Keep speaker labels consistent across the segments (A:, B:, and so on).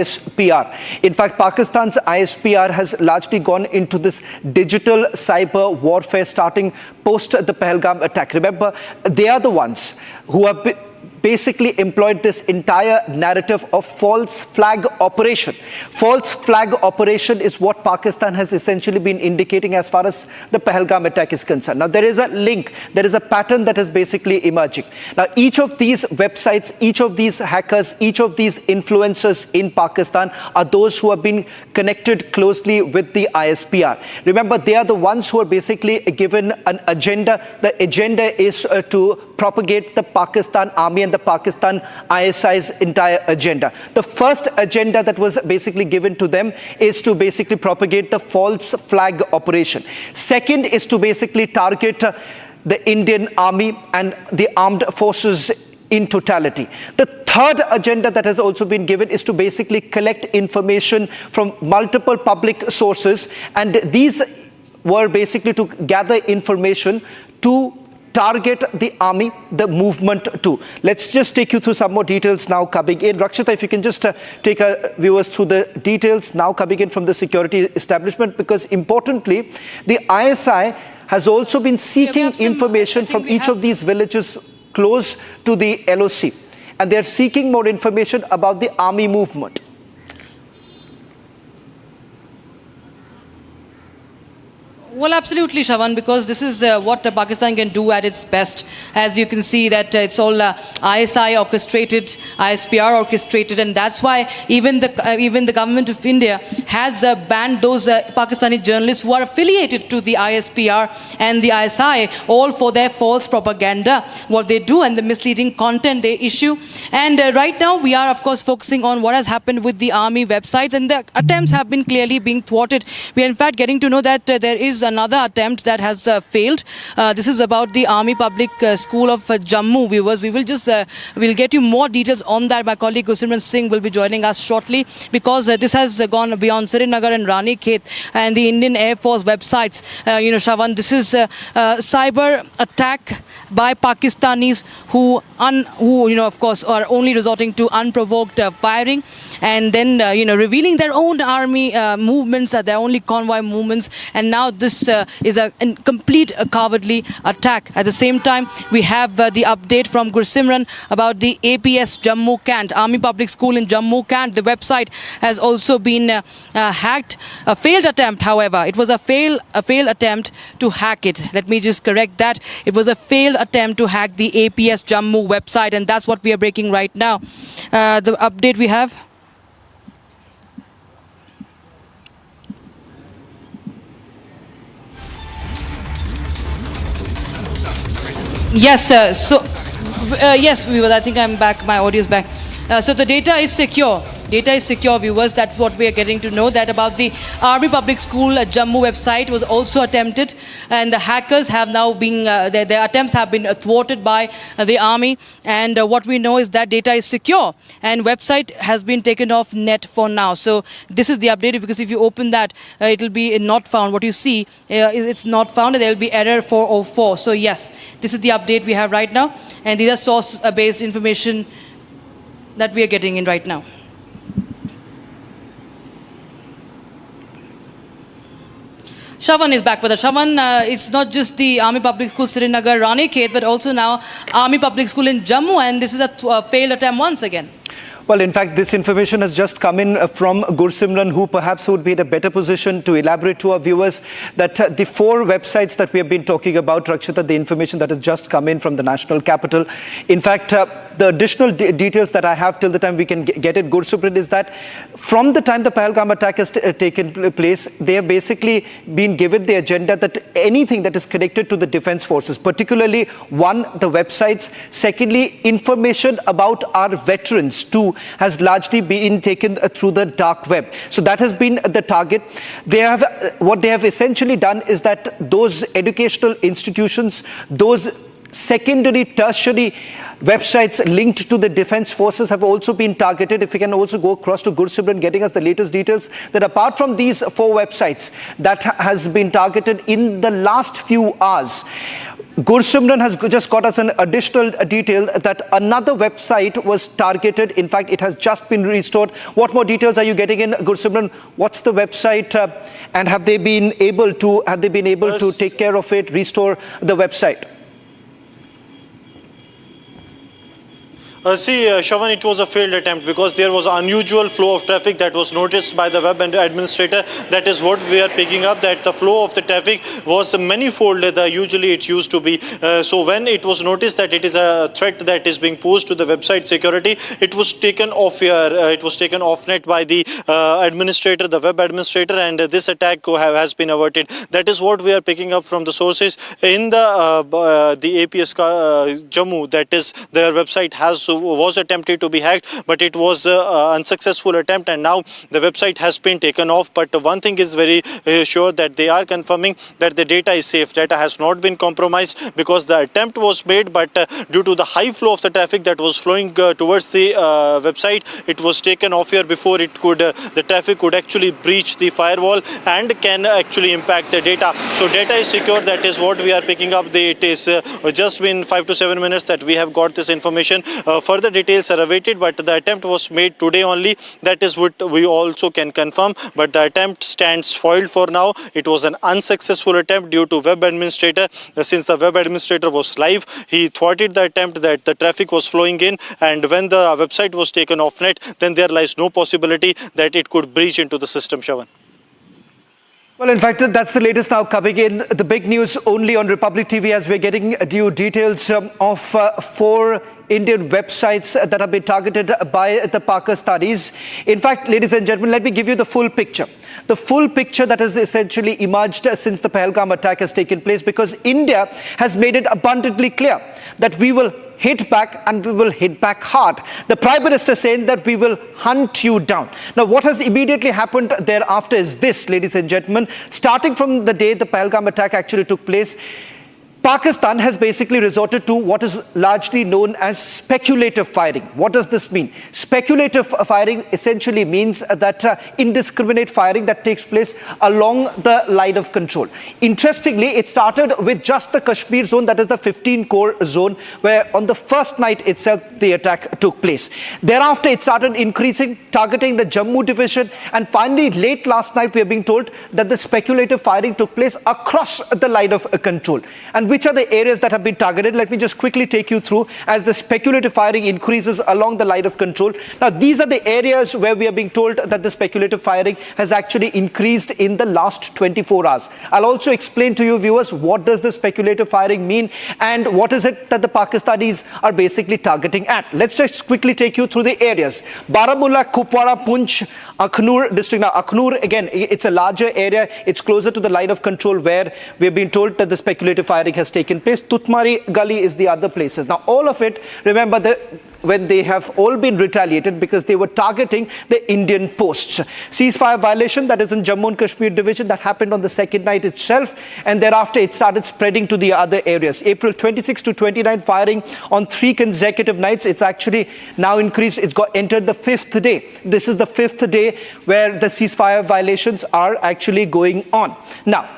A: ISPR. In fact, Pakistan's ISPR has largely gone into this digital cyber warfare starting post the Pahalgam attack. Remember, they are the ones who have basically employed this entire narrative of false flag operation. False flag operation is what Pakistan has essentially been indicating as far as the Pahalgam attack is concerned. Now, there is a link, there is a pattern that is basically emerging. Now, each of these websites, each of these hackers, each of these influencers in Pakistan are those who have been connected closely with the ISPR. Remember, they are the ones who are basically given an agenda. The agenda is to propagate the Pakistan army and the Pakistan ISI's entire agenda. The first agenda that was basically given to them is to basically propagate the false flag operation. Second is to basically target the Indian army and the armed forces in totality. The third agenda that has also been given is to basically collect information from multiple public sources, and these were basically to gather information to target the army, the movement too. Let's just take you through some more details now coming in. Rakshita, if you can just take our viewers through the details now coming in from the security establishment, because importantly, the ISI has also been seeking information from each of these villages close to the LOC, and they're seeking more information about the army movement.
B: Well, absolutely, Shavan, because this is what Pakistan can do at its best. As you can see that it's all ISI orchestrated, ISPR orchestrated, and that's why even the government of India has banned those Pakistani journalists who are affiliated to the ISPR and the ISI, all for their false propaganda, what they do, and the misleading content they issue. And right now, we are, of course, focusing on what has happened with the army websites, and the attempts have been clearly being thwarted. We are, in fact, getting to know that there is another attempt that has failed. This is about the Army Public School of Jammu, viewers. We will just we'll get you more details on that. My colleague Gursimran Singh will be joining us shortly, because this has gone beyond Srinagar and Rani Khet and the Indian Air Force websites. Shavan, this is cyber attack by Pakistanis who of course are only resorting to unprovoked firing, and then revealing their own army movements, their only convoy movements, and now this is a complete cowardly attack. At the same time, we have the update from Gursimran about the APS Jammu Kant, Army Public School in Jammu Kant. The website has also been hacked. A failed attempt, however. It was a failed attempt to hack it. Let me just correct that. It was a failed attempt to hack the APS Jammu website, and that's what we are breaking right now. The update we have. Yes, sir. So, yes, viewers, I think I'm back. My audio is back. So the data is secure. Data is secure, viewers. That's what we are getting to know. That about the Army Public School Jammu website was also attempted, and the hackers have now been their attempts have been thwarted by the army. And what we know is that data is secure, and website has been taken off net for now. So this is the update, because if you open that, it will be not found. What you see is it's not found, and there will be error 404. So yes, this is the update we have right now, and these are source-based information that we are getting in right now. Shavan is back with us. Shavan, it's not just the Army Public School Srinagar, Rani Khet, but also now Army Public School in Jammu, and this is a failed attempt once again.
A: Well, in fact, this information has just come in from Gursimran, who perhaps would be in a better position to elaborate to our viewers that the 4 websites that we have been talking about, Rakshita, the information that has just come in from the national capital. In fact, the additional details that I have till the time we can get it, Gursimran, is that from the time the Pahalgam attack has taken place, they have basically been given the agenda that anything that is connected to the defense forces, particularly one, the websites, secondly, information about our veterans too, has largely been taken through the dark web. So that has been the target. What they have essentially done is that those educational institutions, those secondary, tertiary websites linked to the defense forces have also been targeted. If we can also go across to Gursimran getting us the latest details, that apart from these 4 websites that has been targeted in the last few hours, Gursimran has just got us an additional detail that another website was targeted. In fact, it has just been restored. What more details are you getting in, Gursimran? What's the website, and have they been able to take care of it, restore the website?
C: Shravan, it was a failed attempt because there was unusual flow of traffic that was noticed by the web administrator. That is what we are picking up, that the flow of the traffic was manifold than usually it used to be. So when it was noticed that it is a threat that is being posed to the website security, it was taken off here. It was taken off net by the administrator, the web administrator, and this attack has been averted. That is what we are picking up from the sources in the APS Jammu. That is, their website was attempted to be hacked, but it was an unsuccessful attempt, and now the website has been taken off. But one thing is very sure, that they are confirming that the data is safe. Data has not been compromised because the attempt was made, but due to the high flow of the traffic that was flowing towards the website, it was taken off here before it could the traffic could actually breach the firewall and can actually impact the data. So data is secure. That is what we are picking up. It is just been 5 to 7 minutes that we have got this information. Further details are awaited, but the attempt was made today only. That is what we also can confirm. But the attempt stands foiled for now. It was an unsuccessful attempt due to web administrator. Since the web administrator was live, he thwarted the attempt that the traffic was flowing in. And when the website was taken off net, then there lies no possibility that it could breach into the system, Shravan.
A: Well, in fact, that's the latest now coming in. The big news only on Republic TV as we're getting due details of 4 Indian websites that have been targeted by the Pakistanis. In fact, ladies and gentlemen, let me give you the full picture. The full picture that has essentially emerged since the Pahalgam attack has taken place, because India has made it abundantly clear that we will hit back, and we will hit back hard. The Prime Minister saying that we will hunt you down. Now, what has immediately happened thereafter is this, ladies and gentlemen. Starting from the day the Pahalgam attack actually took place, Pakistan has basically resorted to what is largely known as speculative firing. What does this mean? Speculative firing essentially means that indiscriminate firing that takes place along the line of control. Interestingly, it started with just the Kashmir zone, that is the 15-core zone, where on the first night itself the attack took place. Thereafter, it started increasing, targeting the Jammu division, and finally, late last night, we are being told that the speculative firing took place across the line of control. And which are the areas that have been targeted? Let me just quickly take you through as the speculative firing increases along the line of control. Now, these are the areas where we are being told that the speculative firing has actually increased in the last 24 hours. I'll also explain to you, viewers, what does the speculative firing mean and what is it that the Pakistanis are basically targeting at. Let's just quickly take you through the areas. Baramulla, Kupwara, Poonch, Akhnur district. Now, Akhnur, again, it's a larger area. It's closer to the line of control where we've been told that the speculative firing has taken place. Tutmari Gully is the other places. Now, all of it, remember, when they have all been retaliated because they were targeting the Indian posts. Ceasefire violation, that is in Jammu and Kashmir division, that happened on the second night itself, and thereafter it started spreading to the other areas. April 26 to 29, firing on 3 consecutive nights. It's actually now increased. It's entered the 5th day. This is the 5th day where the ceasefire violations are actually going on. Now,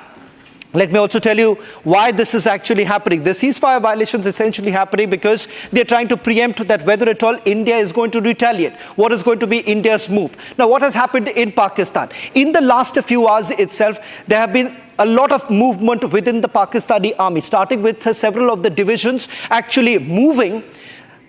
A: let me also tell you why this is actually happening. The ceasefire violations essentially happening because they're trying to preempt that whether at all India is going to retaliate. What is going to be India's move? Now, what has happened in Pakistan? In the last few hours itself, there have been a lot of movement within the Pakistani army, starting with several of the divisions actually moving.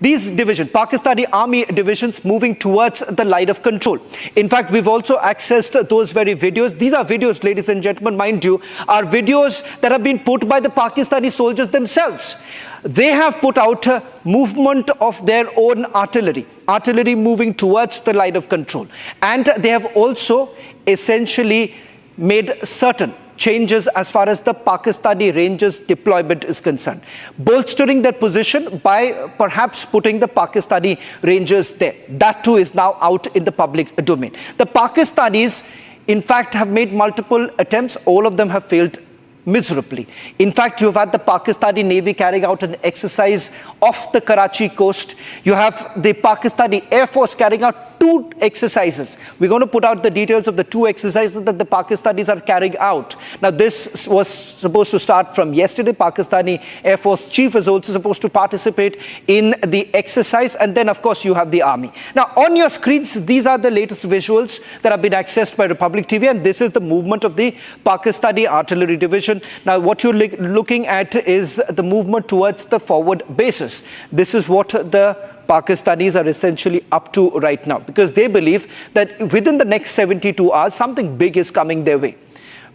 A: These divisions, Pakistani army divisions, moving towards the line of control. In fact, we've also accessed those very videos. These are videos, ladies and gentlemen, mind you, are videos that have been put by the Pakistani soldiers themselves. They have put out a movement of their own artillery moving towards the line of control. And they have also essentially made certain changes as far as the Pakistani Rangers deployment is concerned, bolstering their position by perhaps putting the Pakistani Rangers there. That too is now out in the public domain. The Pakistanis, in fact, have made multiple attempts. All of them have failed miserably. In fact, you have had the Pakistani Navy carrying out an exercise off the Karachi coast. You have the Pakistani Air Force carrying out two exercises. We're going to put out the details of the two exercises that the Pakistanis are carrying out. Now, this was supposed to start from yesterday. Pakistani Air Force Chief is also supposed to participate in the exercise. And then, of course, you have the army. Now, on your screens, these are the latest visuals that have been accessed by Republic TV. And this is the movement of the Pakistani Artillery Division. Now, what you're looking at is the movement towards the forward bases. This is what the Pakistanis are essentially up to right now, because they believe that within the next 72 hours, something big is coming their way.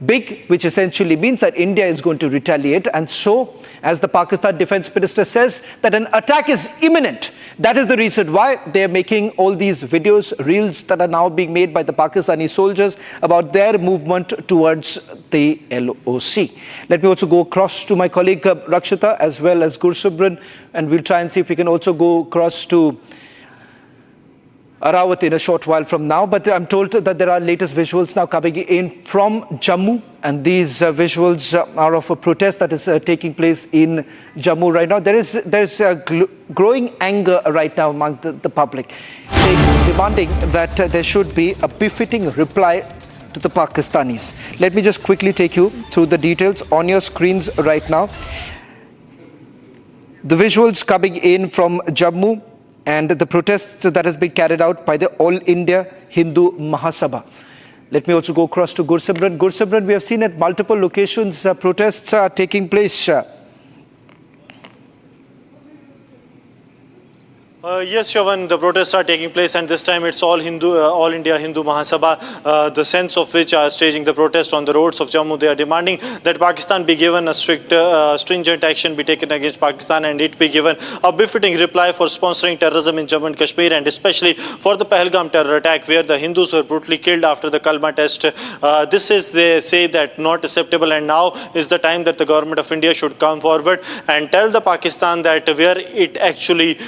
A: Big, which essentially means that India is going to retaliate. And so, as the Pakistan Defense Minister says, that an attack is imminent. That is the reason why they're making all these videos, reels that are now being made by the Pakistani soldiers about their movement towards the LOC. Let me also go across to my colleague Rakshita as well as Gursubran, and we'll try and see if we can also go across to Arawat in a short while from now. But I'm told that there are latest visuals now coming in from Jammu, and these visuals are of a protest that is taking place in Jammu right now. There's a growing anger right now among the public, demanding that there should be a befitting reply to the Pakistanis. Let me just quickly take you through the details on your screens right now. The visuals coming in from Jammu and the protest that has been carried out by the All India Hindu Mahasabha. Let me also go across to Gursibran. Gursibran, we have seen at multiple locations protests are taking place.
C: Yes, Shravan, the protests are taking place, and this time it's all India Hindu Mahasabha, the sense of which are staging the protest on the roads of Jammu. They are demanding that Pakistan be given a stringent action be taken against Pakistan, and it be given a befitting reply for sponsoring terrorism in Jammu and Kashmir, and especially for the Pahalgam Terror Attack, where the Hindus were brutally killed after the Kalma test. This is, they say, that not acceptable, and now is the time that the government of India should come forward and tell the Pakistan that where it actually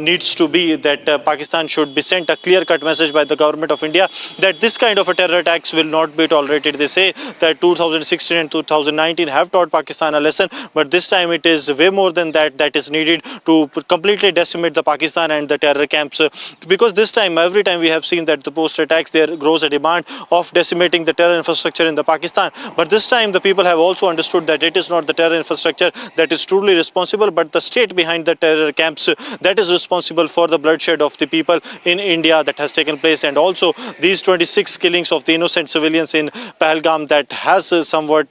C: needs to be, that Pakistan should be sent a clear-cut message by the government of India that this kind of a terror attacks will not be tolerated. They say that 2016 and 2019 have taught Pakistan a lesson, but this time it is way more than that is needed to completely decimate the Pakistan and the terror camps. Because this time, every time we have seen that the post-attacks, there grows a demand of decimating the terror infrastructure in the Pakistan. But this time the people have also understood that it is not the terror infrastructure that is truly responsible, but the state behind the terror camps that is responsible for the bloodshed of the people in India that has taken place, and also these 26 killings of the innocent civilians in Pahalgam that has somewhat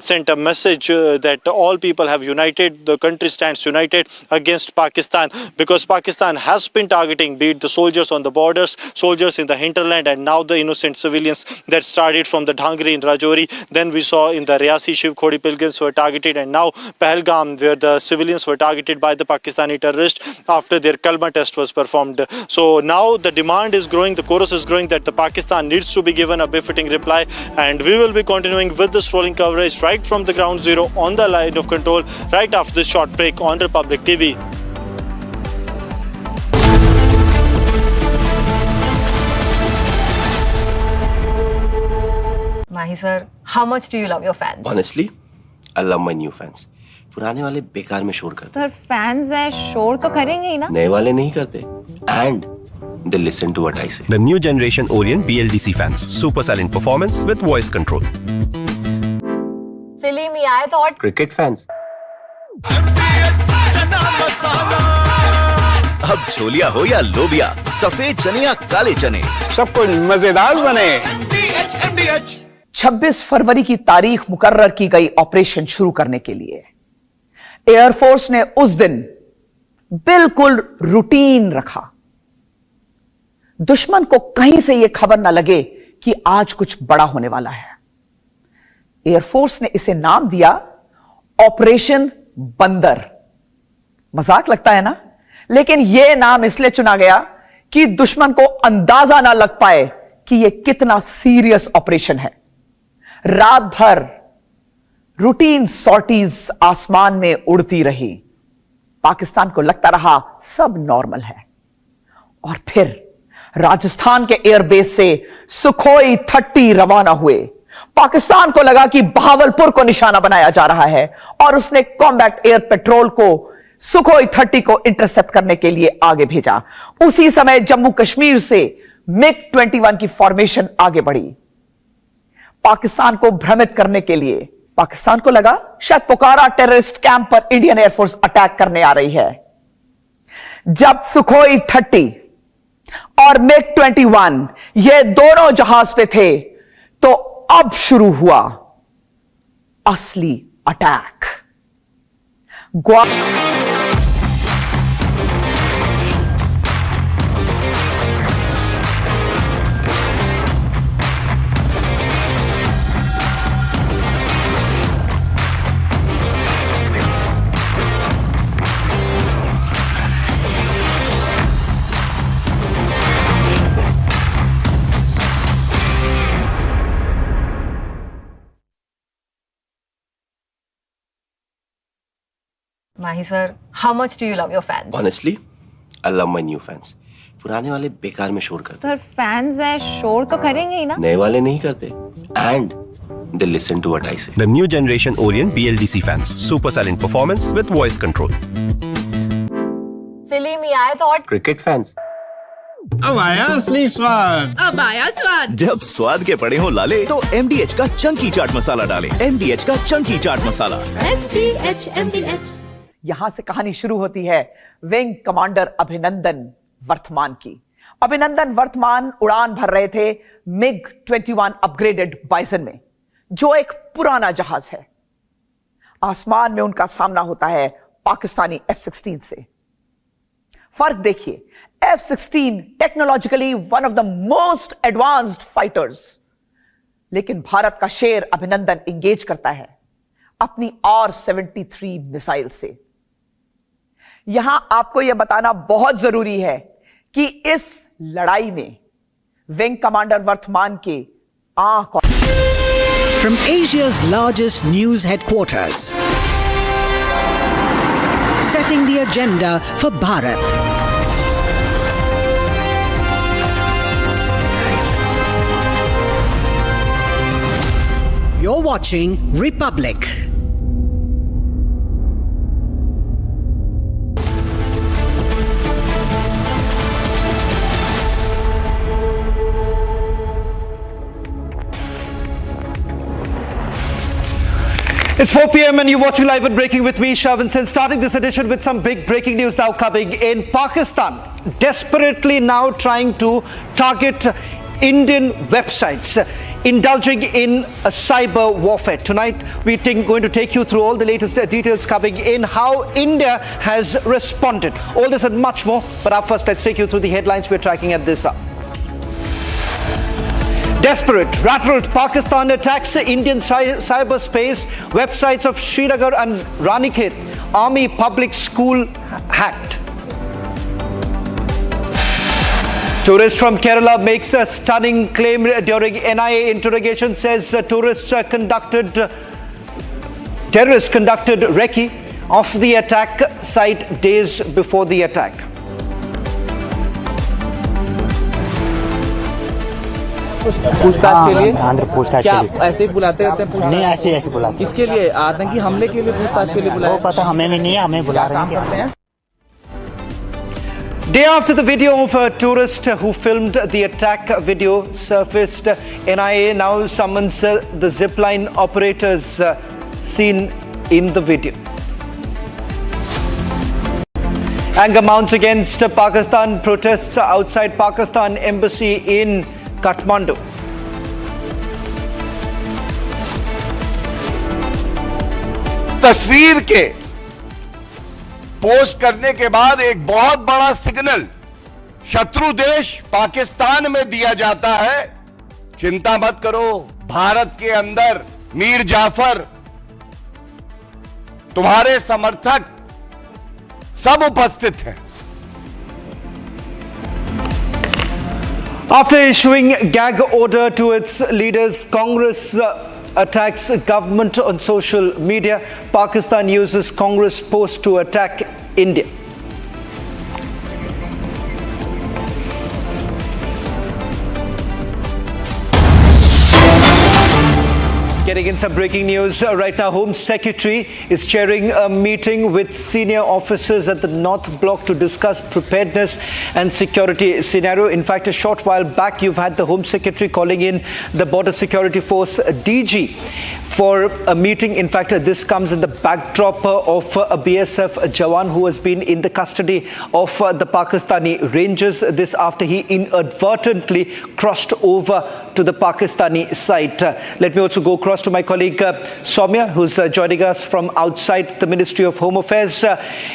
C: sent a message that all people have united, the country stands united against Pakistan, because Pakistan has been targeting, be it the soldiers on the borders, soldiers in the hinterland, and now the innocent civilians that started from the Dhangri in Rajouri. Then we saw in the Riyasi Shiv Khodi pilgrims were targeted, and now Pahalgam, where the civilians were targeted by the Pakistani terrorists after their Kalma test was performed. So now the demand is growing, the chorus is growing that the Pakistan needs to be given a befitting reply, and we will be continuing with this rolling coverage right from the ground zero on the line of control right after this short break on Republic TV.
D: Mahi sir, how much do you love your fans?
E: Honestly, I love my new fans. पुराने वाले बेकार में शोर करते
D: sir fans हैं शोर तो करेंगे ही ना
E: नए वाले नहीं करते and they listen to what I say.
F: The new generation Orient BLDC fans. Super silent performance with voice control.
D: सिली में आए तो और
E: Cricket fans.
G: अब छोलिया हो या लोबिया, सफेद चने या काले चने,
H: सब कुछ मजेदार बने।
I: 26 फरवरी की तारीख मुकर्रर की गई ऑपरेशन शुरू करने के लिए एयरफोर्स ने उस दिन बिल्कुल रूटीन रखा। दुश्मन को कहीं से यह खबर ना लगे कि आज कुछ बड़ा होने वाला है। एयरफोर्स ने इसे नाम दिया ऑपरेशन बंदर। मजाक लगता है ना, लेकिन यह नाम इसलिए चुना गया कि दुश्मन को अंदाजा ना लग पाए कि यह कितना सीरियस ऑपरेशन है। रात भर रूटीन सॉर्टीज आसमान में उड़ती रही। पाकिस्तान को लगता रहा सब नॉर्मल है, और फिर राजस्थान के एयरबेस से सुखोई 30 रवाना हुए। पाकिस्तान को लगा कि बहावलपुर को निशाना बनाया जा रहा है, और उसने कॉम्बैट एयर पेट्रोल को सुखोई 30 को इंटरसेप्ट करने के लिए आगे भेजा। उसी समय जम्मू कश्मीर से मिग 21 की फॉर्मेशन आगे बढ़ी पाकिस्तान को भ्रमित करने के लिए। पाकिस्तान को लगा शायद पोकारा टेररिस्ट कैंप पर इंडियन एयरफोर्स अटैक करने आ रही है। जब सुखोई 30 और मिग 21 ये दोनों जहाज पे थे तो अब शुरू हुआ असली attack.
D: Mahi sir, how much do you love your fans?
E: Honestly, I love my new fans. पुराने वाले बेकार में शोर करते
D: सर फैंस है शोर तो करेंगे ही ना।
E: नए वाले नहीं करते and they listen to what I say.
F: The new generation Orient BLDC fans. Super silent performance with voice control.
D: सिली मी आए तो और
E: Cricket fans.
H: अब आया असली स्वाद।
B: अब आया स्वाद।
G: जब स्वाद के पड़े हो लाले तो MDH का चंकी चाट मसाला डालें। MDH का चंकी चाट मसाला।
B: MDH।
I: यहां से कहानी शुरू होती है विंग कमांडर अभिनंदन वर्तमान की। अभिनंदन वर्तमान उड़ान भर रहे थे मिग 21 अपग्रेडेड बाइसन में, जो एक पुराना जहाज है। आसमान में उनका सामना होता है पाकिस्तानी F-16 से। फर्क देखिए, F-16 technologically one of the most advanced fighters, लेकिन भारत का शेर अभिनंदन इंगेज करता है अपनी R-73 मिसाइल से। यहां आपको यह बताना बहुत जरूरी है कि इस लड़ाई में विंग कमांडर वर्तमान के आंख और
J: From Asia's largest news headquarters, setting the agenda for Bharat. You're watching Republic.
A: It's 4 p.m. and you're watching Live and Breaking with me, Shravan Sen. Starting this edition with some big breaking news now coming in. Pakistan desperately now trying to target Indian websites, indulging in a cyber warfare. Tonight, we're going to take you through all the latest details coming in, how India has responded. All this and much more. But up first, let's take you through the headlines we're tracking at this hour. Desperate, rattled, Pakistan attacks Indian cyberspace, websites of Srinagar and Ranikhet, Army public school hacked. Tourist from Kerala makes a stunning claim during NIA interrogation, says terrorists conducted recce of the attack site days before the attack.
K: पूछताछ के लिए पूछताछ क्या ऐसे ही बुलाते रहते हैं? नहीं, ऐसे बुलाते। किसके लिए? आतंकी हमले के लिए पूछताछ के लिए बुलाया? वो पता हमें भी नहीं है, हमें बुला रहे हैं।
A: Day after the video of a tourist who filmed the attack video surfaced, NIA now summons the zipline operators seen in the video. Anger mounts against Pakistan, protests outside Pakistan embassy in Kathmandu.
L: तस्वीर के post करने के बाद एक बहुत बड़ा signal शत्रु देश पाकिस्तान में दिया जाता है, चिंता मत करो, भारत के अंदर मीर जाफर, तुम्हारे समर्थक सब उपस्थित हैं।
A: After issuing gag order to its leaders, Congress attacks government on social media. Pakistan uses Congress post to attack India. Getting in some breaking news right now. Home Secretary is chairing a meeting with senior officers at the North Block to discuss preparedness and security scenario. In fact, a short while back, you've had the Home Secretary calling in the Border Security Force DG for a meeting. In fact, this comes in the backdrop of a BSF Jawan who has been in the custody of the Pakistani Rangers. This after he inadvertently crossed over to the Pakistani side. Let me also go across to my colleague Soumya, who's joining us from outside the Ministry of Home Affairs.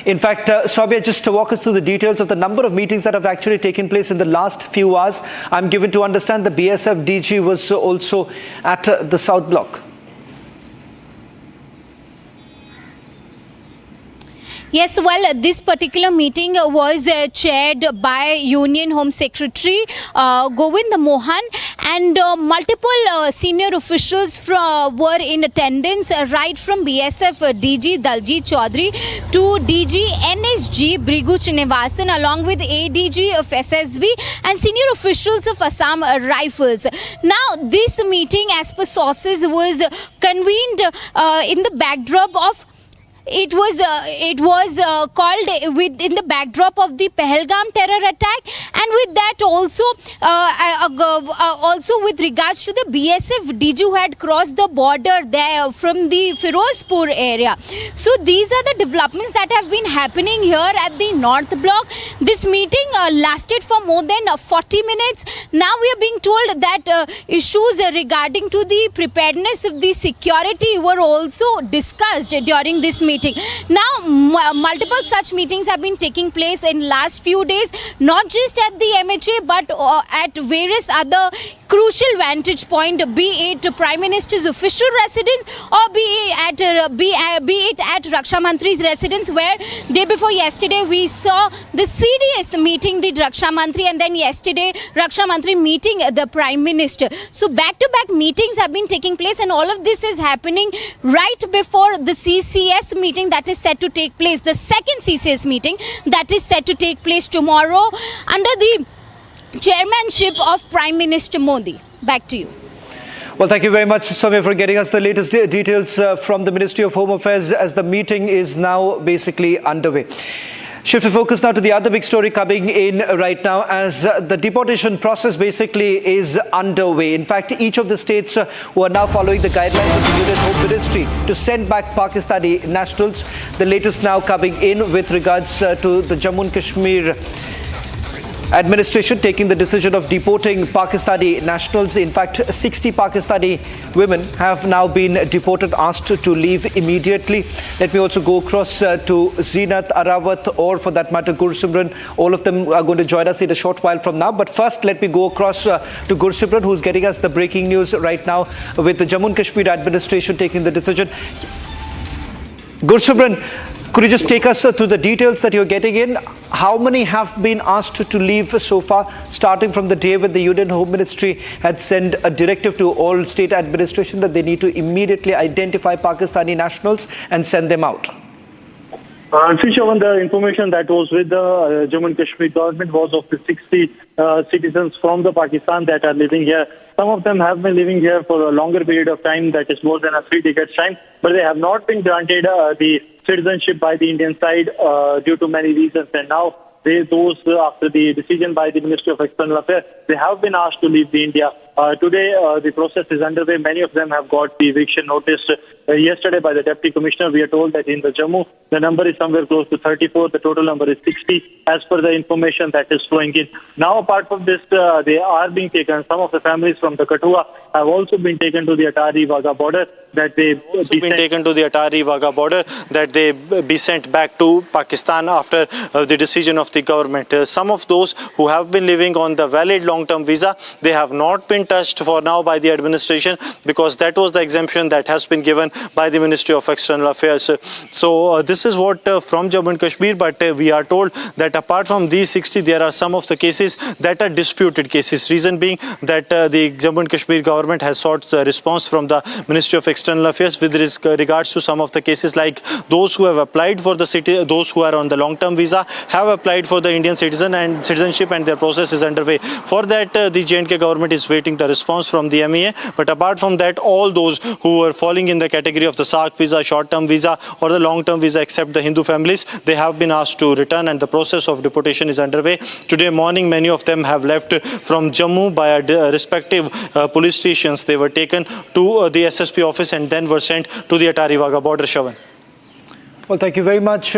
A: In fact, Soumya, just to walk us through the details of the number of meetings that have actually taken place in the last few hours. I'm given to understand the BSF DG was also at the South Block.
M: Yes, well, this particular meeting was chaired by Union Home Secretary Govind Mohan, and multiple senior officials were in attendance, right from BSF DG Daljit Chaudhary to DG NSG Brigu Srinivasan, along with ADG of SSB and senior officials of Assam Rifles. Now, this meeting, as per sources, was convened in the backdrop of It was called in the backdrop of the Pahalgam Terror Attack, and with that also with regards to the BSF DG who had crossed the border there from the Firozpur area. So these are the developments that have been happening here at the North Block. This meeting lasted for more than 40 minutes. Now we are being told that issues regarding to the preparedness of the security were also discussed during this meeting. Now, multiple such meetings have been taking place in last few days, not just at the MHA but at various other crucial vantage point, be it Prime Minister's official residence or be it at Raksha Mantri's residence, where day before yesterday we saw the CDS meeting the Raksha Mantri, and then yesterday Raksha Mantri meeting the Prime Minister. So back-to-back meetings have been taking place, and all of this is happening right before the CCS meeting that is set to take place, the second CCS meeting that is set to take place tomorrow under the chairmanship of Prime Minister Modi. Back to you.
A: Well, thank you very much, Soumya, for getting us the latest details from the Ministry of Home Affairs as the meeting is now basically underway. Shift of focus now to the other big story coming in right now, as the deportation process basically is underway. In fact, each of the states who are now following the guidelines of the Union Home Ministry to send back Pakistani nationals. The latest now coming in with regards to the Jammu Kashmir administration taking the decision of deporting Pakistani nationals. In fact, 60 Pakistani women have now been deported, asked to leave immediately. Let me also go across to Zeenat, Arawat, or for that matter Gursimran. All of them are going to join us in a short while from now. But first, let me go across to Gursimran, who's getting us the breaking news right now with the Jammu Kashmir administration taking the decision. Gursimran, could you just take us through the details that you're getting in? How many have been asked to leave so far, starting from the day when the Union Home Ministry had sent a directive to all state administration that they need to immediately identify Pakistani nationals and send them out?
N: Shawan, the information that was with the Jammu and Kashmir government was of the 60 citizens from the Pakistan that are living here. Some of them have been living here for a longer period of time, that is more than 3 decades time, but they have not been granted the citizenship by the Indian side due to many reasons. And now those after the decision by the Ministry of External Affairs, they have been asked to leave the India. Today, the process is underway. Many of them have got the eviction notice yesterday by the Deputy Commissioner. We are told that in the Jammu, the number is somewhere close to 34. The total number is 60 as per the information that is flowing in. Now, apart from this, they are being taken. Some of the families from the Kathua have also been taken to the Atari-Wagah border, that they be sent back to Pakistan after the decision of the government. Some of those who have been living on the valid long-term visa, they have not been touched for now by the administration, because that was the exemption that has been given by the Ministry of External Affairs. So this is what from Jammu and Kashmir, but we are told that apart from these 60, there are some of the cases that are disputed cases. Reason being that the Jammu and Kashmir government has sought the response from the Ministry of External Affairs with regards to some of the cases, like those who have applied for the those who are on the long-term visa have applied for the Indian citizenship, and their process is underway. For that, the J&K government is waiting
C: awaiting the response from the MEA. But apart from that, all those who were falling in the category of the SARC visa, short-term visa or the long-term visa, except the Hindu families, they have been asked to return, and the process of deportation is underway. Today morning, many of them have left from Jammu by respective police stations. They were taken to the SSP office and then were sent to the Atari Wagah border, Shavan.
A: Well, thank you very much,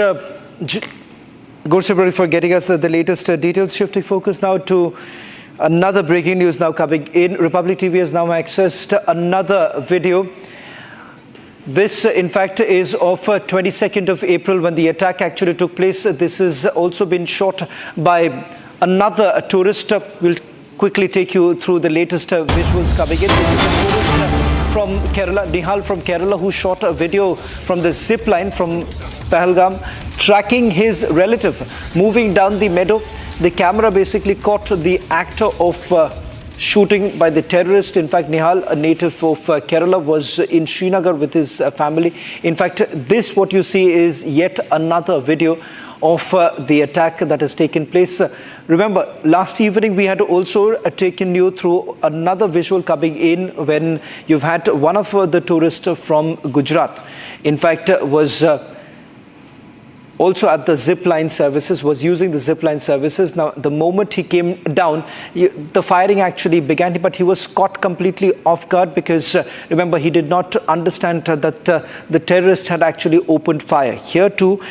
A: Gursabrari, for getting us the latest details. Shifting focus now to another breaking news now coming in. Republic TV has now accessed another video. This, in fact, is of 22nd of April when the attack actually took place. This has also been shot by another tourist. We'll quickly take you through the latest visuals coming in. This is a tourist from Kerala, Nihal from Kerala, who shot a video from the zip line from Pahalgam, tracking his relative moving down the meadow. The camera basically caught the actor of shooting by the terrorist. In fact, Nihal, a native of Kerala, was in Srinagar with his family. In fact, this, what you see, is yet another video of the attack that has taken place. Remember, last evening we had also taken you through another visual coming in when you've had one of the tourists from Gujarat, in fact, was also at the zipline services, was using the zipline services. Now, the moment he came down, the firing actually began, but he was caught completely off guard because, remember, he did not understand that the terrorist had actually opened fire. Here too,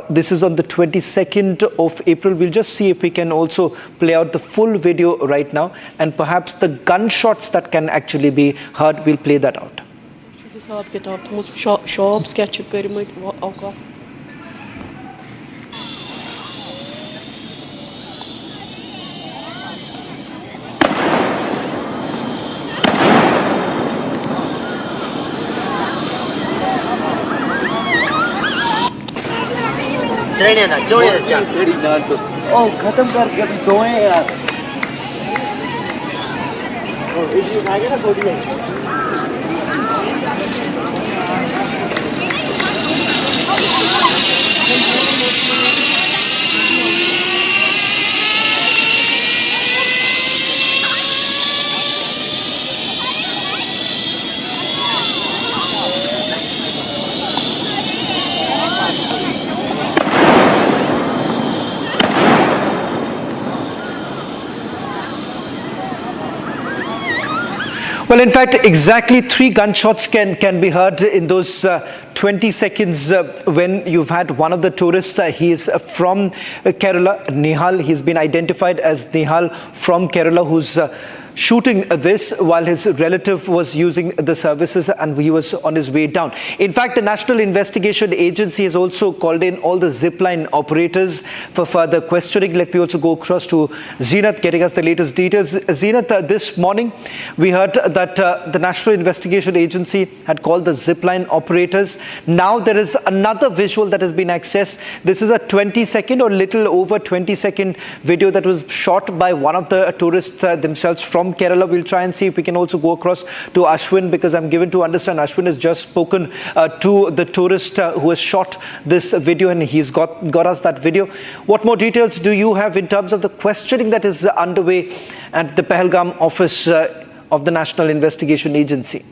A: this is on the 22nd of April. We'll just see if we can also play out the full video right now, and perhaps the gunshots that can actually be heard, we'll play that out.
K: Oh, खत्म कर कभी दो हैं यार। इसी उठा के ना छोटी है।
A: Well, in fact, exactly 3 gunshots can be heard in those 20 seconds when you've had one of the tourists. He is from Kerala, Nihal. He's been identified as Nihal from Kerala, who's shooting this while his relative was using the services and he was on his way down. In fact, the National Investigation Agency has also called in all the zipline operators for further questioning. Let me also go across to Zeenat, getting us the latest details. Zeenat, this morning we heard that the National Investigation Agency had called the zipline operators. Now there is another visual that has been accessed. This is a 20-second or little over 20-second video that was shot by one of the tourists themselves from Kerala. We'll try and see if we can also go across to Ashwin, because I'm given to understand Ashwin has just spoken to the tourist who has shot this video, and he's got us that video. What more details do you have in terms of the questioning that is underway at the Pahalgam office of the National Investigation Agency?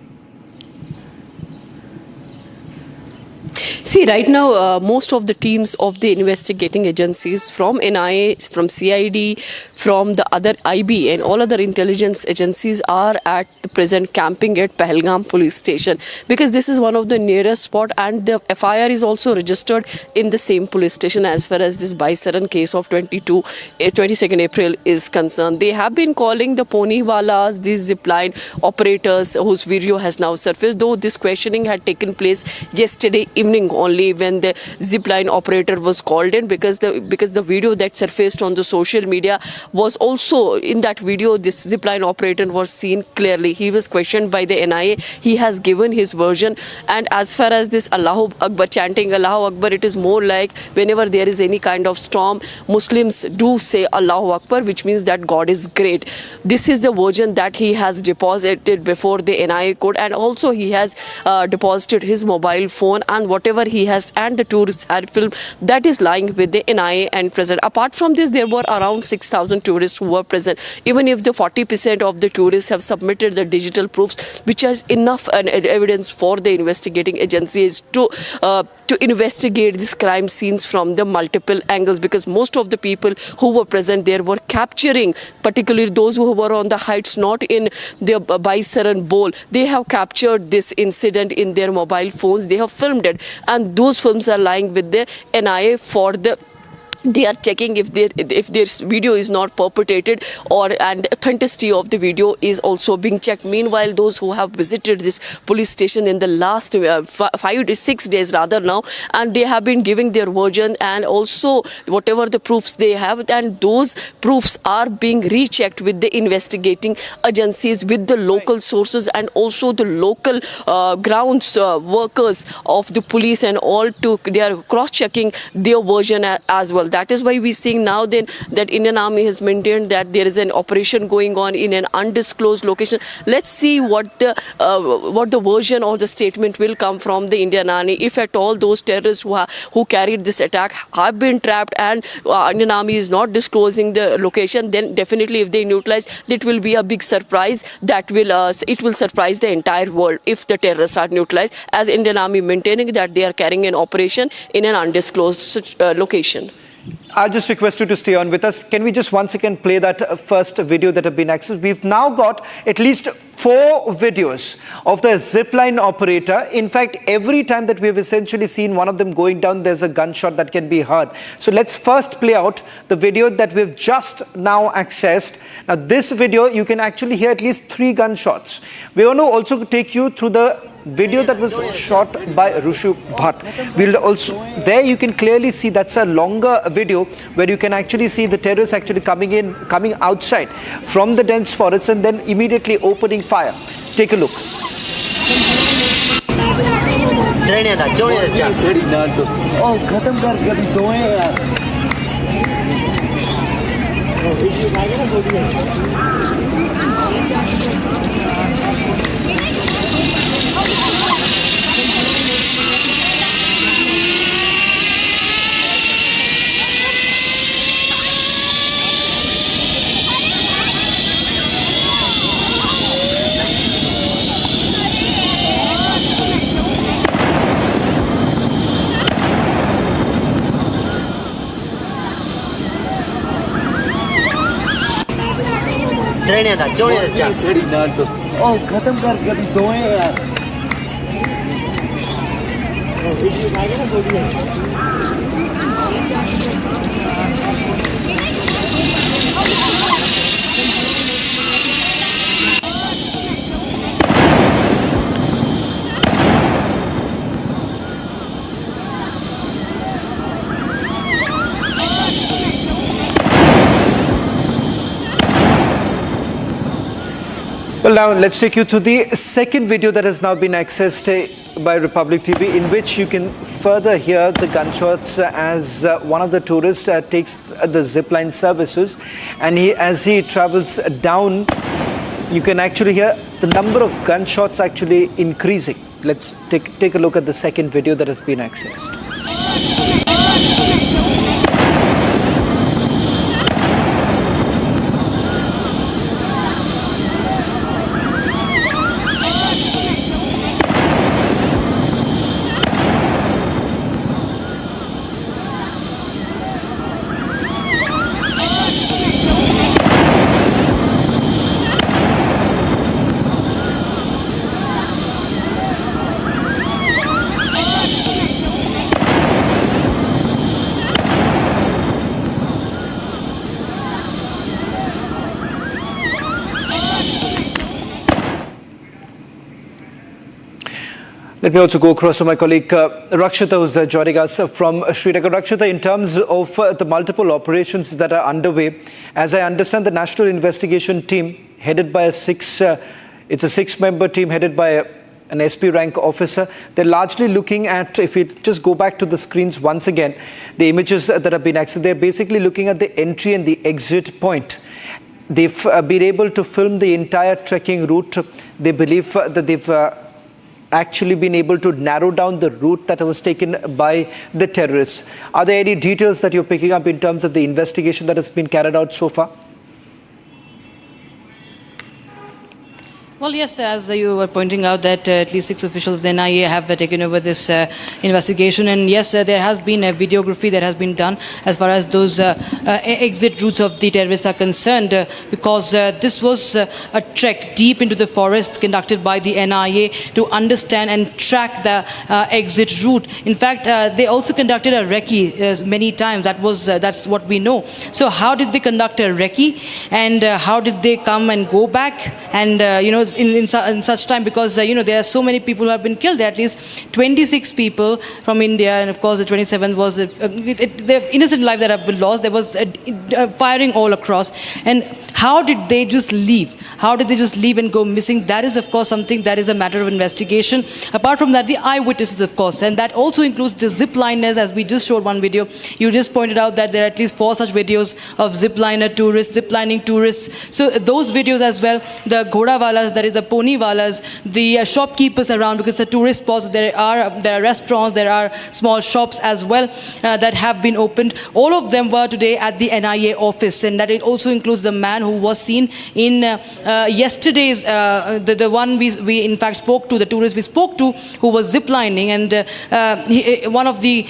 O: See, right now, most of the teams of the investigating agencies from NIA, from CID, from the other IB and all other intelligence agencies are at the present camping at Pahalgam police station, because this is one of the nearest spot, and the FIR is also registered in the same police station as far as this Baisaran case of 22nd April is concerned. They have been calling the ponywalas, these zipline operators whose video has now surfaced, though this questioning had taken place yesterday evening only when the zipline operator was called in, because the video that surfaced on the social media was also, in that video this zipline operator was seen clearly. He was questioned by the NIA. He has given his version, and as far as this Allahu Akbar, chanting Allahu Akbar, it is more like whenever there is any kind of storm, Muslims do say Allahu Akbar, which means that God is great. This is the version that he has deposited before the NIA court, and also he has deposited his mobile phone, and whatever whatever he has and the tourists had filmed, that is lying with the NIA and present. Apart from this, there were around 6,000 tourists who were present. Even if the 40% of the tourists have submitted the digital proofs, which has enough evidence for the investigating agencies to investigate these crime scenes from the multiple angles, because most of the people who were present there were capturing, particularly those who were on the heights, not in their Baisaran bowl. They have captured this incident in their mobile phones. They have filmed it, and those films are lying with the NIA for the. They are checking if their video is not perpetrated, and the authenticity of the video is also being checked. Meanwhile, those who have visited this police station in the last 5 to 6 days rather now, and they have been giving their version and also whatever the proofs they have, and those proofs are being rechecked with the investigating agencies, with the local sources and also the local grounds workers of the police and all. They are cross-checking their version as well. That is why we see now then that Indian Army has maintained that there is an operation going on in an undisclosed location. Let's see what the version or the statement will come from the Indian Army. If at all those terrorists who carried this attack have been trapped and Indian Army is not disclosing the location, then definitely if they neutralize, it will be a big surprise. It will surprise the entire world if the terrorists are neutralized, as Indian Army maintaining that they are carrying an operation in an undisclosed location.
A: I'll just request you to stay on with us. Can we just once again play that first video that have been accessed? We've now got at least 4 videos of the zipline operator. In fact, every time that we've essentially seen one of them going down, there's a gunshot that can be heard. So let's first play out the video that we've just now accessed. Now, this video, you can actually hear at least 3 gunshots. We want to also take you through the video that was shot by Rushu Bhatt. We'll also, there you can clearly see that's a longer video where you can actually see the terrorists actually coming outside from the dense forest and then immediately opening fire. Take a look. Well, now let's take you to the second video that has now been accessed by Republic TV, in which you can further hear the gunshots as one of the tourists takes the zipline services, and as he travels down, you can actually hear the number of gunshots actually increasing. Let's take a look at the second video that has been accessed. Let me also go across to my colleague Rakshita, who's joining us from Srinagar. Rakshita, in terms of the multiple operations that are underway, as I understand, the National Investigation Team, headed by it's a 6-member team headed by an SP rank officer. They're largely looking at, if we just go back to the screens once again, the images that have been accessed, they're basically looking at the entry and the exit point. They've been able to film the entire trekking route. They believe that they've actually been able to narrow down the route that was taken by the terrorists. Are there any details that you're picking up in terms of the investigation that has been carried out so far?
B: Well, yes, as you were pointing out that at least 6 officials of the NIA have taken over this investigation. And yes, there has been a videography that has been done as far as those exit routes of the terrorists are concerned, because this was a trek deep into the forest conducted by the NIA to understand and track the exit route. In fact, they also conducted a recce many times. That's what we know. So how did they conduct a recce, and how did they come and go back? And, in such time, because there are so many people who have been killed. There are at least 26 people from India, and of course the 27th was the innocent life that have been lost. There was firing all across. And how did they just leave? How did they just leave and go missing? That is, of course, something that is a matter of investigation. Apart from that, the eyewitnesses, of course, and that also includes the zipliners, as we just showed one video. You just pointed out that there are at least 4 such videos of ziplining tourists. So those videos as well, the ghodawalas, that is the ponywalas, the shopkeepers around, because the tourist spots, there are restaurants, there are small shops as well that have been opened. All of them were today at the NIA office, and that it also includes the man who was seen in yesterday's, the one we in fact spoke to, the tourist we spoke to, who was ziplining, and one of the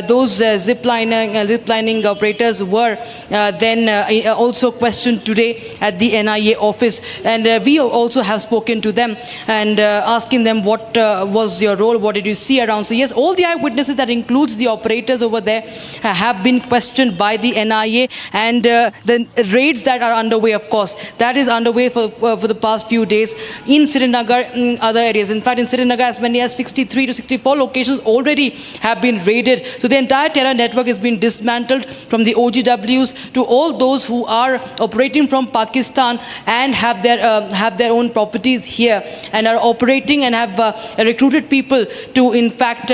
B: those ziplining operators were then also questioned today at the NIA office, and we also have spoken to them and asking them what was your role, what did you see around. So yes, all the eyewitnesses, that includes the operators over there, have been questioned by the NIA, and the raids that are underway, of course, that is underway for the past few days in Srinagar, in other areas. In fact, in Srinagar, as many as 63 to 64 locations already have been raided. So the entire terror network has been dismantled, from the OGWs to all those who are operating from Pakistan and have their own properties here and are operating and have recruited people to, in fact,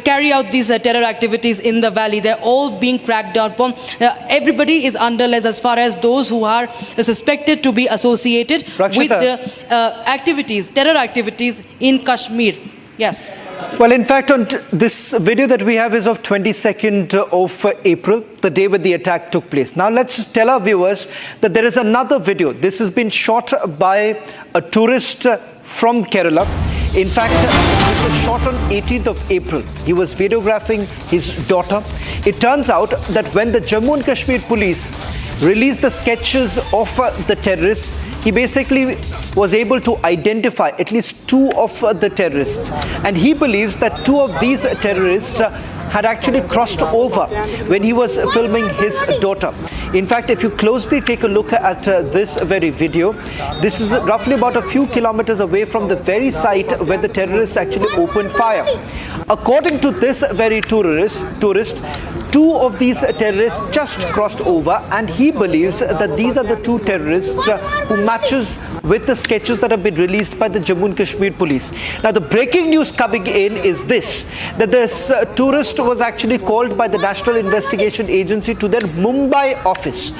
B: carry out these terror activities in the valley. They're all being cracked down upon. Everybody is under less as far as those who are suspected to be associated with the terror activities in Kashmir. Yes.
A: Well, in fact, on this video that we have is of 22nd of April, the day when the attack took place. Now, let's tell our viewers that there is another video. This has been shot by a tourist from Kerala. In fact, this was shot on 18th of April. He was videographing his daughter. It turns out that when the Jammu and Kashmir police released the sketches of the terrorists, he basically was able to identify at least 2 of the terrorists. And he believes that 2 of these terrorists had actually crossed over when he was filming his daughter. In fact, if you closely take a look at this very video, this is roughly about a few kilometers away from the very site where the terrorists actually opened fire. According to this very tourist, 2 of these terrorists just crossed over, and he believes that these are the 2 terrorists who matches with the sketches that have been released by the Jammu and Kashmir police. Now, the breaking news coming in is this, that this tourist was actually called by the National Investigation Agency to their Mumbai office.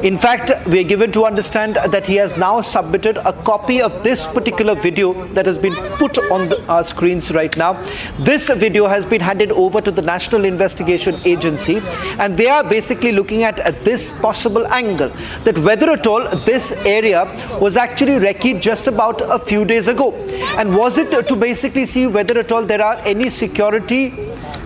A: In fact, we are given to understand that he has now submitted a copy of this particular video that has been put on our screens right now. This video has been handed over to the National Investigation Agency, and they are basically looking at this possible angle, that whether at all this area was actually recceed just about a few days ago. And was it to basically see whether at all there are any security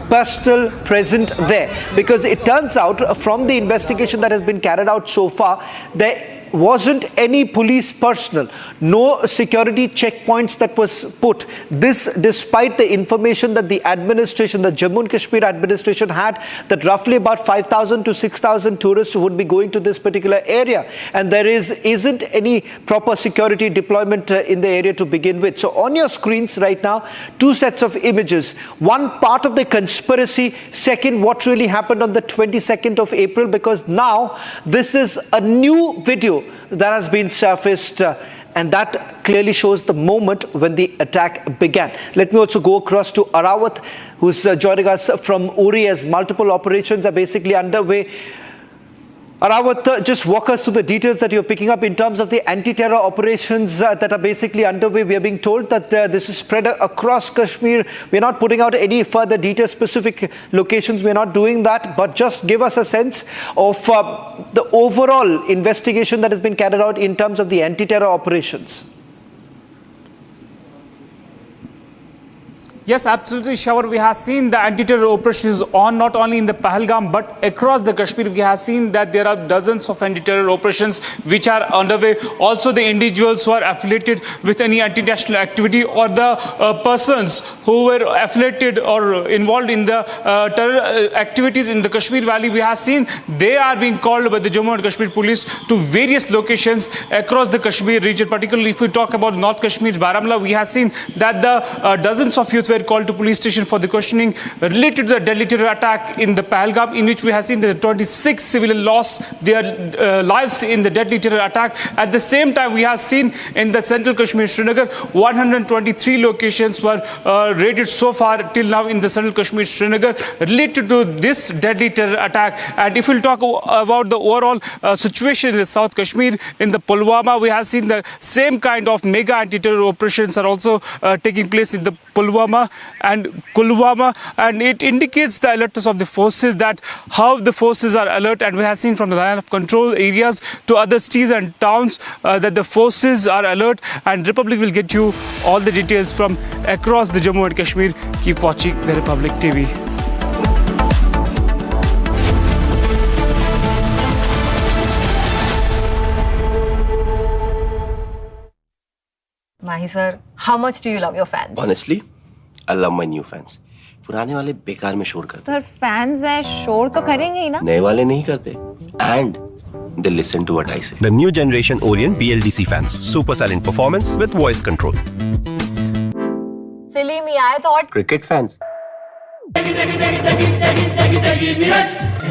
A: personnel present there? Because it turns out from the investigation that has been carried out so far, there wasn't any police personnel, no security checkpoints that was put. This despite the information that the administration, the Jammu and Kashmir administration had, that roughly about 5,000 to 6,000 tourists would be going to this particular area, and there isn't any proper security deployment in the area to begin with. So on your screens right now, 2 sets of images. One, part of the conspiracy. Second, what really happened on the 22nd of April, because now this is a new video that has been surfaced, and that clearly shows the moment when the attack began. Let me also go across to Arawat, who's joining us from Uri, as multiple operations are basically underway. Arawat, just walk us through the details that you're picking up in terms of the anti-terror operations that are basically underway. We are being told that this is spread across Kashmir. We're not putting out any further details, specific locations. We're not doing that. But just give us a sense of the overall investigation that has been carried out in terms of the anti-terror operations.
P: Yes, absolutely, Shawar. We have seen the anti-terror operations on not only in the Pahalgam but across the Kashmir. We have seen that there are dozens of anti-terror operations which are underway. Also, the individuals who are affiliated with any anti-national activity or the persons who were affiliated or involved in the terror activities in the Kashmir Valley, we have seen they are being called by the Jammu and Kashmir police to various locations across the Kashmir region. Particularly, if we talk about North Kashmir's Baramulla, we have seen that the dozens of youth were called to police station for the questioning related to the deadly terror attack in the Pahalgam, in which we have seen that 26 civilians lost their lives in the deadly terror attack. At the same time, we have seen in the central Kashmir, Srinagar, 123 locations were raided so far till now in the central Kashmir, Srinagar, related to this deadly terror attack. And if we'll talk about the overall situation in the South Kashmir, in the Pulwama, we have seen the same kind of mega anti-terror operations are also taking place in the Pulwama and Kulwama, and it indicates the alertness of the forces, that how the forces are alert. And we have seen from the line of control areas to other cities and towns that the forces are alert. And Republic will get you all the details from across the Jammu and Kashmir. Keep watching the Republic TV.
D: Mahi sir, how much do you love your fans?
E: Honestly, I love my new fans. पुराने वाले बेकार में शोर करते
D: sir fans है शोर तो करेंगे ही ना
E: नए वाले नहीं करते and they listen to what I say.
F: The new generation Orient BLDC fans. Super silent performance with voice control.
D: सिली में आए तो और
E: Cricket fans.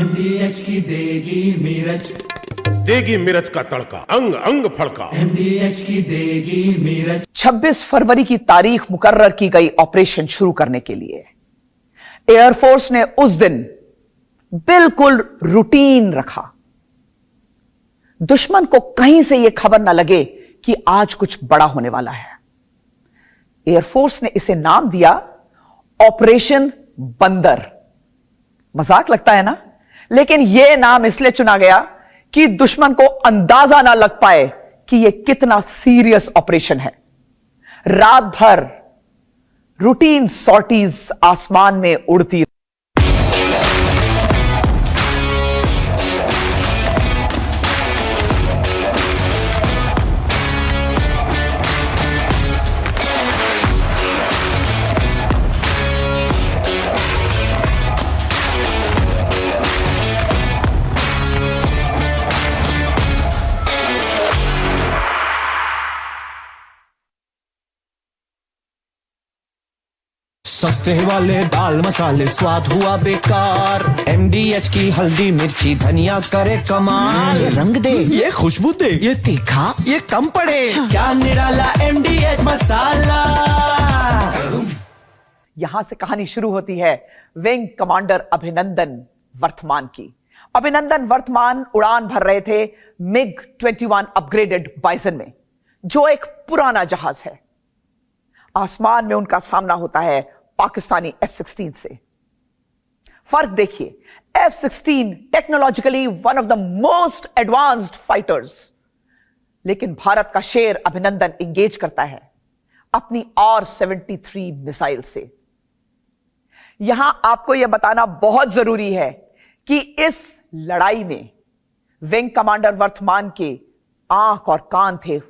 Q: MDH की देगी मिर्च देगी मिर्च का तड़का अंग अंग फड़का MDH की देगी मिर्च
I: 26 फरवरी की तारीख मुकर्रर की गई ऑपरेशन शुरू करने के लिए एयरफोर्स ने उस दिन बिल्कुल रूटीन रखा। दुश्मन को कहीं से यह खबर ना लगे कि आज कुछ बड़ा होने वाला है। एयरफोर्स ने इसे नाम दिया ऑपरेशन बंदर। मजाक लगता है ना, लेकिन यह नाम इसलिए चुना गया कि दुश्मन को अंदाजा ना लग पाए कि यह कितना सीरियस ऑपरेशन है। रात भर रूटीन सॉर्टीज आसमान में उड़ती
G: सस्ते वाले दाल मसाले स्वाद हुआ बेकार MDH की हल्दी मिर्ची धनिया करे कमाल ये रंग दे ये खुशबू दे ये तीखा ये कम पड़े क्या निराला MDH मसाला।
I: यहां से कहानी शुरू होती है विंग कमांडर अभिनंदन वर्तमान की। अभिनंदन वर्तमान उड़ान भर रहे थे MiG-21 अपग्रेडेड बाइसन में, जो एक पुराना जहाज है। आसमान में उनका सामना होता है पाकिस्तानी F-16 से। फर्क देखिए, F-16 technologically one of the most advanced fighters, लेकिन भारत का शेर अभिनंदन इंगेज करता है अपनी R-73 मिसाइल से। यहां आपको यह बताना बहुत जरूरी है कि इस लड़ाई में विंग कमांडर वर्तमान के आंख और कान थे।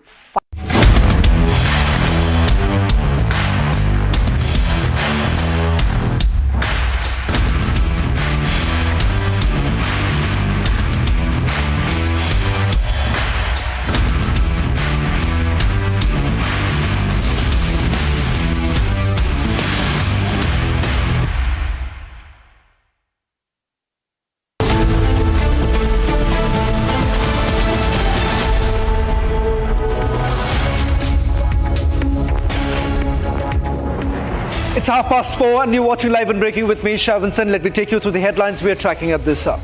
A: It's 4:30 and you're watching Live and Breaking with me, Shavansan. Let me take you through the headlines we are tracking at this hour.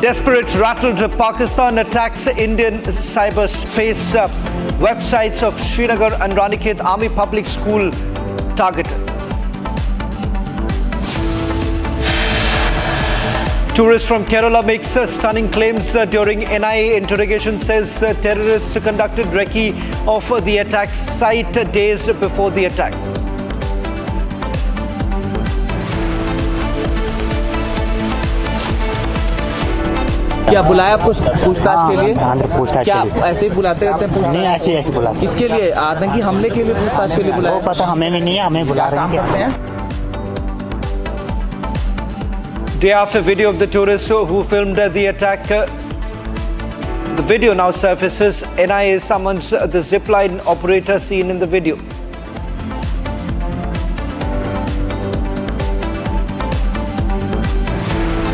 A: Desperate rattled Pakistan attacks Indian cyberspace. Websites of Srinagar and Ranikhet Army Public School targeted. Tourist from Kerala makes stunning claims during NIA interrogation, says terrorists conducted recce of the attack site days before the attack.
K: क्या बुलाया आपको पूछताछ के लिए? पूछताछ क्या ऐसे ही बुलाते रहते हैं? नहीं, ऐसे बुलाते। किसके लिए? आतंकी हमले के लिए पूछताछ के लिए बुलाया? वो पता हमें भी नहीं है, हमें बुला रहे हैं।
A: Day after video of the tourists who filmed the attack, the video now surfaces. NIA summons the zipline operator seen in the video.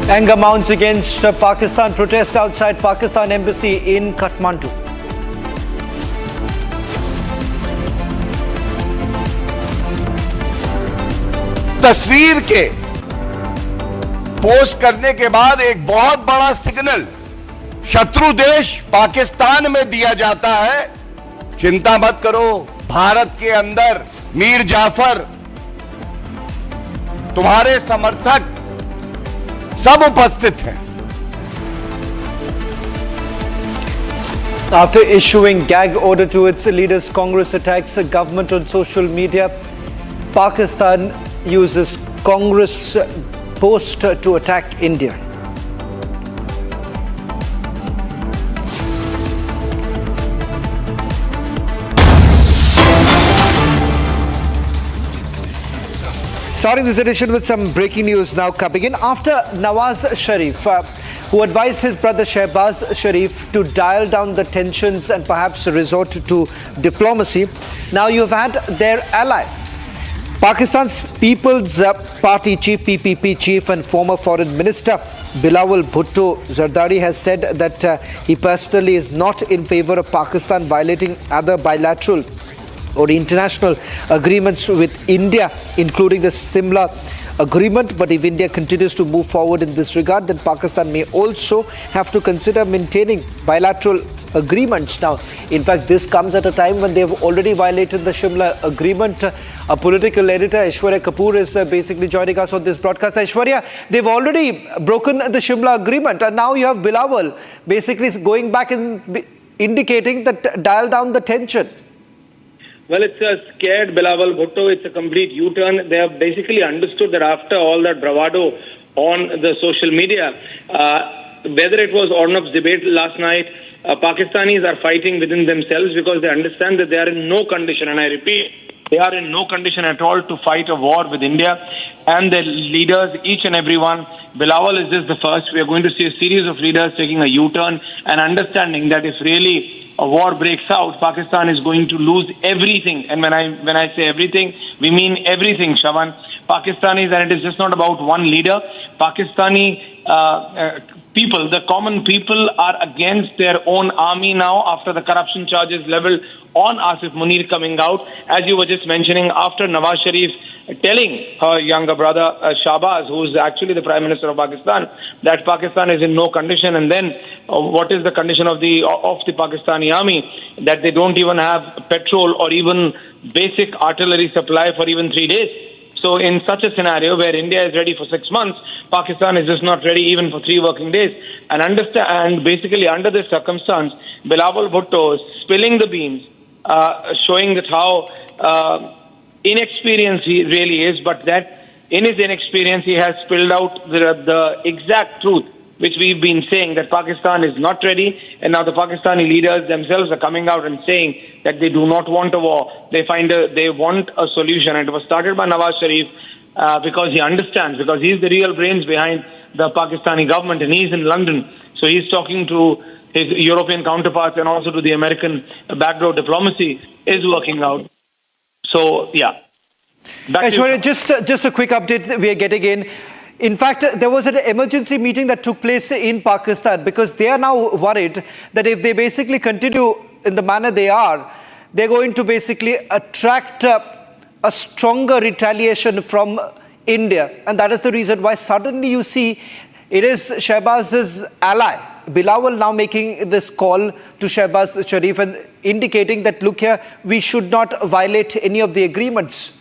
A: Anger mounts against Pakistan. Protest outside Pakistan embassy in Kathmandu.
L: तस्वीर के post करने के बाद एक बहुत बड़ा signal शत्रु देश पाकिस्तान में दिया जाता है। चिंता मत करो, भारत के अंदर मीर जाफर, तुम्हारे समर्थक सब उपस्थित हैं।
A: After issuing gag order to its leaders, Congress attacks the government on social media. Pakistan uses Congress post to attack India. Starting this edition with some breaking news now coming in. After Nawaz Sharif, who advised his brother Shehbaz Sharif to dial down the tensions and perhaps resort to diplomacy, now you've had their ally. Pakistan's People's Party chief, PPP chief and former foreign minister Bilawal Bhutto Zardari has said that he personally is not in favor of Pakistan violating other bilateral or international agreements with India, including the Simla agreement. But if India continues to move forward in this regard, then Pakistan may also have to consider maintaining bilateral agreements. Now, in fact, this comes at a time when they have already violated the Shimla agreement. A political editor, Aishwarya Kapoor, is basically joining us on this broadcast. Aishwarya, they've already broken the Shimla agreement, and now you have Bilawal basically going back and indicating that dial down the tension.
R: Well, it's a scared Bilawal Bhutto. It's a complete U-turn. They have basically understood that after all that bravado on the social media, whether it was Ornab's debate last night, Pakistanis are fighting within themselves because they understand that they are in no condition, and I repeat, they are in no condition at all to fight a war with India and their leaders, each and every one. Bilawal is just the first. We are going to see a series of leaders taking a U-turn and understanding that if really a war breaks out, Pakistan is going to lose everything. And when I say everything, we mean everything, Shavan. Pakistanis, and it is just not about one leader. Pakistani people, the common people, are against their own army now after the corruption charges leveled on Asif Munir coming out. As you were just mentioning, after Nawaz Sharif telling her younger brother Shahbaz, who is actually the Prime Minister of Pakistan, that Pakistan is in no condition, and then what is the condition of the Pakistani army, that they don't even have petrol or even basic artillery supply for even 3 days. So in such a scenario where India is ready for 6 months, Pakistan is just not ready even for 3 working days. And basically under this circumstance, Bilawal Bhutto is spilling the beans, showing that how inexperienced he really is, but that in his inexperience he has spilled out the exact truth, which we've been saying, that Pakistan is not ready, and now the Pakistani leaders themselves are coming out and saying that they do not want a war. They want a solution. And it was started by Nawaz Sharif because he understands, because he's the real brains behind the Pakistani government, and he's in London. So he's talking to his European counterparts and also to the American backdoor diplomacy is working out. So, yeah.
A: Aishwarya, just a quick update we are getting in. In fact, there was an emergency meeting that took place in Pakistan because they are now worried that if they basically continue in the manner they are, they're going to basically attract a stronger retaliation from India. And that is the reason why suddenly you see It is Shehbaz's ally, Bilawal, now making this call to Shehbaz Sharif and indicating that, look here, we should not violate any of the agreements.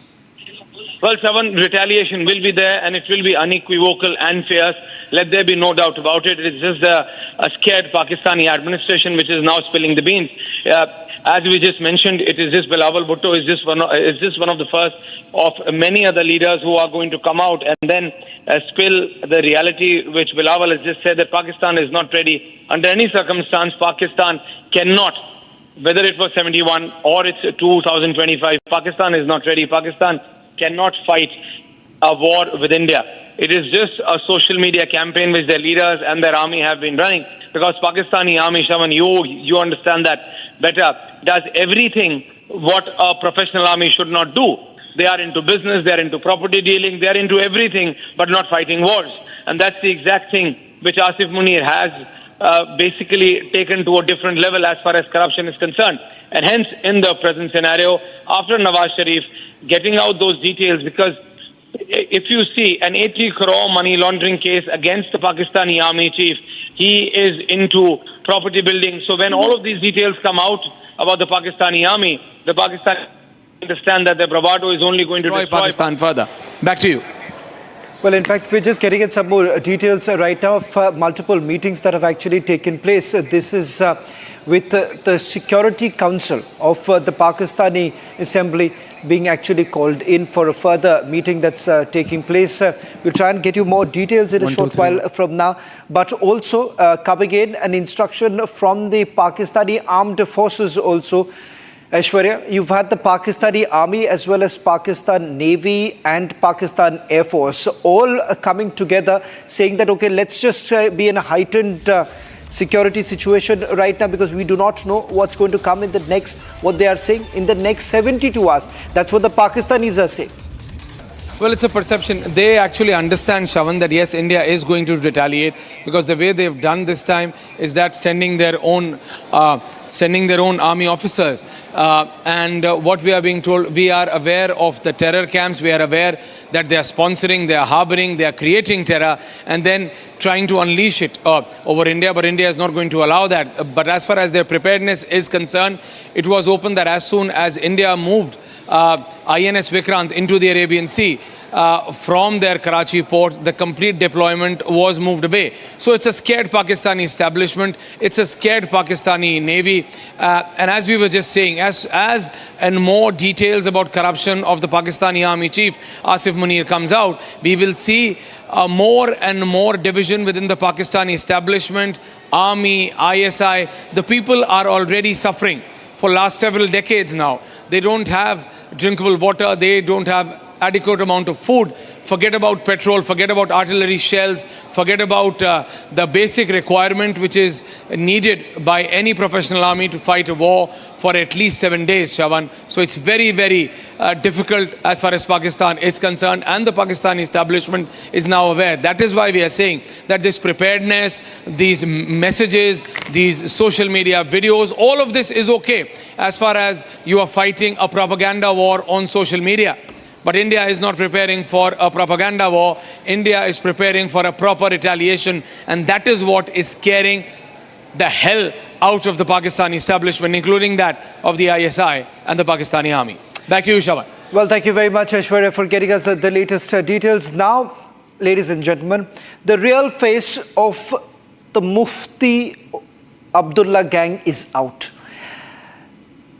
R: Well, Shravan, retaliation will be there and it will be unequivocal and fierce. Let there be no doubt about it. It's just a scared Pakistani administration which is now spilling the beans. As we just mentioned, it is just Bilawal Bhutto is just one of the first of many other leaders who are going to come out and then spill the reality which Bilawal has just said, that Pakistan is not ready. Under any circumstance, Pakistan cannot, whether it was 71 or it's 2025, Pakistan is not ready. Pakistan cannot fight a war with India. It is just a social media campaign which their leaders and their army have been running, because Pakistani army, Shaman, you understand that better, does everything what a professional army should not do. They are into business, they are into property dealing, they are into everything but not fighting wars. And that's the exact thing which Asif Munir has basically taken to a different level as far as corruption is concerned. And hence, in the present scenario, after Nawaz Sharif getting out those details, because if you see an 80 crore money laundering case against the Pakistani army chief, he is into property building. So when all of these details come out about the Pakistani army, the Pakistani understand that the bravado is only going to destroy
P: Pakistan further. Back to you.
A: Well, in fact, we're just getting at some more details right now of multiple meetings that have actually taken place. This is with the Security Council of the Pakistani Assembly being actually called in for a further meeting that's taking place. We'll try and get you more details in a short while from now. But also coming in an instruction from the Pakistani Armed Forces also. Aishwarya, you've had the Pakistani Army as well as Pakistan Navy and Pakistan Air Force all coming together saying that, okay, let's just be in a heightened security situation right now because we do not know what's going to come in the next, what they are saying, in the next 72 hours. That's what the Pakistanis are saying.
P: Well, it's a perception. They actually understand, Shavan, that yes, India is going to retaliate, because the way they've done this time is that sending their own army officers. And what we are being told, we are aware of the terror camps. We are aware that they are sponsoring, they are harboring, they are creating terror, and then trying to unleash it over India. But India is not going to allow that. But as far as their preparedness is concerned, it was open that as soon as India moved INS Vikrant into the Arabian Sea from their Karachi port, the complete deployment was moved away. So it's a scared Pakistani establishment, it's a scared Pakistani Navy, and as we were just saying, as and more details about corruption of the Pakistani Army Chief Asif Munir comes out, we will see more and more division within the Pakistani establishment, army, ISI. The people are already suffering for last several decades now. They don't have drinkable water, they don't have adequate amount of food. Forget about petrol, forget about artillery shells, forget about the basic requirement which is needed by any professional army to fight a war for at least 7 days, Shavan. So it's very, very difficult as far as Pakistan is concerned, and the Pakistani establishment is now aware. That is why we are saying that this preparedness, these messages, these social media videos, all of this is okay as far as you are fighting a propaganda war on social media. But India is not preparing for a propaganda war. India is preparing for a proper retaliation. And that is what is scaring the hell out of the Pakistani establishment, including that of the ISI and the Pakistani army. Back to you, Shawan.
A: Well, thank you very much, Aishwarya, for getting us the latest details. Now, ladies and gentlemen, the real face of the Mufti Abdullah gang is out.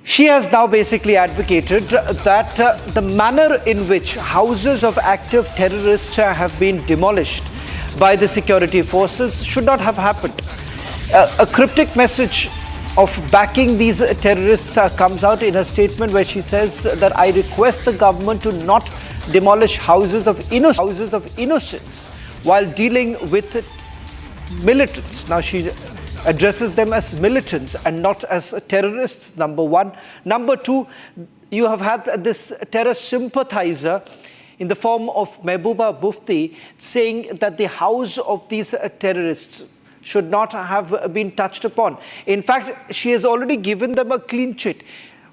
A: She has now basically advocated that the manner in which houses of active terrorists have been demolished by the security forces should not have happened. A cryptic message of backing these terrorists comes out in a statement where she says that I request the government to not demolish houses of innocents while dealing with militants. Now she addresses them as militants and not as terrorists, number one. Number two, you have had this terror sympathizer in the form of Mehbooba Mufti saying that the house of these terrorists should not have been touched upon. In fact, she has already given them a clean chit.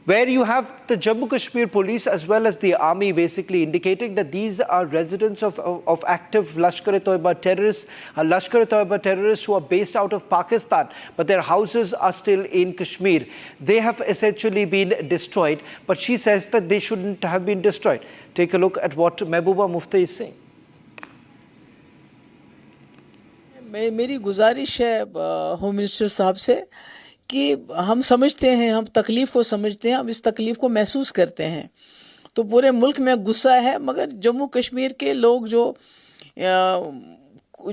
A: where you have the Jammu Kashmir police as well as the army basically indicating that these are residents of active Lashkar-e-Toiba terrorists who are based out of Pakistan, but their houses are still in Kashmir. They have essentially been destroyed, but she says that they shouldn't have been destroyed. Take a look at what Mehbooba Mufti is saying.
S: मेरी गुजारिश है home minister साहब से कि हम समझते हैं, हम तकलीफ को समझते हैं, हम इस तकलीफ को महसूस करते हैं। तो पूरे मुल्क में गुस्सा है, मगर जम्मू कश्मीर के लोग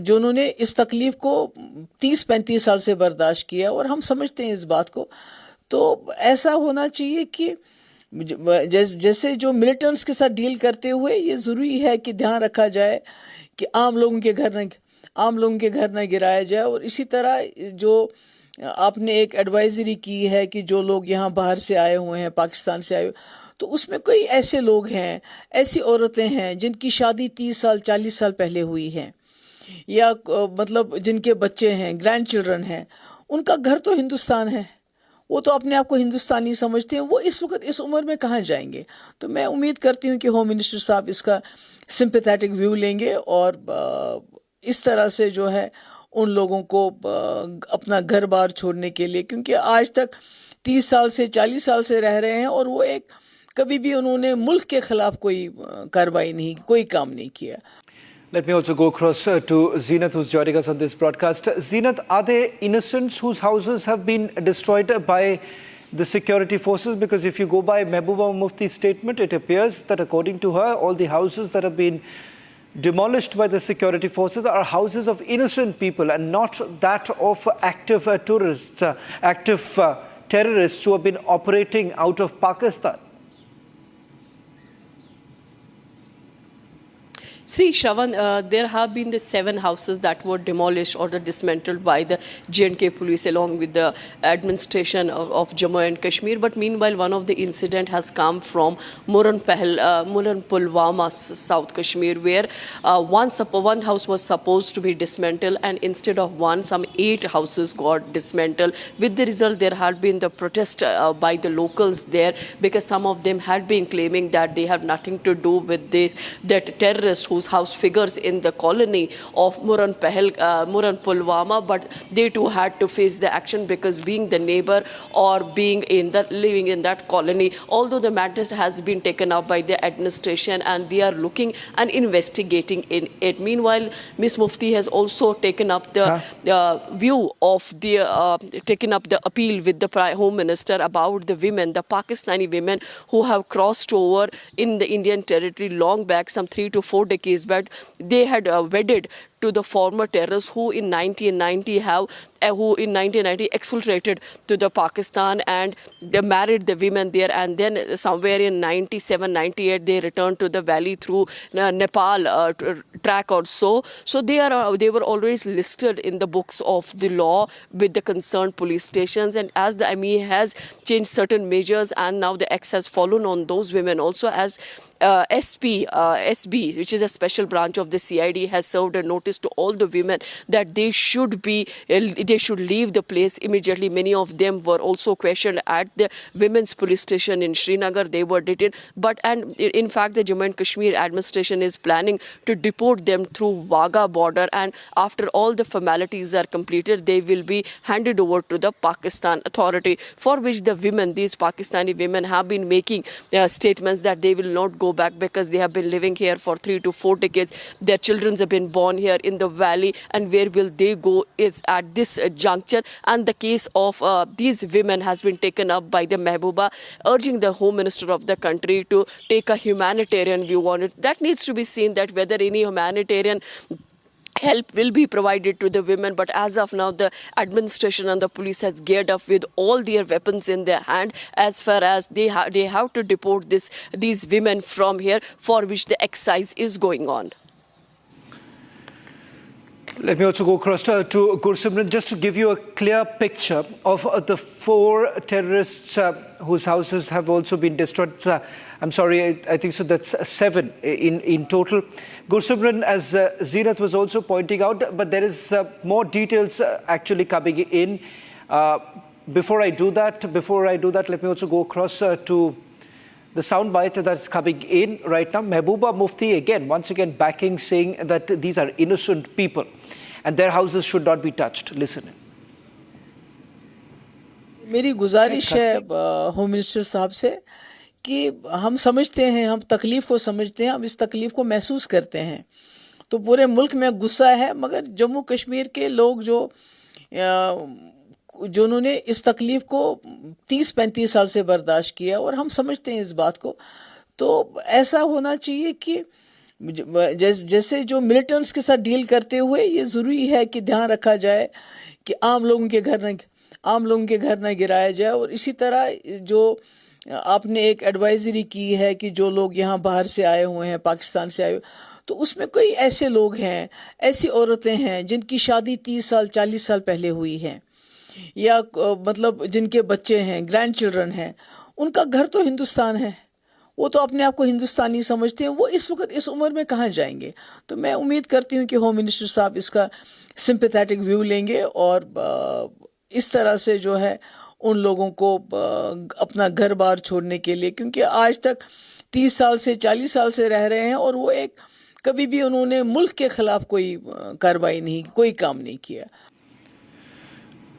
S: जिन्होंने इस तकलीफ को 30-35 साल से बर्दाश्त किया, और हम समझते हैं इस बात को। तो ऐसा होना चाहिए कि जैसे जो मिलिटेंट्स के साथ डील करते हुए ये ज़रूरी है कि ध्यान रखा जाए कि आम लोगों के घर न गिराया जाए। और इसी तरह जो आपने एक एडवाइजरी की है कि जो लोग यहाँ बाहर से आए हुए हैं, पाकिस्तान से आए हुए, तो उसमें कोई ऐसे लोग हैं, ऐसी औरतें हैं जिनकी शादी 30 साल 40 साल पहले हुई है, या मतलब जिनके बच्चे हैं, ग्रैंड चिल्ड्रन हैं, उनका घर तो हिंदुस्तान है, वो तो अपने आप को हिंदुस्तानी समझते हैं, वो इस वक्त इस उम्र में कहाँ जाएंगे। तो मैं उम्मीद करती हूँ कि होम मिनिस्टर साहब इसका सिंपैथेटिक व्यू लेंगे और इस तरह से जो है उन लोगों को अपना घर बार छोड़ने के लिए, क्योंकि आज तक 30 साल से 40 साल से रह रहे हैं और वो कभी भी उन्होंने मुल्क के खिलाफ कोई कार्रवाई नहीं, कोई काम नहीं किया।
A: Let me also go across to Zeenat, who's joining us on this broadcast. Zeenat, are there innocents whose houses have been destroyed by the security forces? Because if you go by Mehbooba Mufti's statement, it appears that according to her, all the houses that have been demolished by the security forces are houses of innocent people and not that of active terrorists who have been operating out of Pakistan.
O: See, Shravan, there have been the 7 houses that were demolished or dismantled by the J&K police along with the administration of Jammu and Kashmir. But meanwhile, one of the incident has come from Muran Pulwama, South Kashmir, where one house was supposed to be dismantled, and instead of one, some 8 houses got dismantled. With the result, there had been the protest by the locals there, because some of them had been claiming that they have nothing to do with that terrorist whose house figures in the colony of Muran Pulwama, but they too had to face the action because being the neighbor or being living in that colony, although the matter has been taken up by the administration and they are looking and investigating in it. Meanwhile, Ms. Mufti has also taken up the view of taken up the appeal with the Home Minister about the women, the Pakistani women who have crossed over in the Indian territory long back, some 3 to 4 decades. But they had wedded to the former terrorists who in 1990 exfiltrated to the Pakistan, and they married the women there, and then somewhere in 97-98 they returned to the valley through Nepal track or so. So they were always listed in the books of the law with the concerned police stations, and as the ME has changed certain measures and now the X has fallen on those women also, as SB, which is a special branch of the CID, has served a notice to all the women that they should leave the place immediately. Many of them were also questioned at the women's police station in Srinagar. They were detained, and in fact the Jammu and Kashmir administration is planning to deport them through Wagah border, and after all the formalities are completed, they will be handed over to the Pakistan authority, for which the women, these Pakistani women, have been making statements that they will not go back because they have been living here for 3 to 4 decades. Their children have been born here in the valley, and where will they go is at this juncture. And the case of these women has been taken up by the Mehbooba, urging the Home Minister of the country to take a humanitarian view on it. That needs to be seen, that whether any humanitarian help will be provided to the women. But as of now, the administration and the police has geared up with all their weapons in their hand, as far as they have to deport these women from here, for which the exercise is going on.
A: Let me also go across to Gursimran, just to give you a clear picture of the 4 terrorists whose houses have also been destroyed. I'm sorry, I think so that's 7 in total. Gursimran, as Zeenat was also pointing out, but there is more details actually coming in. before I do that, let me also go across to the soundbite that's coming in right now. Mehbooba Mufti once again backing, saying that these are innocent people and their houses should not be touched. Listen in.
S: मेरी गुजारिश है home minister साहब से कि हम समझते हैं, हम तकलीफ को समझते हैं, हम इस तकलीफ को महसूस करते हैं। तो पूरे मुल्क में गुस्सा है, मगर जम्मू कश्मीर के लोग जिन्होंने इस तकलीफ को 30-35 साल से बर्दाश्त किया, और हम समझते हैं इस बात को। तो ऐसा होना चाहिए कि जैसे जो मिलिटेंट्स के साथ डील करते हुए ये ज़रूरी है कि ध्यान रखा जाए कि आम लोगों के घर न गिराया जाए। और इसी तरह जो आपने एक एडवाइजरी की है कि जो लोग यहाँ बाहर से आए हुए हैं, पाकिस्तान से आए हुए, तो उसमें कोई ऐसे लोग हैं, ऐसी औरतें हैं जिनकी शादी 30 साल 40 साल पहले हुई है, या मतलब जिनके बच्चे हैं, ग्रैंड चिल्ड्रन हैं, उनका घर तो हिंदुस्तान है, वो तो अपने आप को हिंदुस्तानी समझते हैं, वो इस वक्त इस उम्र में कहाँ जाएंगे। तो मैं उम्मीद करती हूँ कि होम मिनिस्टर साहब इसका सिंपैथेटिक व्यू लेंगे और इस तरह से जो है उन लोगों को अपना घर बार छोड़ने के लिए, क्योंकि आज तक 30 साल से 40 साल से रह रहे हैं और वो कभी भी उन्होंने मुल्क के खिलाफ कोई कार्रवाई नहीं, कोई काम नहीं किया।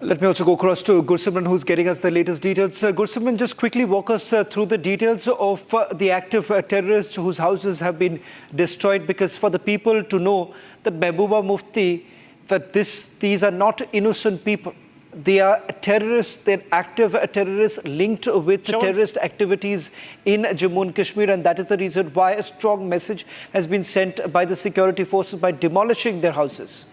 A: Let me also go across to Gursimran, who's getting us the latest details. Gursimran, just quickly walk us through the details of the active terrorists whose houses have been destroyed, because for the people to know that Mehbooba Mufti, that these are not innocent people. They are terrorists, they're active terrorists linked with terrorist activities in Jammu and Kashmir, and that is the reason why a strong message has been sent by the security forces by demolishing their houses.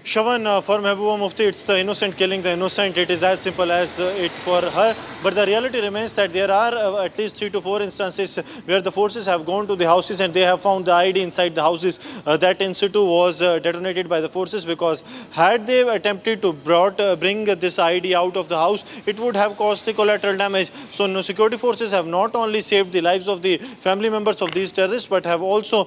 C: Shravan, for Mehbooba Mufti, it's the innocent killing the innocent. It is as simple as it for her. But the reality remains that there are at least 3 to 4 instances where the forces have gone to the houses and they have found the ID inside the houses. That in situ was detonated by the forces, because had they attempted to bring this ID out of the house, it would have caused the collateral damage. So security forces have not only saved the lives of the family members of these terrorists, but have also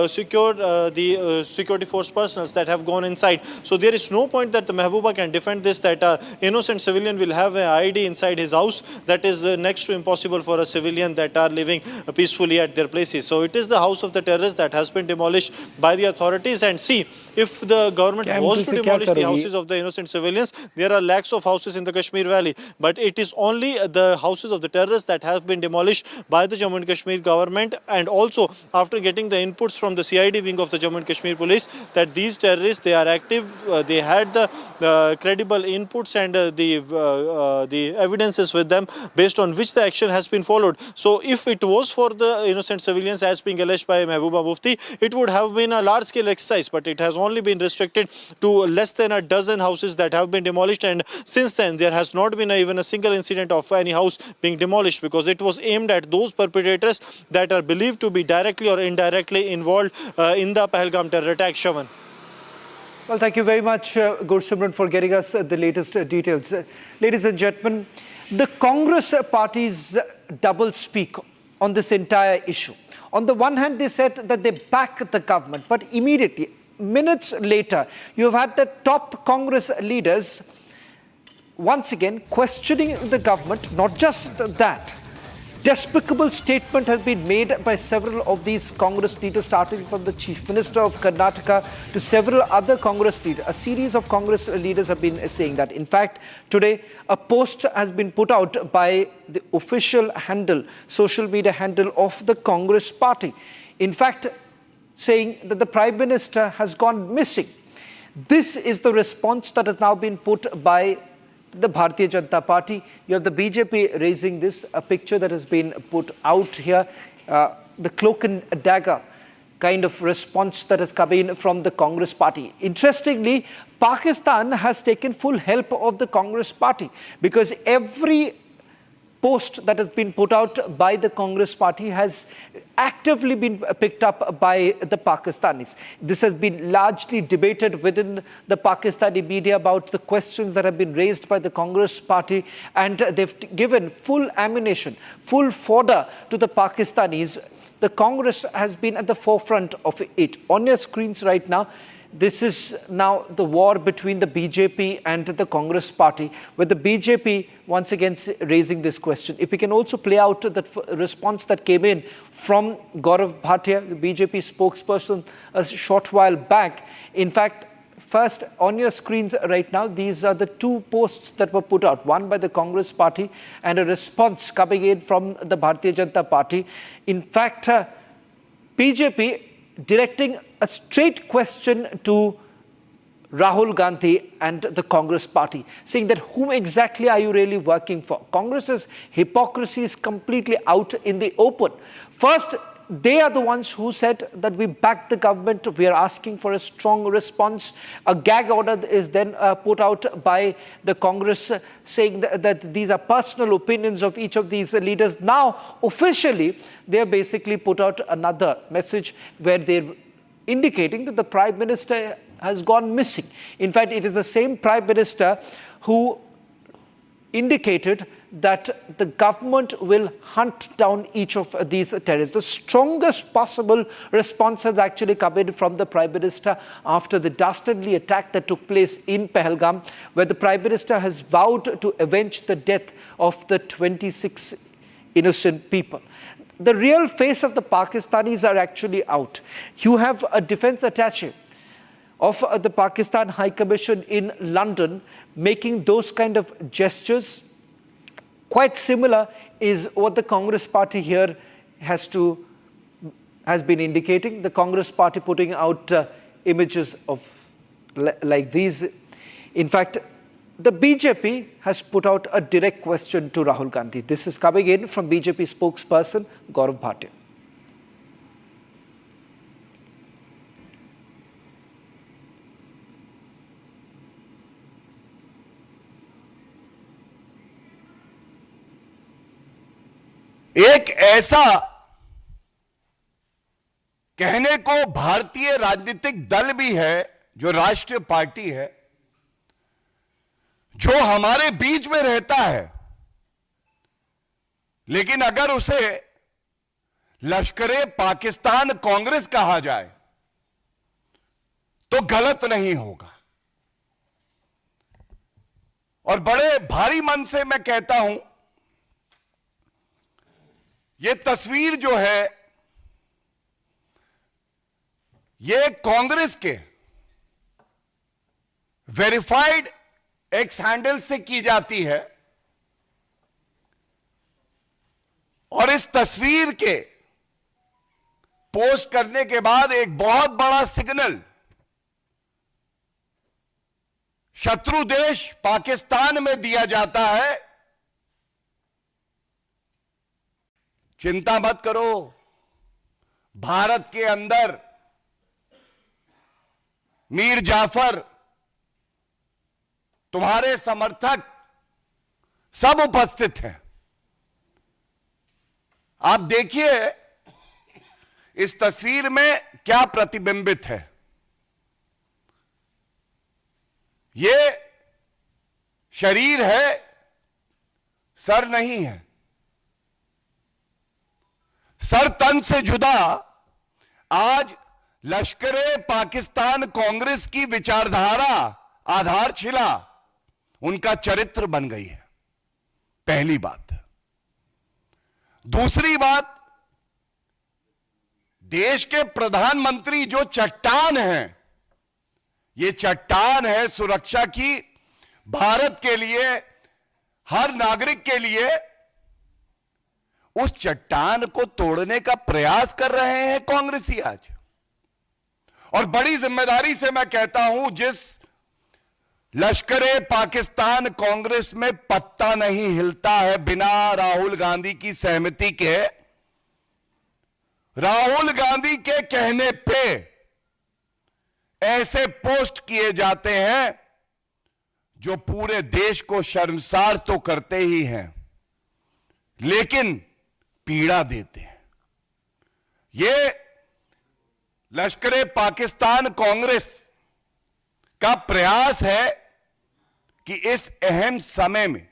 C: secured the security force personnel that have gone inside. So there is no point that the Mehbooba can defend this, that an innocent civilian will have an ID inside his house. That is next to impossible for a civilian that are living peacefully at their places. So it is the house of the terrorists that has been demolished by the authorities. And see, if the government was to demolish the houses of the innocent civilians, there are lakhs of houses in the Kashmir Valley. But it is only the houses of the terrorists that have been demolished by the Jammu and Kashmir government. And also, after getting the inputs from the CID wing of the Jammu and Kashmir police, that these terrorists, they are active, they had the credible inputs and the evidences with them based on which the action has been followed. So if it was for the innocent civilians as being alleged by Mehbooba Mufti, it would have been a large scale exercise, but it has only been restricted to less than a dozen houses that have been demolished. And since then there has not been even a single incident of any house being demolished, because it was aimed at those perpetrators that are believed to be directly or indirectly involved in the Pahalgam Terror Attack. Shravan.
A: Well, thank you very much, Gursimran, for getting us the latest details. Ladies and gentlemen, the Congress party's double speak on this entire issue. On the one hand, they said that they back the government, but immediately, minutes later, you have had the top Congress leaders once again questioning the government. Not just that, despicable statement has been made by several of these Congress leaders, starting from the Chief Minister of Karnataka to several other Congress leaders. A series of Congress leaders have been saying that. In fact, today a post has been put out by the official handle, social media handle of the Congress party. In fact, saying that the Prime Minister has gone missing. This is the response that has now been put by the Bharatiya Janata Party. You have the BJP raising this, a picture that has been put out here, the cloak and dagger kind of response that has come in from the Congress party. Interestingly, Pakistan has taken full help of the Congress party, because every post that has been put out by the Congress party has actively been picked up by the Pakistanis. This has been largely debated within the Pakistani media about the questions that have been raised by the Congress party, and they've given full ammunition, full fodder to the Pakistanis. The Congress has been at the forefront of it. On your screens right now, this is now the war between the BJP and the Congress party, with the BJP once again raising this question. If we can also play out the response that came in from Gaurav Bhatia, the BJP spokesperson, a short while back. In fact, first, on your screens right now, these are the two posts that were put out, one by the Congress party and a response coming in from the Bharatiya Janata Party. In fact, BJP directing a straight question to Rahul Gandhi and the Congress party, saying that whom exactly are you really working for? Congress's hypocrisy is completely out in the open. First, they are the ones who said that we back the government, we are asking for a strong response. A gag order is then put out by the Congress saying that these are personal opinions of each of these leaders. Now, officially, they have basically put out another message where they're indicating that the Prime Minister has gone missing. In fact, it is the same Prime Minister who indicated that the government will hunt down each of these terrorists. The strongest possible response has actually come in from the Prime Minister after the dastardly attack that took place in Pahalgam, where the Prime Minister has vowed to avenge the death of the 26 innocent people. The real face of the Pakistanis are actually out. You have a defense attaché of the Pakistan High Commission in London making those kind of gestures. Quite similar is what the Congress party here has been indicating. The Congress party putting out images of like these. In fact, the BJP has put out a direct question to Rahul Gandhi. This is coming in from BJP spokesperson Gaurav Bhatia.
L: एक ऐसा कहने को भारतीय राजनीतिक दल भी है जो राष्ट्रीय पार्टी है, जो हमारे बीच में रहता है, लेकिन अगर उसे लश्करे पाकिस्तान कांग्रेस कहा जाए तो गलत नहीं होगा। और बड़े भारी मन से मैं कहता हूं, ये तस्वीर जो है ये कांग्रेस के वेरीफाइड एक्स हैंडल से की जाती है और इस तस्वीर के पोस्ट करने के बाद एक बहुत बड़ा सिग्नल शत्रु देश पाकिस्तान में दिया जाता है, चिंता मत करो, भारत के अंदर मीर जाफर, तुम्हारे समर्थक सब उपस्थित हैं। आप देखिए इस तस्वीर में क्या प्रतिबिंबित है। ये शरीर है, सर नहीं है। सर तन से जुदा आज लश्करे पाकिस्तान कांग्रेस की विचारधारा आधारशिला उनका चरित्र बन गई है। पहली बात। दूसरी बात, देश के प्रधानमंत्री जो चट्टान हैं, ये चट्टान है सुरक्षा की, भारत के लिए, हर नागरिक के लिए, उस चट्टान को तोड़ने का प्रयास कर रहे हैं कांग्रेसी आज। और बड़ी जिम्मेदारी से मैं कहता हूं, जिस लश्करे पाकिस्तान कांग्रेस में पत्ता नहीं हिलता है बिना राहुल गांधी की सहमति के, राहुल गांधी के कहने पे ऐसे पोस्ट किए जाते हैं जो पूरे देश को शर्मसार तो करते ही हैं, लेकिन पीड़ा देते हैं। ये लश्करे पाकिस्तान कांग्रेस का प्रयास है कि इस अहम समय में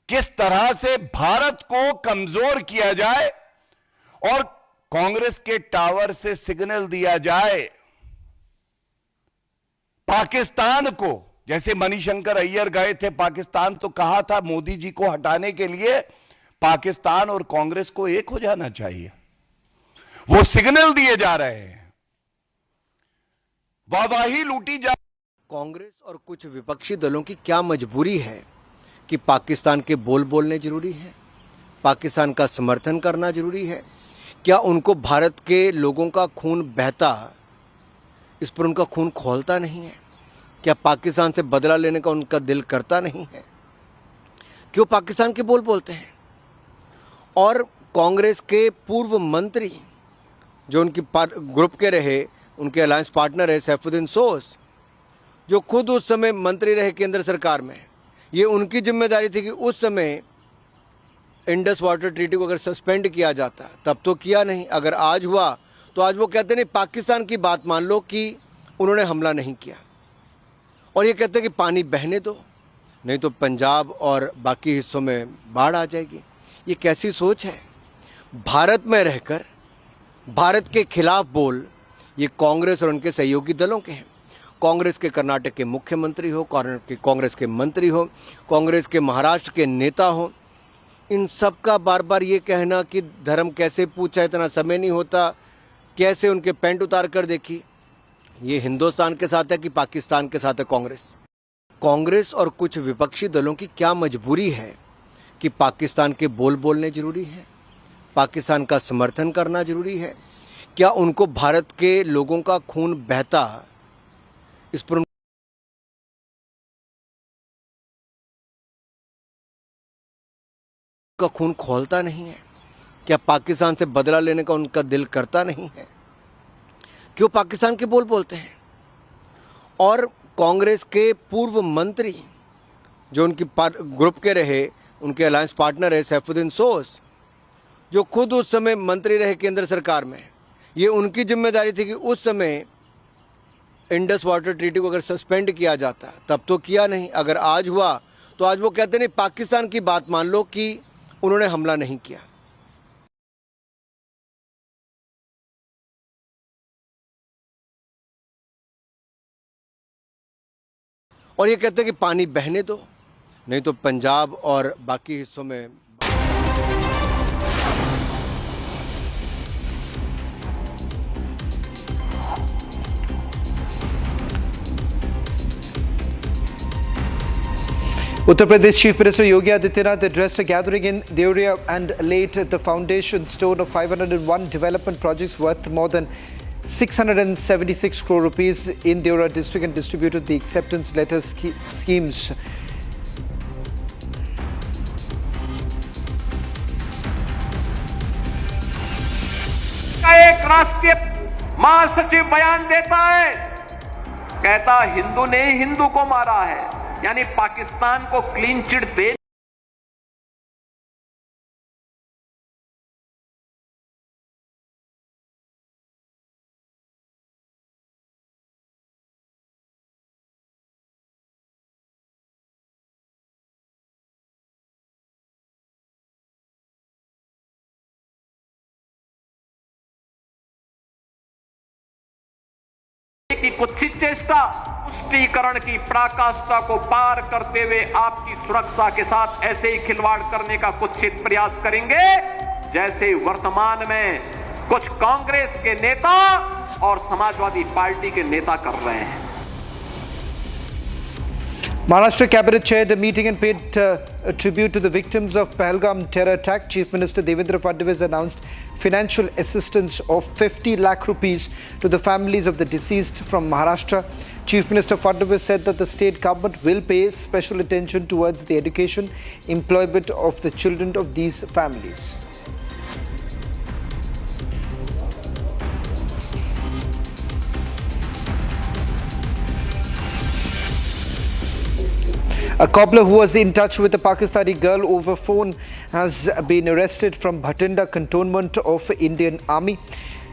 L: किस तरह से भारत को कमजोर किया जाए और कांग्रेस के टावर से सिग्नल दिया जाए पाकिस्तान को, जैसे मणिशंकर अय्यर गए थे पाकिस्तान, तो कहा था मोदी जी को हटाने के लिए पाकिस्तान और कांग्रेस को एक हो जाना चाहिए। वो सिग्नल दिए जा रहे हैं, वाहवाही लूटी जा।
T: कांग्रेस और कुछ विपक्षी दलों की क्या मजबूरी है कि पाकिस्तान के बोल बोलने जरूरी है, पाकिस्तान का समर्थन करना जरूरी है? क्या उनको भारत के लोगों का खून बहता, इस पर उनका खून खौलता नहीं है? क्या पाकिस्तान से बदला लेने का उनका दिल करता नहीं है? क्यों पाकिस्तान के बोल बोलते हैं? और कांग्रेस के पूर्व मंत्री जो उनकी ग्रुप के रहे, उनके अलायंस पार्टनर है सैफुद्दीन सोस, जो खुद उस समय मंत्री रहे केंद्र सरकार में, ये उनकी जिम्मेदारी थी कि उस समय इंडस वाटर ट्रीटी को अगर सस्पेंड किया जाता, तब तो किया नहीं। अगर आज हुआ तो आज वो कहते नहीं, पाकिस्तान की बात मान लो कि उन्होंने हमला नहीं किया, और ये कहते हैं कि पानी बहने दो, नहीं तो पंजाब और बाकी हिस्सों में बाढ़ आ जाएगी। ये कैसी सोच है? भारत में रहकर भारत के खिलाफ बोल ये कांग्रेस और उनके सहयोगी दलों के हैं। कांग्रेस के कर्नाटक के मुख्यमंत्री हो, कांग्रेस के मंत्री हो, कांग्रेस के महाराष्ट्र के नेता हो, इन सब का बार बार ये कहना कि धर्म कैसे पूछा, इतना समय नहीं होता, कैसे उनके पैंट उतार कर देखी। ये हिंदुस्तान के साथ है कि पाकिस्तान के साथ है कांग्रेस? कांग्रेस और कुछ विपक्षी दलों की क्या मजबूरी है कि पाकिस्तान के बोल बोलने जरूरी है, पाकिस्तान का समर्थन करना जरूरी है? क्या उनको भारत के लोगों का खून बहता, इस पर उनका खून खौलता नहीं है? क्या पाकिस्तान से बदला लेने का उनका दिल करता नहीं है? क्यों पाकिस्तान के बोल बोलते हैं? और कांग्रेस के पूर्व मंत्री जो उनकी ग्रुप के रहे, उनके अलायंस पार्टनर है सैफुद्दीन सोस, जो खुद उस समय मंत्री रहे केंद्र सरकार में, ये उनकी जिम्मेदारी थी कि उस समय इंडस वाटर ट्रीटी को अगर सस्पेंड किया जाता, तब तो किया नहीं। अगर आज हुआ तो आज वो कहते नहीं, पाकिस्तान की बात मान लो कि उन्होंने हमला नहीं किया। और ये कहते हैं कि पानी बहने दो, नहीं तो पंजाब और बाकी हिस्सों में।
A: Uttar Pradesh Chief Minister Yogi Adityanath addressed a gathering in Deoria and laid the foundation stone of 501 development projects worth more than 676 crore rupees in Deoria district and distributed the acceptance letter schemes.
U: एक राष्ट्रीय महासचिव बयान देता है, कहता हिंदू ने हिंदू को मारा है, यानी पाकिस्तान को क्लीन चिट दे। की कुत्सित चेष्टा पुष्टिकरण की पराकाष्ठा को पार करते हुए आपकी सुरक्षा के साथ ऐसे ही खिलवाड़ करने का कुत्सित प्रयास करेंगे जैसे वर्तमान में कुछ कांग्रेस के नेता और समाजवादी पार्टी के नेता कर रहे हैं।
A: Maharashtra Cabinet chaired a meeting and paid a tribute to the victims of Pahalgam Terror Attack. Chief Minister Devendra Fadnavis announced financial assistance of 50 lakh rupees to the families of the deceased from Maharashtra. Chief Minister Fadnavis said that the state government will pay special attention towards the education, employment of the children of these families. A cobbler who was in touch with a Pakistani girl over phone has been arrested from Bhatinda cantonment of Indian Army.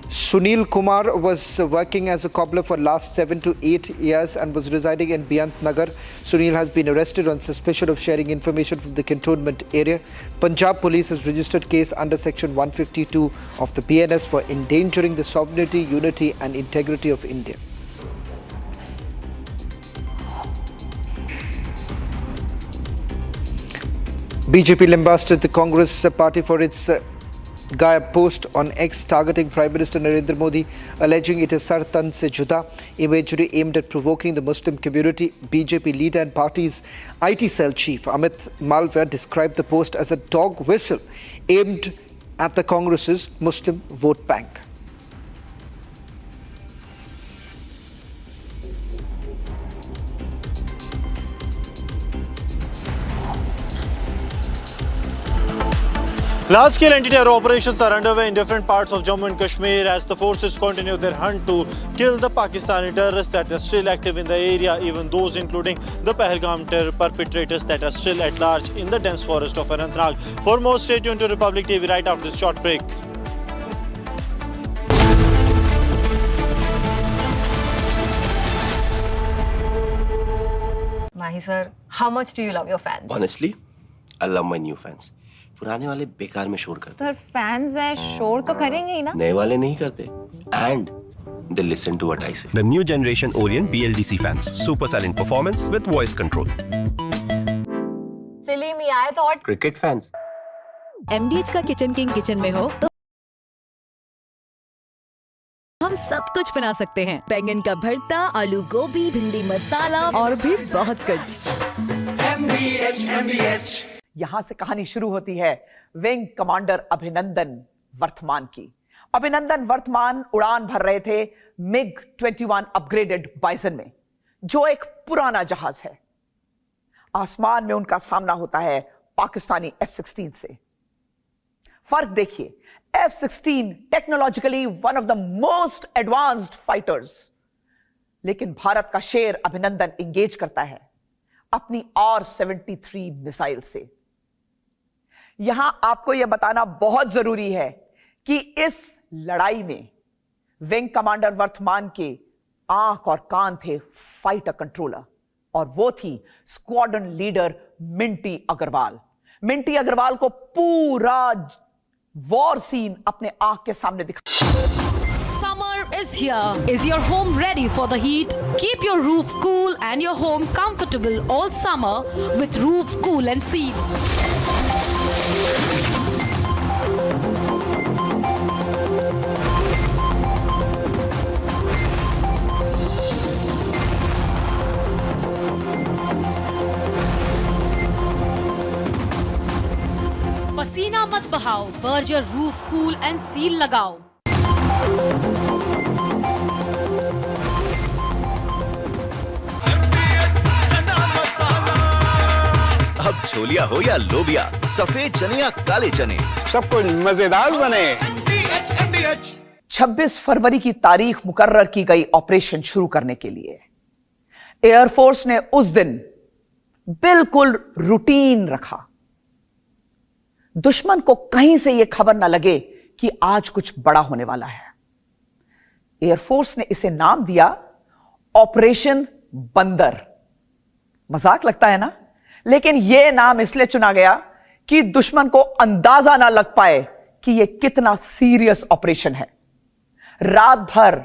A: Sunil Kumar was working as a cobbler for last 7 to 8 years and was residing in Biyant Nagar. Sunil has been arrested on suspicion of sharing information from the cantonment area. Punjab police has registered case under section 152 of the BNS for endangering the sovereignty, unity and integrity of India. BJP lambasted the Congress party for its Gaya post on X targeting Prime Minister Narendra Modi, alleging it is Sartan se juda, imagery aimed at provoking the Muslim community. BJP leader and party's IT cell chief Amit Malviya described the post as a dog whistle aimed at the Congress's Muslim vote bank.
C: Large-scale anti-terror operations are underway in different parts of Jammu and Kashmir as the forces continue their hunt to kill the Pakistani terrorists that are still active in the area, even those including the Pahalgam terror perpetrators that are still at large in the dense forest of Anantnag. For more, stay tuned to Republic TV right after this short break.
D: Mahi sir, how much do you love your fans?
E: Honestly, I love my new fans. पुराने वाले बेकार में शोर करते
D: sir fans हैं शोर तो करेंगे ही ना
E: नए वाले नहीं करते and they listen to what I say.
F: The new generation Orient BLDC fans. Super silent performance with voice control.
D: सिली में आए तो और
E: Cricket fans.
H: MDH का किचन किंग किचन में हो तो हम सब कुछ बना सकते हैं। बैंगन का भरता, आलू गोभी, भिंडी मसाला और भी बहुत कुछ।
I: MDH यहां से कहानी शुरू होती है विंग कमांडर अभिनंदन वर्तमान की। अभिनंदन वर्तमान उड़ान भर रहे थे MiG-21 अपग्रेडेड बाइसन में, जो एक पुराना जहाज है। आसमान में उनका सामना होता है पाकिस्तानी F-16 से। फर्क देखिए, F-16 technologically one of the most advanced fighters, लेकिन भारत का शेर अभिनंदन इंगेज करता है अपनी R-73 मिसाइल से। यहां आपको यह बताना बहुत जरूरी है कि इस लड़ाई में विंग कमांडर वर्तमान के आंख और कान थे फाइटर कंट्रोलर, और वो थी स्क्वाड्रन लीडर मिंटी अग्रवाल। मिंटी अग्रवाल को पूरा वॉर सीन अपने आंख के सामने दिखा।
H: Summer is here. Is your home ready for the heat? Keep your roof cool and your home comfortable all summer with Roof Cool and Seal. पसीना मत बहाओ, Berger roof cool and seal लगाओ।
V: अब छोलिया हो या लोबिया, सफेद चने या काले चने, सब कुछ मजेदार बने।
I: 26 फरवरी की तारीख मुकर्रर की गई ऑपरेशन शुरू करने के लिए। एयरफोर्स ने उस दिन बिल्कुल रूटीन रखा। दुश्मन को कहीं से यह खबर ना लगे कि आज कुछ बड़ा होने वाला है। एयरफोर्स ने इसे नाम दिया ऑपरेशन बंदर। मजाक लगता है ना, लेकिन यह नाम इसलिए चुना गया कि दुश्मन को अंदाजा ना लग पाए कि यह कितना सीरियस ऑपरेशन है। रात भर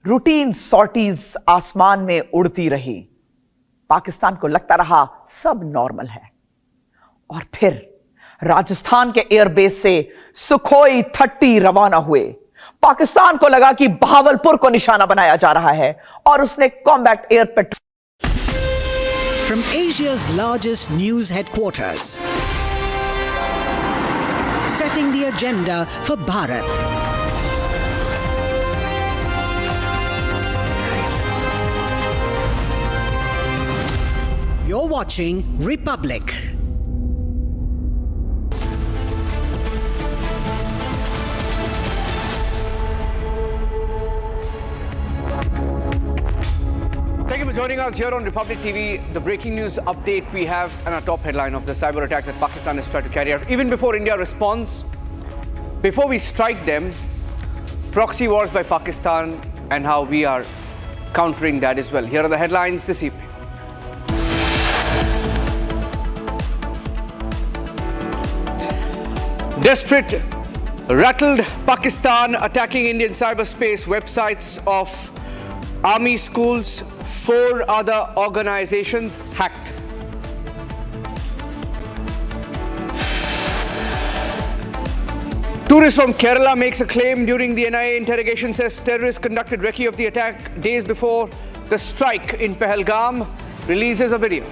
I: रूटीन सॉर्टीज आसमान में उड़ती रही। पाकिस्तान को लगता रहा सब नॉर्मल है, और फिर राजस्थान के एयरबेस से सुखोई 30 रवाना हुए। पाकिस्तान को लगा कि बहावलपुर को निशाना बनाया जा रहा है, और उसने combat air petrol.
J: From Asia's largest news headquarters, setting the agenda for Bharat. You're watching Republic.
W: Thank you for joining us here on Republic TV. The breaking news update we have and our top headline of the cyber attack that Pakistan has tried to carry out. Even before India responds, before we strike them, proxy wars by Pakistan and how we are countering that as well. Here are the headlines this evening. Desperate, rattled Pakistan attacking Indian cyberspace websites of army schools, 4 other organizations hacked. Tourist from Kerala makes a claim during the NIA interrogation, says terrorists conducted recce of the attack days before the strike in Pahalgam, releases a video.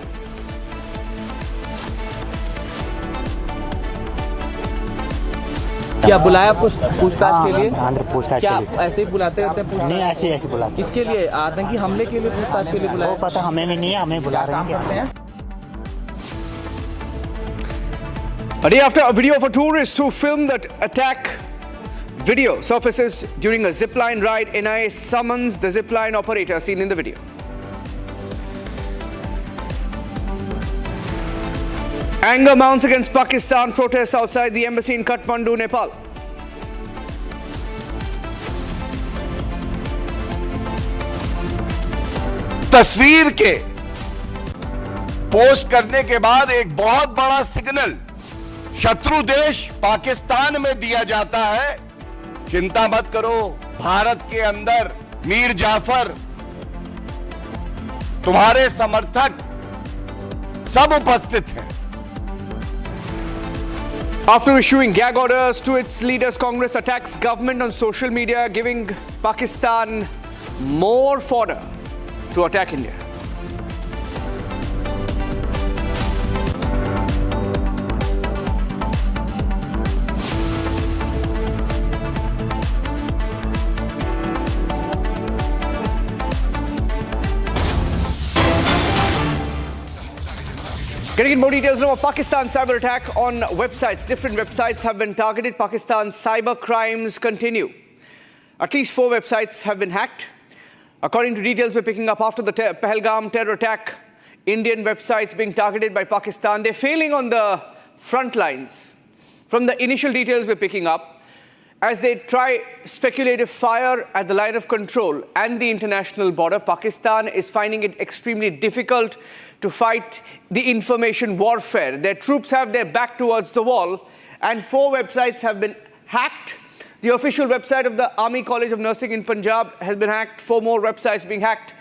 K: क्या बुलाया पूछताछ के लिए?
B: पूछताछ
K: क्या
B: के लिए
K: ऐसे ही बुलाते रहते हैं?
B: नहीं, ऐसे बुलाते।
K: किसके लिए? आतंकी हमले के लिए पूछताछ के लिए बुलाया?
B: वो पता हमें भी नहीं है, हमें बुला रहे हैं।
W: A day after a video of a tourist who filmed the attack video surfaces during a zipline ride, NIA summons the zipline operator seen in the video. Anger mounts against Pakistan protests outside the embassy in Kathmandu, Nepal.
L: तस्वीर के post करने के बाद एक बहुत बड़ा signal शत्रु देश पाकिस्तान में दिया जाता है। चिंता मत करो, भारत के अंदर मीर जाफर, तुम्हारे समर्थक सब उपस्थित हैं।
W: After issuing gag orders to its leaders, Congress attacks government on social media, giving Pakistan more fodder to attack India. Getting in more details now of Pakistan's cyber attack on websites. Different websites have been targeted. Pakistan's cyber crimes continue. At least 4 websites have been hacked. According to details we're picking up after the Pahalgam terror attack, Indian websites being targeted by Pakistan. They're failing on the front lines. From the initial details we're picking up, as they try speculative fire at the line of control and the international border, Pakistan is finding it extremely difficult to fight the information warfare. Their troops have their back towards the wall, and 4 websites have been hacked. The official website of the Army College of Nursing in Punjab has been hacked. 4 more websites being hacked.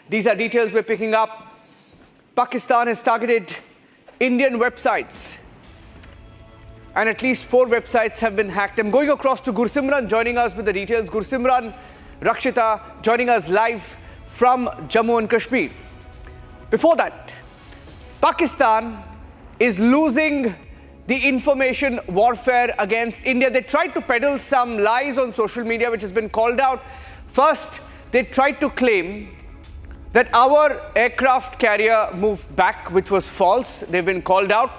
W: These are details we're picking up. Pakistan has targeted Indian websites, and at least 4 websites have been hacked. I'm going across to Gursimran, joining us with the details. Gursimran, Rakshita, joining us live from Jammu and Kashmir. Before that, Pakistan is losing the information warfare against India. They tried to peddle some lies on social media, which has been called out. First, they tried to claim that our aircraft carrier moved back, which was false. They've been called out.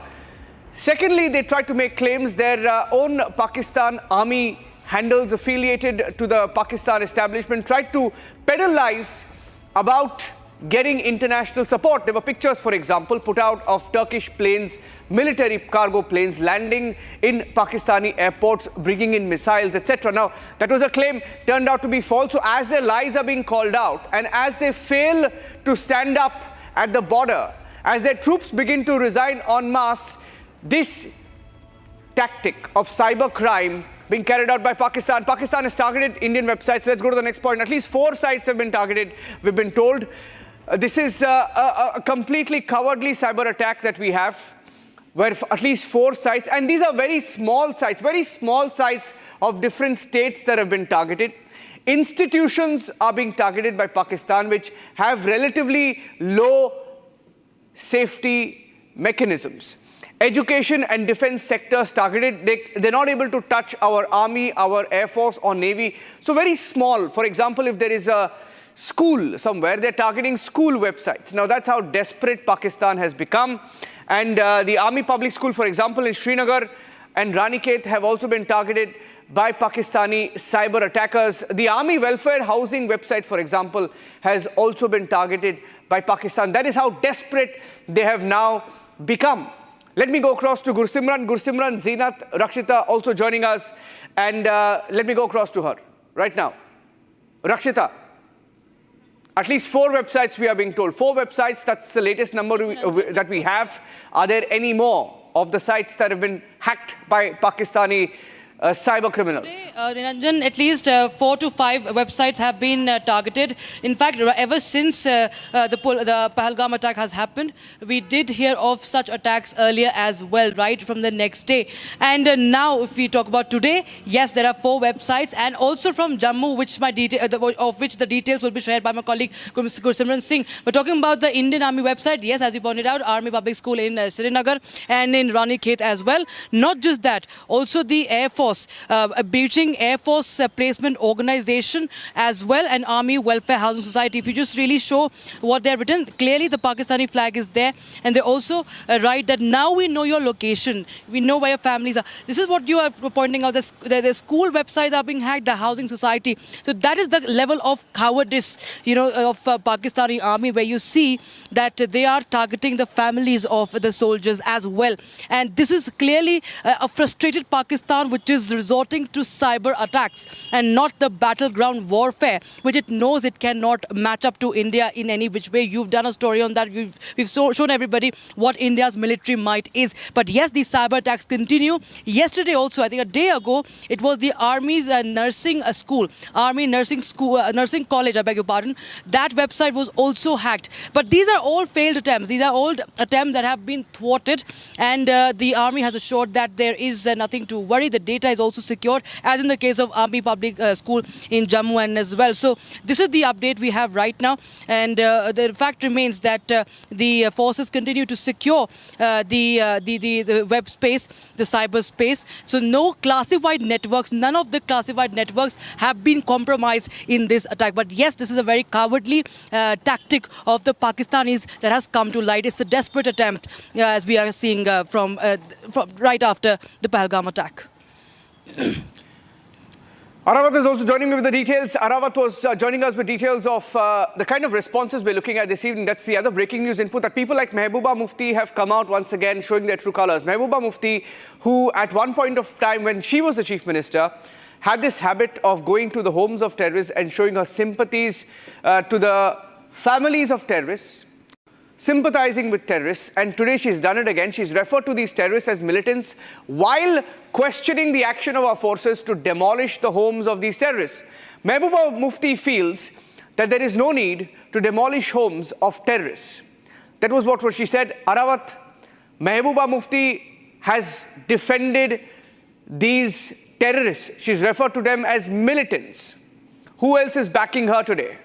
W: Secondly, they tried to make claims their own Pakistan army handles affiliated to the Pakistan establishment tried to peddle lies about getting international support. There were pictures, for example, put out of Turkish planes, military cargo planes landing in Pakistani airports, bringing in missiles, etc. Now, that was a claim, turned out to be false. So as their lies are being called out, and as they fail to stand up at the border, as their troops begin to resign en masse, this tactic of cyber crime being carried out by Pakistan. Pakistan has targeted Indian websites. Let's go to the next point. At least 4 sites have been targeted, we've been told. This is a completely cowardly cyber attack that we have, where at least 4 sites, and these are very small sites of different states that have been targeted. Institutions are being targeted by Pakistan, which have relatively low safety mechanisms. Education and defense sectors targeted. They're not able to touch our army, our air force or navy. So very small. For example, if there is a school somewhere, they're targeting school websites. Now that's how desperate Pakistan has become. And the army public school, for example, in Srinagar and Ranikhet have also been targeted by Pakistani cyber attackers. The army welfare housing website, for example, has also been targeted by Pakistan. That is how desperate they have now become. Let me go across to Gursimran. Gursimran, Zeenat, Rakshita also joining us. And let me go across to her right now. Rakshita, at least 4 websites we are being told. 4 websites, that's the latest number that we have. Are there any more of the sites that have been hacked by Pakistani cyber criminals?
M: Niranjan, at least 4 to 5 websites have been targeted. In fact, ever since the Pahalgam attack has happened, we did hear of such attacks earlier as well, right from the next day. And now, if we talk about today, yes, there are 4 websites, and also from Jammu, of which the details will be shared by my colleague Gursimran Singh. We're talking about the Indian Army website. Yes, as you pointed out, Army Public School in Srinagar and in Rani Khet as well. Not just that, also the Air Force, Beijing Air Force Placement Organization as well, and Army Welfare Housing Society. If you just really show what they have written, clearly the Pakistani flag is there, and they also write that now we know your location, we know where your families are. This is what you are pointing out. The school websites are being hacked, the housing society. So that is the level of cowardice, of Pakistani army, where you see that they are targeting the families of the soldiers as well. And this is clearly a frustrated Pakistan which is resorting to cyber attacks and not the battleground warfare, which it knows it cannot match up to India in any which way. You've done a story on that. We've shown everybody what India's military might is. But yes, these cyber attacks continue. Yesterday also, I think a day ago, it was the Army's nursing school, Army nursing college, I beg your pardon. That website was also hacked. But these are all failed attempts. These are all attempts that have been thwarted, and the Army has assured that there is nothing to worry. The data is also secured, as in the case of Army Public School in Jammu and as well. So this is the update we have right now, and the fact remains that the forces continue to secure the web space, the cyber space. So no classified networks, none of the classified networks have been compromised in this attack. But yes, this is a very cowardly tactic of the Pakistanis that has come to light. It's a desperate attempt, as we are seeing from right after the Pahalgam attack.
W: Arawat is also joining me with the details. Arawat was joining us with details of the kind of responses we're looking at this evening. That's the other breaking news input, that people like Mehbooba Mufti have come out once again showing their true colors. Mehbooba Mufti, who at one point of time when she was the chief minister, had this habit of going to the homes of terrorists and showing her sympathies to the families of terrorists, sympathizing with terrorists, and today she's done it again. She's referred to these terrorists as militants while questioning the action of our forces to demolish the homes of these terrorists. Mehbooba Mufti feels that there is no need to demolish homes of terrorists. That was what she said. Arawat, Mehbooba Mufti has defended these terrorists. She's referred to them as militants. Who else is backing her today?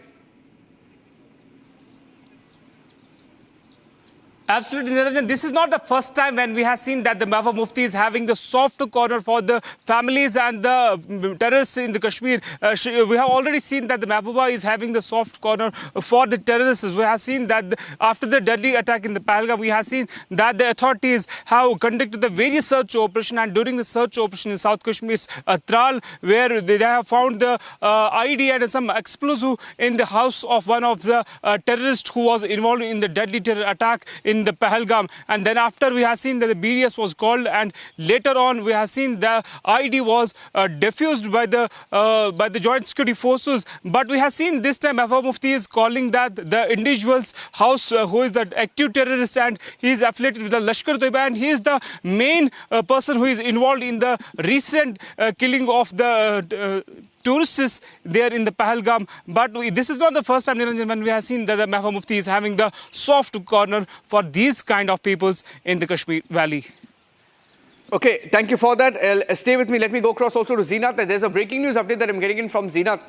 P: Absolutely, Niranjan. This is not the first time when we have seen that the Mehbooba Mufti is having the soft corner for the families and the terrorists in the Kashmir. We have already seen that the Mehbooba is having the soft corner for the terrorists. We have seen that after the deadly attack in the Pahalgam, we have seen that the authorities have conducted the various search operation, and during the search operation in South Kashmir's Tral, where they have found the ID and some explosive in the house of one of the terrorists who was involved in the deadly terror attack in the Pahalgam. And then after, we have seen that the BDS was called, and later on we have seen the ID was defused by the joint security forces. But we have seen this time Mehbooba Mufti is calling that the individual's house who is the active terrorist, and he is affiliated with the Lashkar-e-Taiba, and he is the main person who is involved in the recent killing of the tourists there in the Pahalgam. But this is not the first time, Niranjan, when we have seen that the Mehbooba Mufti is having the soft corner for these kind of peoples in the Kashmir Valley.
W: Okay, thank you for that. Stay with me. Let me go across also to Zeenat. There's a breaking news update that I'm getting in from Zeenat.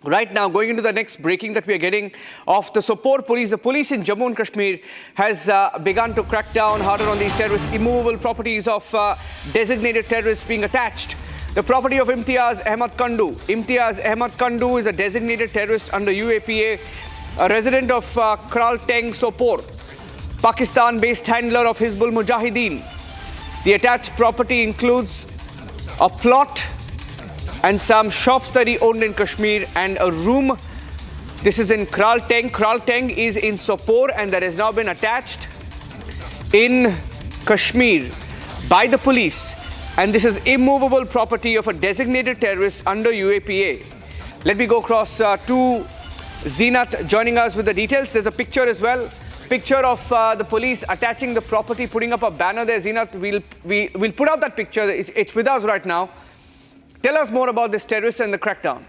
W: Right now, going into the next breaking that we are getting of the Sopore police. The police in Jammu and Kashmir has begun to crack down harder on these terrorists. Immovable properties of designated terrorists being attached. The property of Imtiaz Ahmad Kandu. Imtiaz Ahmad Kandu is a designated terrorist under UAPA, a resident of Kral Teng, Sopore, Pakistan-based handler of Hizbul Mujahideen. The attached property includes a plot and some shops that he owned in Kashmir and a room. This is in Kral Teng. Kral Teng is in Sopore, and that has now been attached in Kashmir by the police. And this is immovable property of a designated terrorist under UAPA. Let me go across to Zeenat joining us with the details. There's a picture as well. Picture of the police attaching the property, putting up a banner there. Zeenat, we'll put out that picture. It's with us right now. Tell us more about this terrorist and the crackdown.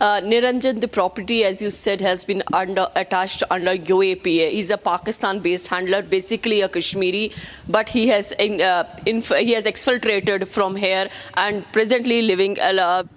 O: Niranjan, the property, as you said, has been attached under UAPA. He's a Pakistan-based handler, basically a Kashmiri, but he has exfiltrated from here and presently living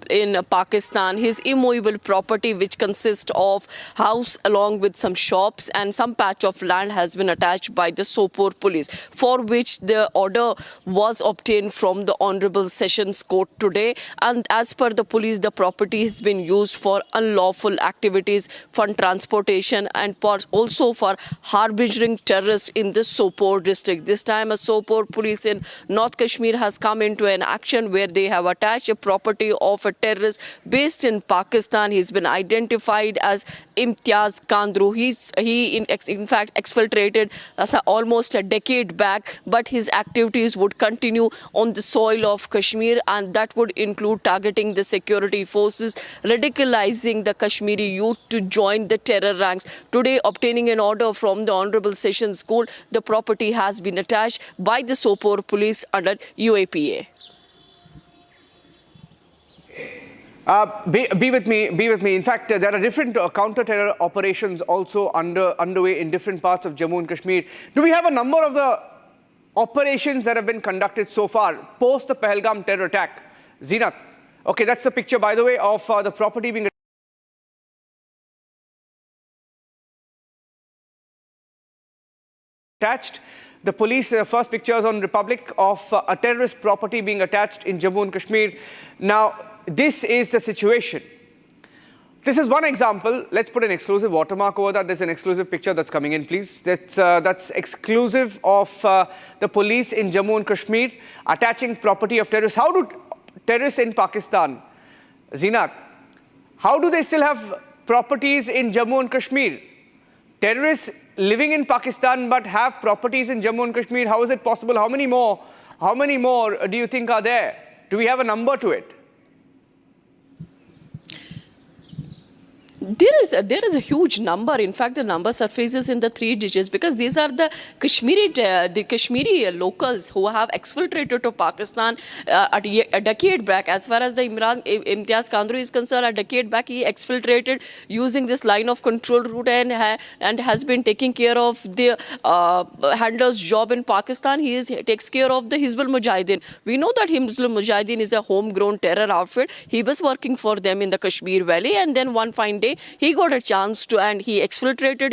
O: in Pakistan. His immovable property, which consists of house along with some shops and some patch of land, has been attached by the Sopore police, for which the order was obtained from the Honorable Sessions Court today. And as per the police, the property has been used for unlawful activities, fund transportation, and also for harboring terrorists in the Sopore district. This time, a Sopore police in North Kashmir has come into an action where they have attached a property of a terrorist based in Pakistan. He's been identified as Imtiaz Kandru. He in fact exfiltrated almost a decade back, but his activities would continue on the soil of Kashmir, and that would include targeting the security forces, radicalizing the Kashmiri youth to join the terror ranks. Today, obtaining an order from the Honorable Sessions Court, the property has been attached by the Sopore police under UAPA.
W: Be with me. In fact, there are different counter-terror operations also underway in different parts of Jammu and Kashmir. Do we have a number of the operations that have been conducted so far post the Pahalgam terror attack? Zeenat. Okay, that's the picture, by the way, of the property being attached. The police, first pictures on Republic of a terrorist property being attached in Jammu and Kashmir. Now, this is the situation. This is one example. Let's put an exclusive watermark over that. There's an exclusive picture that's coming in, please. That's exclusive of the police in Jammu and Kashmir attaching property of terrorists. How do terrorists in Pakistan, Zeenat, how do they still have properties in Jammu and Kashmir? Terrorists living in Pakistan but have properties in Jammu and Kashmir. How is it possible? How many more do you think are there? Do we have a number to it?
O: There is a huge number. In fact, the number surfaces in the 3 digits because these are the Kashmiri locals who have exfiltrated to Pakistan a decade back. As far as the Imtiaz Kandru is concerned, a decade back he exfiltrated using this line of control route and has been taking care of the handler's job in Pakistan. He takes care of the Hizbul Mujahideen. We know that Hizbul Mujahideen is a homegrown terror outfit. He was working for them in the Kashmir Valley, and then one fine day he got a chance to, and he exfiltrated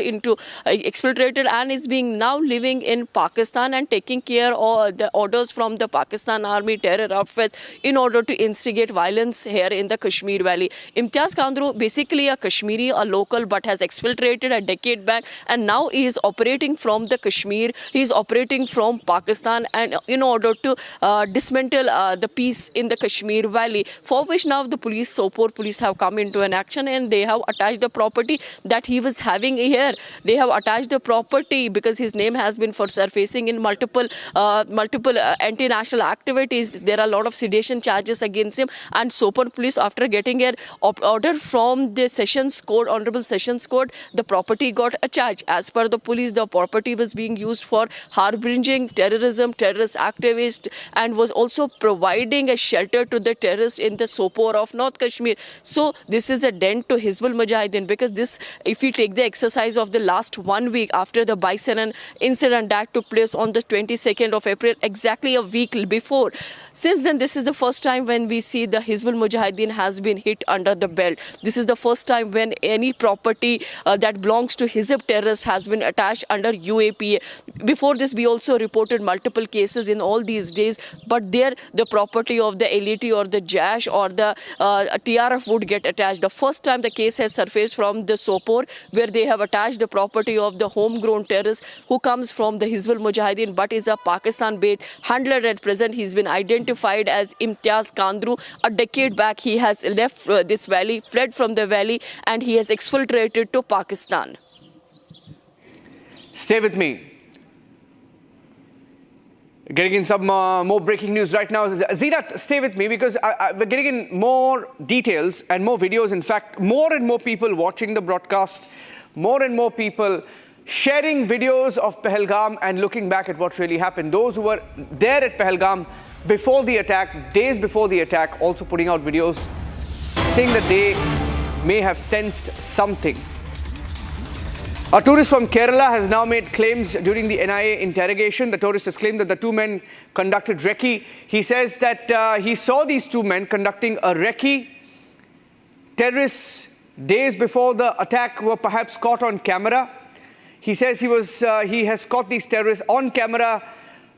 O: and is being now living in Pakistan and taking care of the orders from the Pakistan Army terror outfits in order to instigate violence here in the Kashmir Valley. Imtiaz Kandru, basically a Kashmiri, a local, but has exfiltrated a decade back, and now he is operating from the Kashmir. He is operating from Pakistan, and in order to dismantle the peace in the Kashmir Valley, for which now the police, Sopore police, have come into an action, and they have attached the property that he was having here. They have attached the property because his name has been surfacing in multiple anti-national activities. There are a lot of sedition charges against him, and Sopore police, after getting an order from the Sessions Court, Honorable Sessions Court, the property got a charge. As per the police, the property was being used for harboring terrorism, terrorist activists, and was also providing a shelter to the terrorists in the Sopore of North Kashmir. So this is a dent to Hizbul Mujahideen, because this, if we take the exercise of the last 1 week after the Bison incident that took place on the 22nd of April, exactly a week before, since then this is the first time when we see the Hizbul Mujahideen has been hit under the belt. This is the first time when any property that belongs to Hizb terrorists has been attached under UAPA. Before this, we also reported multiple cases in all these days, but there the property of the LET or the JASH or the TRF would get attached. The first time the case has surfaced from the Sopore, where they have attached the property of the homegrown terrorist who comes from the Hizbul Mujahideen but is a Pakistan-based handler at present. He's been identified as Imtiaz Kandru. A decade back, he has left this valley, fled from the valley, and he has exfiltrated to Pakistan.
W: Stay with me. Getting in some more breaking news right now. Zeenat, stay with me because we're getting in more details and more videos. In fact, more and more people watching the broadcast, more and more people sharing videos of Pahalgam and looking back at what really happened. Those who were there at Pahalgam before the attack, days before the attack, also putting out videos saying that they may have sensed something. A tourist from Kerala has now made claims during the NIA interrogation. The tourist has claimed that the two men conducted recce. He says that he saw these two men conducting a recce. Terrorists, days before the attack, were perhaps caught on camera. He says he has caught these terrorists on camera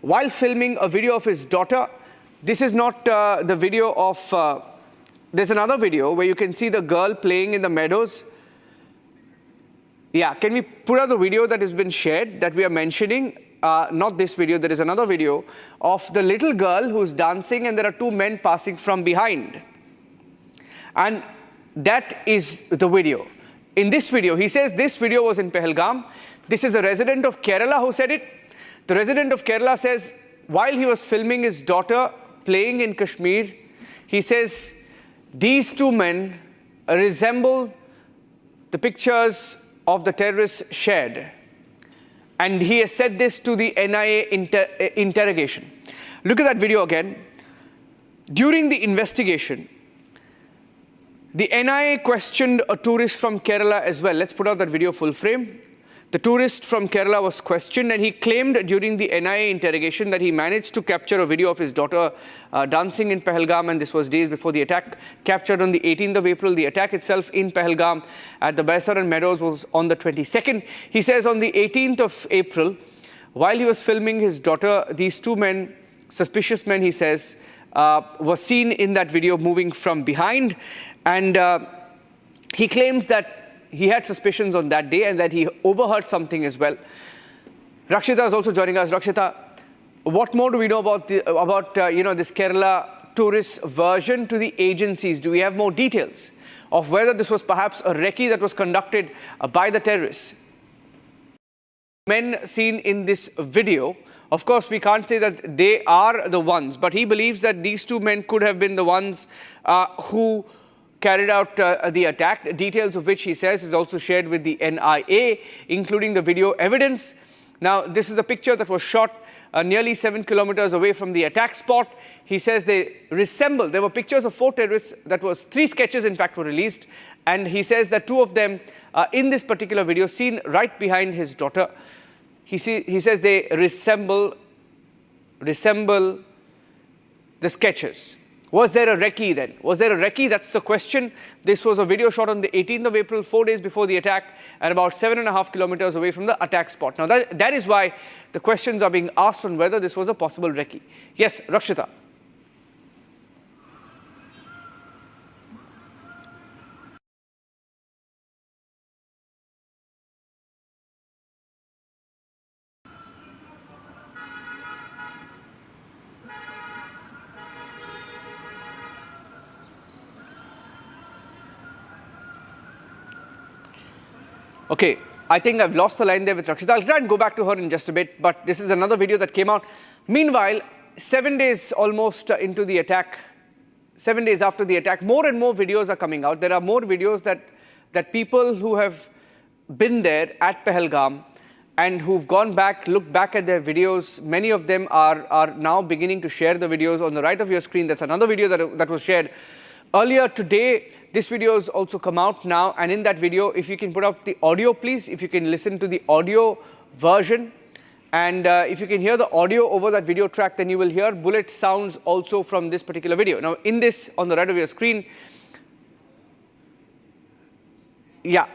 W: while filming a video of his daughter. This is not the video of... there's another video where you can see the girl playing in the meadows. Yeah, can we put out the video that has been shared that we are mentioning? Not this video, there is another video of the little girl who's dancing and there are two men passing from behind. And that is the video. In this video, he says this video was in Pahalgam. This is a resident of Kerala who said it. The resident of Kerala says while he was filming his daughter playing in Kashmir, he says these two men resemble the pictures of the terrorists shared. And he has said this to the NIA interrogation. Look at that video again. During the investigation, the NIA questioned a tourist from Kerala as well. Let's put out that video full frame. The tourist from Kerala was questioned and he claimed during the NIA interrogation that he managed to capture a video of his daughter dancing in Pahalgam, and this was days before the attack, captured on the 18th of April. The attack itself in Pahalgam at the Baisaran Meadows was on the 22nd. He says on the 18th of April, while he was filming his daughter, these two men, suspicious men, he says, were seen in that video moving from behind. And he claims that he had suspicions on that day and that he overheard something as well. Rakshita is also joining us. Rakshita, what more do we know about this Kerala tourist version to the agencies? Do we have more details of whether this was perhaps a recce that was conducted by the terrorists? Men seen in this video, of course, we can't say that they are the ones, but he believes that these two men could have been the ones who carried out the attack, details of which he says is also shared with the NIA, including the video evidence. Now, this is a picture that was shot nearly 7 kilometers away from the attack spot. He says they resemble, there were pictures of 4 terrorists, that was 3 sketches in fact were released, and he says that 2 of them in this particular video seen right behind his daughter. He says they resemble the sketches. Was there a recce then? Was there a recce? That's the question. This was a video shot on the 18th of April, 4 days before the attack, and about 7.5 kilometers away from the attack spot. Now, that is why the questions are being asked on whether this was a possible recce. Yes, Rakshita. Okay, I think I've lost the line there with Rakshita. I'll try and go back to her in just a bit, but this is another video that came out. Meanwhile, 7 days almost into the attack, 7 days after the attack, more and more videos are coming out. There are more videos that people who have been there at Pahalgam and who've gone back, looked back at their videos. Many of them are now beginning to share the videos. On the right of your screen, that's another video that was shared earlier today. This video has also come out now, and in that video, if you can put up the audio, please, if you can listen to the audio version, and if you can hear the audio over that video track, then you will hear bullet sounds also from this particular video. Now, in this, on the right of your screen, yeah,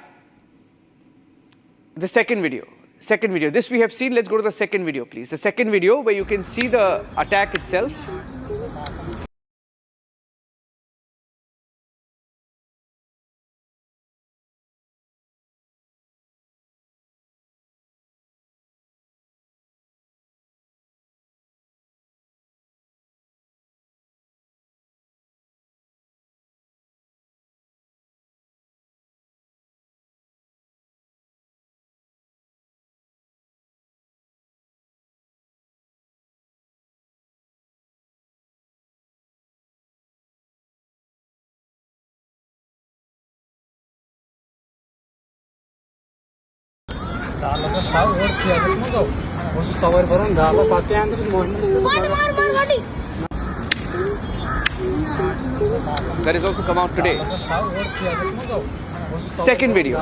W: the second video. This we have seen. Let's go to the second video, please. The second video where you can see the attack itself. That has also come out today. Second video.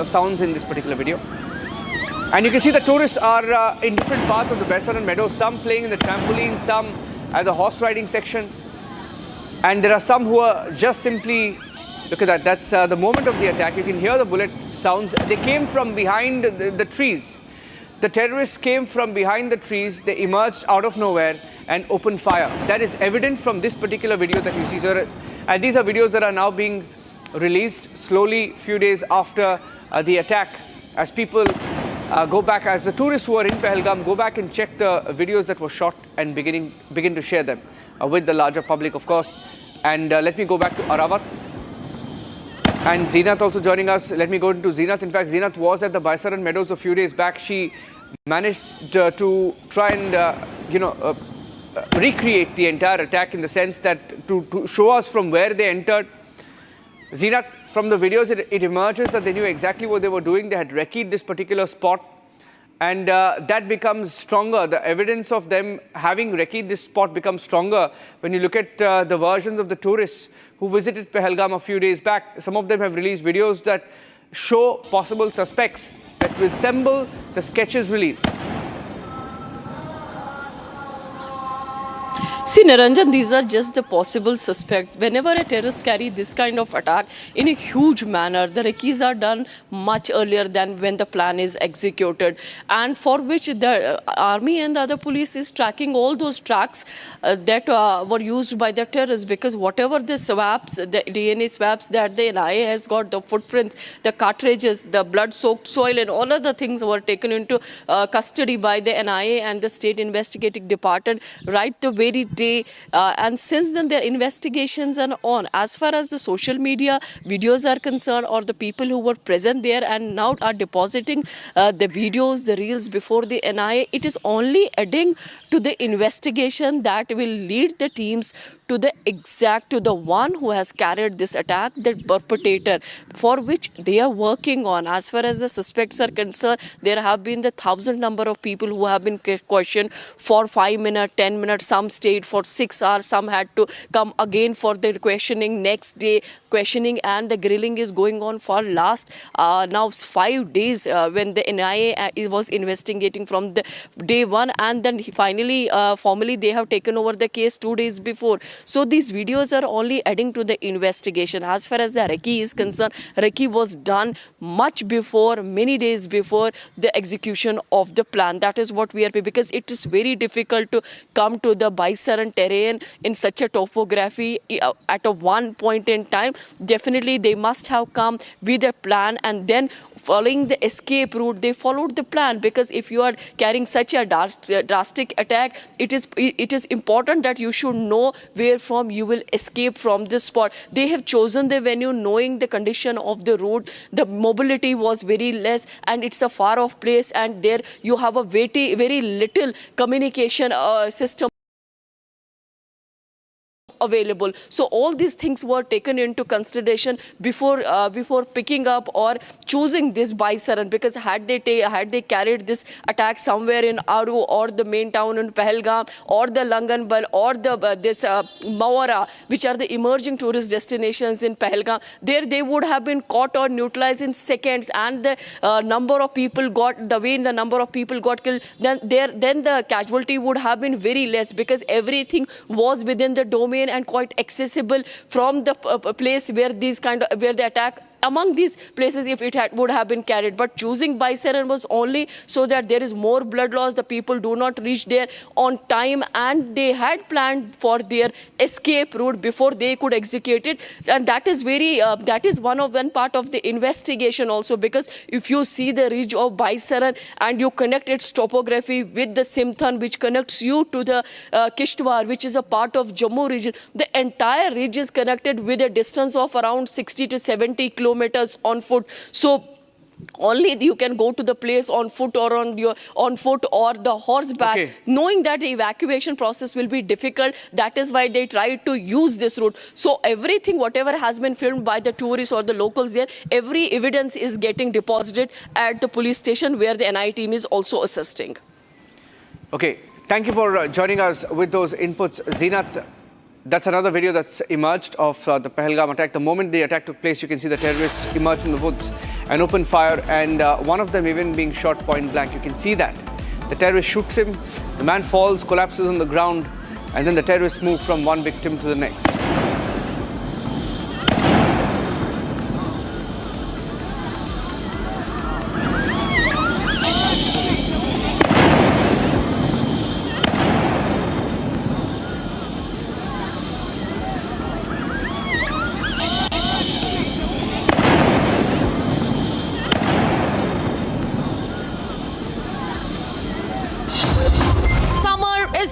W: Sounds in this particular video. And you can see the tourists are in different parts of the Baisaran Meadows, some playing in the trampoline, some at the horse riding section. And there are some who are just simply, look at that, that's the moment of the attack. You can hear the bullet sounds. They came from behind the trees. The terrorists came from behind the trees. They emerged out of nowhere and opened fire. That is evident from this particular video that you see. So, and these are videos that are now being released slowly, few days after the attack, as people go back, as the tourists who are in Pahalgam go back and check the videos that were shot and begin to share them with the larger public, of course. And let me go back to Arawat. And Zeenat also joining us. Let me go into Zeenat. In fact, Zeenat was at the Baisaran Meadows a few days back. She managed to try and, recreate the entire attack in the sense that to show us from where they entered. Zeenat, from the videos, it emerges that they knew exactly what they were doing. They had recce'd this particular spot. And that becomes stronger. The evidence of them having recce'd this spot becomes stronger when you look at the versions of the tourists who visited Pahalgam a few days back. Some of them have released videos that show possible suspects that resemble the sketches released.
O: See, Niranjan, these are just the possible suspects. Whenever a terrorist carry this kind of attack in a huge manner, the recce's are done much earlier than when the plan is executed, and for which the army and the other police is tracking all those tracks that were used by the terrorists, because whatever the swabs, the DNA swabs that the NIA has got, the footprints, the cartridges, the blood-soaked soil and all other things were taken into custody by the NIA and the State Investigating Department right the very day, and since then their investigations are on. As far as the social media videos are concerned, or the people who were present there and now are depositing the videos, the reels before the NIA, it is only adding to the investigation that will lead the teams to the one who has carried this attack, the perpetrator, for which they are working on. As far as the suspects are concerned, there have been the 1,000 number of people who have been questioned for 5 minutes, 10 minutes, some stayed for 6 hours, some had to come again for the questioning next day. Questioning and the grilling is going on for last now 5 days when the NIA was investigating from the day one, and then finally formally they have taken over the case 2 days before. So these videos are only adding to the investigation. As far as the recce is concerned, recce was done much before, many days before the execution of the plan. That is what we are, because it is very difficult to come to the Baisaran terrain in such a topography at a one point in time. Definitely they must have come with a plan, and then following the escape route, they followed the plan, because if you are carrying such a drastic attack, it is important that you should know where from you will escape from this spot. They have chosen the venue knowing the condition of the road. The mobility was very less and it's a far off place, and there you have a very little communication system available. So all these things were taken into consideration before picking up or choosing this Baisaran, because had they carried this attack somewhere in Aru or the main town in Pahalgam or the Langanbal or this Mawara, which are the emerging tourist destinations in Pahalgam, there they would have been caught or neutralized in seconds, and the number of people got killed, then the casualty would have been very less, because everything was within the domain and quite accessible from the place where the attack, among these places, if it would have been carried. But choosing Baisaran was only so that there is more blood loss, the people do not reach there on time, and they had planned for their escape route before they could execute it. And that is one part of the investigation also, because if you see the ridge of Baisaran and you connect its topography with the Simthan, which connects you to the Kishtwar, which is a part of Jammu region, the entire ridge is connected with a distance of around 60 to 70 kilometers on foot. So Only you can go to the place on foot or on foot or the horseback, knowing that the evacuation process will be difficult. That is why they try to use this route. So everything, whatever has been filmed by the tourists or the locals there, every evidence is getting deposited at the police station where the NI team is also assisting.
W: Okay, thank you for joining us with those inputs, Zeenat. That's another video that's emerged of the Pahalgam attack. The moment the attack took place, you can see the terrorists emerge from the woods and open fire, and one of them even being shot point blank. You can see that. The terrorist shoots him, the man falls, collapses on the ground, and then the terrorists move from one victim to the next.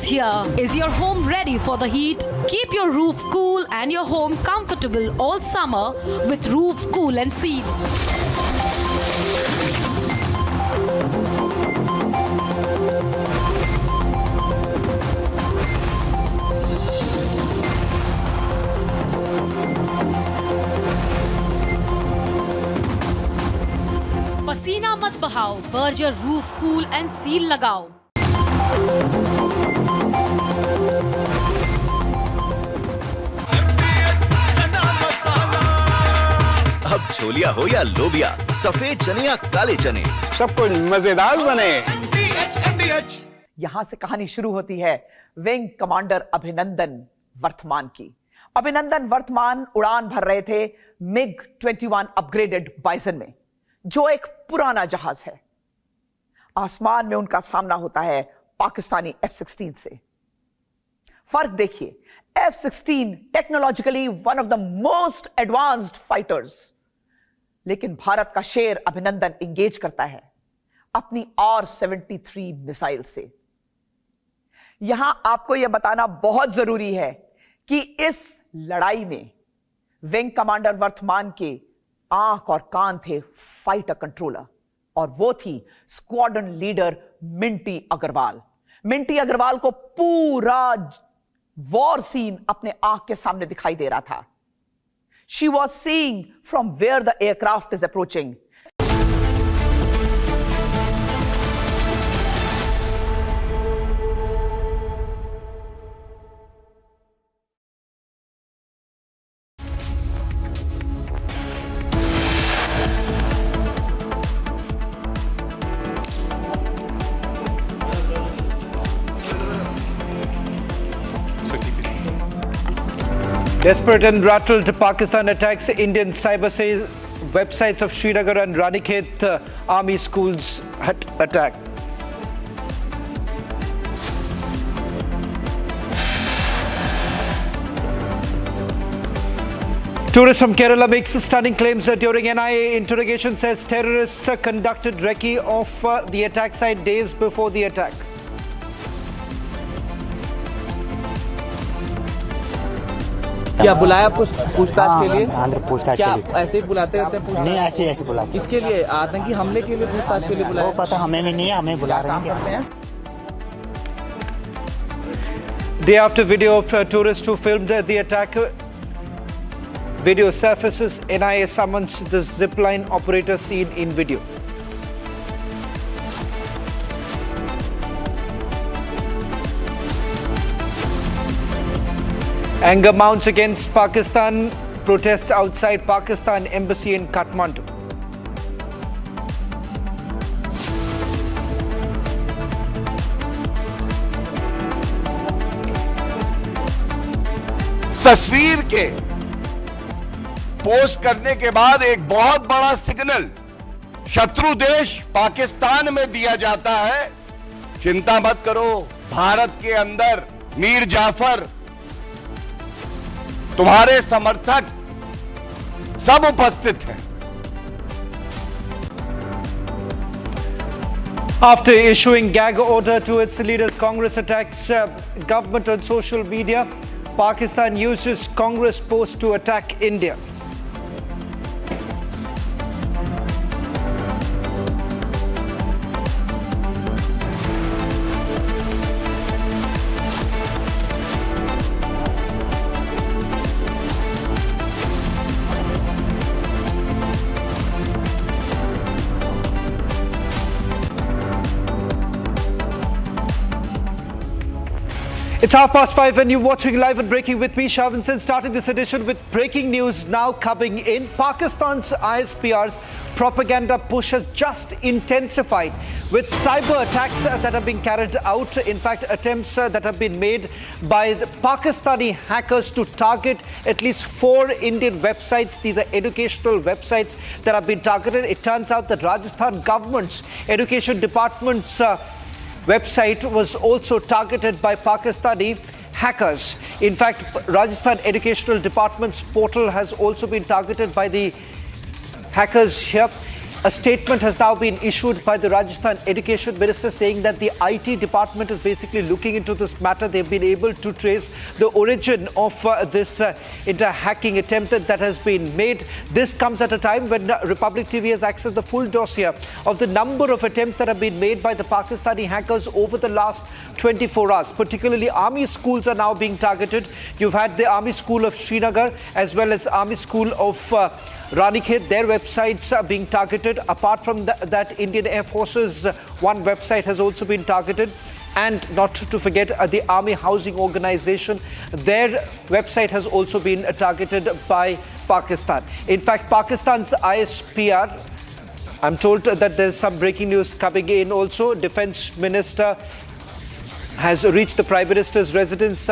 H: Here. Is your home ready for the heat? Keep your roof cool and your home comfortable all summer with Roof Cool and Seal. पसीना मत बहाओ, Berger roof cool and seal लगाओ।
V: अब छोलिया हो या लोबिया, सफेद चने या काले चने,
I: सब कुछ मजेदार बने। यहां से कहानी शुरू होती है विंग कमांडर अभिनंदन वर्तमान की। अभिनंदन वर्तमान उड़ान भर रहे थे MiG-21 अपग्रेडेड बाइसन में, जो एक पुराना जहाज है। आसमान में उनका सामना होता है पाकिस्तानी F-16 से। फर्क देखिए, F-16 technologically one of the most advanced fighters, लेकिन भारत का शेर अभिनंदन इंगेज करता है अपनी R-73 मिसाइल से। यहां आपको यह बताना बहुत जरूरी है कि इस लड़ाई में विंग कमांडर वर्तमान के आंख और कान थे फाइटर कंट्रोलर, और वो थी स्क्वाड्रन लीडर मिंटी अग्रवाल। मिंटी अग्रवाल को पूरा वॉर सीन अपने आंख के सामने दिखाई दे रहा था। She was seeing from where the aircraft is approaching.
A: Desperate and rattled, Pakistan attacks Indian cyber websites of Srinagar and Ranikhet army schools attack. Tourist from Kerala makes stunning claims during NIA interrogation, says terrorists conducted recce of the attack site days before the attack.
K: क्या बुलाया पूछताछ के लिए?
B: पूछताछ के लिए
K: ऐसे ही बुलाते रहते हैं?
B: नहीं, ऐसे बुलाते।
K: इसके लिए आतंकी हमले के लिए पूछताछ के लिए बुलाया?
B: वो पता हमें भी नहीं है, हमें बुला रहे हैं।
A: Day after video of tourists who filmed the attack, video surfaces. NIA summons the zipline operator seen in video. Anger mounts against Pakistan. Protests outside Pakistan embassy in Kathmandu.
L: तस्वीर के पोस्ट करने के बाद एक बहुत बड़ा सिग्नल शत्रु देश पाकिस्तान में दिया जाता है। चिंता मत करो, भारत के अंदर मीर जाफर, तुम्हारे समर्थक सब उपस्थित हैं।
A: After issuing gag order to its leaders, Congress attacks government on social media. Pakistan uses Congress post to attack India. It's 5:30 when you're watching Live and Breaking with me, Shavinson, starting this edition with breaking news now coming in. Pakistan's ISPR's propaganda push has just intensified with cyber attacks that are being carried out. In fact, attempts that have been made by the Pakistani hackers to target at least 4 Indian websites. These are educational websites that have been targeted. It turns out that Rajasthan government's education department's website was also targeted by Pakistani hackers. In fact, Rajasthan Educational Department's portal has also been targeted by the hackers here. A statement has now been issued by the Rajasthan Education Minister saying that the IT department is basically looking into this matter. They've been able to trace the origin of this hacking attempt that has been made. This comes at a time when Republic TV has accessed the full dossier of the number of attempts that have been made by the Pakistani hackers over the last 24 hours. Particularly army schools are now being targeted. You've had the Army School of Srinagar as well as Army School of Ranikhet, their websites are being targeted. Apart from that, Indian Air Force's one website has also been targeted. And not to forget the Army Housing Organization, their website has also been targeted by Pakistan. In fact, Pakistan's ISPR, I'm told that there's some breaking news coming in also. Defense Minister has reached the Prime Minister's residence.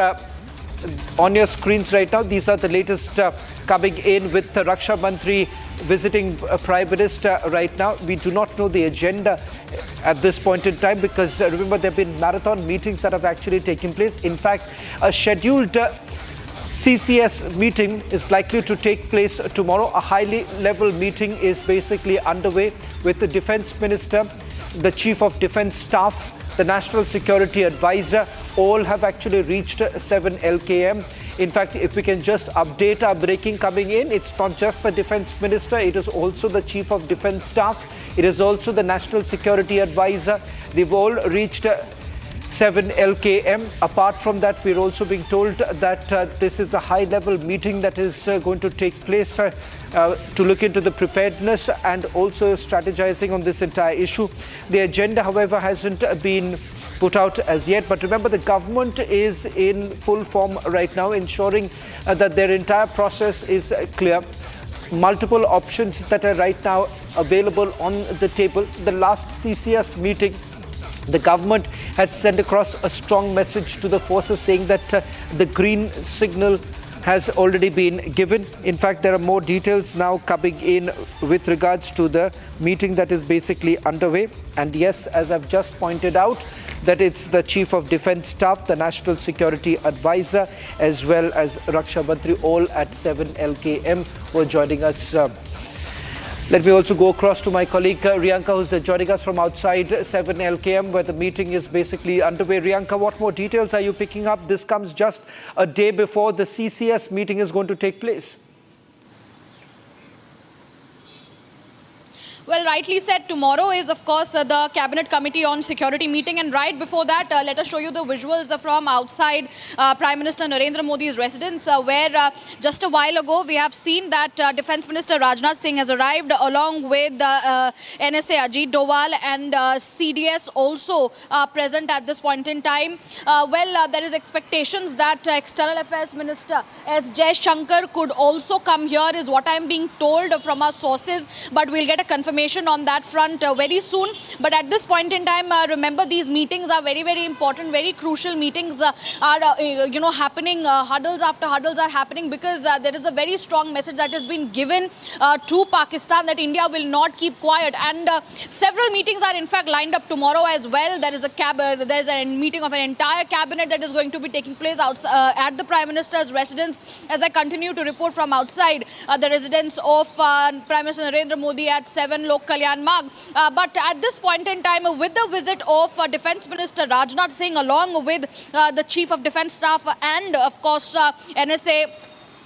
A: On your screens right now, these are the latest coming in with the Raksha Mantri visiting Prime Minister right now. We do not know the agenda at this point in time because remember there have been marathon meetings that have actually taken place. In fact, a scheduled CCS meeting is likely to take place tomorrow. A highly level meeting is basically underway with the Defense Minister, the Chief of Defense Staff, the National Security Advisor. All have actually reached 7 LKM. In fact, if we can just update our breaking coming in, it's not just the Defense Minister, it is also the Chief of Defense Staff, it is also the National Security Advisor. They've all reached 7 LKM. Apart from that, we're also being told that this is a high-level meeting that is going to take place to look into the preparedness and also strategizing on this entire issue. The agenda, however, hasn't been put out as yet. But remember, the government is in full form right now, ensuring that their entire process is clear. Multiple options that are right now available on the table. The last CCS meeting, the government had sent across a strong message to the forces saying that the green signal has already been given. In fact, there are more details now coming in with regards to the meeting that is basically underway. And yes, as I've just pointed out, that it's the Chief of Defense Staff, the National Security Advisor, as well as Raksha Mantri, all at 7 LKM were joining us. Let me also go across to my colleague Riyanka, who's joining us from outside 7 LKM, where the meeting is basically underway. Riyanka, what more details are you picking up? This comes just a day before the CCS meeting is going to take place.
G: Well, rightly said, tomorrow is, of course, the Cabinet Committee on Security meeting. And right before that, let us show you the visuals from outside Prime Minister Narendra Modi's residence, where just a while ago, we have seen that Defence Minister Rajnath Singh has arrived along with NSA Ajit Doval and CDS also present at this point in time. There is expectations that External Affairs Minister S. Jai Shankar could also come here, is what I am being told from our sources. But we'll get a confirmation on that front very soon. But at this point in time, remember, these meetings are very, very important, very crucial meetings are happening. Huddles after huddles are happening because there is a very strong message that has been given to Pakistan that India will not keep quiet. And several meetings are in fact lined up tomorrow as well. There is a meeting of an entire cabinet that is going to be taking place at the Prime Minister's residence. As I continue to report from outside the residence of Prime Minister Narendra Modi at 7 Lok Kalyan Marg. But at this point in time, with the visit of Defence Minister Rajnath Singh along with the Chief of Defence Staff and of course NSA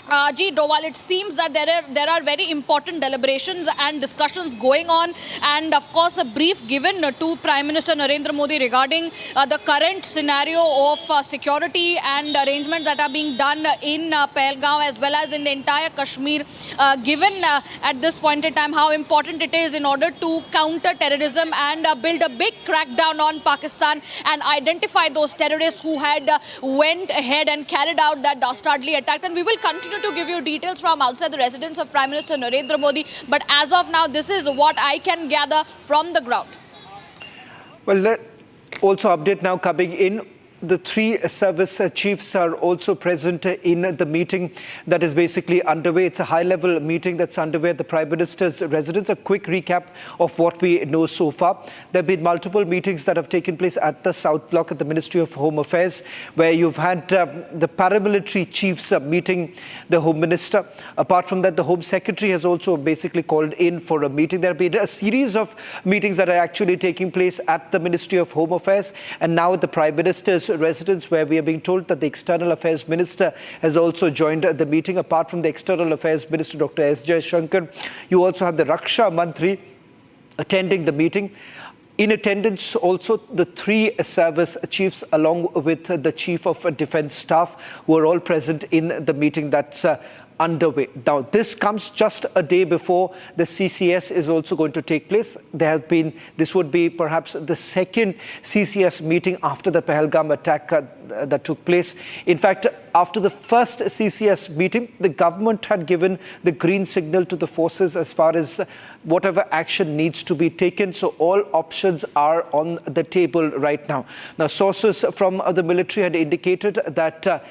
G: While it seems that there are very important deliberations and discussions going on, and of course a brief given to Prime Minister Narendra Modi regarding the current scenario of security and arrangements that are being done in Pahalgam as well as in the entire Kashmir, given at this point in time how important it is in order to counter terrorism and build a big crackdown on Pakistan and identify those terrorists who had went ahead and carried out that dastardly attack. And we will continue to give you details from outside the residence of Prime Minister Narendra Modi. But as of now, this is what I can gather from the ground.
A: Well, also update now coming in. The three service chiefs are also present in the meeting that is basically underway. It's a high-level meeting that's underway at the Prime Minister's residence. A quick recap of what we know so far. There have been multiple meetings that have taken place at the South Block at the Ministry of Home Affairs, where you've had the paramilitary chiefs meeting the Home Minister. Apart from that, the Home Secretary has also basically called in for a meeting. There have been a series of meetings that are actually taking place at the Ministry of Home Affairs and now at the Prime Minister's residence, where we are being told that the External Affairs Minister has also joined the meeting. Apart from the External Affairs Minister, Dr. S. Jaishankar, you also have the Raksha Mantri attending the meeting. In attendance also the three service chiefs along with the Chief of Defence Staff, who are all present in the meeting that's underway. Now, this comes just a day before the CCS is also going to take place. This would be perhaps the second CCS meeting after the Pahalgam attack that took place. In fact, after the first CCS meeting, the government had given the green signal to the forces as far as whatever action needs to be taken. So all options are on the table right now. Now, sources from the military had indicated that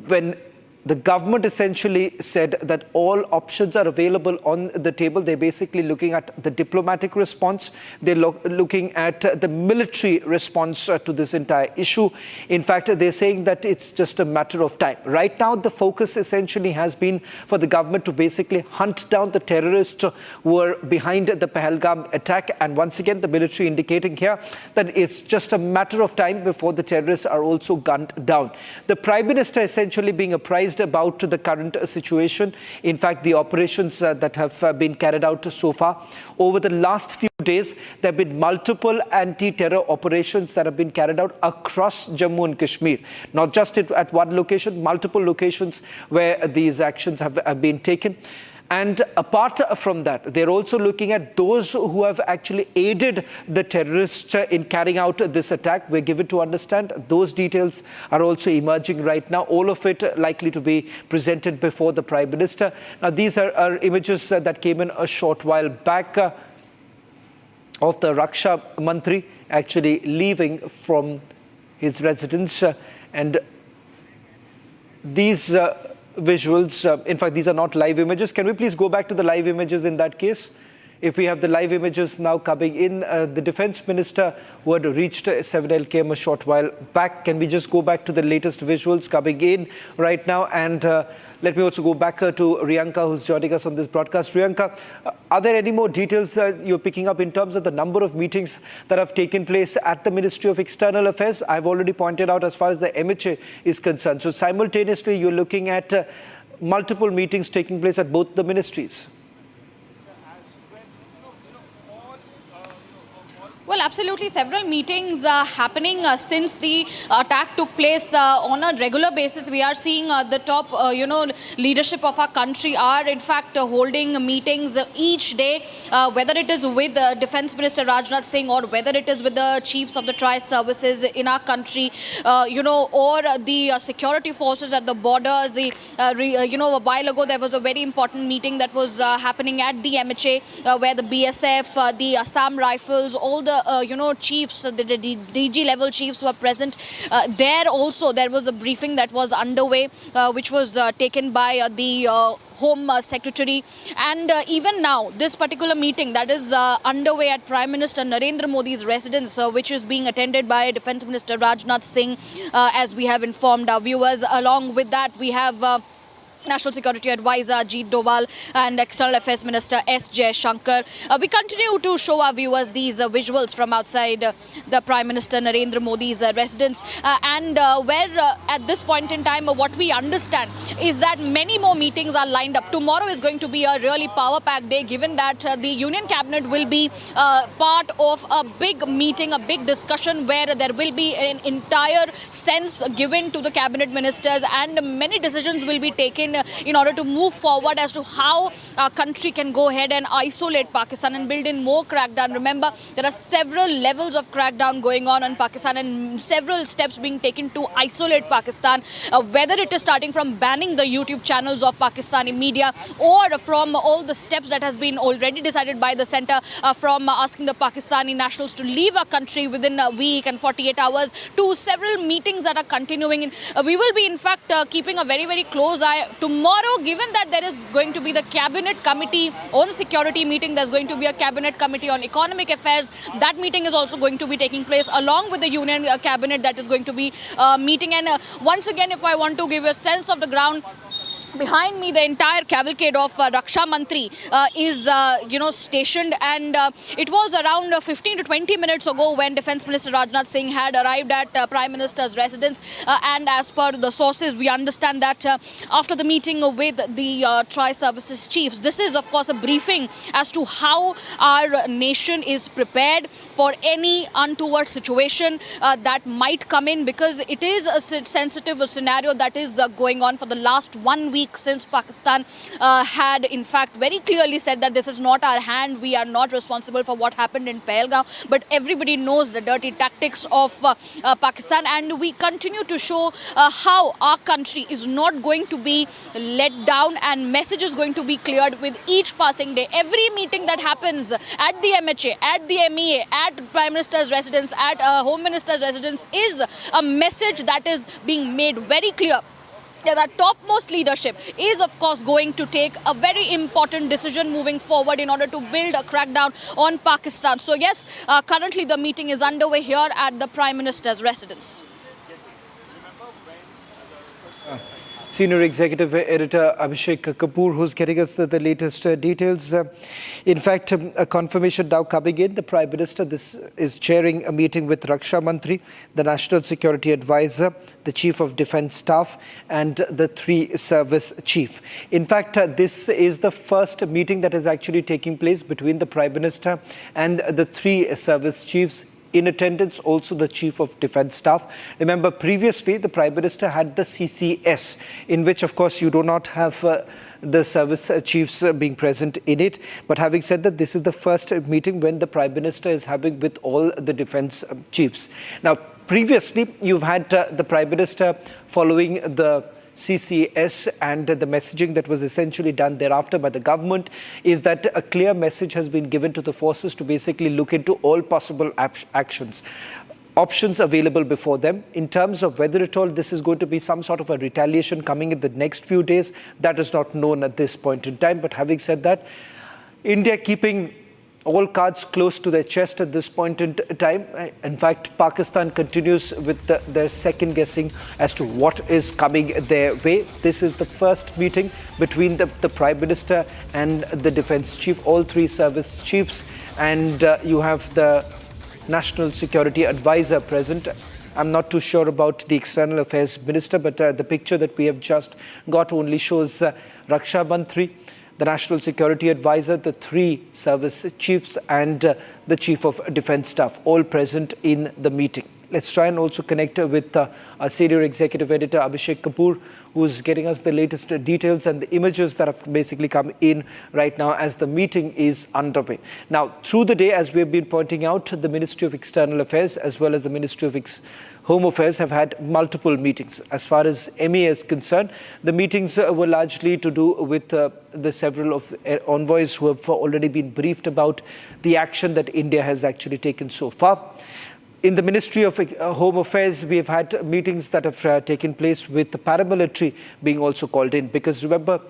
A: when the government essentially said that all options are available on the table, they're basically looking at the diplomatic response. They're looking at the military response to this entire issue. In fact, they're saying that it's just a matter of time. Right now, the focus essentially has been for the government to basically hunt down the terrorists who are behind the Pahalgam attack. And once again, the military indicating here that it's just a matter of time before the terrorists are also gunned down. The Prime Minister essentially being apprised about the current situation. In fact, the operations that have been carried out so far. Over the last few days, there have been multiple anti-terror operations that have been carried out across Jammu and Kashmir. Not just at one location, multiple locations where these actions have been taken. And apart from that, they're also looking at those who have actually aided the terrorists in carrying out this attack. We're given to understand those details are also emerging right now, all of it likely to be presented before the Prime Minister. Now, these are images that came in a short while back of the Raksha Mantri actually leaving from his residence. And these visuals, in fact, these are not live images. Can we please go back to the live images in that case? If we have the live images now coming in, the Defence Minister who had reached 7LKM a short while back. Can we just go back to the latest visuals coming in right now? And let me also go back to Riyanka, who's joining us on this broadcast. Riyanka, are there any more details you're picking up in terms of the number of meetings that have taken place at the Ministry of External Affairs? I've already pointed out as far as the MHA is concerned. So simultaneously, you're looking at multiple meetings taking place at both the ministries.
G: Well, absolutely. Several meetings happening since the attack took place on a regular basis. We are seeing the top, leadership of our country are in fact holding meetings each day, whether it is with Defence Minister Rajnath Singh or whether it is with the chiefs of the tri-services in our country, or the security forces at the borders. A while ago there was a very important meeting that was happening at the MHA where the BSF, the Assam Rifles, all the chiefs, the DG level chiefs were present. There also there was a briefing that was underway, which was taken by the Home Secretary. And even now, this particular meeting that is underway at Prime Minister Narendra Modi's residence, which is being attended by Defence Minister Rajnath Singh, as we have informed our viewers. Along with that, we have National Security Advisor Ajit Doval and External Affairs Minister S. Jaishankar. We continue to show our viewers these visuals from outside the Prime Minister Narendra Modi's residence where at this point in time what we understand is that many more meetings are lined up. Tomorrow is going to be a really power-packed day, given that the Union Cabinet will be part of a big meeting, a big discussion where there will be an entire sense given to the Cabinet Ministers and many decisions will be taken in order to move forward as to how our country can go ahead and isolate Pakistan and build in more crackdown. Remember, there are several levels of crackdown going on Pakistan and several steps being taken to isolate Pakistan, whether it is starting from banning the YouTube channels of Pakistani media or from all the steps that has been already decided by the centre from asking the Pakistani nationals to leave our country within a week and 48 hours to several meetings that are continuing. We will be in fact keeping a very, very close eye tomorrow, given that there is going to be the Cabinet Committee on Security meeting. There's going to be a Cabinet Committee on Economic Affairs. That meeting is also going to be taking place along with the Union Cabinet that is going to be meeting. And once again, if I want to give a sense of the ground, behind me, the entire cavalcade of Raksha Mantri is, stationed, and it was around 15 to 20 minutes ago when Defence Minister Rajnath Singh had arrived at Prime Minister's residence. And as per the sources, we understand that after the meeting with the tri-services chiefs, this is, of course, a briefing as to how our nation is prepared for any untoward situation that might come in, because it is a sensitive scenario that is going on for the last 1 week since Pakistan had in fact very clearly said that this is not our hand, we are not responsible for what happened in Pahalgam, but everybody knows the dirty tactics of Pakistan, and we continue to show how our country is not going to be let down and message is going to be cleared with each passing day. Every meeting that happens at the MHA, at the MEA, at Prime Minister's residence, at Home Minister's residence is a message that is being made very clear. The topmost leadership is, of course, going to take a very important decision moving forward in order to build a crackdown on Pakistan. So, yes, currently the meeting is underway here at the Prime Minister's residence.
A: Senior Executive Editor Abhishek Kapoor, who's getting us the latest details. In fact, a confirmation now coming in. The Prime Minister is chairing a meeting with Raksha Mantri, the National Security Advisor, the Chief of Defence Staff and the 3 service chief. In fact, this is the first meeting that is actually taking place between the Prime Minister and the 3 service chiefs. In attendance, also the Chief of Defence Staff. Remember, previously, the Prime Minister had the CCS, in which, of course, you do not have the service chiefs being present in it. But having said that, this is the first meeting when the Prime Minister is having with all the defence chiefs. Now, previously, you've had the Prime Minister following the CCS, and the messaging that was essentially done thereafter by the government is that a clear message has been given to the forces to basically look into all possible options available before them. In terms of whether at all this is going to be some sort of a retaliation coming in the next few days, that is not known at this point in time. But having said that, India keeping all cards close to their chest at this point in time. In fact, Pakistan continues with their second guessing as to what is coming their way. This is the first meeting between the Prime Minister and the Defence Chief, all 3 service chiefs, and you have the National Security Advisor present. I'm not too sure about the External Affairs Minister, but the picture that we have just got only shows Raksha Mantri, the National Security Advisor, the 3 service chiefs and the Chief of Defence Staff, all present in the meeting. Let's try and also connect with our Senior Executive Editor Abhishek Kapoor, who's getting us the latest details and the images that have basically come in right now as the meeting is underway. Now, through the day, as we have been pointing out, the Ministry of External Affairs as well as the Ministry of Home Affairs have had multiple meetings. As far as MEA is concerned, the meetings were largely to do with the several of envoys who have already been briefed about the action that India has actually taken so far. In the Ministry of Home Affairs, we have had meetings that have taken place with the paramilitary being also called in. Because remember,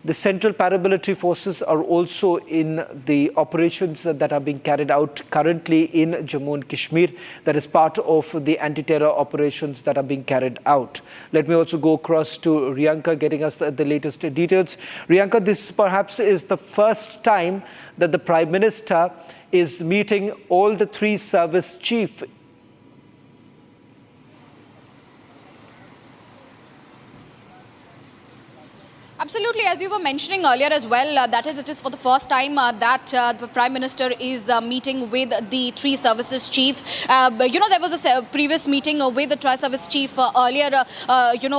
A: The Central Paramilitary Forces are also in the operations that are being carried out currently in Jammu and Kashmir. That is part of the anti-terror operations that are being carried out. Let me also go across to Riyanka, getting us the latest details. Riyanka, this perhaps is the first time that the Prime Minister is meeting all the three service chiefs.
G: Absolutely, as you were mentioning earlier as well, that is, it is for the first time that the Prime Minister is meeting with the three services chiefs. There was a previous meeting with the tri-service chief earlier,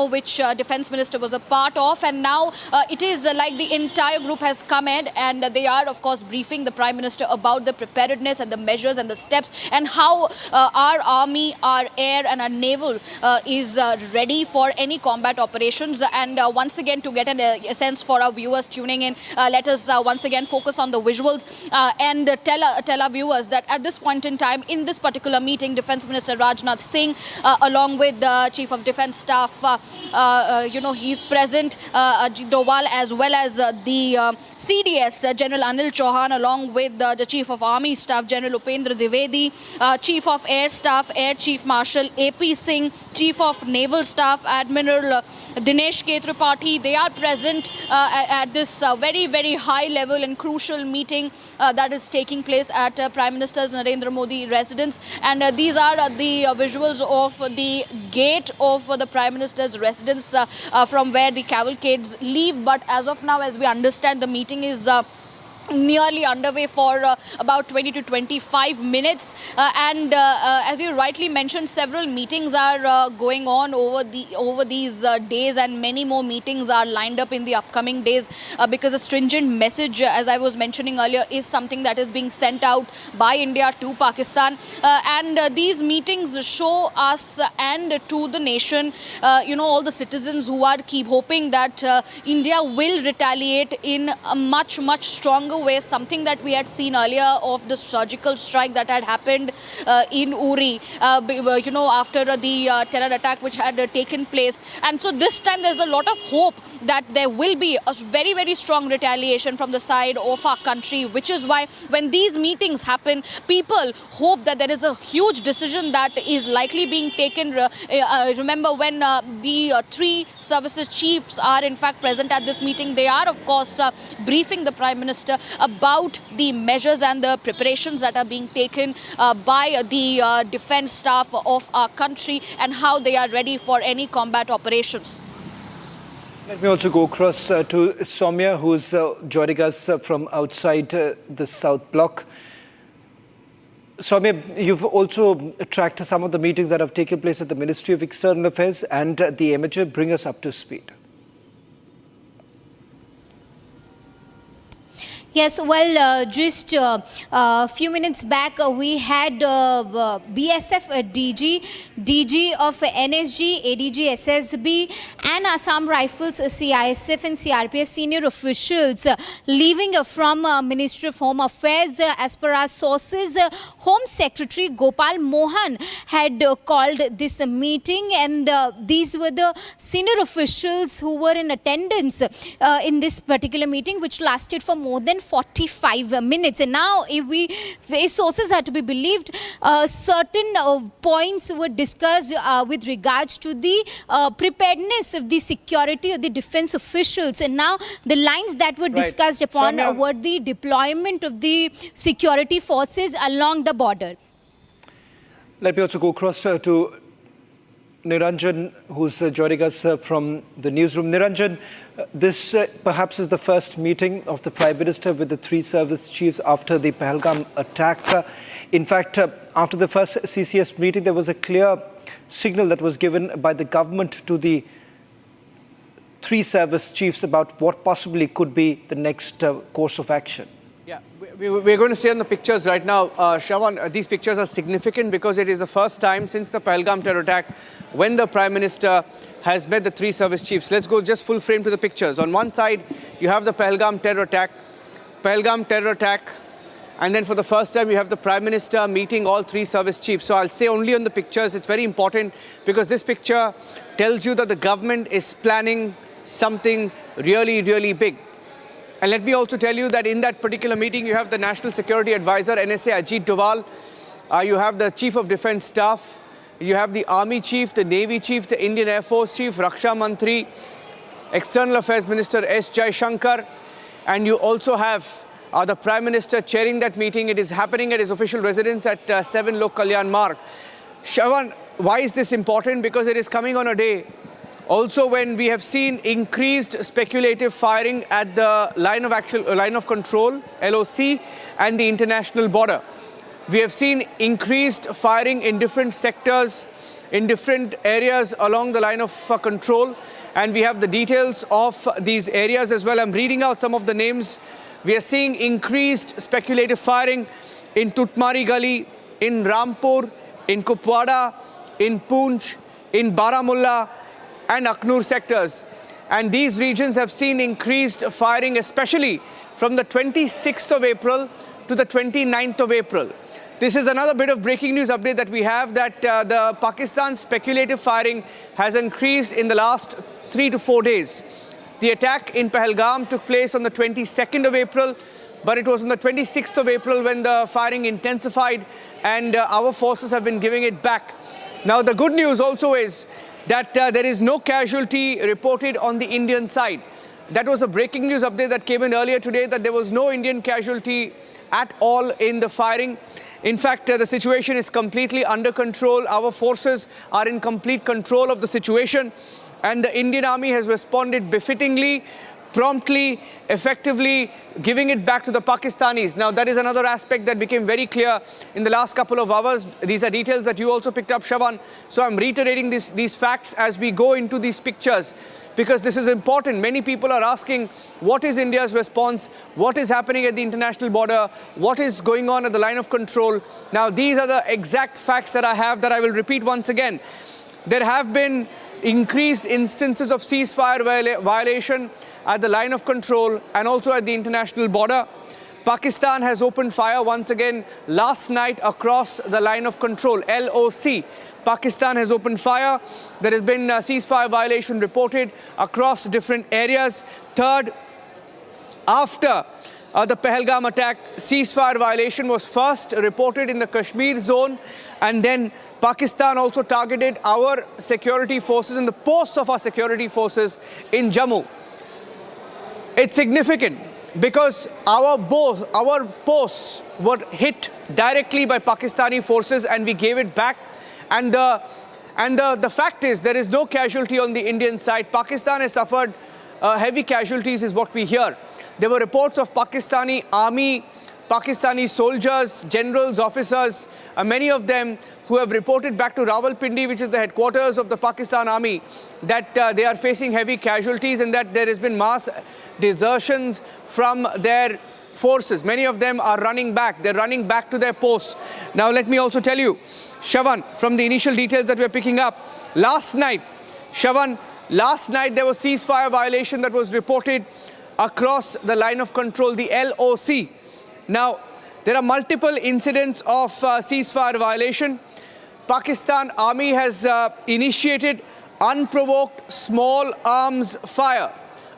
G: which Defence Minister was a part of, and now it is like the entire group has come in, and they are, of course, briefing the Prime Minister about the preparedness and the measures and the steps, and how our army, our air and our naval is ready for any combat operations. And once again, to get a sense for our viewers tuning in, let us once again focus on the visuals and tell our viewers that at this point in time, in this particular meeting, Defence Minister Rajnath Singh, along with the Chief of Defence Staff, he's present, Ajit Doval, as well as the CDS, General Anil Chauhan, along with the Chief of Army Staff, General Upendra Dwivedi, Chief of Air Staff, Air Chief Marshal AP Singh, Chief of Naval Staff, Admiral Dinesh K. Tripathi. They are present at this very, very high level and crucial meeting that is taking place at Prime Minister's Narendra Modi residence. And these are the visuals of the gate of the Prime Minister's residence from where the cavalcades leave. But as of now, as we understand, the meeting is nearly underway for about 20 to 25 minutes, and as you rightly mentioned, several meetings are going on over these days, and many more meetings are lined up in the upcoming days because a stringent message, as I was mentioning earlier, is something that is being sent out by India to Pakistan, and these meetings show us and to the nation, all the citizens who are keep hoping that India will retaliate in a much, much stronger way, something that we had seen earlier of the surgical strike that had happened in Uri, after the terror attack which had taken place. And so this time there's a lot of hope that there will be a very, very strong retaliation from the side of our country, which is why when these meetings happen, people hope that there is a huge decision that is likely being taken. Remember, when the three services chiefs are in fact present at this meeting, they are, of course, briefing the Prime Minister about the measures and the preparations that are being taken by the defence staff of our country and how they are ready for any combat operations.
A: Let me also go across to Soumya, who's joining us from outside the South Block. Soumya, you've also tracked some of the meetings that have taken place at the Ministry of External Affairs and the MHA. Bring us up to speed.
N: Yes, well, just a few minutes back, we had BSF DG of NSG, ADG, SSB, and Assam Rifles, CISF and CRPF senior officials leaving from Ministry of Home Affairs. As per our sources, Home Secretary Gopal Mohan had called this meeting, and these were the senior officials who were in attendance in this particular meeting, which lasted for more than 45 minutes. And now, if sources are to be believed, certain points were discussed with regards to the preparedness of the security of the defense officials. And now the lines that were discussed upon were the deployment of the security forces along the border.
A: Let me also go across to Niranjan, who's joining us from the newsroom. Niranjan, this perhaps is the first meeting of the Prime Minister with the three service chiefs after the Pahalgam attack. In fact, after the first CCS meeting, there was a clear signal that was given by the government to the three service chiefs about what possibly could be the next course of action.
W: Yeah, we're going to stay on the pictures right now. Shravan, these pictures are significant because it is the first time since the Pahalgam terror attack when the Prime Minister has met the three service chiefs. Let's go just full frame to the pictures. On one side, you have the Pahalgam terror attack, and then for the first time, you have the Prime Minister meeting all three service chiefs. So I'll stay only on the pictures. It's very important because this picture tells you that the government is planning something really, really big. And let me also tell you that in that particular meeting, you have the National Security Advisor, NSA Ajit Doval. You have the Chief of Defence Staff. You have the Army Chief, the Navy Chief, the Indian Air Force Chief, Raksha Mantri, External Affairs Minister S. Jaishankar. And you also have the Prime Minister chairing that meeting. It is happening at his official residence at 7 Lok Kalyan Marg. Shravan, why is this important? Because it is coming on a day also when we have seen increased speculative firing at the line of control, LOC, and the international border. We have seen increased firing in different sectors, in different areas along the line of control. And we have the details of these areas as well. I'm reading out some of the names. We are seeing increased speculative firing in Tutmari Gali, in Rampur, in Kupwara, in Poonch, in Baramulla and Akhnur sectors. And these regions have seen increased firing, especially from the 26th of April to the 29th of April. This is another bit of breaking news update that we have, that the Pakistan speculative firing has increased in the last 3 to 4 days. The attack in Pahalgam took place on the 22nd of April, but it was on the 26th of April when the firing intensified, and our forces have been giving it back. Now, the good news also is that there is no casualty reported on the Indian side. That was a breaking news update that came in earlier today, that there was no Indian casualty at all in the firing. In fact, the situation is completely under control. Our forces are in complete control of the situation, and the Indian Army has responded befittingly, promptly, effectively, giving it back to the Pakistanis. Now, that is another aspect that became very clear in the last couple of hours. These are details that you also picked up, Shravan. So I'm reiterating these facts as we go into these pictures, because this is important. Many people are asking, what is India's response? What is happening at the international border? What is going on at the line of control? Now, these are the exact facts that I have, that I will repeat once again. There have been increased instances of ceasefire violation at the line of control and also at the international border. Pakistan has opened fire once again last night across the line of control, LOC. Pakistan has opened fire. There has been a ceasefire violation reported across different areas. Third, after the Pahalgam attack, ceasefire violation was first reported in the Kashmir zone, and then Pakistan also targeted our security forces and the posts of our security forces in Jammu. It's significant because our posts were hit directly by Pakistani forces, and we gave it back. And the fact is, there is no casualty on the Indian side. Pakistan has suffered heavy casualties, is what we hear. There were reports of Pakistani army, Pakistani soldiers, generals, officers, many of them who have reported back to Rawalpindi, which is the headquarters of the Pakistan army, that they are facing heavy casualties and that there has been mass desertions from their forces. Many of them are running back. They're running back to their posts. Now, let me also tell you, Shravan, from the initial details that we're picking up, last night there was ceasefire violation that was reported across the line of control, the LOC. Now, there are multiple incidents of ceasefire violation. Pakistan Army has initiated unprovoked small arms fire.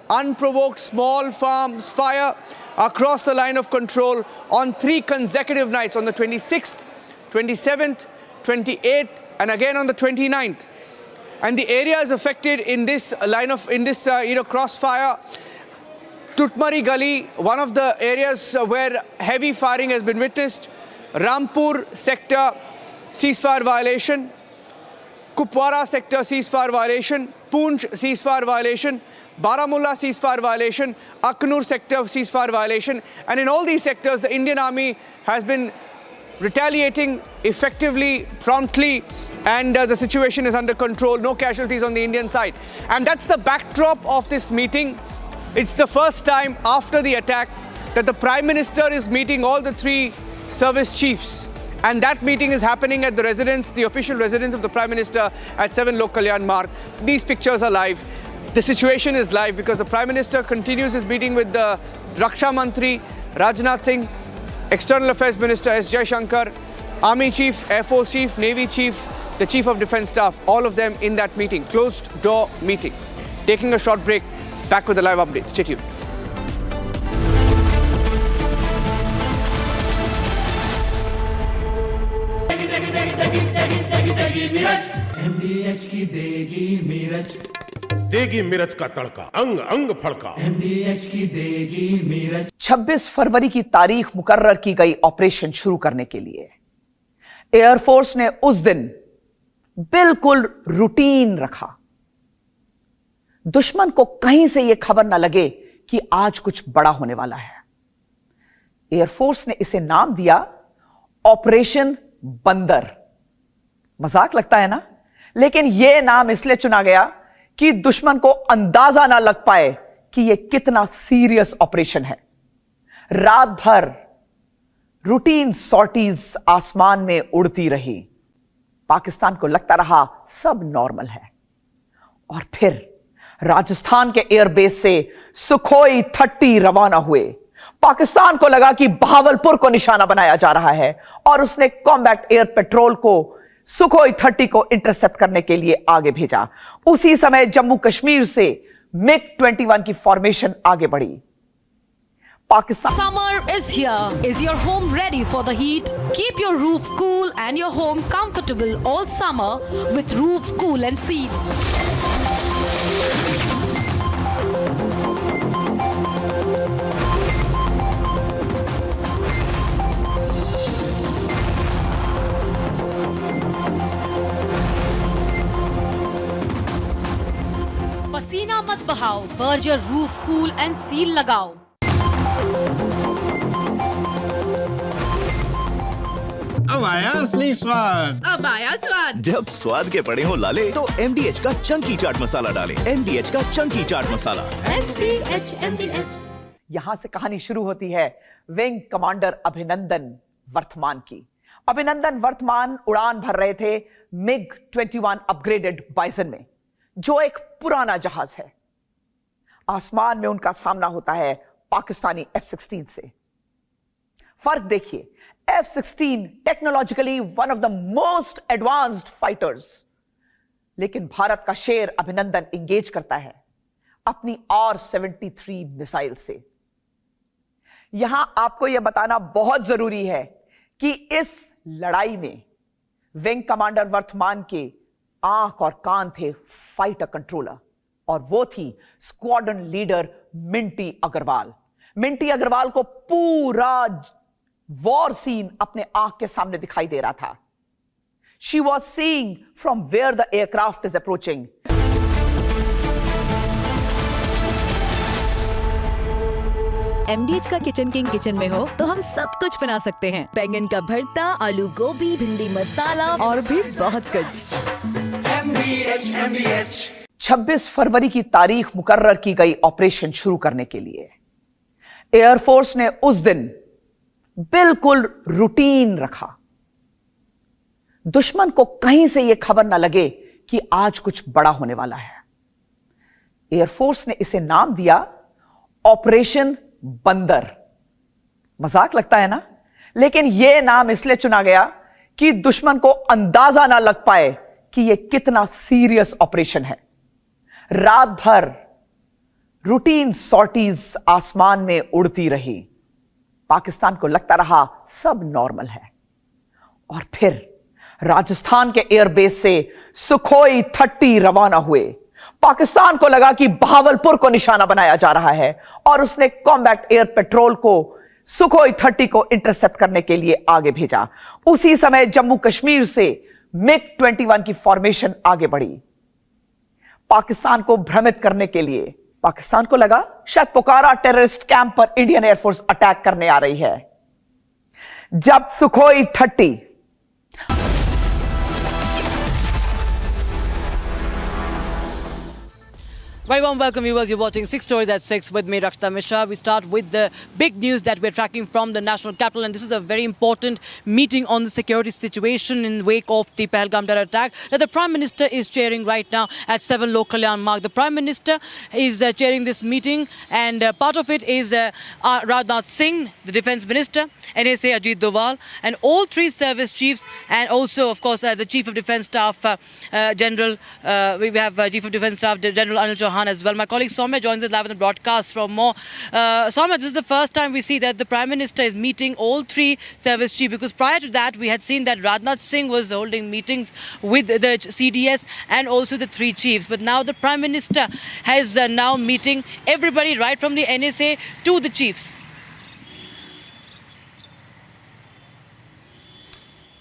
W: Unprovoked small arms fire across the line of control on 3 consecutive nights, on the 26th, 27th, 28th, and again on the 29th. And the areas affected in this crossfire, Tutmari Gali, one of the areas where heavy firing has been witnessed. Rampur sector, ceasefire violation. Kupwara sector, ceasefire violation. Poonch, ceasefire violation. Baramulla, ceasefire violation. Akhnur sector, ceasefire violation. And in all these sectors, the Indian Army has been retaliating effectively, promptly, and the situation is under control. No casualties on the Indian side. And that's the backdrop of this meeting. It's the first time after the attack that the Prime Minister is meeting all the 3 service chiefs. And that meeting is happening at the residence, the official residence of the Prime Minister at 7 Lok Kalyan Marg. These pictures are live. The situation is live because the Prime Minister continues his meeting with the Raksha Mantri, Rajnath Singh, External Affairs Minister S. Jaishankar, Army Chief, Air Force Chief, Navy Chief, the Chief of Defence Staff, all of them in that meeting, closed door meeting. Taking a short break, back with the live updates. Stay tuned.
Q: MDH की देगी मिर्च का तड़का, अंग अंग फड़का। MDH की देगी मिर्च।
I: 26 फरवरी की तारीख मुकर्रर की गई ऑपरेशन शुरू करने के लिए एयरफोर्स ने उस दिन बिल्कुल रूटीन रखा। दुश्मन को कहीं से यह खबर ना लगे कि आज कुछ बड़ा होने वाला है। एयरफोर्स ने इसे नाम दिया ऑपरेशन बंदर। मजाक लगता है ना, लेकिन यह नाम इसलिए चुना गया कि दुश्मन को अंदाजा ना लग पाए कि यह कितना सीरियस ऑपरेशन है। रात भर रूटीन सॉर्टीज आसमान में उड़ती रही। पाकिस्तान को लगता रहा सब नॉर्मल है। और फिर राजस्थान के एयरबेस से सुखोई 30 रवाना हुए। पाकिस्तान को लगा कि बहावलपुर को निशाना बनाया जा रहा है और उसने कॉम्बैट एयर पेट्रोल को सुखोई 30 को इंटरसेप्ट करने के लिए आगे भेजा। उसी समय जम्मू कश्मीर से मिग 21 की फॉर्मेशन आगे बढ़ी। Pakistan
H: Summer is here. Is your home ready for the heat? Keep your roof cool and your home comfortable all summer with Roof Cool and Seal. पसीना मत बहाओ, Berger roof cool and seal लगाओ।
V: अब आया असली स्वाद।
H: अब आया स्वाद।
V: जब स्वाद के पड़े हो लाले तो MDH का चंकी चाट मसाला डालें। MDH का चंकी चाट मसाला।
I: MDH। यहां से कहानी शुरू होती है विंग कमांडर अभिनंदन वर्तमान की। अभिनंदन वर्तमान उड़ान भर रहे थे मिग 21 अपग्रेडेड बाइसन में, जो एक पुराना जहाज है। आसमान में उनका सामना होता है पाकिस्तानी F-16 से। फर्क देखिए, F-16 technologically one of the most advanced fighters, लेकिन भारत का शेर अभिनंदन इंगेज करता है अपनी R-73 मिसाइल से। यहां आपको यह बताना बहुत जरूरी है कि इस लड़ाई में विंग कमांडर वर्तमान के आंख और कान थे फाइटर कंट्रोलर, और वो थी स्क्वाड्रन लीडर मिंटी अग्रवाल। मिंटी अग्रवाल को पूरा वॉर सीन अपने आंख के सामने दिखाई दे रहा था। She was seeing from where the aircraft is approaching.
R: MDH का किचन किंग किचन में हो तो हम सब कुछ बना सकते हैं। बैंगन का भरता, आलू गोभी, भिंडी मसाला और भी बहुत कुछ।
I: MDH 26 फरवरी की तारीख मुकर्रर की गई ऑपरेशन शुरू करने के लिए एयरफोर्स ने उस दिन बिल्कुल रूटीन रखा। दुश्मन को कहीं से यह खबर ना लगे कि आज कुछ बड़ा होने वाला है। एयरफोर्स ने इसे नाम दिया ऑपरेशन बंदर। मजाक लगता है ना, लेकिन यह नाम इसलिए चुना गया कि दुश्मन को अंदाजा ना लग पाए कि यह कितना सीरियस ऑपरेशन है। रात भर रूटीन सॉर्टीज आसमान में उड़ती रही। पाकिस्तान को लगता रहा सब नॉर्मल है। और फिर राजस्थान के एयरबेस से सुखोई 30 रवाना हुए। पाकिस्तान को लगा कि बहावलपुर को निशाना बनाया जा रहा है और उसने कॉम्बैट एयर पेट्रोल को सुखोई 30 को इंटरसेप्ट करने के लिए आगे भेजा। उसी समय जम्मू कश्मीर से मिग 21 की फॉर्मेशन आगे बढ़ी। पाकिस्तान को भ्रमित करने के लिए पाकिस्तान को लगा शायद पोकारा टेररिस्ट कैंप पर इंडियन एयरफोर्स अटैक करने आ रही है। जब Sukhoi 30
M: Very warm welcome, viewers. You're watching 6 Stories at 6 with me, Rakshita Mishra. We start with the big news that we're tracking from the national capital, and this is a very important meeting on the security situation in wake of the Pahalgam Terror Attack that the Prime Minister is chairing right now at 7 Lok Kalyan Marg. The Prime Minister is chairing this meeting, and part of it is Rajnath Singh, the Defence Minister, NSA Ajit Doval, and all three service chiefs, and also, of course, the Chief of Defence Staff, we have Chief of Defence Staff General Anil Chauhan, Chauhan as well. My colleague Soumya joins us live on the broadcast from more. Soumya, this is the first time we see that the Prime Minister is meeting all three service chiefs, because prior to that we had seen that Rajnath Singh was holding meetings with the CDS and also the three chiefs. But now the Prime Minister has now meeting everybody right from the NSA to the chiefs.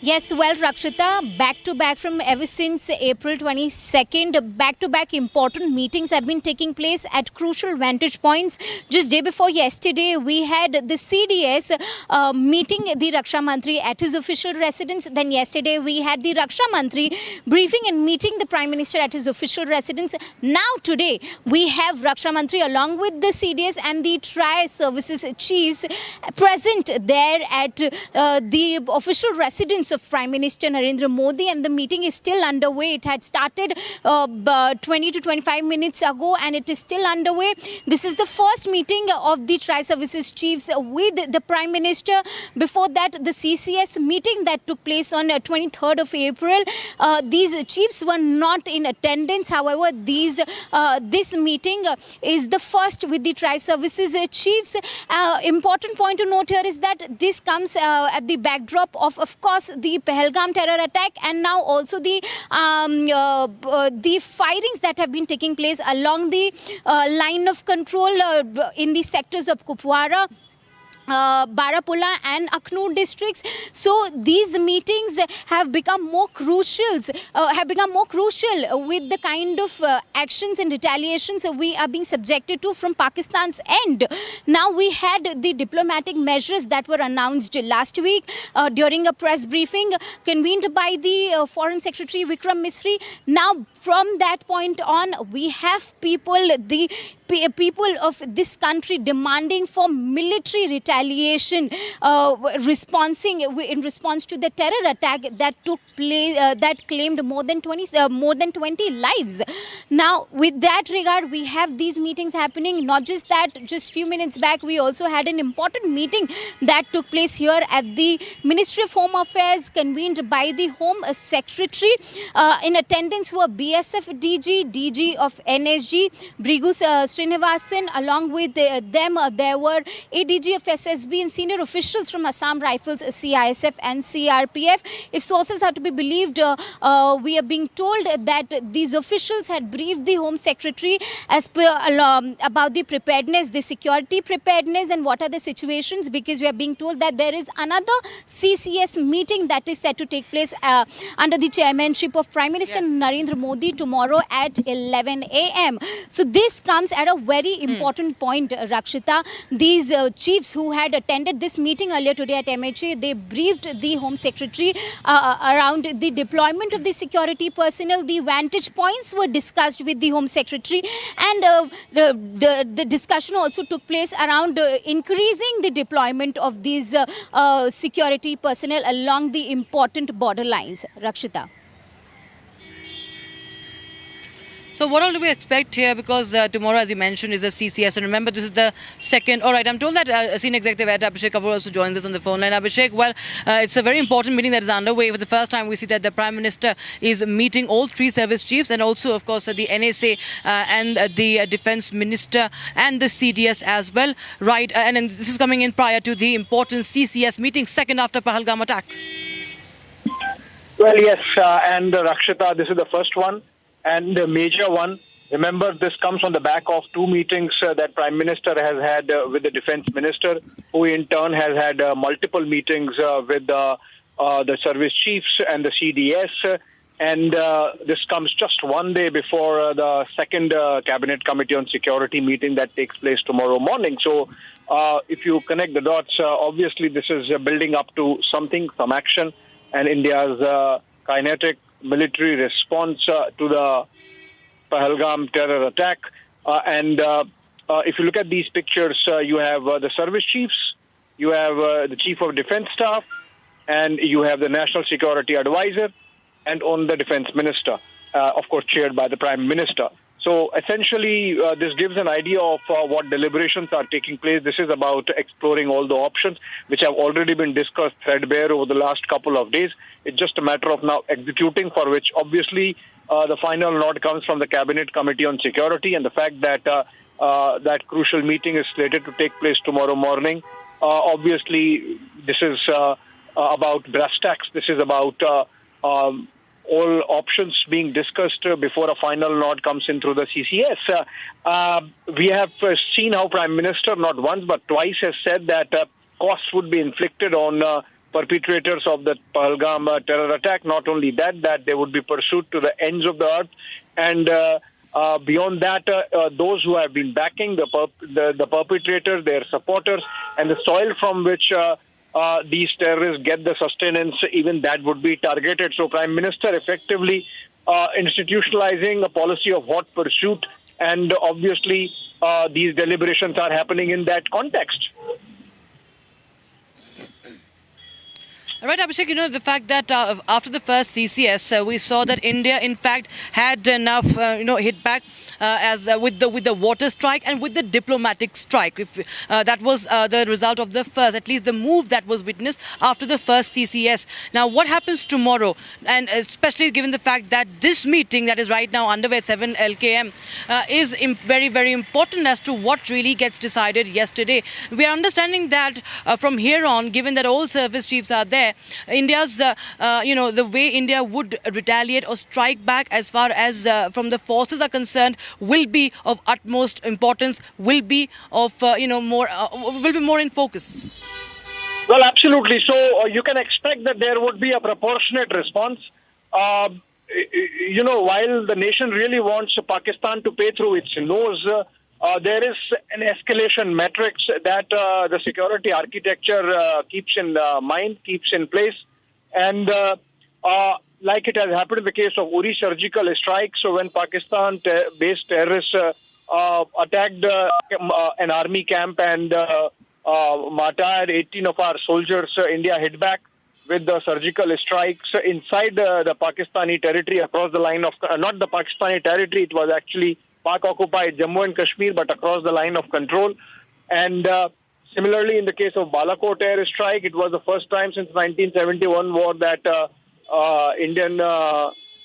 N: Yes, well, Rakshita, back-to-back from ever since April 22nd, back-to-back important meetings have been taking place at crucial vantage points. Just day before yesterday, we had the CDS meeting the Raksha Mantri at his official residence. Then yesterday, we had the Raksha Mantri briefing and meeting the Prime Minister at his official residence. Now today, we have Raksha Mantri along with the CDS and the tri-services chiefs present there at the official residence of Prime Minister Narendra Modi, and the meeting is still underway. It had started 20 to 25 minutes ago and it is still underway. This is the first meeting of the tri-services chiefs with the Prime Minister. Before that, the CCS meeting that took place on 23rd of April. These chiefs were not in attendance. However, this meeting is the first with the tri-services chiefs. Important point to note here is that this comes at the backdrop of course, the Pahalgam Terror Attack, and now also the firings that have been taking place along the line of control in the sectors of Kupwara, Barapulla and Akhnoor districts. So these meetings have become more crucial with the kind of actions and retaliations we are being subjected to from Pakistan's end. Now we had the diplomatic measures that were announced last week during a press briefing convened by the Foreign Secretary Vikram Misri. Now from that point on, we have people of this country demanding for military retaliation in response to the terror attack that took place that claimed more than 20 lives. Now with that regard, we have these meetings happening. Not just that, just few minutes back we also had an important meeting that took place here at the Ministry of Home Affairs convened by the Home Secretary. In attendance were BSF DG of NSG, Brigus Srinivasan. Along with them, there were ADG of SSB and senior officials from Assam Rifles, CISF and CRPF. If sources are to be believed, we are being told that these officials had briefed the Home Secretary as per about the preparedness, the security preparedness and what are the situations, because we are being told that there is another CCS meeting that is set to take place under the chairmanship of Prime Minister Narendra Modi tomorrow at 11 a.m. So this comes at a very important point, Rakshita. These chiefs who had attended this meeting earlier today at MHA, they briefed the Home Secretary around the deployment of the security personnel. The vantage points were discussed with the Home Secretary, and the discussion also took place around increasing the deployment of these security personnel along the important border lines. Rakshita.
M: So what all do we expect here? Because tomorrow, as you mentioned, is a CCS. And remember, this is the second. All right, I'm told that Senior Executive Editor Abhishek Kapoor also joins us on the phone line. Abhishek, well, it's a very important meeting that is underway. For the first time, we see that the Prime Minister is meeting all three service chiefs and also, of course, the NSA and the Defence Minister and the CDS as well. Right, and this is coming in prior to the important CCS meeting, second after Pahalgam attack.
S: Well, yes, and Rakshita, this is the first one. And the major one. Remember, this comes on the back of two meetings that Prime Minister has had with the Defence Minister, who in turn has had multiple meetings with the service chiefs and the CDS. And this comes just one day before the second Cabinet Committee on Security meeting that takes place tomorrow morning. So if you connect the dots, obviously this is building up to something, some action, and India's kinetic military response to the Pahalgam terror attack. And if you look at these pictures, you have the service chiefs, you have the Chief of Defence Staff, and you have the National Security Advisor, and on the Defence Minister, of course chaired by the Prime Minister. So essentially, this gives an idea of what deliberations are taking place. This is about exploring all the options, which have already been discussed threadbare over the last couple of days. It's just a matter of now executing, for which obviously the final nod comes from the Cabinet Committee on Security, and the fact that that crucial meeting is slated to take place tomorrow morning. Obviously, this is about brass tacks. This is about all options being discussed before a final nod comes in through the CCS. We have seen how Prime Minister not once but twice has said that costs would be inflicted on perpetrators of the Pahalgam terror attack. Not only that, that they would be pursued to the ends of the earth. And beyond that, those who have been backing the perpetrators, their supporters, and the soil from which these terrorists get the sustenance, even that would be targeted. So Prime Minister effectively institutionalizing a policy of hot pursuit, and obviously these deliberations are happening in that context.
M: Right, Abhishek, you know, the fact that after the first CCS, we saw that India, in fact, had enough, hit back with the water strike and with the diplomatic strike. If that was the result of the first, at least the move that was witnessed after the first CCS. Now, what happens tomorrow? And especially given the fact that this meeting that is right now underway at 7 LKM is very, very important as to what really gets decided yesterday. We are understanding that from here on, given that all service chiefs are there, India's, the way India would retaliate or strike back as far as from the forces are concerned will be of utmost importance, will be of, will be more in focus.
S: Well, absolutely. So you can expect that there would be a proportionate response. While the nation really wants Pakistan to pay through its nose, there is an escalation matrix that the security architecture keeps in mind, keeps in place. And like it has happened in the case of Uri surgical strike, so when Pakistan-based terrorists attacked an army camp and martyred 18 of our soldiers, India hit back with the surgical strikes inside the Pakistani territory across the line of, not the Pakistani territory, it was actually Pak-occupied Jammu and Kashmir, but across the line of control. And similarly, in the case of Balakot air strike, it was the first time since 1971 war that Indian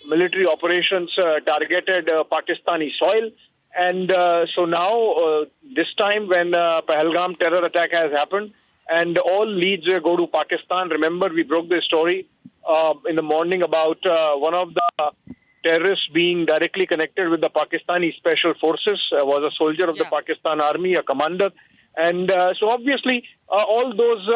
S: military operations targeted Pakistani soil. And so now, this time when Pahalgam terror attack has happened, and all leads go to Pakistan. Remember, we broke this story in the morning about one of the terrorists being directly connected with the Pakistani Special Forces, was a soldier of the Pakistan Army, a commander. And so obviously all those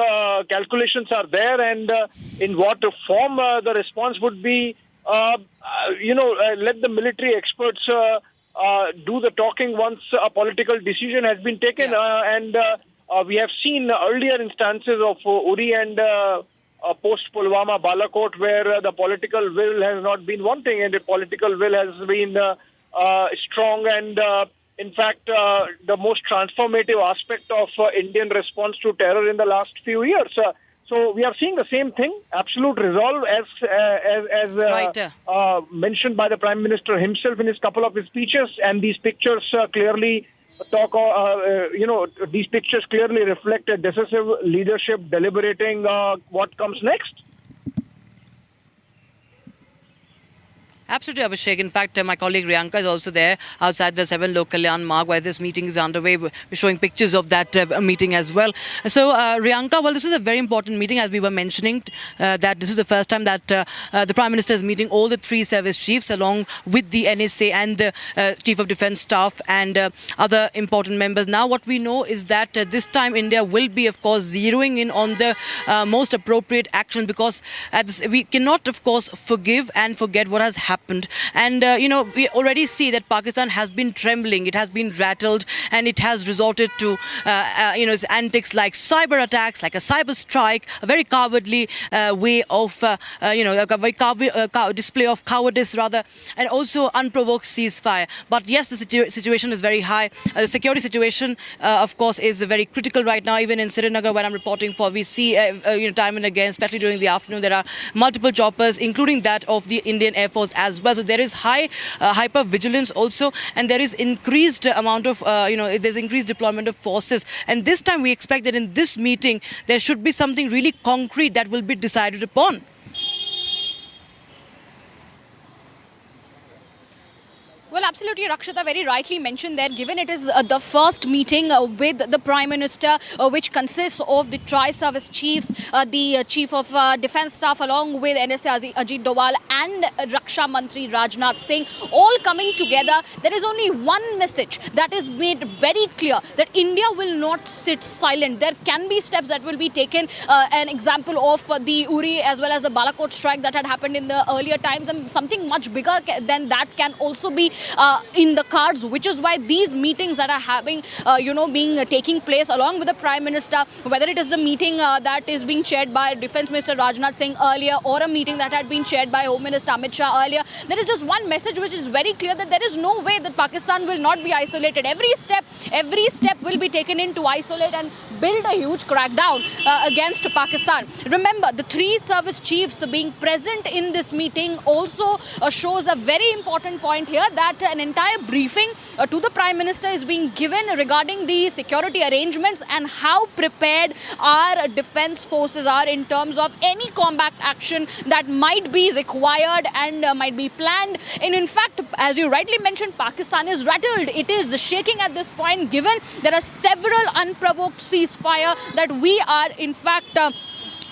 S: calculations are there, and in what form the response would be, let the military experts do the talking once a political decision has been taken. And we have seen earlier instances of Uri and post-Pulwama, Balakot, where the political will has not been wanting, and the political will has been strong, and in fact, the most transformative aspect of Indian response to terror in the last few years. So we are seeing the same thing, absolute resolve, as mentioned by the Prime Minister himself in his couple of his speeches, and these pictures clearly these pictures clearly reflect a decisive leadership deliberating what comes next.
M: Absolutely, Abhishek. In fact, my colleague Riyanka is also there outside the 7 Lok Kalyan Marg where this meeting is underway. We're showing pictures of that meeting as well. So, Riyanka, well, this is a very important meeting, as we were mentioning, that this is the first time that the Prime Minister is meeting all the 3 service chiefs along with the NSA and the Chief of Defence Staff and other important members. Now, what we know is that this time India will be, of course, zeroing in on the most appropriate action, because we cannot, of course, forgive and forget what has happened. And, we already see that Pakistan has been trembling, it has been rattled, and it has resorted to, antics like cyber attacks, like a cyber strike, a very cowardly way of, a very display of cowardice, rather, and also unprovoked ceasefire. But yes, the situation is very high. The security situation, of course, is very critical right now. Even in Srinagar, where I'm reporting for, we see, time and again, especially during the afternoon, there are multiple choppers, including that of the Indian Air Force as well. So there is high hyper vigilance also, and there is increased amount of there's increased deployment of forces. And this time we expect that in this meeting there should be something really concrete that will be decided upon.
G: Well, absolutely, Rakshita very rightly mentioned there, given it is the first meeting with the Prime Minister, which consists of the tri-service chiefs, the Chief of Defence Staff, along with NSA Ajit Doval and Raksha Mantri Rajnath Singh, all coming together. There is only one message that is made very clear, that India will not sit silent. There can be steps that will be taken. An example of the Uri as well as the Balakot strike that had happened in the earlier times, and something much bigger than that can also be in the cards, which is why these meetings that are having, taking place along with the Prime Minister, whether it is the meeting that is being chaired by Defence Minister Rajnath Singh earlier, or a meeting that had been chaired by Home Minister Amit Shah earlier, there is just one message which is very clear, that there is no way that Pakistan will not be isolated. Every step will be taken in to isolate and build a huge crackdown against Pakistan. Remember, the three service chiefs being present in this meeting also shows a very important point here, that an entire briefing to the Prime Minister is being given regarding the security arrangements and how prepared our defence forces are in terms of any combat action that might be required and might be planned. And in fact, as you rightly mentioned, Pakistan is rattled. It is shaking at this point, given there are several unprovoked ceasefire that we are in fact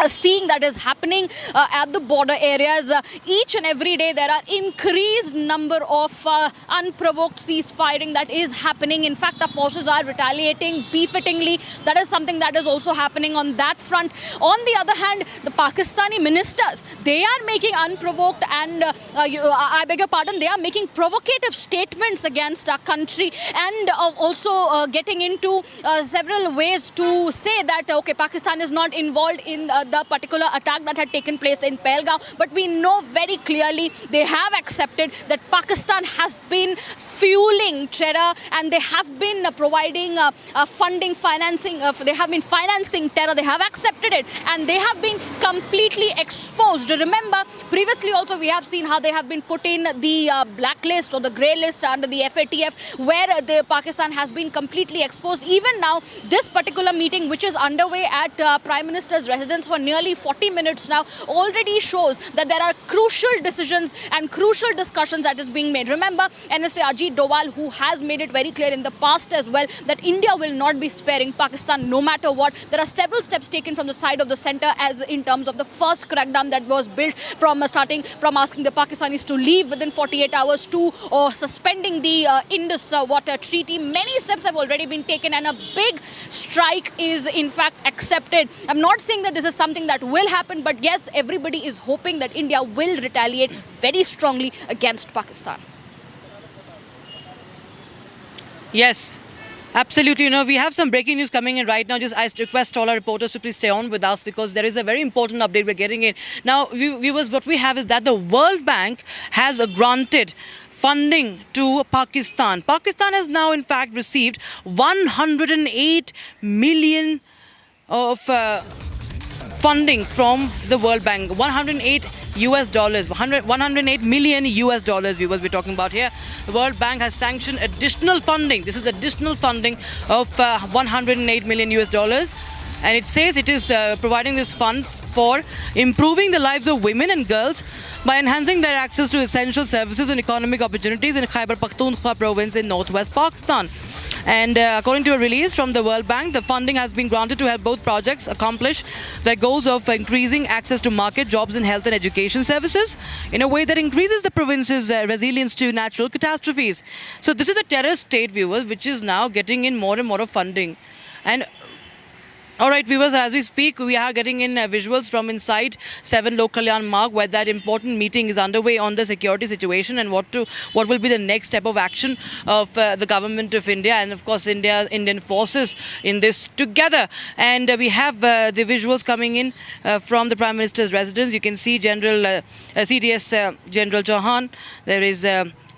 G: seeing that is happening at the border areas. Each and every day there are increased number of unprovoked cease-firing that is happening. In fact, our forces are retaliating befittingly. That is something that is also happening on that front. On the other hand, the Pakistani ministers, they are making unprovoked and, I beg your pardon, they are making provocative statements against our country, and also getting into several ways to say that, okay, Pakistan is not involved in the particular attack that had taken place in Pahalgam, but we know very clearly they have accepted that Pakistan has been fueling terror, and they have been providing funding, financing, they have been financing terror. They have accepted it, and they have been completely exposed. Remember, previously also we have seen how they have been put in the blacklist or the grey list under the FATF, where the Pakistan has been completely exposed. Even now, this particular meeting, which is underway at Prime Minister's residence for nearly 40 minutes now, already shows that there are crucial decisions and crucial discussions that is being made. Remember, NSA Ajit Doval, who has made it very clear in the past as well that India will not be sparing Pakistan no matter what. There are several steps taken from the side of the centre, as in terms of the first crackdown that was built from starting from asking the Pakistanis to leave within 48 hours to suspending the Indus Water Treaty. Many steps have already been taken, and a big strike is in fact accepted. I'm not saying that this is something that will happen, but yes, everybody is hoping that India will retaliate very strongly against Pakistan.
M: Yes, absolutely. We have some breaking news coming in right now. I request all our reporters to please stay on with us, because there is a very important update we're getting in. Now, viewers, what we have is that the World Bank has granted funding to Pakistan. Pakistan has now, in fact, received 108 million of funding from the World Bank. $108 million US dollars, viewers, we're talking about here. The World Bank has sanctioned additional funding. This is additional funding of $108 million US dollars. And it says it is providing this fund for improving the lives of women and girls by enhancing their access to essential services and economic opportunities in Khyber Pakhtunkhwa province in northwest Pakistan. And according to a release from the World Bank, the funding has been granted to help both projects accomplish their goals of increasing access to market, jobs and health and education services in a way that increases the province's resilience to natural catastrophes. So this is a terror state, viewers, which is now getting in more and more of funding. And all right, viewers, as we speak, we are getting in visuals from inside 7 Lok Kalyan Marg, where that important meeting is underway on the security situation and what will be the next step of action of the government of India and, of course, Indian forces in this together. And we have the visuals coming in from the Prime Minister's residence. You can see General CDS General Chauhan. There is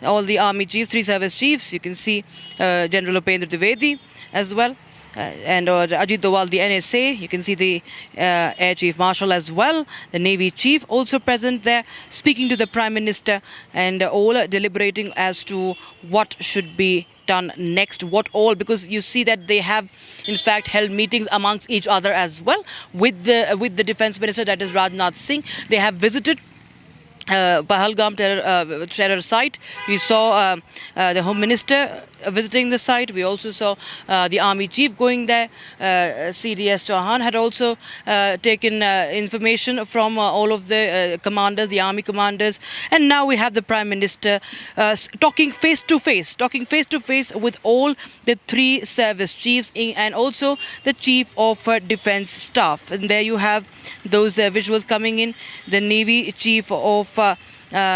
M: all the army chiefs, 3 service chiefs. You can see General Upendra Dwivedi as well. and Ajit Doval, the NSA. You can see the Air Chief Marshal as well, the Navy Chief also present there, speaking to the Prime Minister, and all deliberating as to what should be done next, what all, because you see that they have in fact held meetings amongst each other as well with the Defence Minister, that is Rajnath Singh. They have visited Pahalgam terror site. We saw the Home Minister visiting the site. We also saw the Army Chief going there. CDS Chauhan had also taken information from all of the commanders, the army commanders. And now we have the Prime Minister talking face to face with all the three service chiefs and also the Chief of Defence Staff. And there you have those visuals coming in. The Navy Chief of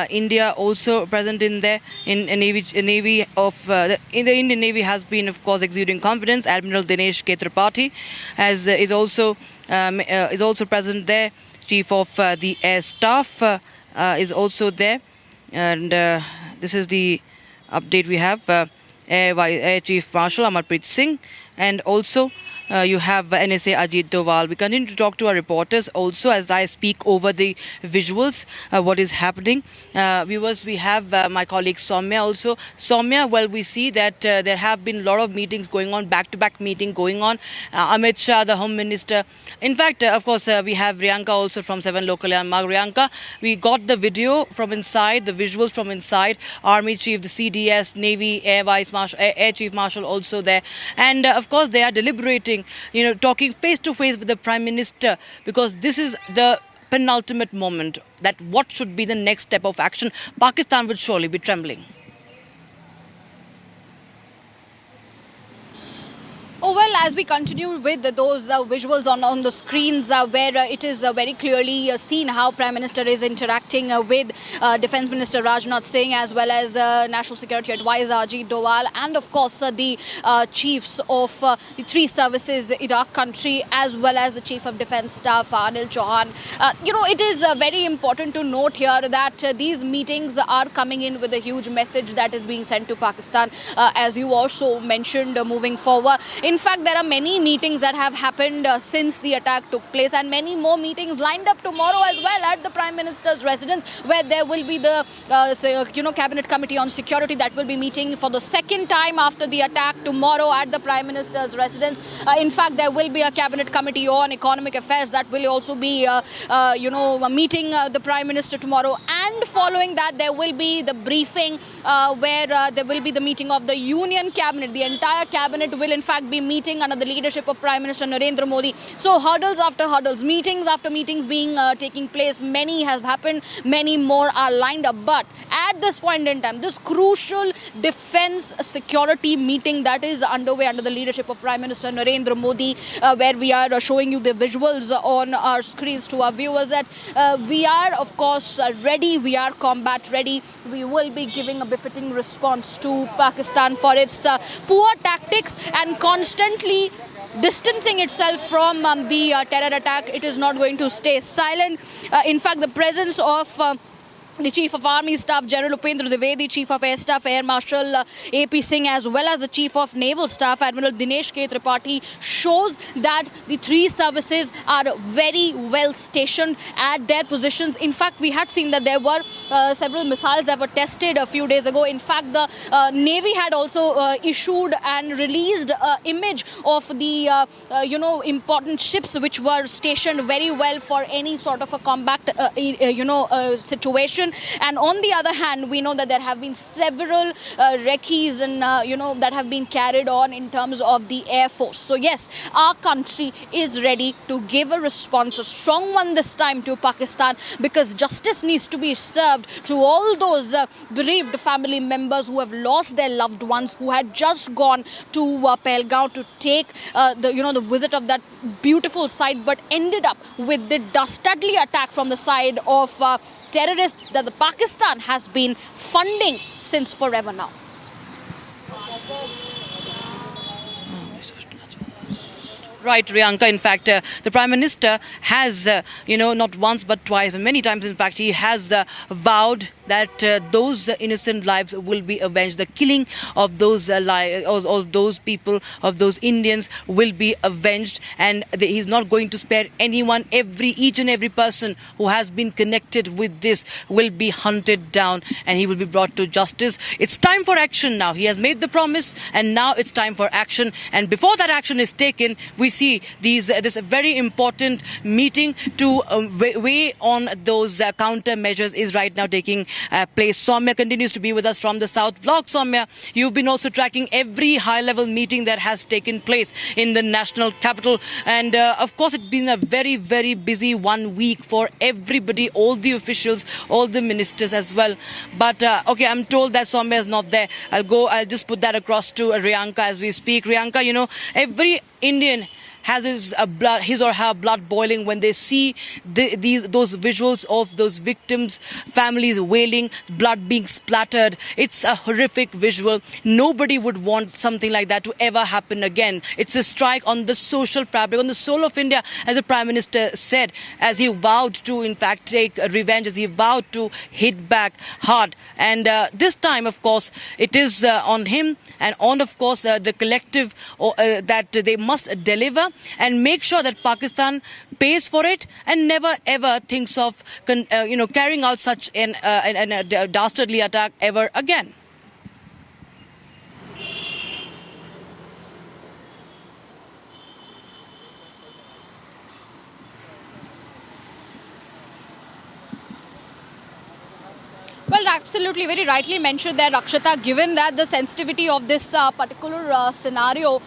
M: India also present in there. In the Indian Navy has been, of course, exuding confidence. Admiral Dinesh Tripathi is also present there. Chief of the Air Staff is also there, and this is the update we have. Air Chief Marshal Amarpreet Singh, and also you have NSA Ajit Doval. We continue to talk to our reporters also as I speak over the visuals, what is happening. Viewers, we have my colleague Soumya also. Soumya, well, we see that there have been a lot of meetings going on, back-to-back meeting going on. Amit Shah, the Home Minister. In fact, of course, we have Riyanka also from 7 Local Yanmarg. Riyanka, we got the video from inside, the visuals from inside. Army Chief, the CDS, Navy, Air Chief Marshal also there. And of course, they are deliberating, talking face to face with the Prime Minister, because this is the penultimate moment that what should be the next step of action. Pakistan would surely be trembling.
G: Oh, well, as we continue with those visuals on the screens where it is very clearly seen how Prime Minister is interacting with Defence Minister Rajnath Singh, as well as National Security Advisor Ajit Doval, and of course the chiefs of the three services in our country, as well as the Chief of Defence Staff Anil Chauhan. It is very important to note here that these meetings are coming in with a huge message that is being sent to Pakistan, as you also mentioned, moving forward. In fact, there are many meetings that have happened since the attack took place, and many more meetings lined up tomorrow as well at the Prime Minister's residence, where there will be the Cabinet Committee on Security that will be meeting for the second time after the attack tomorrow at the Prime Minister's residence. In fact, there will be a Cabinet Committee on Economic Affairs that will also be meeting the Prime Minister tomorrow, and following that there will be the briefing where there will be the meeting of the Union Cabinet. The entire Cabinet will in fact be meeting under the leadership of Prime Minister Narendra Modi. So hurdles after hurdles, meetings after meetings taking place. Many have happened, many more are lined up. But at this point in time, this crucial defence security meeting that is underway under the leadership of Prime Minister Narendra Modi, where we are showing you the visuals on our screens to our viewers, that we are of course ready, we are combat ready. We will be giving a befitting response to Pakistan for its poor tactics and constantly distancing itself from the terror attack. It is not going to stay silent. In fact, the presence of the Chief of Army Staff, General Upendra Dwivedi, Chief of Air Staff, Air Marshal A.P. Singh, as well as the Chief of Naval Staff, Admiral Dinesh Tripathi, shows that the three services are very well stationed at their positions. In fact, we had seen that there were several missiles that were tested a few days ago. In fact, the Navy had also issued and released an image of the, important ships which were stationed very well for any sort of a combat, situation. And on the other hand, we know that there have been several recce's and that have been carried on in terms of the Air Force. So yes, our country is ready to give a response, a strong one this time, to Pakistan, because justice needs to be served to all those bereaved family members who have lost their loved ones, who had just gone to Pahalgam to take the visit of that beautiful site, but ended up with the dastardly attack from the side of terrorists that the Pakistan has been funding since forever now.
M: Right, Riyanka. In fact, the Prime Minister has, not once but twice, many times, in fact, he has vowed that those innocent lives will be avenged. The killing of those of those people, of those Indians, will be avenged, and he's not going to spare anyone. Each and every person who has been connected with this will be hunted down, and he will be brought to justice. It's time for action now. He has made the promise, and now it's time for action. And before that action is taken, we see this very important meeting to weigh on those countermeasures is right now taking place. Soumya continues to be with us from the South Block. Soumya, you've been also tracking every high-level meeting that has taken place in the national capital. And of course, it's been a very, very busy 1 week for everybody, all the officials, all the ministers as well. But okay, I'm told that Soumya is not there. I'll just put that across to Riyanka as we speak. Riyanka, every Indian has his or her blood boiling when they see those visuals of those victims' families wailing, blood being splattered. It's a horrific visual. Nobody would want something like that to ever happen again. It's a strike on the social fabric, on the soul of India, as the Prime Minister said, as he vowed to, in fact, take revenge, as he vowed to hit back hard. And this time, of course, it is on him and on, of course, the collective that they must deliver and make sure that Pakistan pays for it and never ever thinks of carrying out such a dastardly attack ever again.
G: Well, absolutely, very rightly mentioned there, Rakshita. Given that the sensitivity of this particular scenario,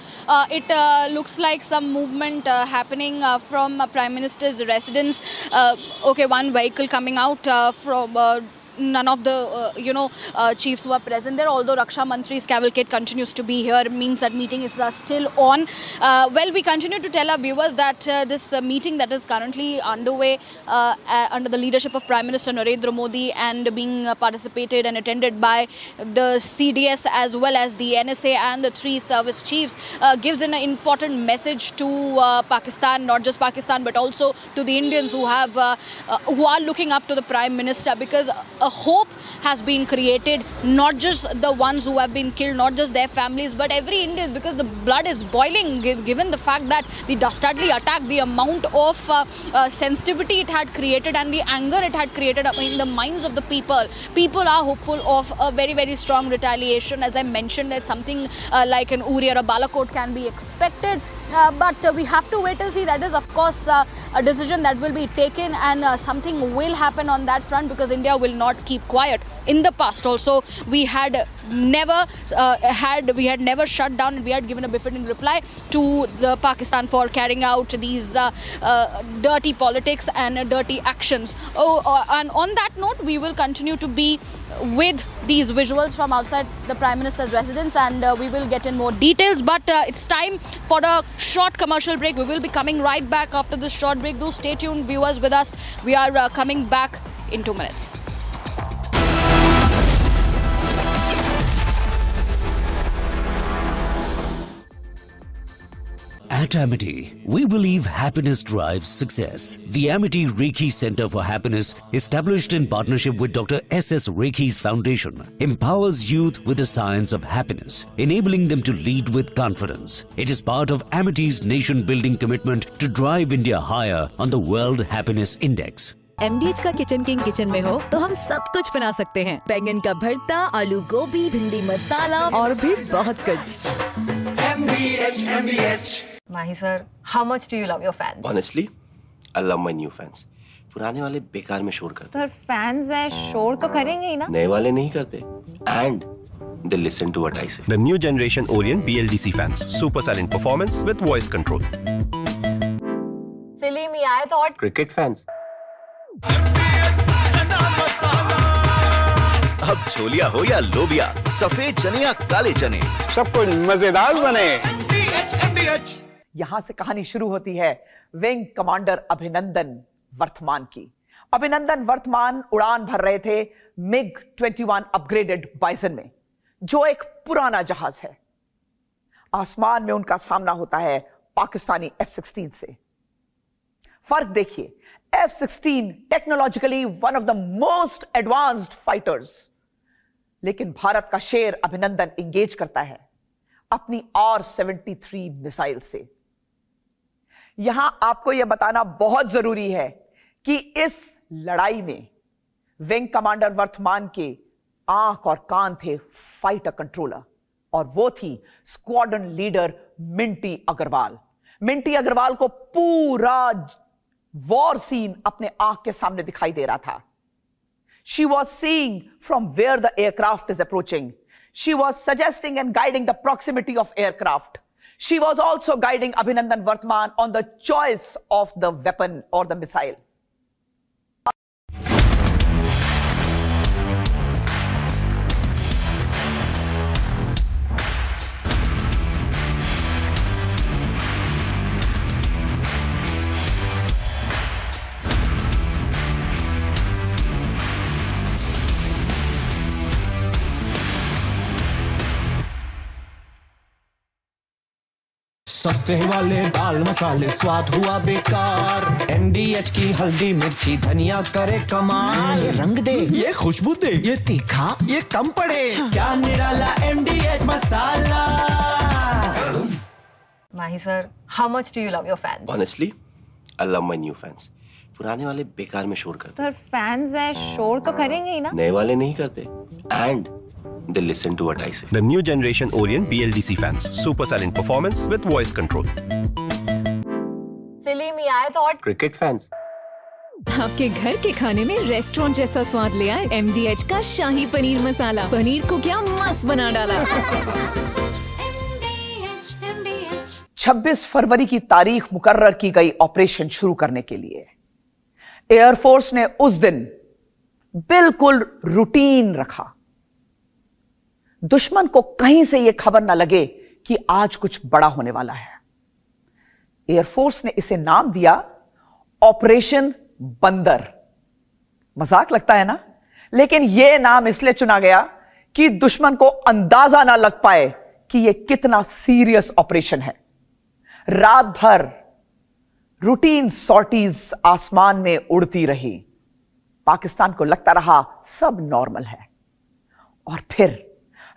G: it looks like some movement happening from Prime Minister's residence. Okay, one vehicle coming out from... none of the chiefs who are present there, although Raksha Mantri's cavalcade continues to be here, means that meeting is still on. Well, we continue to tell our viewers that this meeting that is currently underway under the leadership of Prime Minister Narendra Modi and being participated and attended by the CDS as well as the NSA and the 3 service chiefs gives an important message to Pakistan, not just Pakistan but also to the Indians who are looking up to the Prime Minister, because a hope has been created, not just the ones who have been killed, not just their families, but every Indian, because the blood is boiling given the fact that the dastardly attack, the amount of sensitivity it had created and the anger it had created in the minds of the people. People are hopeful of a very, very strong retaliation. As I mentioned, that something like an Uri or a Balakot can be expected. But we have to wait and see. That is, of course, a decision that will be taken, and something will happen on that front, because India will not keep quiet. In the past also, we had never shut down, and we had given a befitting reply to the Pakistan for carrying out these dirty politics and dirty actions. And on that note, we will continue to be with these visuals from outside the Prime Minister's residence, and we will get in more details. But it's time for a short commercial break. We will be coming right back after this short break. Do stay tuned, viewers, with us. We are coming back in 2 minutes.
C: At Amity, we believe happiness drives success. The Amity Reiki Center for Happiness, established in partnership with Dr. S.S. Reiki's Foundation, empowers youth with the science of happiness, enabling them to lead with confidence. It is part of Amity's nation-building commitment to drive India higher on the World Happiness Index.
R: MDH का kitchen king kitchen में हो तो हम सब कुछ बना सकते हैं। बैंगन का भरता, आलू गोभी, भिंडी मसाला और भी बहुत कुछ।
D: MDH. Mahi sir, how much do you love your fans?
E: Honestly, I love my new fans. पुराने वाले बेकार में शोर करते।
D: सर फैंस हैं, शोर तो करेंगे ही ना।
E: नए वाले नहीं करते. And they listen to what I say.
F: The new generation Orient BLDC fans. Super silent performance with voice control.
D: Silly me, I thought.
E: Cricket fans.
V: अब छोलिया हो या लोबिया, सफेद चने या काले चने,
I: सब कुछ मजेदार बने। यहां से कहानी शुरू होती है विंग कमांडर अभिनंदन वर्तमान की। अभिनंदन वर्तमान उड़ान भर रहे थे MiG-21 अपग्रेडेड बाइसन में, जो एक पुराना जहाज है। आसमान में उनका सामना होता है पाकिस्तानी F-16 से। फर्क देखिए, F-16 technologically one of the most advanced fighters, लेकिन भारत का शेर अभिनंदन इंगेज करता है अपनी R-73 मिसाइल से। यहां आपको यह बताना बहुत जरूरी है कि इस लड़ाई में विंग कमांडर वर्तमान के आंख और कान थे फाइटर कंट्रोलर, और वो थी स्क्वाड्रन लीडर मिंटी अग्रवाल। मिंटी अग्रवाल को पूरा वॉर सीन अपने आंख के सामने दिखाई दे रहा था। She was seeing from where the aircraft is approaching. She was suggesting and guiding the proximity of aircraft. She was also guiding Abhinandan Vartman on the choice of the weapon or the missile.
J: सस्ते वाले दाल मसाले स्वाद हुआ बेकार, MDH की हल्दी मिर्ची धनिया करे कमाल। ये रंग दे, ये खुशबू दे, ये तीखा, ये कम पड़े, क्या निराला MDH masala.
D: Mahi sir, how much do you love your fans?
E: Honestly, I love my new fans. पुराने वाले बेकार में शोर करते।
D: सर फैंस हैं, शोर तो करेंगे ही ना।
E: नए वाले नहीं करते, and they listen to what I say.
F: The new generation Orient BLDC fans. Super silent performance with voice control.
D: सिली में आए तो और
E: Cricket fans.
R: आपके घर के खाने में रेस्टोरेंट जैसा स्वाद ले आए MDH का शाही पनीर मसाला। पनीर को क्या मस्त बना डाला।
I: 26 फरवरी की तारीख मुकर्रर की गई ऑपरेशन शुरू करने के लिए एयरफोर्स ने उस दिन बिल्कुल रूटीन रखा। दुश्मन को कहीं से यह खबर ना लगे कि आज कुछ बड़ा होने वाला है। एयरफोर्स ने इसे नाम दिया ऑपरेशन बंदर। मजाक लगता है ना, लेकिन यह नाम इसलिए चुना गया कि दुश्मन को अंदाजा ना लग पाए कि यह कितना सीरियस ऑपरेशन है। रात भर रूटीन सॉर्टीज आसमान में उड़ती रही। पाकिस्तान को लगता रहा सब नॉर्मल है, और फिर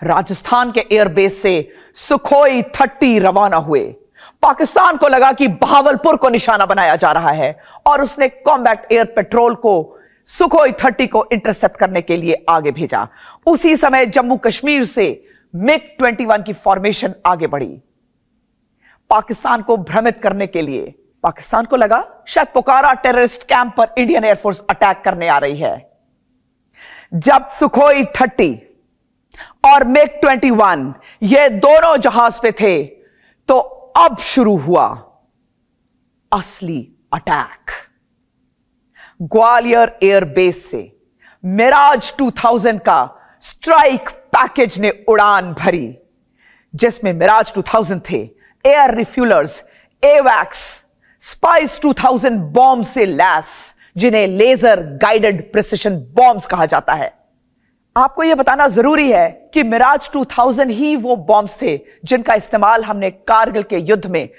I: राजस्थान के एयरबेस से सुखोई 30 रवाना हुए। पाकिस्तान को लगा कि बहावलपुर को निशाना बनाया जा रहा है, और उसने कॉम्बैट एयर पेट्रोल को सुखोई 30 को इंटरसेप्ट करने के लिए आगे भेजा। उसी समय जम्मू कश्मीर से MiG-21 की फॉर्मेशन आगे बढ़ी पाकिस्तान को भ्रमित करने के लिए। पाकिस्तान को लगा शायद पोकारा टेररिस्ट कैंप पर इंडियन एयरफोर्स अटैक करने आ रही है। जब सुखोई 30 और MiG-21 ये दोनों जहाज पे थे, तो अब शुरू हुआ असली अटैक। ग्वालियर एयरबेस से मिराज 2000 का स्ट्राइक पैकेज ने उड़ान भरी, जिसमें मिराज 2000 थे, एयर रिफ्यूलर्स, एवैक्स, स्पाइस 2000 बॉम्ब से लैस, जिन्हें लेजर गाइडेड प्रिसिशन बॉम्ब्स कहा जाता है। आपको यह बताना जरूरी है कि मिराज 2000 ही वो बॉम्ब्स थे जिनका इस्तेमाल हमने कारगिल के युद्ध में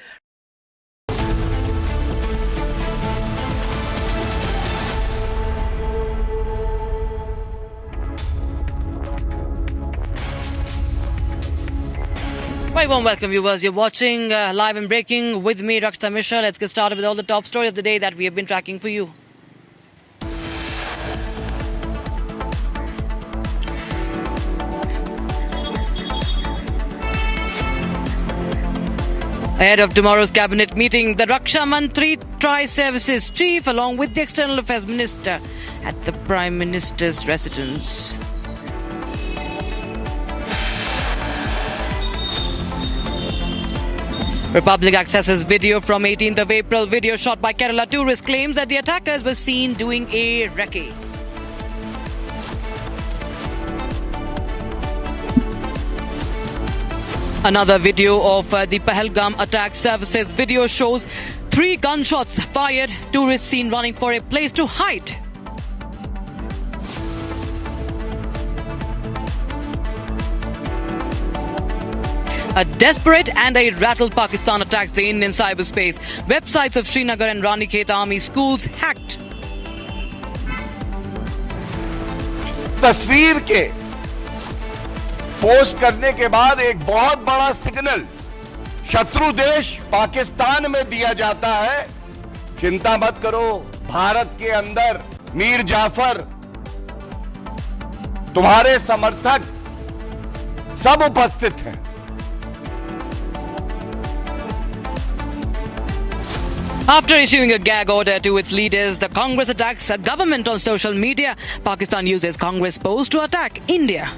M: Very warm welcome, viewers. You're watching Live and Breaking with me, Rakshita Mishra. Let's get started with all the top story of the day that we have been tracking for you. Ahead of tomorrow's cabinet meeting, the Raksha Mantri Tri-Services Chief along with the External Affairs Minister at the Prime Minister's residence. Republic accesses video from 18th of April. Video shot by Kerala tourist claims that the attackers were seen doing a recce. Another video of the Pahalgam attack services. Video shows 3 gunshots fired. Tourists seen running for a place to hide. A desperate and a rattled Pakistan attacks the Indian cyberspace. Websites of Srinagar and Ranikhet Army schools hacked.
L: तस्वीर के post करने के बाद एक बहुत बड़ा signal शत्रु देश पाकिस्तान में दिया जाता है। चिंता मत करो, भारत के अंदर मीर जाफर, तुम्हारे समर्थक सब उपस्थित हैं।
M: After issuing a gag order to its leaders, the Congress attacks a government on social media. Pakistan uses Congress post to attack India.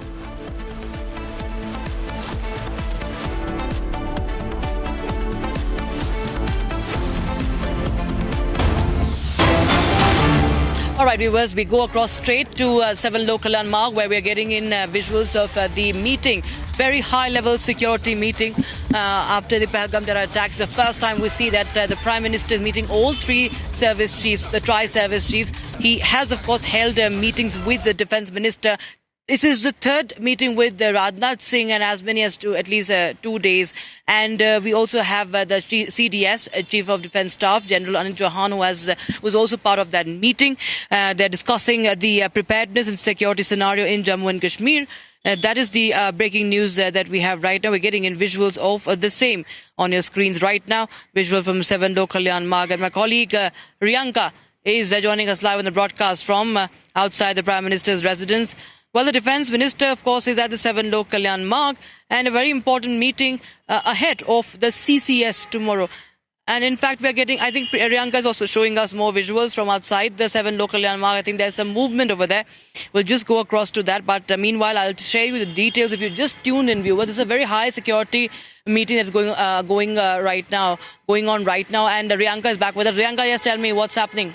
M: All right, viewers, we go across straight to 7 Local Landmark, where we are getting in visuals of the meeting. Very high-level security meeting after the Pahalgam Terror Attacks. The first time we see that the Prime Minister is meeting all 3 service chiefs, the tri-service chiefs. He has, of course, held meetings with the Defence Minister. This is the 3rd meeting with Rajnath Singh, and as many as at least 2 days. And we also have the CDS, Chief of Defence Staff, General Anil Chauhan, who was also part of that meeting. They're discussing the preparedness and security scenario in Jammu and Kashmir. That is the breaking news that we have right now. We're getting in visuals of the same on your screens right now. Visual from 7 Local Landmark. And my colleague Riyanka is joining us live on the broadcast from outside the Prime Minister's residence. Well, the Defence Minister, of course, is at the 7 Local Landmark, and a very important meeting ahead of the CCS tomorrow. And in fact, we are getting, I think Riyanka is also showing us more visuals from outside the 7 Local Landmark. I think there's some movement over there. We'll just go across to that. But meanwhile, I'll share you the details. If you just tuned in, viewers, this is a very high security meeting that's going on right now. And Riyanka is back with us. Riyanka, yes, tell me what's happening.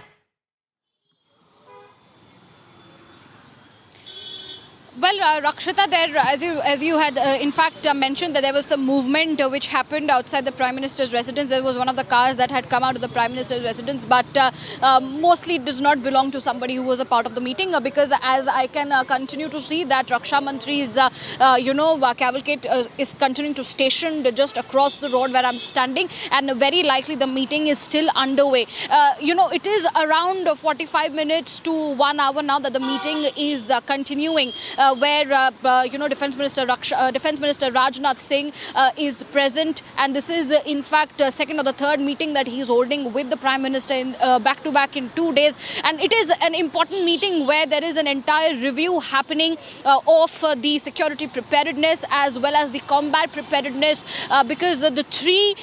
G: Well, Rakshita, there, as you had in fact mentioned, that there was some movement which happened outside the Prime Minister's residence. There was one of the cars that had come out of the Prime Minister's residence, but mostly it does not belong to somebody who was a part of the meeting, because as I can continue to see that Raksha Mantri's, cavalcade is continuing to station just across the road where I'm standing, and very likely the meeting is still underway. It is around 45 minutes to 1 hour now that the meeting is continuing. Where Defence Minister Rajnath Singh is present, and this is in fact second or the third meeting that he is holding with the Prime Minister in back-to-back in 2 days, and it is an important meeting where there is an entire review happening of the security preparedness as well as the combat preparedness, because the 3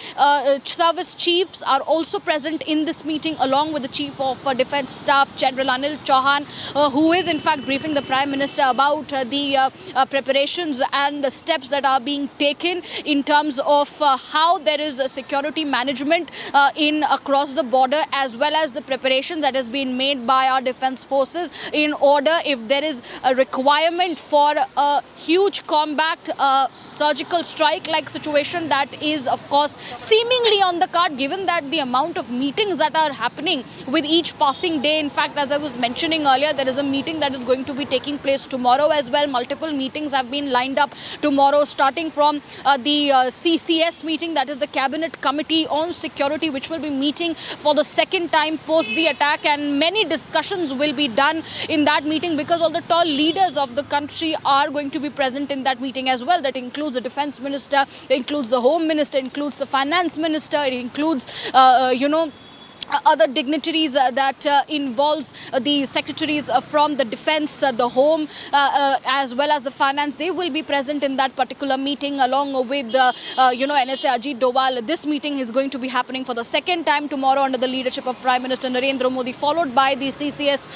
G: service chiefs are also present in this meeting, along with the Chief of Defence Staff, General Anil Chauhan, who is in fact briefing the Prime Minister about the preparations and the steps that are being taken in terms of how there is a security management in across the border, as well as the preparations that has been made by our defence forces in order, if there is a requirement for a huge combat surgical strike like situation that is of course seemingly on the card, given that the amount of meetings that are happening with each passing day. In fact, as I was mentioning earlier, there is a meeting that is going to be taking place tomorrow as well. Multiple meetings have been lined up tomorrow, starting from the CCS meeting, that is the Cabinet Committee on Security, which will be meeting for the second time post the attack, and many discussions will be done in that meeting, because all the tall leaders of the country are going to be present in that meeting as well. That includes the Defence Minister, it includes the Home Minister, it includes the Finance Minister, it includes other dignitaries that involves the secretaries from the defence, the home, as well as the finance. They will be present in that particular meeting, along with NSA Ajit Doval. This meeting is going to be happening for the second time tomorrow under the leadership of Prime Minister Narendra Modi, followed by the CCS,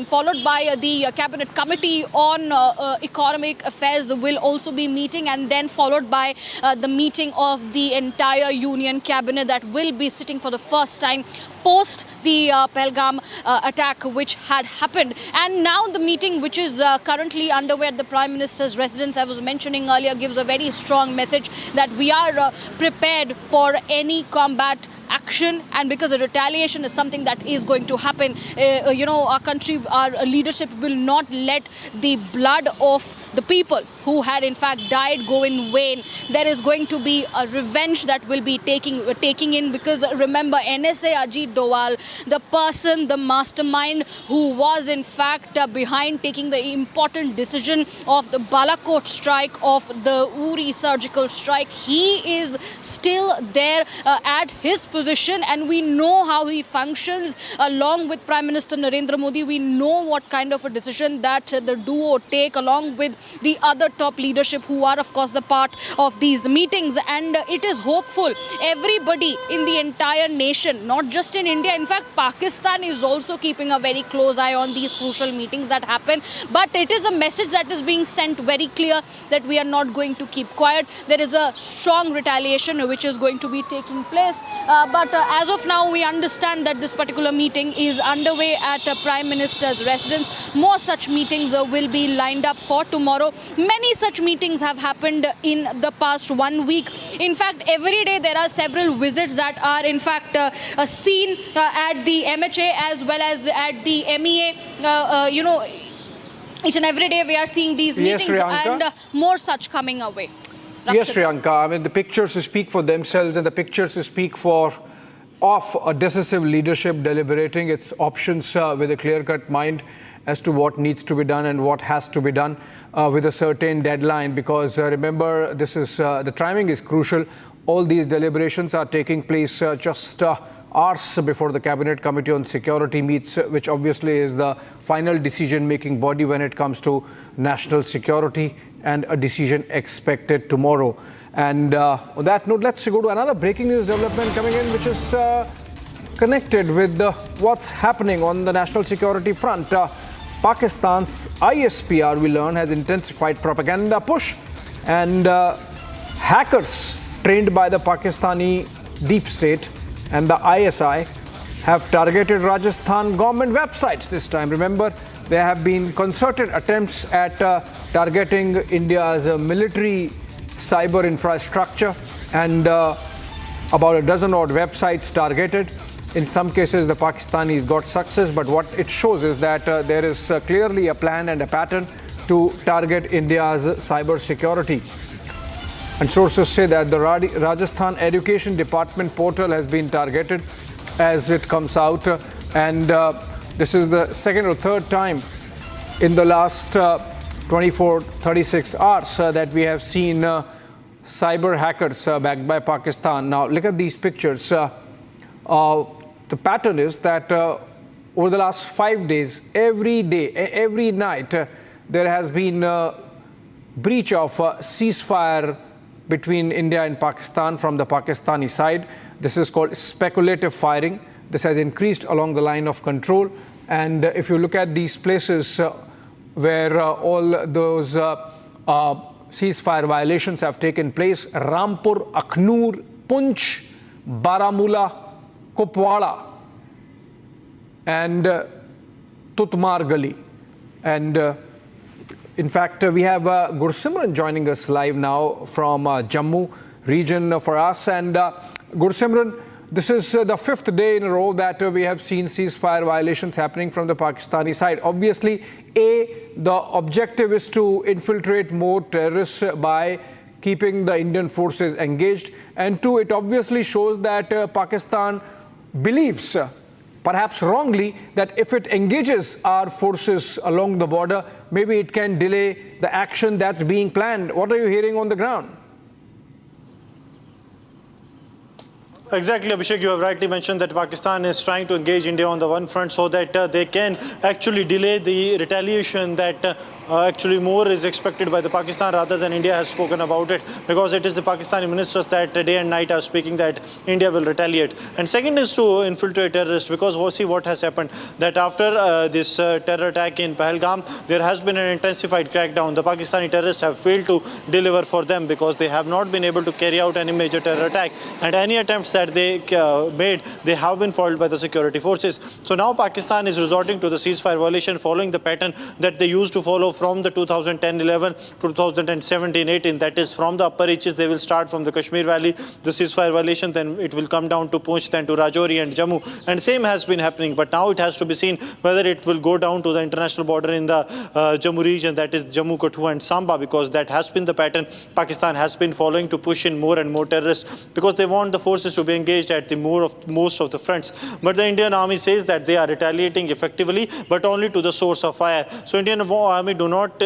G: followed by the Cabinet Committee on Economic Affairs will also be meeting, and then followed by the meeting of the entire Union Cabinet that will be sitting for the first time post the Pahalgam attack which had happened. And now the meeting, which is currently underway at the Prime Minister's residence, I was mentioning earlier, gives a very strong message that we are prepared for any combat action and because the retaliation is something that is going to happen. Our country, our leadership will not let the blood of the people who had in fact died go in vain. There is going to be a revenge that will be taking in, because remember, NSA Ajit Doval, the person, the mastermind who was in fact behind taking the important decision of the Balakot strike, of the Uri surgical strike, he is still there at his position, and we know how he functions along with Prime Minister Narendra Modi. We know what kind of a decision that the duo take along with the other top leadership who are of course the part of these meetings, and it is hopeful. Everybody in the entire nation, not just in India, in fact Pakistan is also keeping a very close eye on these crucial meetings that happen, but it is a message that is being sent very clear that we are not going to keep quiet. There is a strong retaliation which is going to be taking place, but as of now we understand that this particular meeting is underway at Prime Minister's residence. More such meetings will be lined up for tomorrow. Many such meetings have happened in the past 1 week. In fact, every day there are several visits that are in fact seen at the MHA as well as at the MEA. Each and every day we are seeing these meetings, and more such coming our way.
W: Yes, Priyanka. I mean, the pictures speak for themselves, and the pictures speak of a decisive leadership deliberating its options with a clear-cut mind as to what needs to be done and what has to be done with a certain deadline. Because remember, this is the timing is crucial. All these deliberations are taking place just hours before the Cabinet Committee on Security meets, which obviously is the final decision-making body when it comes to national security, and a decision expected tomorrow. And on that note, let's go to another breaking news development coming in, which is connected with what's happening on the national security front. Pakistan's ISPR, we learn, has intensified propaganda push, and hackers trained by the Pakistani deep state and the ISI have targeted Rajasthan government websites this time. Remember, there have been concerted attempts at targeting India's military cyber infrastructure, and about a dozen odd websites targeted. In some cases, the Pakistanis got success, but what it shows is that there is clearly a plan and a pattern to target India's cyber security. And sources say that the Rajasthan Education Department portal has been targeted as it comes out, and this is the second or third time in the last 24-36 hours that we have seen cyber hackers backed by Pakistan. Now look at these pictures. The pattern is that over the last 5 days, every day, every night, there has been a breach of ceasefire between India and Pakistan from the Pakistani side. This is called speculative firing. This has increased along the line of control. And if you look at these places where all those ceasefire violations have taken place, Rampur, Akhnur, Punch, Baramulla, Kupwara, and Tutmar Gali. And in fact, we have Gursimran joining us live now from Jammu region for us. And Gursimran, this is the fifth day in a row that we have seen ceasefire violations happening from the Pakistani side. Obviously, the objective is to infiltrate more terrorists by keeping the Indian forces engaged. And two, it obviously shows that Pakistan believes, perhaps wrongly, that if it engages our forces along the border, maybe it can delay the action that's being planned. What are you hearing on the ground?
P: Exactly, Abhishek, you have rightly mentioned that Pakistan is trying to engage India on the one front so that they can actually delay the retaliation that actually more is expected by the Pakistan rather than India has spoken about it, because it is the Pakistani ministers that day and night are speaking that India will retaliate. And second is to infiltrate terrorists, because we'll see what has happened, that after this terror attack in Pahalgam, there has been an intensified crackdown. The Pakistani terrorists have failed to deliver for them because they have not been able to carry out any major terror attack, and any attempts that they made, they have been foiled by the security forces. So now Pakistan is resorting to the ceasefire violation following the pattern that they used to follow from the 2010-11 to 2017-18. That is, from the upper reaches, they will start from the Kashmir Valley, the ceasefire violation, then it will come down to Poonch, then to Rajouri and Jammu. And same has been happening, but now it has to be seen whether it will go down to the international border in the Jammu region, that is Jammu, Kathua and Samba, because that has been the pattern Pakistan has been following to push in more and more terrorists, because they want the forces to be engaged at the most of the fronts. But the Indian army says that they are retaliating effectively, but only to the source of fire. So Indian army do not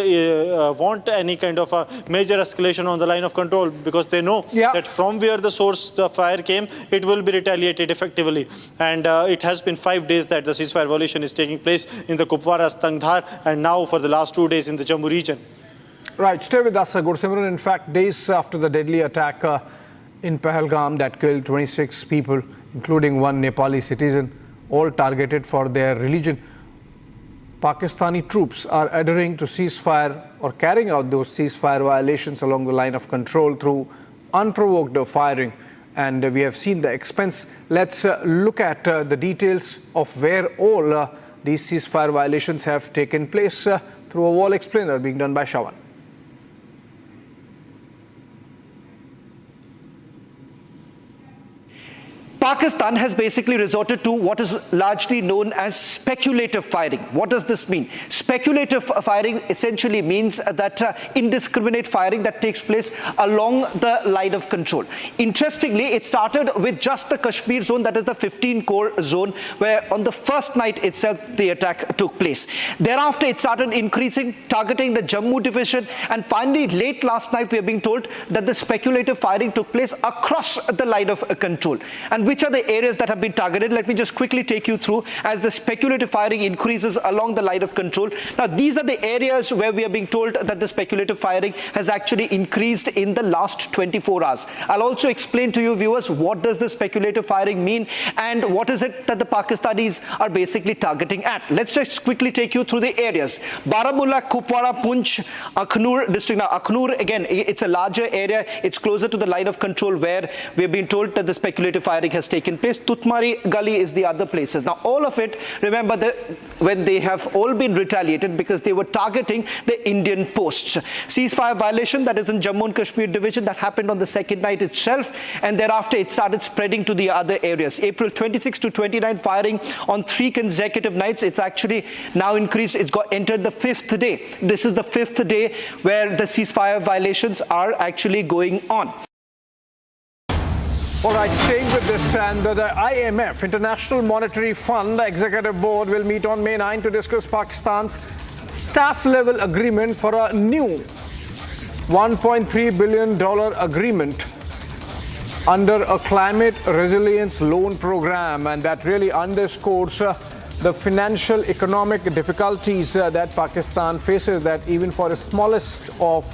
P: want any kind of a major escalation on the line of control, because they know that from where the source of fire came, it will be retaliated effectively. And it has been 5 days that the ceasefire violation is taking place in the Kupwara, Tangdhar, and now for the last 2 days in the Jammu region.
O: Right, stay with us, Gursimran. In fact, days after the deadly attack in Pahalgam that killed 26 people, including one Nepali citizen, all targeted for their religion, Pakistani troops are adhering to ceasefire or carrying out those ceasefire violations along the line of control through unprovoked firing. And we have seen the expense. Let's look at the details of where all these ceasefire violations have taken place through a wall explainer being done by Shawan.
A: Pakistan has basically resorted to what is largely known as speculative firing. What does this mean? Speculative firing essentially means that indiscriminate firing that takes place along the line of control. Interestingly, it started with just the Kashmir zone, that is the 15-core zone, where on the first night itself the attack took place. Thereafter, it started increasing, targeting the Jammu division, and finally, late last night, we are being told that the speculative firing took place across the line of control. And which are the areas that have been targeted? Let me just quickly take you through as the speculative firing increases along the line of control. Now, these are the areas where we are being told that the speculative firing has actually increased in the last 24 hours. I'll also explain to you, viewers, what does the speculative firing mean and what is it that the Pakistanis are basically targeting at. Let's just quickly take you through the areas. Baramulla, Kupwara, Poonch, Akhnur district. Now, Akhnur, again, it's a larger area. It's closer to the line of control where we've been told that the speculative firing has taken place. Tutmari Gully is the other places. Now, all of it, remember that when they have all been retaliated because they were targeting the Indian posts. Ceasefire violation that is in Jammu and Kashmir division that happened on the second night itself, and thereafter it started spreading to the other areas. April 26 to 29 firing on 3 consecutive nights. It's actually now increased. It's got entered the 5th day. This is the 5th day where the ceasefire violations are actually going on.
O: All right, staying with this, and the IMF, International Monetary Fund, the Executive Board will meet on May 9 to discuss Pakistan's staff-level agreement for a new $1.3 billion agreement under a climate resilience loan program, and that really underscores the financial economic difficulties that Pakistan faces, that even for the smallest of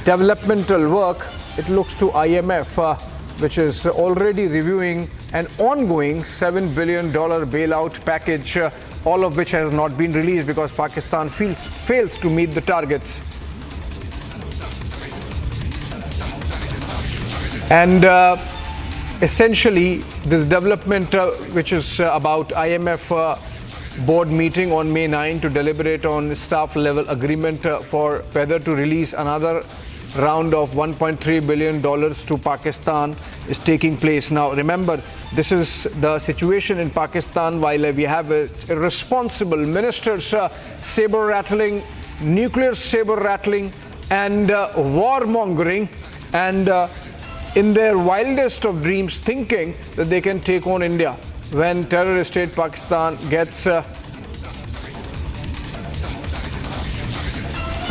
O: developmental work, it looks to IMF, which is already reviewing an ongoing $7 billion bailout package, all of which has not been released because Pakistan fails to meet the targets. And essentially, this development, which is about IMF board meeting on May 9 to deliberate on staff-level agreement for whether to release another round of $1.3 billion to Pakistan, is taking place. Now, remember, this is the situation in Pakistan while we have irresponsible ministers saber-rattling, nuclear saber-rattling, and warmongering, and in their wildest of dreams thinking that they can take on India when terrorist state Pakistan gets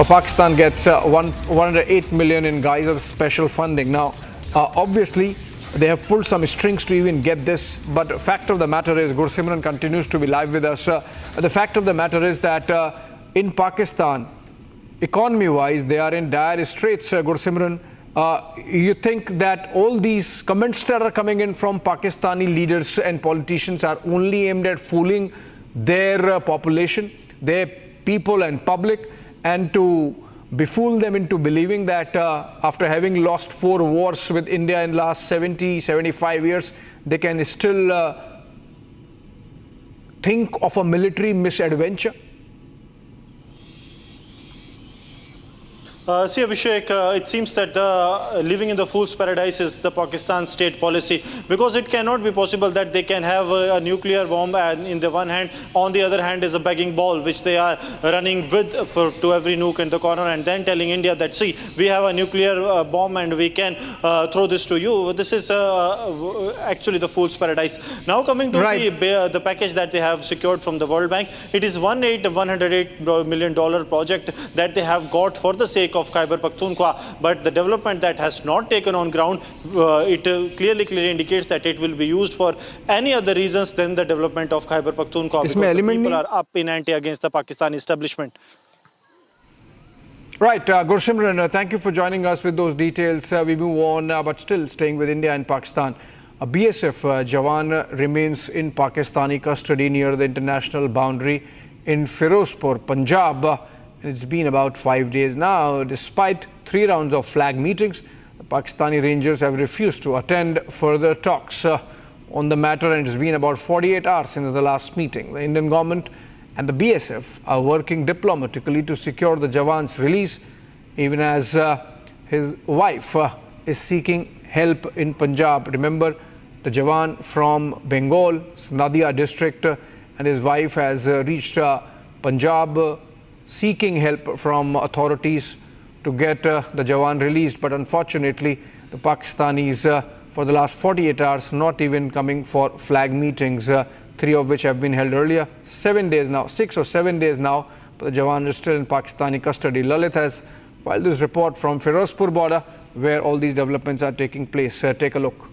O: Pakistan gets 108 million in guise of special funding. Now, obviously, they have pulled some strings to even get this, but the fact of the matter is, Gursimran continues to be live with us. The fact of the matter is that in Pakistan, economy-wise, they are in dire straits, Gursimran. You think that all these comments that are coming in from Pakistani leaders and politicians are only aimed at fooling their population, their people and public, and to befool them into believing that after having lost 4 wars with India in the last 70, 75 years, they can still think of a military misadventure?
P: See, Abhishek, it seems that living in the fool's paradise is the Pakistan state policy, because it cannot be possible that they can have a nuclear bomb and in the one hand, on the other hand is a begging ball which they are running with to every nook and the corner, and then telling India that, see, we have a nuclear bomb and we can throw this to you. This is actually the fool's paradise. Now coming to the package that they have secured from the World Bank, it is $108 million project that they have got for the sake of Khyber Pakhtunkhwa, but the development that has not taken on ground, it clearly indicates that it will be used for any other reasons than the development of Khyber Pakhtunkhwa, because the people are up in ante against the Pakistani establishment.
O: Right, Gursimran, thank you for joining us with those details. We move on, but still staying with India and Pakistan. A BSF Jawan remains in Pakistani custody near the international boundary in Firozpur, Punjab. It's been about 5 days now. Despite 3 rounds of flag meetings, the Pakistani Rangers have refused to attend further talks on the matter, and it's been about 48 hours since the last meeting. The Indian government and the BSF are working diplomatically to secure the Jawan's release, even as his wife is seeking help in Punjab. Remember, the Jawan from Bengal, Nadia district, and his wife has reached Punjab seeking help from authorities to get the Jawan released. But unfortunately, the Pakistanis for the last 48 hours not even coming for flag meetings, 3 of which have been held earlier. 7 days now, 6 or 7 days now, but the Jawan is still in Pakistani custody. Lalit has filed this report from Firozpur border, where all these developments are taking place. Take a look.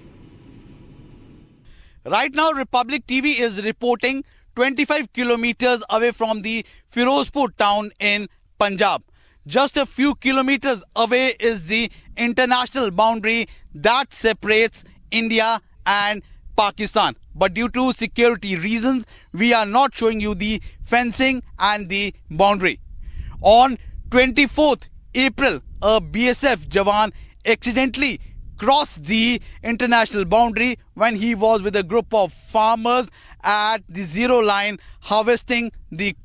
K: Right now, Republic TV is reporting 25 kilometers away from the Firozpur town in Punjab. Just a few kilometers away is the international boundary that separates India and Pakistan. But due to security reasons, we are not showing you the fencing and the boundary. On 24th April, a BSF Jawan accidentally crossed the international boundary when he was with a group of farmers at the zero line harvesting the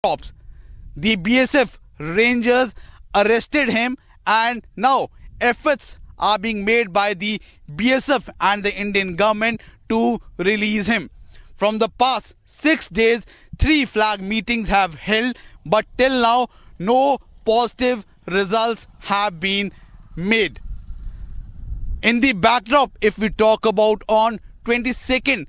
K: crops. The BSF Rangers arrested him, and now efforts are being made by the BSF and the Indian government to release him. From the past 6 days, 3 flag meetings have held, but till now no positive results have been made. In the backdrop, if we talk about on 22nd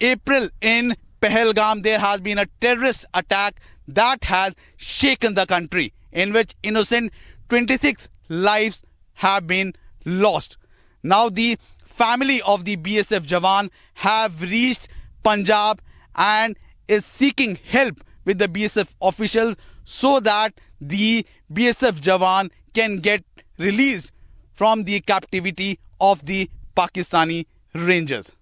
K: April in Pahalgam, there has been a terrorist attack that has shaken the country, in which innocent 26 lives have been lost. Now the family of the BSF Jawan have reached Punjab and is seeking help with the BSF officials so that the BSF Jawan can get released from the captivity of the Pakistani Rangers.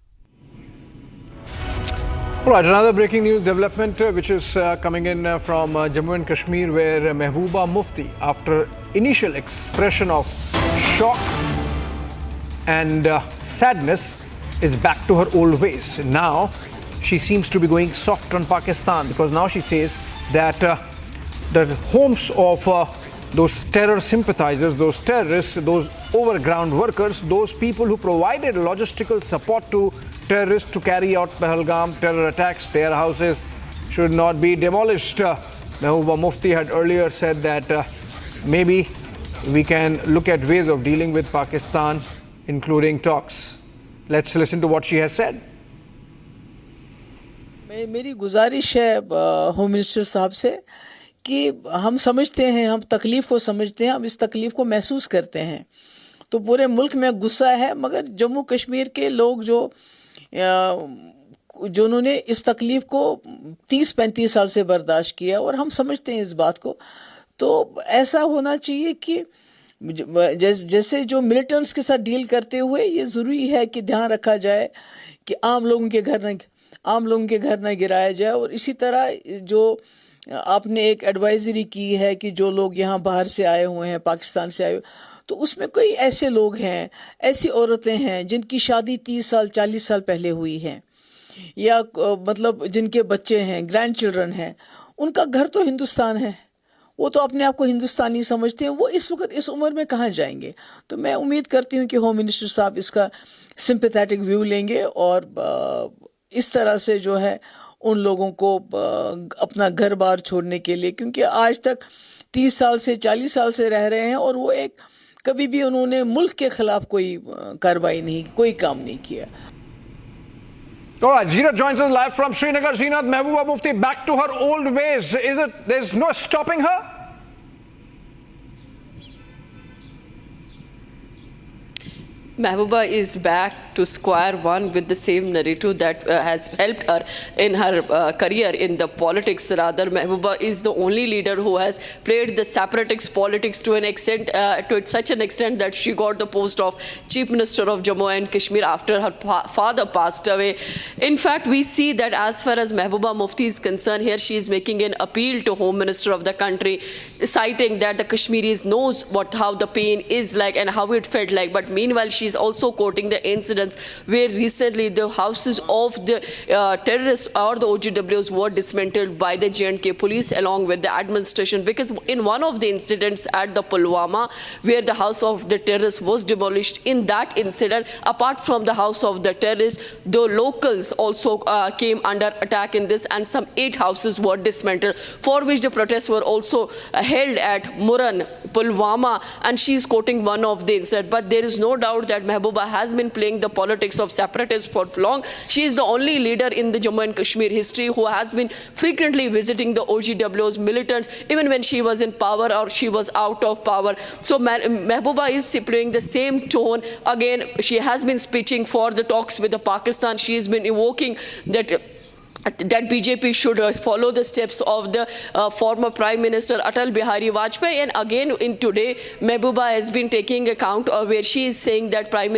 O: All right, another breaking news development which is coming in from Jammu and Kashmir, where Mehbooba Mufti, after initial expression of shock and sadness, is back to her old ways. Now she seems to be going soft on Pakistan, because now she says that the homes of those terror sympathizers, those terrorists, those overground workers, those people who provided logistical support to terrorists to carry out Pahalgam terror attacks, their houses should not be demolished. Mehbooba Mufti had earlier said that maybe we can look at ways of dealing with Pakistan, including talks. Let's listen to what she has said.
T: मेरी गुजारिश है home minister साहब से कि हम समझते हैं, हम तकलीफ को समझते हैं, हम इस तकलीफ को महसूस करते हैं. तो पूरे मुल्क में गुस्सा है, मगर जम्मू कश्मीर के लोग जो जिन्होंने इस तकलीफ को 30-35 साल से बर्दाश्त किया, और हम समझते हैं इस बात को। तो ऐसा होना चाहिए कि जैसे जो मिलिटेंट्स के साथ डील करते हुए ये ज़रूरी है कि ध्यान रखा जाए कि आम लोगों के घर न गिराया जाए। और इसी तरह जो आपने एक एडवाइजरी की है कि जो लोग यहाँ बाहर से आए हुए हैं, पाकिस्तान से आए हुए, तो उसमें कोई ऐसे लोग हैं, ऐसी औरतें हैं जिनकी शादी 30 साल 40 साल पहले हुई है, या मतलब जिनके बच्चे हैं, ग्रैंड चिल्ड्रन हैं, उनका घर तो हिंदुस्तान है, वो तो अपने आप को हिंदुस्तानी समझते हैं, वो इस वक्त इस उम्र में कहाँ जाएंगे। तो मैं उम्मीद करती हूँ कि होम मिनिस्टर साहब इसका सिंपैथेटिक व्यू लेंगे और इस तरह से जो है उन लोगों को अपना घर बार छोड़ने के लिए, क्योंकि आज तक 30 साल से 40 साल से रह रहे हैं और वो कभी भी उन्होंने मुल्क के खिलाफ कोई कार्रवाई नहीं, कोई काम नहीं किया।
O: All right, Zeenat joins us live from Srinagar. Zeenat, Mehbooba Mufti back to her old ways. There's no stopping her?
B: Mehbooba is back to square one with the same narrative that has helped her in her career in the politics. Rather, Mehbooba is the only leader who has played the separatist politics to an extent, to such an extent that she got the post of Chief Minister of Jammu and Kashmir after her father passed away. In fact, we see that as far as Mehbooba Mufti is concerned, here she is making an appeal to Home Minister of the country, citing that the Kashmiris knows how the pain is like and how it felt like. But meanwhile, she is also quoting the incidents where recently the houses of the terrorists or the OGWs were dismantled by the J&K police along with the administration, because in one of the incidents at the Pulwama where the house of the terrorists was demolished, in that incident, apart from the house of the terrorists, the locals also came under attack in this, and some 8 houses were dismantled, for which the protests were also held at Muran, Pulwama, and she is quoting one of the incidents. But there is no doubt that Mehbooba has been playing the politics of separatists for long. She is the only leader in the Jammu and Kashmir history who has been frequently visiting the OGW's militants, even when she was in power or she was out of power. So Mehbooba is playing the same tone. Again, she has been speaking for the talks with the Pakistan. She has been evoking that BJP should follow the steps of the former Prime Minister Atal Bihari Vajpayee. And again, in today, Mehbooba has been taking account of where she is saying that Home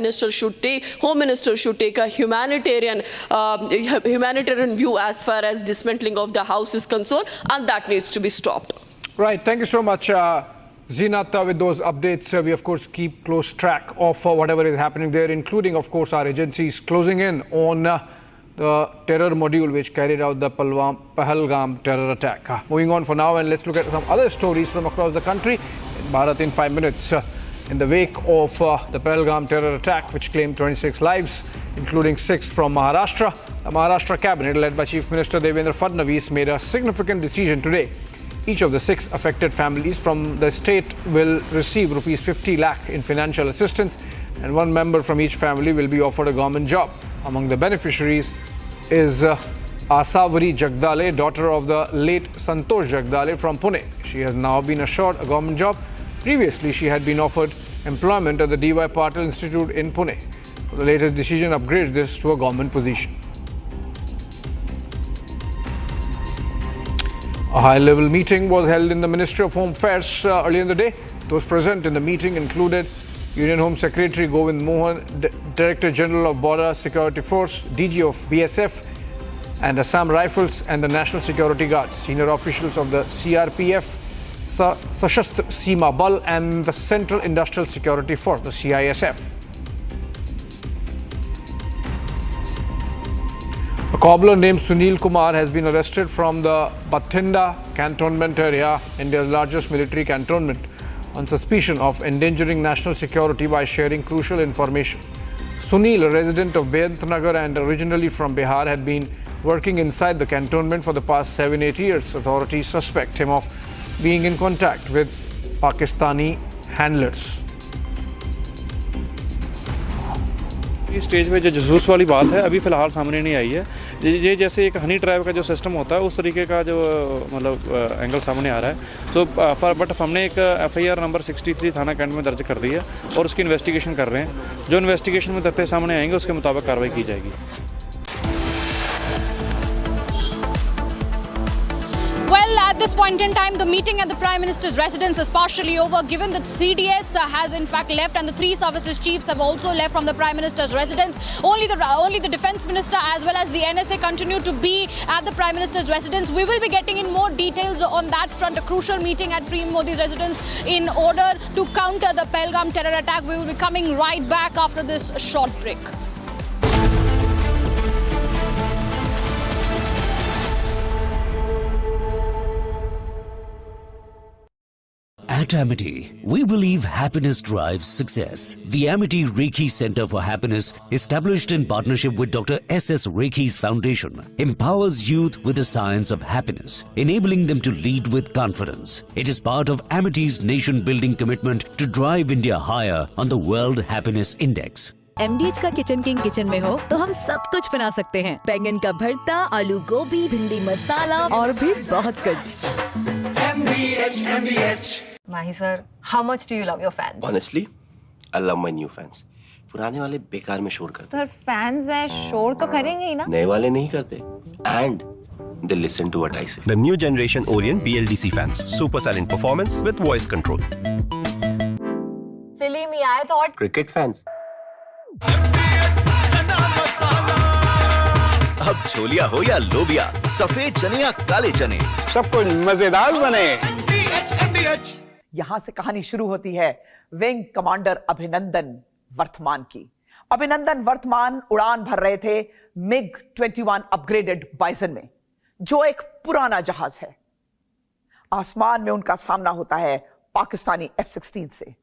B: Minister should take a humanitarian view as far as dismantling of the house is concerned, and that needs to be stopped.
O: Right, thank you so much. Zeenat, with those updates, we of course keep close track of whatever is happening there, including of course our agencies closing in on the terror module which carried out the Pahalgam Terror Attack. Moving on for now, and let's look at some other stories from across the country. In Bharat in 5 minutes, in the wake of the Pahalgam Terror Attack, which claimed 26 lives, including 6 from Maharashtra, the Maharashtra cabinet, led by Chief Minister Devendra Fadnavis, made a significant decision today. Each of the 6 affected families from the state will receive rupees 50 lakh in financial assistance, and 1 member from each family will be offered a government job. Among the beneficiaries is Asavari Jagdale, daughter of the late Santosh Jagdale from Pune. She has now been assured a government job. Previously, she had been offered employment at the D.Y. Patil Institute in Pune. The latest decision upgrades this to a government position. A high-level meeting was held in the Ministry of Home Affairs earlier in the day. Those present in the meeting included Union Home Secretary Govind Mohan, Director General of Border Security Force, DG of BSF and Assam Rifles and the National Security Guards, senior officials of the CRPF, Sashastra Seema Bal and the Central Industrial Security Force, the CISF. A cobbler named Sunil Kumar has been arrested from the Bathinda cantonment area, India's largest military cantonment, on suspicion of endangering national security by sharing crucial information. Sunil, a resident of Beyantnagar and originally from Bihar, had been working inside the cantonment for the past 7-8 years. Authorities suspect him of being in contact with Pakistani handlers.
Q: इस stage पे जो जसूस वाली बात है अभी फ़िलहाल सामने नहीं आई है। ये जैसे एक हनी ट्रैप का जो सिस्टम होता है उस तरीके का जो मतलब एंगल सामने आ रहा है। तो बट हमने एक FIR नंबर 63 थाना कैंट में दर्ज कर दी है और उसकी इन्वेस्टिगेशन कर रहे हैं। जो इन्वेस्टिगेशन में तथ्य सामने आएंगे उसके मुताबिक कार्रवाई की जाएगी।
G: this point in time, the meeting at the Prime Minister's residence is partially over, given that CDS has in fact left and the three services chiefs have also left from the Prime Minister's residence. Only the Defence Minister as well as the NSA continue to be at the Prime Minister's residence. We will be getting in more details on that front, a crucial meeting at PM Modi's residence in order to counter the Pahalgam terror attack. We will be coming right back after this short break.
C: At Amity, we believe happiness drives success. The Amity Reiki Center for Happiness, established in partnership with Dr. S.S. Reikhi's Foundation, empowers youth with the science of happiness, enabling them to lead with confidence. It is part of Amity's nation-building commitment to drive India higher on the World Happiness Index.
R: MDH का kitchen king kitchen में हो तो हम सब कुछ बना सकते हैं। बैंगन का भरता, आलू गोभी, भिंडी मसाला और भी बहुत कुछ।
D: MDH. Mahi sir, how much do you love your fans?
E: Honestly, I love my new fans. पुराने वाले बेकार में शोर करते
D: सर फैंस हैं, शोर तो करेंगे ही ना।
E: नए वाले नहीं करते and they listen to what I say.
F: The new generation Orient BLDC fans. Super silent performance with voice control.
D: Silly me I thought
E: Cricket fans.
V: अब छोलिया हो या लोबिया, सफेद चने या काले चने,
I: सब कुछ मजेदार बने। यहां से कहानी शुरू होती है विंग कमांडर अभिनंदन वर्तमान की। अभिनंदन वर्तमान उड़ान भर रहे थे MiG-21 अपग्रेडेड बाइसन में, जो एक पुराना जहाज है। आसमान में उनका सामना होता है पाकिस्तानी F-16 से।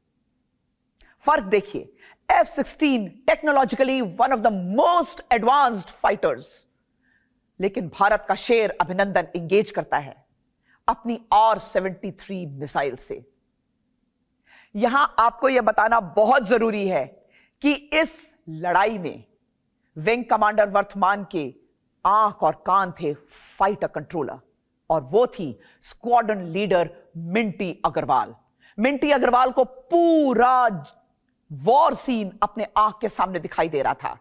I: फर्क देखिए, F-16 technologically one of the most advanced fighters, लेकिन भारत का शेर अभिनंदन इंगेज करता है अपनी R-73 मिसाइल से। यहां आपको यह बताना बहुत जरूरी है कि इस लड़ाई में विंग कमांडर वर्तमान के आंख और कान थे फाइटर कंट्रोलर, और वो थी स्क्वाड्रन लीडर मिंटी अग्रवाल। मिंटी अग्रवाल को पूरा वॉर सीन अपने आंख के सामने दिखाई दे रहा था।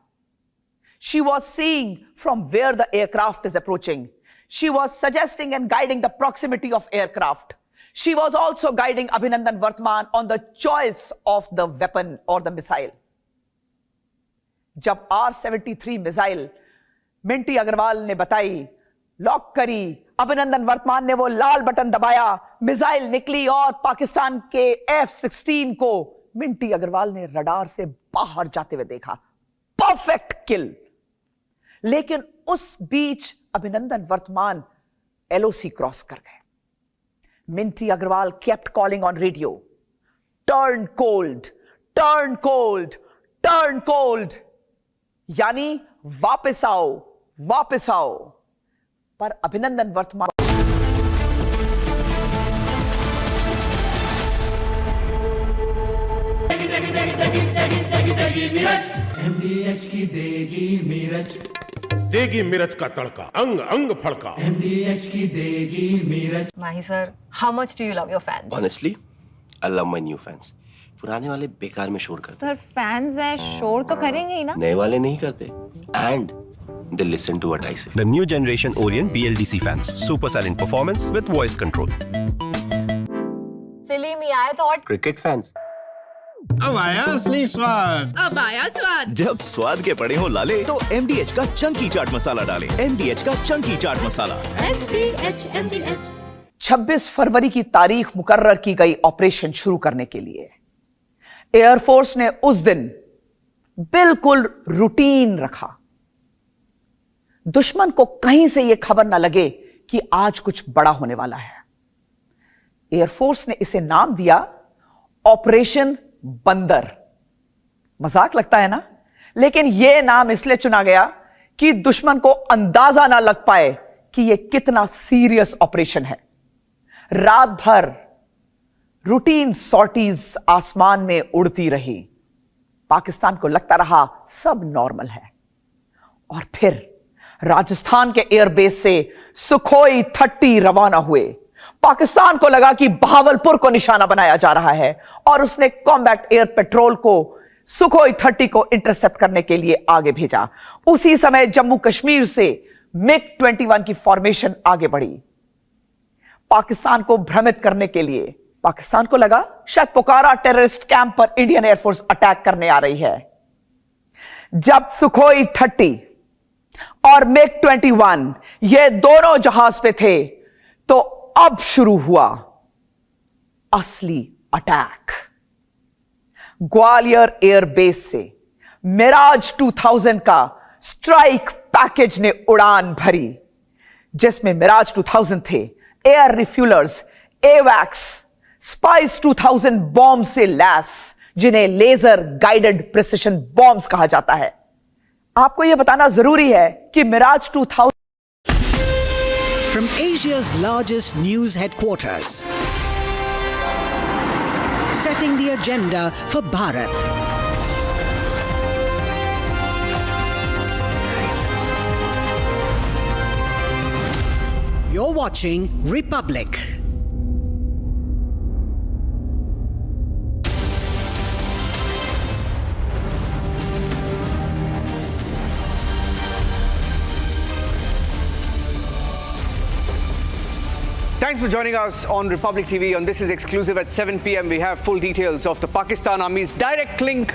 I: She was seeing from where the aircraft is approaching. She was suggesting and guiding the proximity of aircraft. She was also guiding Abhinandan Vartman on the choice of the weapon or the missile. जब R-73 missile Minty Agarwal ने बताई, lock करी, अभिनंदन वर्तमान ने वो लाल button दबाया, missile निकली और पाकिस्तान के F-16 को मिंटी अग्रवाल ने रडार से बाहर जाते हुए देखा। Perfect kill. लेकिन उस बीच अभिनंदन वर्तमान LOC क्रॉस कर गए। Minty Agarwal kept calling on radio, turn cold, turn cold, turn cold, यानी वापस आओ, वापस आओ। पर अभिनंदन वर्तमान
H: MDH की देगी मिर्च का तड़का, अंग अंग फड़का। MDH की देगी मिर्च।
D: Mahi sir, how much do you love your fans?
E: Honestly, I love my new fans. पुराने वाले बेकार में शोर करते
D: सर फैंस हैं, शोर तो करेंगे ही ना।
E: नए वाले नहीं करते and they listen to what I say.
F: The new generation Orient BLDC fans. Super silent performance with voice control.
D: Silly me I thought
E: Cricket fans.
H: अब आया असली स्वाद।
R: अब आया स्वाद।
V: जब स्वाद के पड़े हो लाले तो MDH का चंकी चाट मसाला डालें। MDH का चंकी चाट मसाला।
R: MDH
I: 26 फरवरी की तारीख मुकर्रर की गई ऑपरेशन शुरू करने के लिए। एयरफोर्स ने उस दिन बिल्कुल रूटीन रखा। दुश्मन को कहीं से यह खबर ना लगे कि आज कुछ बड़ा होने वाला है। एयरफोर्स ने इसे नाम दिया ऑपरेशन बंदर। मजाक लगता है ना, लेकिन यह नाम इसलिए चुना गया कि दुश्मन को अंदाजा ना लग पाए कि यह कितना सीरियस ऑपरेशन है। रात भर रूटीन सॉर्टीज आसमान में उड़ती रही। पाकिस्तान को लगता रहा सब नॉर्मल है। और फिर राजस्थान के एयरबेस से सुखोई 30 रवाना हुए। पाकिस्तान को लगा कि बहावलपुर को निशाना बनाया जा रहा है और उसने कॉम्बैट एयर पेट्रोल को सुखोई 30 को इंटरसेप्ट करने के लिए आगे भेजा। उसी समय जम्मू कश्मीर से MiG-21 की फॉर्मेशन आगे बढ़ी। पाकिस्तान को भ्रमित करने के लिए। पाकिस्तान को लगा शायद पोकारा टेररिस्ट कैंप पर इंडियन एयरफोर्स अटैक करने आ रही है। जब सुखोई 30 और मिग 21 ये दोनों जहाज पे थे, तो अब शुरू हुआ असली अटैक। ग्वालियर एयरबेस से मिराज 2000 का स्ट्राइक पैकेज ने उड़ान भरी, जिसमें मिराज 2000 थे, एयर रिफ्यूलर्स, एवैक्स, स्पाइस 2000 बॉम्ब से लैस, जिन्हें लेजर गाइडेड प्रिसिशन बॉम्ब्स कहा जाता है। आपको यह बताना जरूरी है कि Miraj 2000
N: From Asia's largest news headquarters, setting the agenda for Bharat. You're watching Republic.
W: Thanks for joining us on Republic TV. On This Is Exclusive at 7 p.m. We have full details of the Pakistan Army's direct link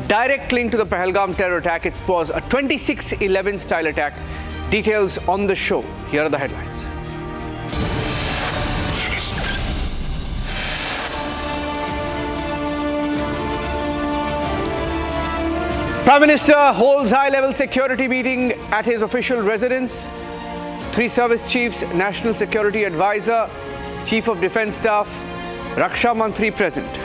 W: to the Pahalgam Terror Attack. It was a 26/11 style attack. Details on the show. Here are the headlines. Prime Minister holds high-level security meeting at his official residence. 3 service chiefs, National Security Advisor, Chief of Defence Staff, Raksha Mantri present.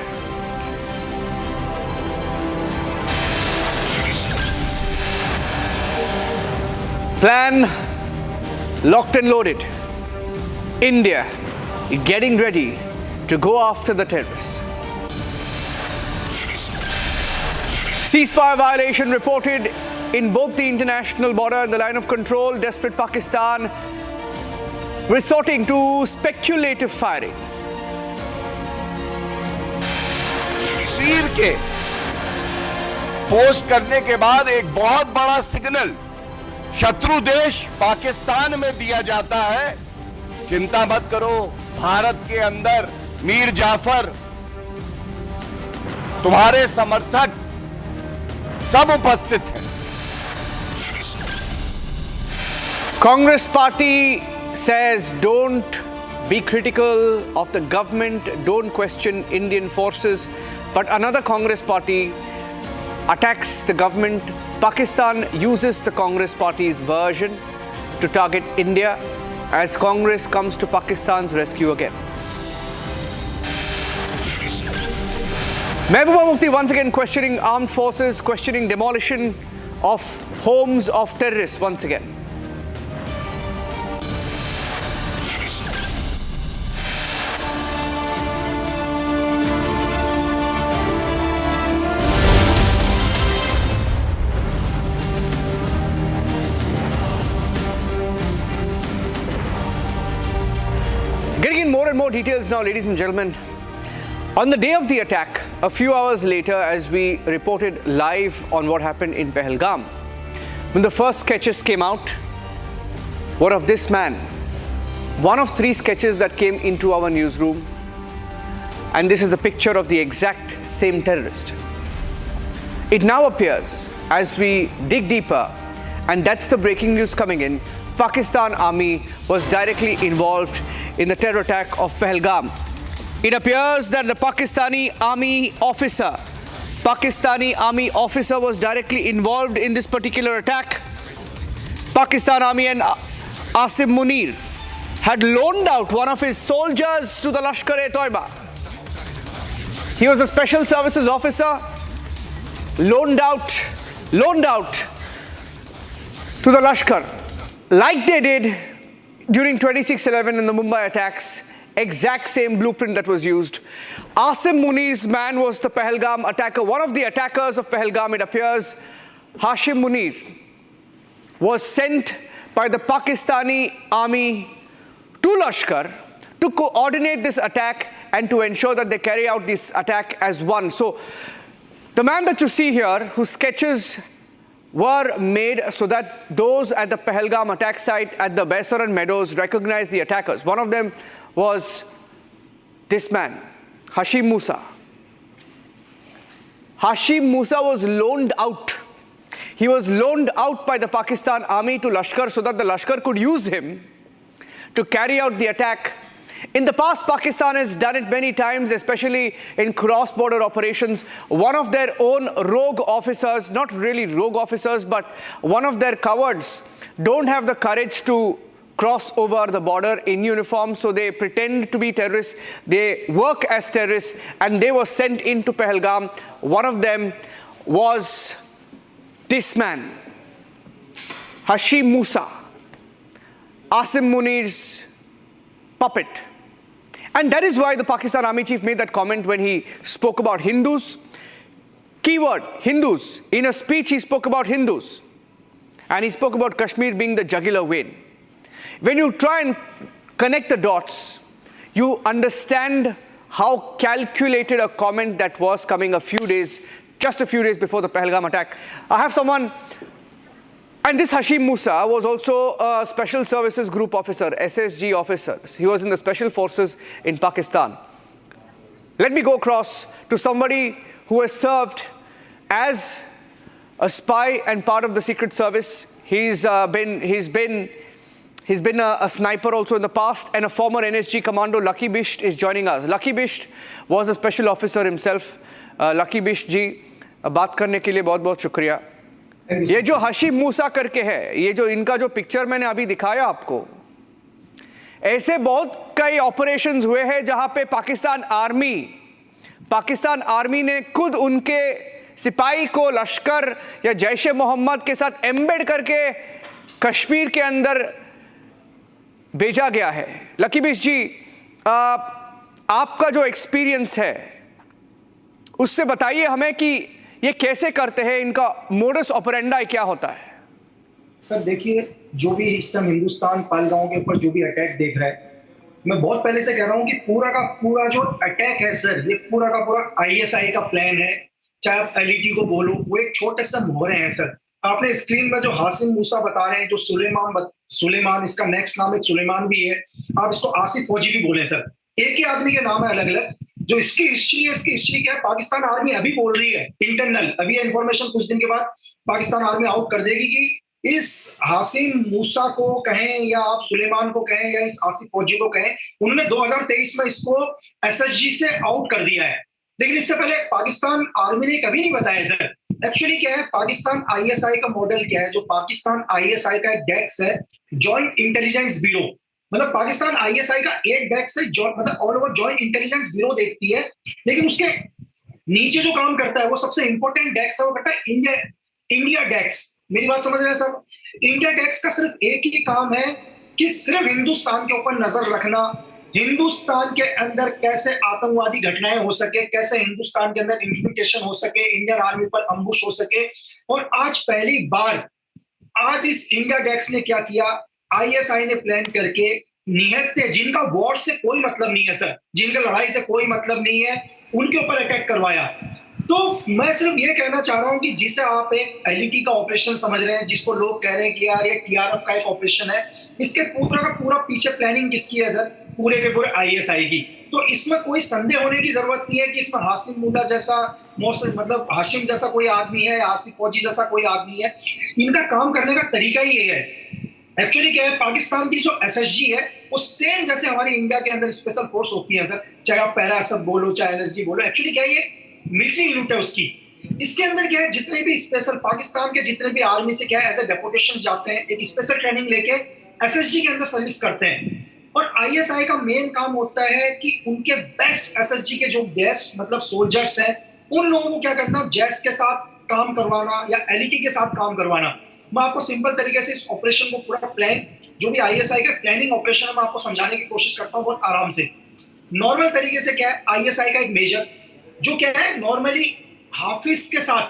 W: Plan locked and loaded. India getting ready to go after the terrorists. Ceasefire violation reported in both the international border and the line of control. Desperate Pakistan resorting to speculative firing.
L: तस्वीर के post करने के बाद एक बहुत बड़ा signal शत्रु देश पाकिस्तान में दिया जाता है। चिंता मत करो, भारत के अंदर मीर जाफर, तुम्हारे समर्थक सब उपस्थित हैं।
W: Congress party says don't be critical of the government, don't question Indian forces, but another Congress party attacks the government. Pakistan uses the Congress party's version to target India as Congress comes to Pakistan's rescue again. Mehbooba Mufti once again questioning armed forces, questioning demolition of homes of terrorists once again. Getting in more and more details now, ladies and gentlemen. On the day of the attack, a few hours later, as we reported live on what happened in Pahalgam, when the first sketches came out, what of this man? One of 3 sketches that came into our newsroom, and this is the picture of the exact same terrorist. It now appears, as we dig deeper, and that's the breaking news coming in, Pakistan Army was directly involved in the terror attack of Pahalgam. It appears that the Pakistani Army officer was directly involved in this particular attack. Pakistan Army and Asim Munir had loaned out one of his soldiers to the Lashkar-e-Toiba. He was a special services officer, loaned out to the Lashkar, like they did during 26/11 and the Mumbai attacks. Exact same blueprint that was used. Asim Munir's man was the Pahalgam attacker. One of the attackers of Pahalgam, it appears, Hashim Munir, was sent by the Pakistani Army to Lashkar to coordinate this attack and to ensure that they carry out this attack as one. So the man that you see here, whose sketches were made so that those at the Pahalgam attack site at the Baisaran Meadows recognize the attackers. One of them was this man, Hashim Musa. Hashim Musa was loaned out. He was loaned out by the Pakistan army to Lashkar so that the Lashkar could use him to carry out the attack. In the past, Pakistan has done it many times, especially in cross-border operations. One of their own rogue officers, not really rogue officers, but one of their cowards don't have the courage to cross over the border in uniform, so they pretend to be terrorists. They work as terrorists, and they were sent into Pahalgam. One of them was this man, Hashim Musa, Asim Munir's puppet. And that is why the Pakistan Army Chief made that comment when he spoke about Hindus. Keyword, Hindus. In a speech, he spoke about Hindus. And he spoke about Kashmir being the jugular vein. When you try and connect the dots, you understand how calculated a comment that was coming just a few days before the Pahalgam attack. I have someone, and this Hashim Musa was also a Special Services Group officer, SSG officer. He was in the Special Forces in Pakistan. Let me go across to somebody who has served as a spy and part of the Secret Service. He's been a sniper also in the past, and a former NSG commando. Lucky Bisht is joining us. Lucky Bisht was a special officer himself. Lucky Bisht ji, बात करने के लिए बहुत बहुत शुक्रिया. ये जो हशीम मूसा करके है, ये जो इनका जो पिक्चर मैंने अभी दिखाया आपको, ऐसे बहुत कई ऑपरेशंस हुए हैं जहां पे पाकिस्तान आर्मी ने खुद उनके सिपाही को लश्कर या जैश मोहम्मद के साथ एम्बेड करके कश्मीर के अंदर भेजा गया है. लकी बिश जी, आपका जो एक्सपीरियंस है उससे बताइए हमें कि ये कैसे करते हैं, इनका मोडस ऑपरेंडाई क्या होता है?
J: सर देखिए, जो भी इस टाइम हिंदुस्तान पहलगाम के ऊपर जो भी अटैक देख रहा है, मैं बहुत पहले से कह रहा हूं कि पूरा का पूरा जो अटैक है सर, ये पूरा का पूरा आईएसआई का प्लान है. चाहे आप एलईटी को बोलो, वो एक छोटे से मोहरे हैं सर. आपने स्क्रीन में जो हासिम मूसा बता रहे हैं, जो सुलेमान, इसका नेक्स्ट नाम एक सुलेमान भी है, आप इसको आसिफ फौजी भी बोले सर. एक ही आदमी के नाम है अलग अलग. जो इसकी हिस्ट्री है, इसकी हिस्ट्री क्या है, पाकिस्तान आर्मी अभी बोल रही है इंटरनल, अभी इन्फॉर्मेशन कुछ दिन के बाद पाकिस्तान आर्मी आउट कर देगी कि इस हासिम मूसा को कहें या आप सुलेमान को कहें या इस आसिफ फौजी को कहें, उन्होंने 2023 में इसको एसएसजी से आउट कर दिया है. लेकिन इससे पहले पाकिस्तान आर्मी ने कभी नहीं बताया सर. एक्चुअली क्या है, पाकिस्तान आईएसआई का मॉडल क्या है, जो पाकिस्तान आईएसआई का एक डेस्क है, जॉइंट इंटेलिजेंस ब्यूरो. मतलब पाकिस्तान आईएसआई का एक डेस्क है, मतलब all over joint intelligence bureau देखती है, लेकिन उसके नीचे जो काम करता है वो सबसे इंपॉर्टेंट डेस्क है, वो करता है इंडिया डेस्क. मेरी बात समझ रहे हैं सर? इंडिया डेस्क का सिर्फ एक ही काम है कि सिर्फ हिंदुस्तान के ऊपर नजर रखना, हिंदुस्तान के अंदर कैसे आतंकवादी घटनाएं हो सके, कैसे हिंदुस्तान के अंदर इन्फिल्ट्रेशन हो सके, इंडियन आर्मी पर अम्बुश हो सके. और आज पहली बार आज इस इंडिया डेस्क ने क्या किया, आईएसआई ने प्लान करके निहत्ते, जिनका वॉर से कोई मतलब नहीं है सर, जिनका लड़ाई से कोई मतलब नहीं है, उनके ऊपर अटैक करवाया. तो मैं सिर्फ ये कहना चाह रहा हूं कि जिसे आप एक एलईटी का ऑपरेशन समझ रहे हैं, जिसको लोग कह रहे हैं कि यार ये टीआरएफ का एक ऑपरेशन है, इसके पूरा का पूरा पीछे प्लानिंग किसकी है सर? पूरे के पूरे आईएसआई की. तो इसमें कोई संदेह होने की जरूरत नहीं है कि इसमें हासिम मुल्ला जैसा मतलब हाशिम जैसा कोई आदमी है, आसिफ फौजी जैसा कोई आदमी है. इनका काम करने का तरीका ही ये है. एक्चुअली क्या है, पाकिस्तान की जो एसएसजी है वो सेम जैसे हमारी इंडिया के अंदर स्पेशल फोर्स होती है सर, चाहे आप पैरा सब बोलो चाहे एनएसजी बोलो. एक्चुअली क्या है, ये मिलिट्री यूनिट है उसकी. इसके अंदर क्या है, जितने भी स्पेशल पाकिस्तान के जितने भी आर्मी से क्या है एज ए डेपोटेशन जाते हैं, एक स्पेशल ट्रेनिंग लेके एसएसजी के अंदर सर्विस करते हैं. और आईएसआई का मेन काम होता है कि उनके बेस्ट एसएसजी के जो बेस्ट मतलब सोल्जर्स हैं, उन लोगों को क्या करना, जैस के साथ काम करवाना या एलईटी के साथ काम करवाना. मैं आपको सिंपल तरीके से इस ऑपरेशन को पूरा प्लान, जो भी आईएसआई का प्लानिंग ऑपरेशन है, मैं आपको समझाने की कोशिश करता हूँ बहुत आराम से. नॉर्मल तरीके से क्या है, आईएसआई का एक मेजर जो क्या है नॉर्मली हाफिज के साथ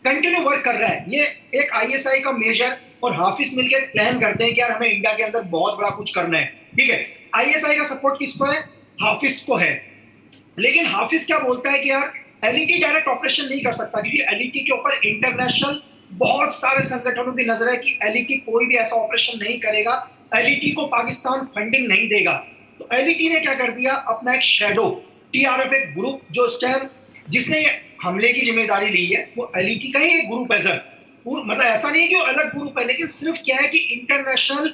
J: कंटिन्यू वर्क कर रहा है. ये एक आईएसआई का मेजर और हाफिज मिलकर प्लान करते हैं कि यार हमें इंडिया के अंदर बहुत बड़ा कुछ करना है. ठीक है, आईएसआई का सपोर्ट किसको है? हाफिज को है. लेकिन हाफिज क्या बोलता है कि यार एलईटी डायरेक्ट ऑपरेशन नहीं कर सकता, क्योंकि एलईटी के ऊपर इंटरनेशनल बहुत सारे संगठनों की नजर है कि एलईटी कोई भी ऐसा ऑपरेशन नहीं करेगा, एलईटी को पाकिस्तान फंडिंग नहीं देगा. तो तो एलईटी ने क्या कर दिया, अपना एक शैडो टीआरएफ एक ग्रुप जो इस टाइम जिसने ये हमले की जिम्मेदारी ली है, वो एलईटी का ही एक ग्रुप है सर। मतलब ऐसा नहीं है कि वो अलग ग्रुप है, लेकिन सिर्फ क्या है कि इंटरनेशनल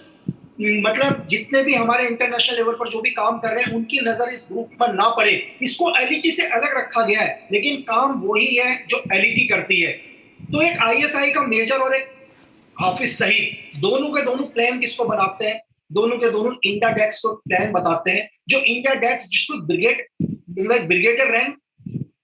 J: मतलब जितने भी हमारे इंटरनेशनल लेवल पर जो भी काम कर रहे हैं उनकी नजर इस ग्रुप पर ना पड़े, इसको एलईटी से अलग रखा गया है, लेकिन काम वही है जो एलईटी करती है। तो एक आईएसआई का मेजर और एक हाफिज सईद दोनों के दोनों प्लान किसको बनाते हैं, दोनों के दोनों इंडिया डेक्स को प्लान बताते हैं, जो इंडिया डेक्स जिसको ब्रिगेडियर रैंक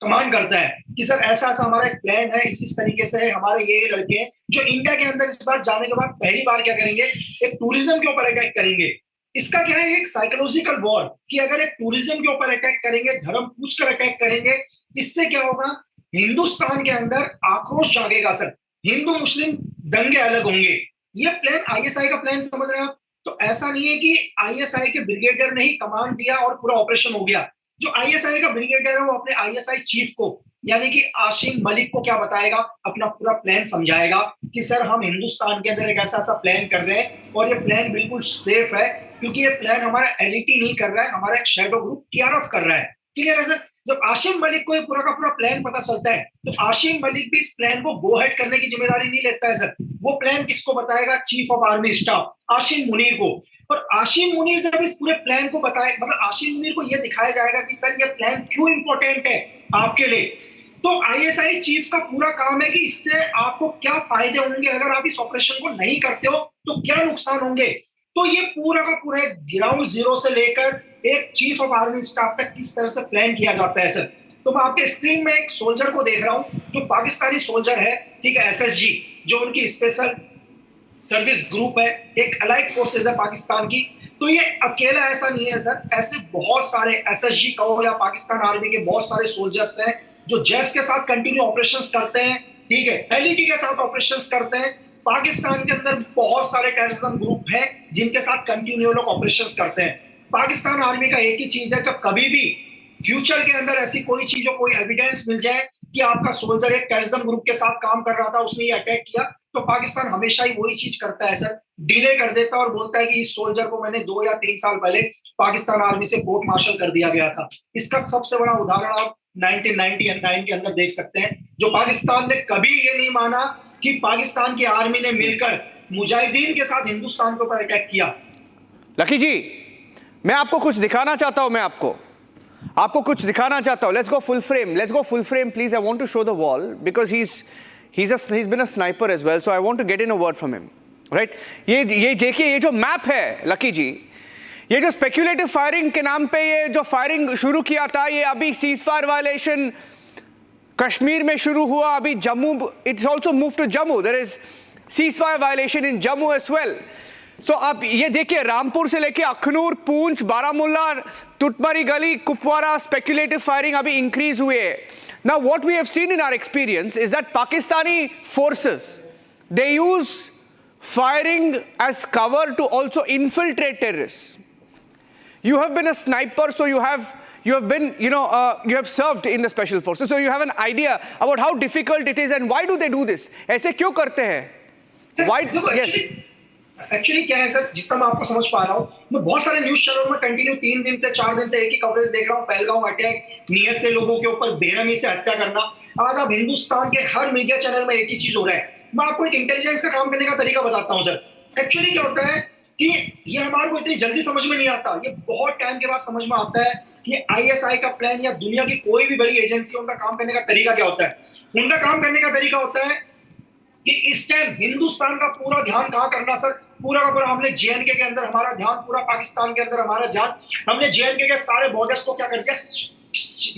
J: कमांड करता है कि सर ऐसा ऐसा हमारा एक प्लान है, इसी तरीके से हमारे ये लड़के हैं जो इंडिया के अंदर इस बार जाने के बाद पहली बार क्या करेंगे, एक टूरिज्म के ऊपर अटैक करेंगे। इसका क्या है, एक साइकोलॉजिकल वॉर कि अगर एक टूरिज्म के ऊपर अटैक करेंगे, धर्म पूछ कर अटैक करेंगे, इससे क्या होगा, हिंदुस्तान के अंदर आक्रोश जागेगा सर, हिंदू मुस्लिम दंगे अलग होंगे। ये प्लान आईएसआई का प्लान समझ रहे हैं आप। तो ऐसा नहीं है कि आईएसआई के ब्रिगेडियर ने ही कमांड दिया और पूरा ऑपरेशन हो गया। जो आईएसआई का ब्रिगेडियर है वो अपने आईएसआई चीफ को यानी कि आशिम मलिक को क्या बताएगा, अपना पूरा प्लान समझाएगा कि सर हम हिंदुस्तान के अंदर एक ऐसा ऐसा प्लान कर रहे हैं और ये प्लान बिल्कुल सेफ है, क्योंकि ये प्लान हमारा एलईटी नहीं कर रहा है, हमारा एक शैडो ग्रुप टीआरएफ कर रहा है। क्लियर है सर। जब आशिम मलिक को ये पूरा का पूरा प्लान पता चलता है तो आशिम मलिक भी इस प्लान को गो हेड करने की जिम्मेदारी नहीं लेता है सर। वो प्लान किसको बताएगा, chief of army staff Asim Munir को। और आशिम मुनीर जब इस पूरे प्लान को बताए, मतलब आशिम मुनीर को यह दिखाया जाएगा कि सर ये प्लान क्यों इंपॉर्टेंट है आपके लिए, तो आईएसआई चीफ का पूरा काम है कि इससे आपको क्या फायदे होंगे, अगर आप इस ऑपरेशन को नहीं करते हो तो क्या नुकसान होंगे। तो ये पूरा का पूरा ग्राउंड जीरो से लेकर एक चीफ ऑफ आर्मी स्टाफ तक किस तरह से प्लान किया जाता है सर। तो मैं आपके स्क्रीन में एक सोल्जर को देख रहा हूं जो पाकिस्तानी सोल्जर है, ठीक है, एसएसजी, जो उनकी स्पेशल सर्विस ग्रुप है, एक अलाइड फोर्सेज है पाकिस्तान की। तो ये अकेला ऐसा नहीं है सर, ऐसे बहुत सारे एसएसजी कहो या पाकिस्तान आर्मी के बहुत सारे सोल्जर्स हैं जो जैश के साथ कंटिन्यू ऑपरेशंस करते हैं, ठीक है, एलईटी के साथ ऑपरेशंस करते हैं। पाकिस्तान के अंदर बहुत सारे टेररिज्म ग्रुप हैं जिनके साथ कंटिन्यू लोग ऑपरेशंस करते हैं। पाकिस्तान आर्मी का एक ही चीज है, जब कभी भी फ्यूचर के अंदर ऐसी कोई चीज हो, कोई एविडेंस मिल जाए कि आपका सोल्जर एक टेररिज्म ग्रुप के साथ काम कर रहा था, उसने ये अटैक किया, तो पाकिस्तान हमेशा ही वही चीज करता है सर, डिले कर देता है और बोलता है कि इस सोल्जर को मैंने 2 या 3 साल पहले पाकिस्तान आर्मी से कोर्ट मार्शल कर दिया गया था। इसका सबसे बड़ा उदाहरण आप 1999 के अंदर देख सकते हैं, जो पाकिस्तान ने कभी ये नहीं माना कि पाकिस्तान की आर्मी ने मिलकर मुजाहिदीन के साथ हिंदुस्तान के ऊपर अटैक किया।
W: लकी जी, मैं आपको कुछ दिखाना चाहता हूं, मैं आपको कुछ दिखाना चाहता हूं। Let's go full frame please. I want to show the wall because he's been a sniper as well, so I want to get in a word from him, right? ये देखिए, ये जो मैप है लकी जी, ये जो speculative firing के नाम पे ये जो फायरिंग शुरू किया था, ये अभी सीज फायर वायलेशन कश्मीर में शुरू हुआ, अभी Jammu, it's also move to Jammu, there is ceasefire violation in Jammu as well. So अब ये देखिए, रामपुर से लेके अखनूर, पूंछ, बारामुल्ला, टुटमरी गली, कुपवारा, स्पेक्युलेटिव फायरिंग अभी इंक्रीज हुए है। Now what we have seen in our experience is that Pakistani forces, they use firing as cover to also infiltrate terrorists. You have been a sniper, so you have been, you have served in the special forces, so you have an idea about how difficult it is and why do they do this? ऐसे क्यों करते हैं? Why? Yes.
J: Actually क्या है sir, जितना मैं आपको समझ पा रहा हूँ, मैं बहुत सारे न्यूज चैनल में कंटिन्यू 3 दिन से 4 दिन से एक ही कवरेज देख रहा हूँ, पहलगाम अटैक, नियत के लोगों के ऊपर बेरहमी से हत्या करना। आज आप हिंदुस्तान के हर मीडिया चैनल में एक ही चीज हो रहा है। मैं आपको एक इंटेलिजेंस का काम करने का तरीका बताता हूँ सर। एक्चुअली क्या होता है कि ये हमारे को इतनी जल्दी समझ में नहीं आता, ये बहुत टाइम के बाद समझ में आता है कि आईएसआई का प्लान या दुनिया की कोई भी बड़ी एजेंसी, उनका काम करने का तरीका क्या होता है। उनका काम करने का तरीका होता है कि इस टाइम हिंदुस्तान का पूरा ध्यान कहाँ करना सर, पूरा का पूरा हमने जेएनके के अंदर हमारा ध्यान, पूरा पाकिस्तान के अंदर हमारा ध्यान, हमने जेएनके के सारे बॉर्डर्स को क्या कर दिया,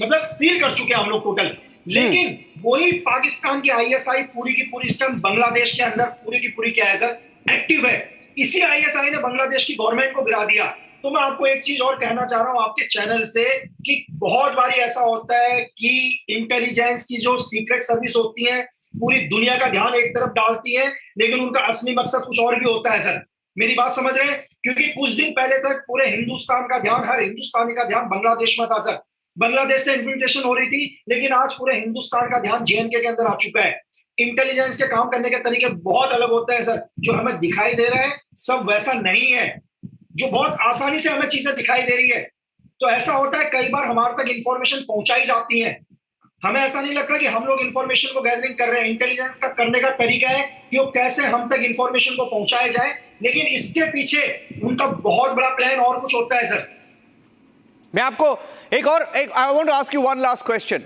J: मतलब सील कर चुके हैं हम लोग टोटल। लेकिन वही पाकिस्तान की आईएसआई पूरी की पूरी इस टाइम बांग्लादेश के अंदर पूरी की पूरी क्या है सर, एक्टिव है। इसी आईएसआई ने बांग्लादेश की गवर्नमेंट को गिरा दिया। तो मैं आपको एक चीज और कहना चाह रहा हूं आपके चैनल से कि बहुत बारी ऐसा होता है कि इंटेलिजेंस की जो सीक्रेट सर्विस होती है पूरी दुनिया का ध्यान एक तरफ डालती है, लेकिन उनका असली मकसद कुछ और भी होता है सर। मेरी बात समझ रहे हैं? क्योंकि कुछ दिन पहले तक पूरे हिंदुस्तान का ध्यान, हर हिंदुस्तानी का ध्यान बांग्लादेश में था सर। बांग्लादेश से इन्फिल्ट्रेशन हो रही थी, लेकिन आज पूरे हिंदुस्तान का ध्यान जेएनके के अंदर आ चुका है। इंटेलिजेंस के काम करने के तरीके बहुत अलग होते हैं सर। जो हमें दिखाई दे रहा है सब वैसा नहीं है। जो बहुत आसानी से हमें चीजें दिखाई दे रही है। तो ऐसा होता है कई बार हमारे तक इंफॉर्मेशन पहुंचाई जाती है, हमें ऐसा नहीं लगता कि हम लोग इंफॉर्मेशन को गैदरिंग कर रहे हैं। इंटेलिजेंस का करने का तरीका है कि वो कैसे हम तक इंफॉर्मेशन को पहुंचाया जाए, लेकिन इसके पीछे उनका बहुत बड़ा प्लान और कुछ होता है सर।
W: मैं आपको I want to ask you one last question.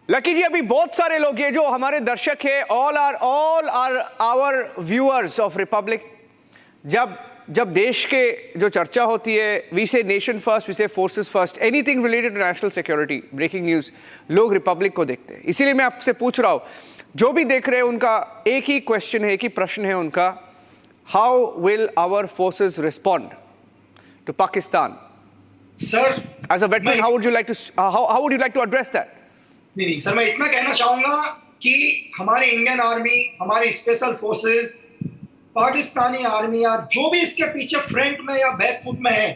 W: Lucky ji, अभी बहुत सारे लोग ये जो हमारे दर्शक है, all are our viewers of Republic, जब देश के जो चर्चा होती है, we say nation first, we say forces first, anything related to national security, breaking news, लोग रिपब्लिक को देखते हैं। इसीलिए मैं आपसे पूछ रहा हूं, जो भी देख रहे हैं उनका एक ही क्वेश्चन है, एक ही प्रश्न है उनका, how will our forces respond to Pakistan?
J: Sir,
W: as a veteran, how would you like to address that?
J: नहीं सर, मैं इतना कहना चाहूंगा कि हमारे इंडियन आर्मी, हमारे स्पेशल फोर्सेस, पाकिस्तानी आर्मी या जो भी इसके पीछे फ्रंट में या बैक फुट में है,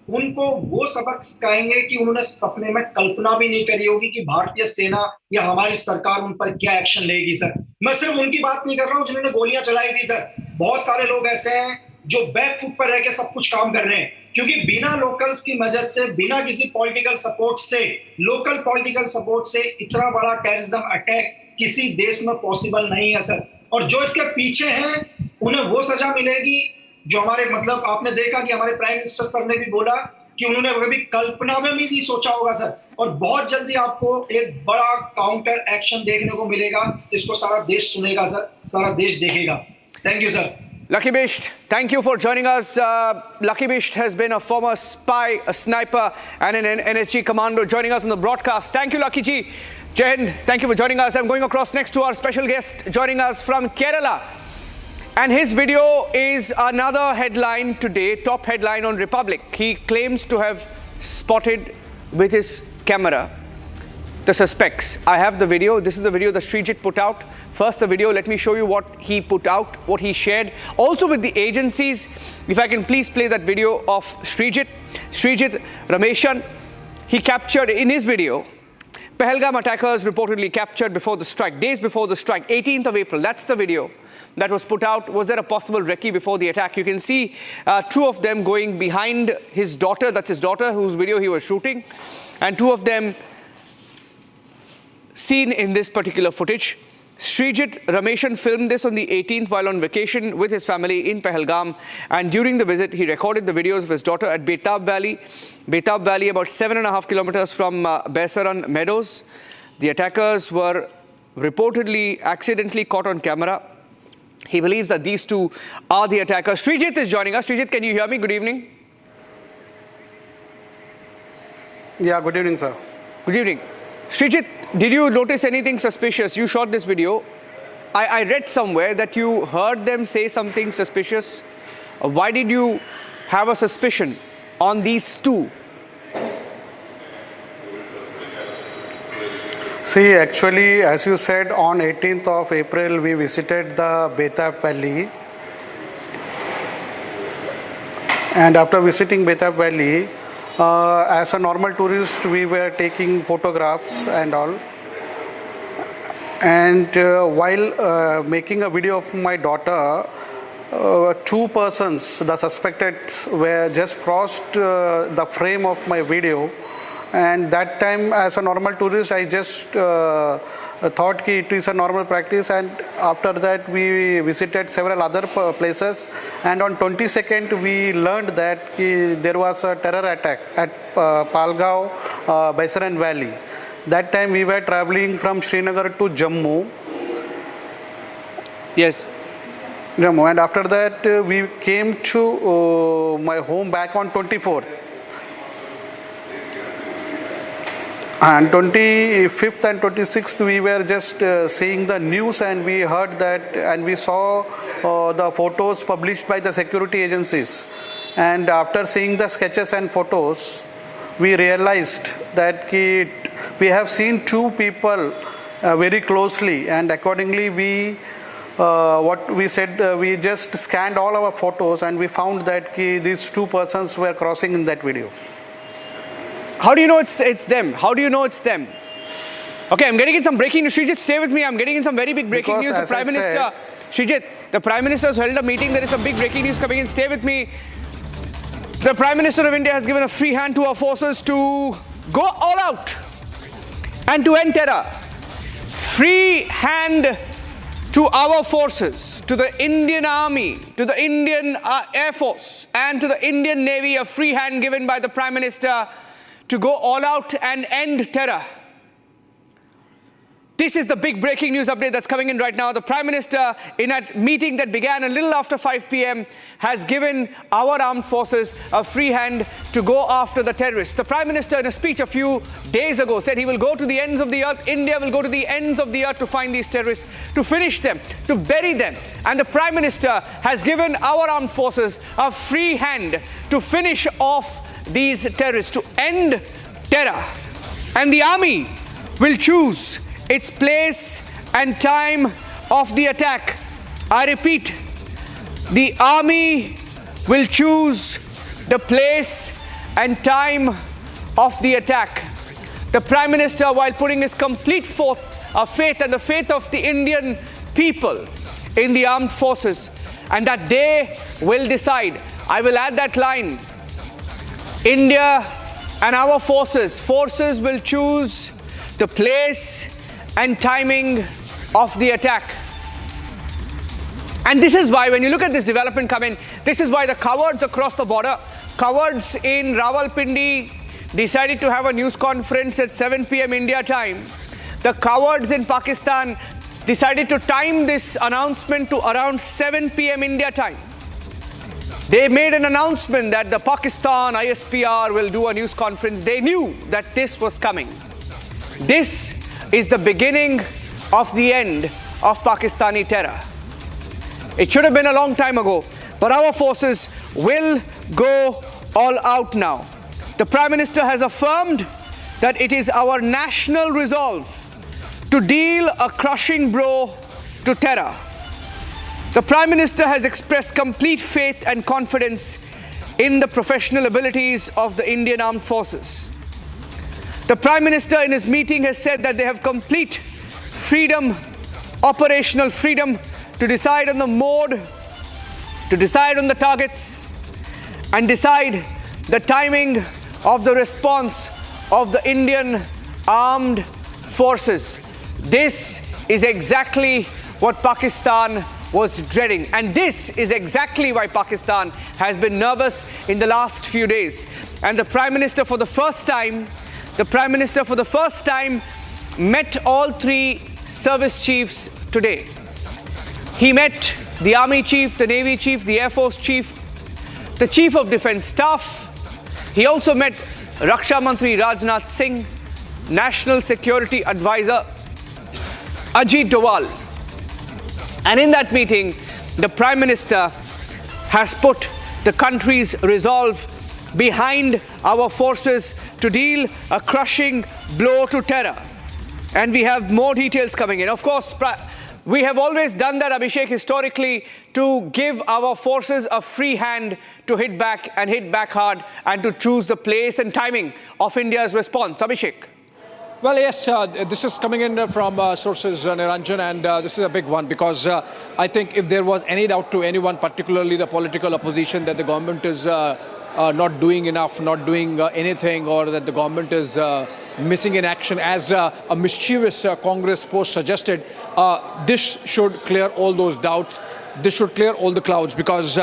J: उनको वो सबक सिखाएंगे कि उन्होंने सपने में कल्पना भी नहीं करी होगी कि भारतीय सेना या हमारी सरकार उन पर क्या एक्शन लेगी सर। मैं सिर्फ उनकी बात नहीं कर रहा हूं जिन्होंने गोलियां चलाई थी सर, बहुत सारे लोग ऐसे हैं जो बैक फुट पर रह के सब कुछ काम कर रहे हैं, क्योंकि बिना लोकल्स की मदद से, बिना किसी पॉलिटिकल सपोर्ट से, लोकल पॉलिटिकल सपोर्ट से इतना बड़ा टेररिज्म अटैक किसी देश में पॉसिबल नहीं है सर। और जो इसके पीछे हैं उन्हें वो सजा मिलेगी जो हमारे, मतलब आपने देखा कि हमारे प्राइम मिनिस्टर सर ने भी बोला कि उन्होंने कभी कल्पना में भी नहीं सोचा होगा सर। और बहुत जल्दी आपको एक बड़ा काउंटर एक्शन देखने को मिलेगा जिसको सारा देश सुनेगा सर, सारा देश देखेगा। Thank you sir.
W: Lucky Bisht, thank you for joining us. Lucky Bisht has been a former spy, a sniper and an NSG commando joining us on the broadcast. Thank you, Lucky ji. Jai Hind, thank you for joining us. I'm going across next to our special guest joining us from Kerala. And his video is another headline today, top headline on Republic. He claims to have spotted with his camera the suspects. I have the video. This is the video that Srijit put out. First the video, let me show you what he put out, what he shared. Also with the agencies, if I can please play that video of Srijit Rameshan. He captured in his video, Pahalgam attackers reportedly captured before the strike, days before the strike, 18th of April. That's the video that was put out. Was there a possible recce before the attack? You can see two of them going behind his daughter. That's his daughter whose video he was shooting. And two of them seen in this particular footage. Srijit Rameshan filmed this on the 18th while on vacation with his family in Pahalgam, and during the visit he recorded the videos of his daughter at Betab Valley about 7.5 kilometers from Baisaran Meadows. The attackers were reportedly accidentally caught on camera. He believes that these two are the attackers. Srijit is joining us. Srijit, can you hear me? Good evening.
M: Yeah, good evening, sir.
W: Good evening. Srijit, did you notice anything suspicious? You shot this video. I read somewhere that you heard them say something suspicious. Why did you have a suspicion on these two?
M: See, actually, as you said, on 18th of April, we visited the Betab Valley. And after visiting Betab Valley, as a normal tourist, we were taking photographs and all. And while making a video of my daughter, two persons, the suspected, were just crossed the frame of my video. And that time, as a normal tourist, I just thought it is a normal practice. And after that, we visited several other places. And on 22nd, we learned that there was a terror attack at Pahalgam Baisaran Valley. That time, we were traveling from Srinagar to Jammu.
W: Yes.
M: Jammu. And after that, we came to my home back on 24th. And 25th and 26th, we were just seeing the news, and we heard that, and we saw the photos published by the security agencies. And after seeing the sketches and photos, we realized that we have seen two people very closely, and accordingly we just scanned all our photos, and we found that these two persons were crossing in that video.
W: How do you know it's them? How do you know it's them? Okay, I'm getting in some breaking news. Srijit, stay with me. I'm getting in some very big breaking news. The Prime Minister has held a meeting. There is some big breaking news coming in. Stay with me. The Prime Minister of India has given a free hand to our forces to go all out and to end terror. Free hand to our forces, to the Indian Army, to the Indian Air Force and to the Indian Navy, a free hand given by the Prime Minister to go all out and end terror. This is the big breaking news update that's coming in right now. The Prime Minister, in a meeting that began a little after 5 p.m., has given our armed forces a free hand to go after the terrorists. The Prime Minister, in a speech a few days ago, said he will go to the ends of the earth. India will go to the ends of the earth to find these terrorists, to finish them, to bury them. And the Prime Minister has given our armed forces a free hand to finish off these terrorists, to end terror. And the army will choose its place and time of the attack. I repeat, the army will choose the place and time of the attack. The Prime Minister, while putting his complete faith and the faith of the Indian people in the armed forces, and that they will decide. I will add that line. India and our forces will choose the place and timing of the attack. And this is why, when you look at this development come in, this is why the cowards across the border, cowards in Rawalpindi decided to have a news conference at 7 p.m. India time. The cowards in Pakistan decided to time this announcement to around 7 p.m. India time. They made an announcement that the Pakistan ISPR will do a news conference. They knew that this was coming. This is the beginning of the end of Pakistani terror. It should have been a long time ago, but our forces will go all out now. The Prime Minister has affirmed that it is our national resolve to deal a crushing blow to terror. The Prime Minister has expressed complete faith and confidence in the professional abilities of the Indian Armed Forces. The Prime Minister in his meeting has said that they have complete freedom, operational freedom, to decide on the mode, to decide on the targets, and decide the timing of the response of the Indian Armed Forces. This is exactly what Pakistan was dreading. And this is exactly why Pakistan has been nervous in the last few days. And the Prime Minister for the first time met all three service chiefs today. He met the Army Chief, the Navy Chief, the Air Force Chief, the Chief of Defence Staff. He also met Raksha Mantri Rajnath Singh, National Security Advisor Ajit Doval. And in that meeting, the Prime Minister has put the country's resolve behind our forces to deal a crushing blow to terror. And we have more details coming in. Of course, we have always done that, Abhishek, historically, to give our forces a free hand to hit back and hit back hard and to choose the place and timing of India's response. Abhishek.
O: Well, yes, this is coming in from sources, Niranjan, and this is a big one because I think if there was any doubt to anyone, particularly the political opposition, that the government is not doing enough, not doing anything, or that the government is missing in action, as a mischievous Congress post suggested, this should clear all those doubts. This should clear all the clouds, because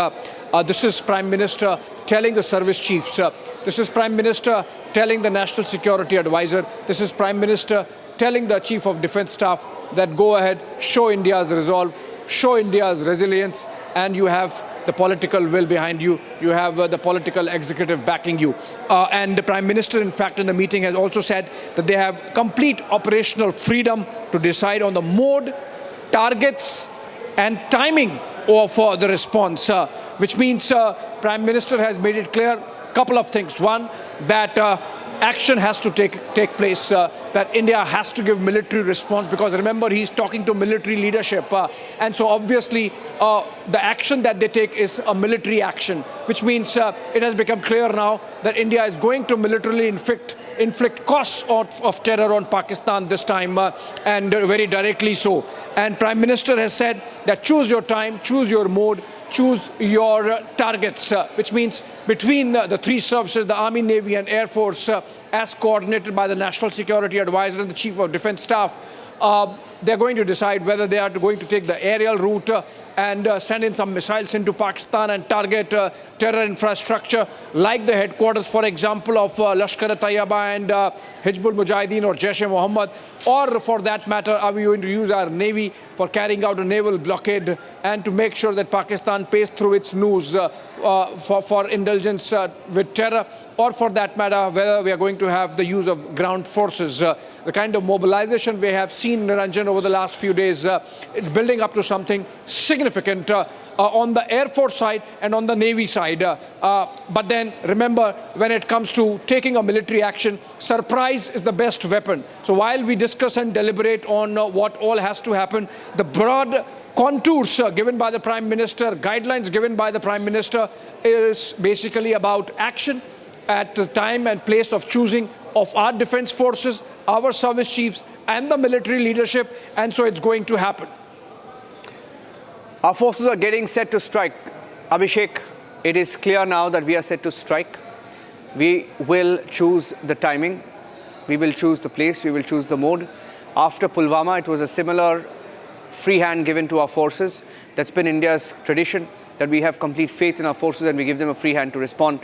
O: this is Prime Minister telling the service chiefs, this is Prime Minister telling the National Security Advisor, this is Prime Minister telling the Chief of Defence Staff that go ahead, show India's resolve, show India's resilience, and you have the political will behind you, you have the political executive backing you. And the Prime Minister, in fact, in the meeting has also said that they have complete operational freedom to decide on the mode, targets and timing of the response, which means Prime Minister has made it clear a couple of things. One, that action has to take place, that India has to give military response, because remember, he's talking to military leadership. And so obviously the action that they take is a military action, which means it has become clear now that India is going to militarily inflict costs of terror on Pakistan this time, and very directly so. And Prime Minister has said that choose your time, choose your mode, choose your targets, which means between the three services, the Army, Navy and Air Force, as coordinated by the National Security Advisor and the Chief of Defense Staff, they're going to decide whether they are going to take the aerial route and send in some missiles into Pakistan and target terror infrastructure, like the headquarters, for example, of Lashkar-e-Taiba and Hizbul Mujahideen or Jaish-e-Mohammed, or for that matter, are we going to use our Navy for carrying out a naval blockade and to make sure that Pakistan pays through its nose for indulgence with terror, or for that matter, whether we are going to have the use of ground forces. The kind of mobilization we have seen, Niranjan, over the last few days is building up to something significant on the Air Force side and on the Navy side. But then remember, when it comes to taking a military action, surprise is the best weapon. So while we discuss and deliberate on what all has to happen, the broad contours given by the Prime Minister, guidelines given by the Prime Minister, is basically about action at the time and place of choosing of our defense forces, our service chiefs and the military leadership, and so it's going to happen.
W: Our forces are getting set to strike. Abhishek, it is clear now that we are set to strike. We will choose the timing, we will choose the place, we will choose the mode. After Pulwama, it was a similar free hand given to our forces. That's been India's tradition, that we have complete faith in our forces and we give them a free hand to respond.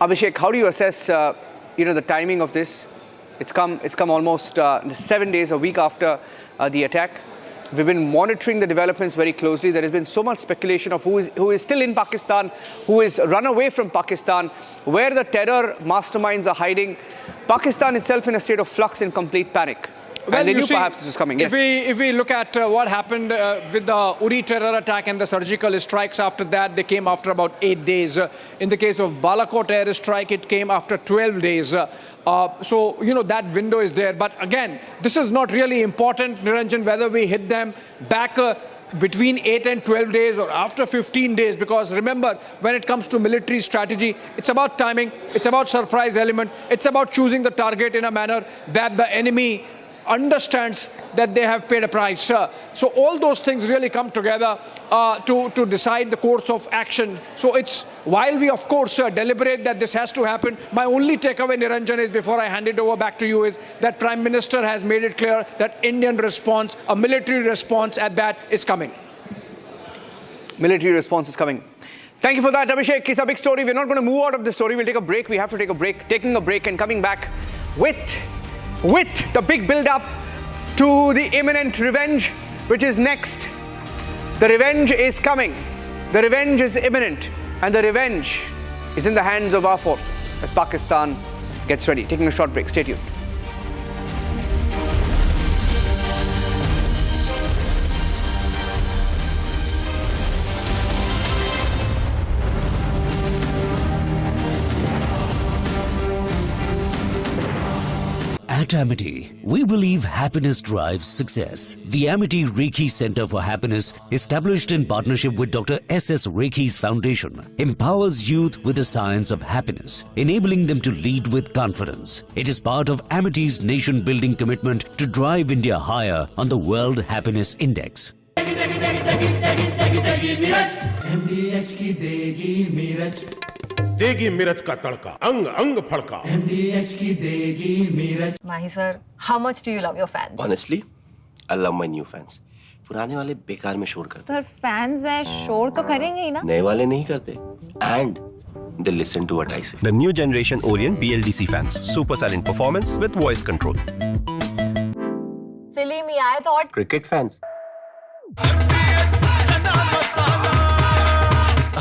W: Abhishek, how do you assess the timing of this? It's come almost 7 days, a week after the attack. We've been monitoring the developments very closely. There has been so much speculation of who is still in Pakistan, who is run away from Pakistan, where the terror masterminds are hiding. Pakistan itself in a state of flux and complete panic.
O: Well,
W: and they
O: you
W: knew
O: see,
W: perhaps this was coming. Yes.
O: If we look at what happened with the Uri terror attack and the surgical strikes after that, they came after about 8 days. In the case of Balakot air strike, it came after 12 days. So, that window is there. But again, this is not really important, Niranjan, whether we hit them back between 8 and 12 days or after 15 days, because remember, when it comes to military strategy, it's about timing, it's about surprise element, it's about choosing the target in a manner that the enemy understands that they have paid a price. So all those things really come together to decide the course of action. So it's, while we of course deliberate that this has to happen, my only takeaway, Niranjan, is before I hand it over back to you, is that Prime Minister has made it clear that Indian response, a military response at that, is coming.
W: Military response is coming. Thank you for that, Abhishek. It's a big story. We're not going to move out of this story. We'll take a break. We have to take a break. Taking a break and coming back with the big build-up to the imminent revenge, which is next. The revenge is coming. The revenge is imminent. And the revenge is in the hands of our forces as Pakistan gets ready. Taking a short break. Stay tuned.
C: At Amity, we believe happiness drives success. The Amity Reiki Center for Happiness, established in partnership with Dr. S.S. Reikhi's Foundation, empowers youth with the science of happiness, enabling them to lead with confidence. It is part of Amity's nation-building commitment to drive India higher on the World Happiness Index.
H: देगी मिर्च का तड़का अंग अंग फड़का MDH की देगी मिर्च
D: Mahi sir, how much do you love your fans?
E: Honestly, I love my new fans. पुराने वाले बेकार में शोर करते
D: सर फैंस है शोर तो करेंगे ही ना
E: नए वाले नहीं करते and they listen to what I say.
F: The new generation Orient BLDC fans. Super silent performance with voice control.
D: सिली में आए तो और
E: Cricket fans.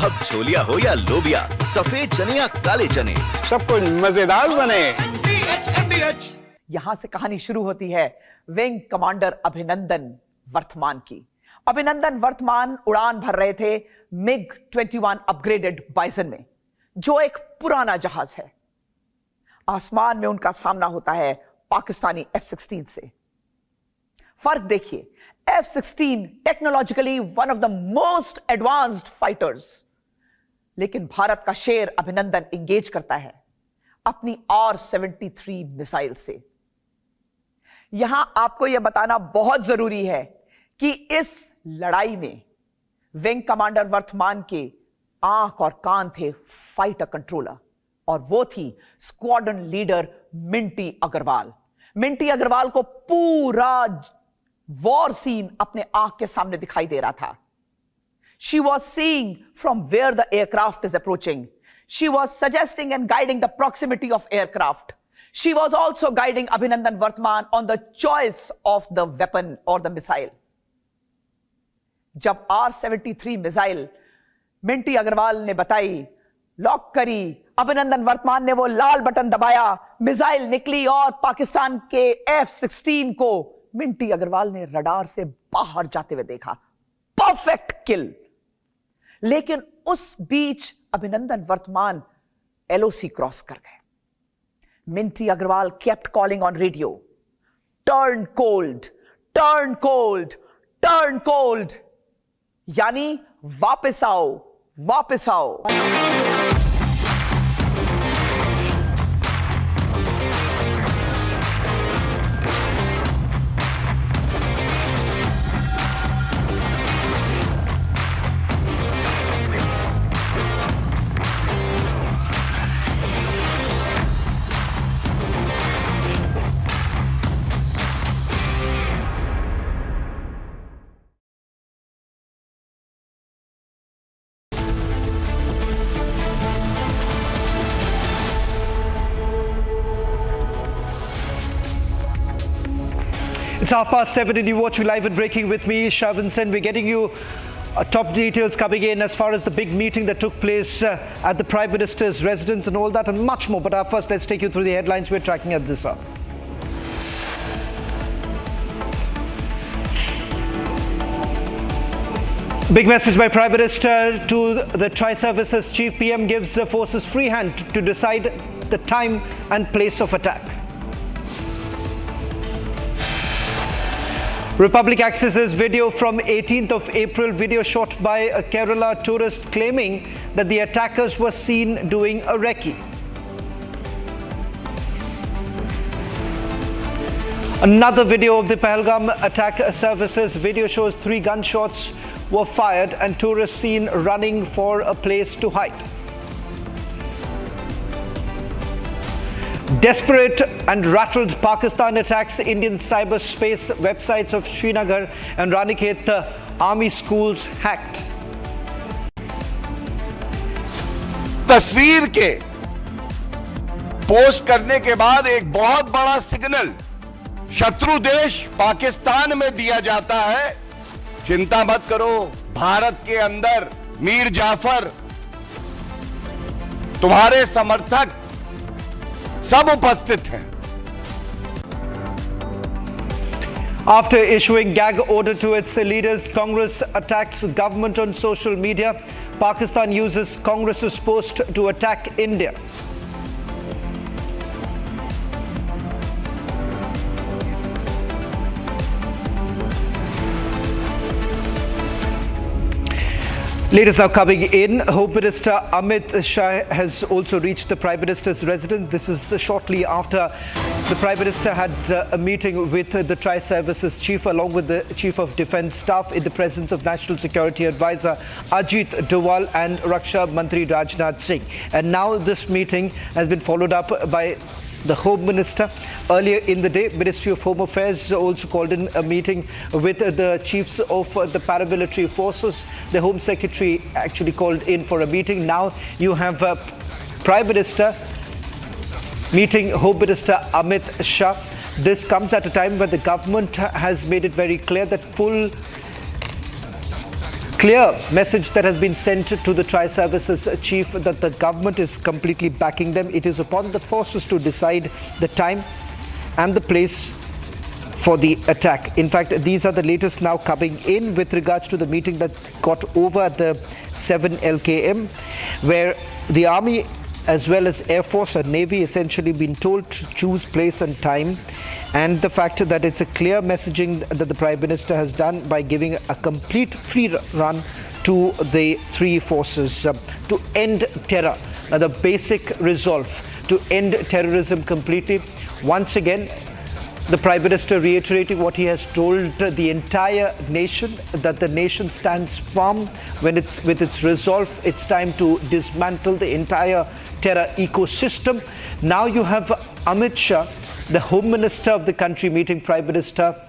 V: अब छोलिया हो या लोबिया, सफेद चने या काले चने,
I: सब कुछ मजेदार बने। यहां से कहानी शुरू होती है विंग कमांडर अभिनंदन वर्तमान की। अभिनंदन वर्तमान उड़ान भर रहे थे MiG-21 अपग्रेडेड बाइसन में, जो एक पुराना जहाज है। आसमान में उनका सामना होता है पाकिस्तानी F-16 से। फर्क देखिए, F-16 technologically one of the most advanced fighters, लेकिन भारत का शेर अभिनंदन इंगेज करता है अपनी R-73 मिसाइल से। यहां आपको यह बताना बहुत जरूरी है कि इस लड़ाई में विंग कमांडर वर्तमान के आंख और कान थे फाइटर कंट्रोलर, और वो थी स्क्वाड्रन लीडर मिंटी अग्रवाल। मिंटी अग्रवाल को पूरा वॉर सीन अपने आंख के सामने दिखाई दे रहा था। She was seeing from where the aircraft is approaching. She was suggesting and guiding the proximity of aircraft. She was also guiding Abhinandan Vartman on the choice of the weapon or the missile. जब R-73 missile Minty Agarwal ने बताई, lock करी, अभिनंदन वर्तमान ने वो लाल button दबाया, missile निकली और पाकिस्तान के F-16 को मिंटी अग्रवाल ने रडार से बाहर जाते हुए देखा। Perfect kill. लेकिन उस बीच अभिनंदन वर्तमान LOC क्रॉस कर गए। Minty Agarwal kept calling on radio, turn cold, turn cold, turn cold, यानी वापस आओ, वापस आओ।
W: It's 7:30 and you're watching Live and Breaking with me, Shravan Sen. We're getting you top details coming in as far as the big meeting that took place at the Prime Minister's residence and all that and much more. But first, let's take you through the headlines we're tracking at this hour. Big message by Prime Minister to the Tri-Services Chief. PM gives the forces free hand to decide the time and place of attack. Republic accesses video from 18th of April, video shot by a Kerala tourist claiming that the attackers were seen doing a recce. Another video of the Pahalgam attack services. Video shows 3 gunshots were fired and tourists seen running for a place to hide. Desperate and rattled Pakistan attacks Indian cyberspace websites of Srinagar and Ranikhet army schools hacked.
L: तस्वीर के post करने के बाद एक बहुत बड़ा signal शत्रु देश पाकिस्तान में दिया जाता है। चिंता मत करो, भारत के अंदर मीर जाफर, तुम्हारे समर्थक सब उपस्थित हैं।
W: After issuing gag order to its leaders, Congress attacks government on social media. Pakistan uses Congress's post to attack India. Latest now coming in, Home Minister Amit Shah has also reached the Prime Minister's residence. This is shortly after the Prime Minister had a meeting with the Tri-Services Chief along with the Chief of Defence Staff in the presence of National Security Advisor Ajit Doval and Raksha Mantri Rajnath Singh. And now this meeting has been followed up by the Home Minister. Earlier in the day, Ministry of Home Affairs also called in a meeting with the chiefs of the paramilitary forces. The Home Secretary actually called in for a meeting. Now you have Prime Minister meeting Home Minister Amit Shah. This comes at a time when the government has made it very clear that clear message that has been sent to the Tri-Services Chief that the government is completely backing them. It is upon the forces to decide the time and the place for the attack. In fact, these are the latest now coming in with regards to the meeting that got over at the 7 LKM, where the Army as well as Air Force and Navy essentially been told to choose place and time, and the fact that it's a clear messaging that the Prime Minister has done by giving a complete free run to the three forces to end terror. Now, the basic resolve to end terrorism completely. Once again,
O: The Prime Minister reiterating what he has told the entire nation, that the nation stands firm with its resolve. It's time to dismantle the entire terror ecosystem. Now you have Amit Shah, the Home Minister of the country, meeting Prime Minister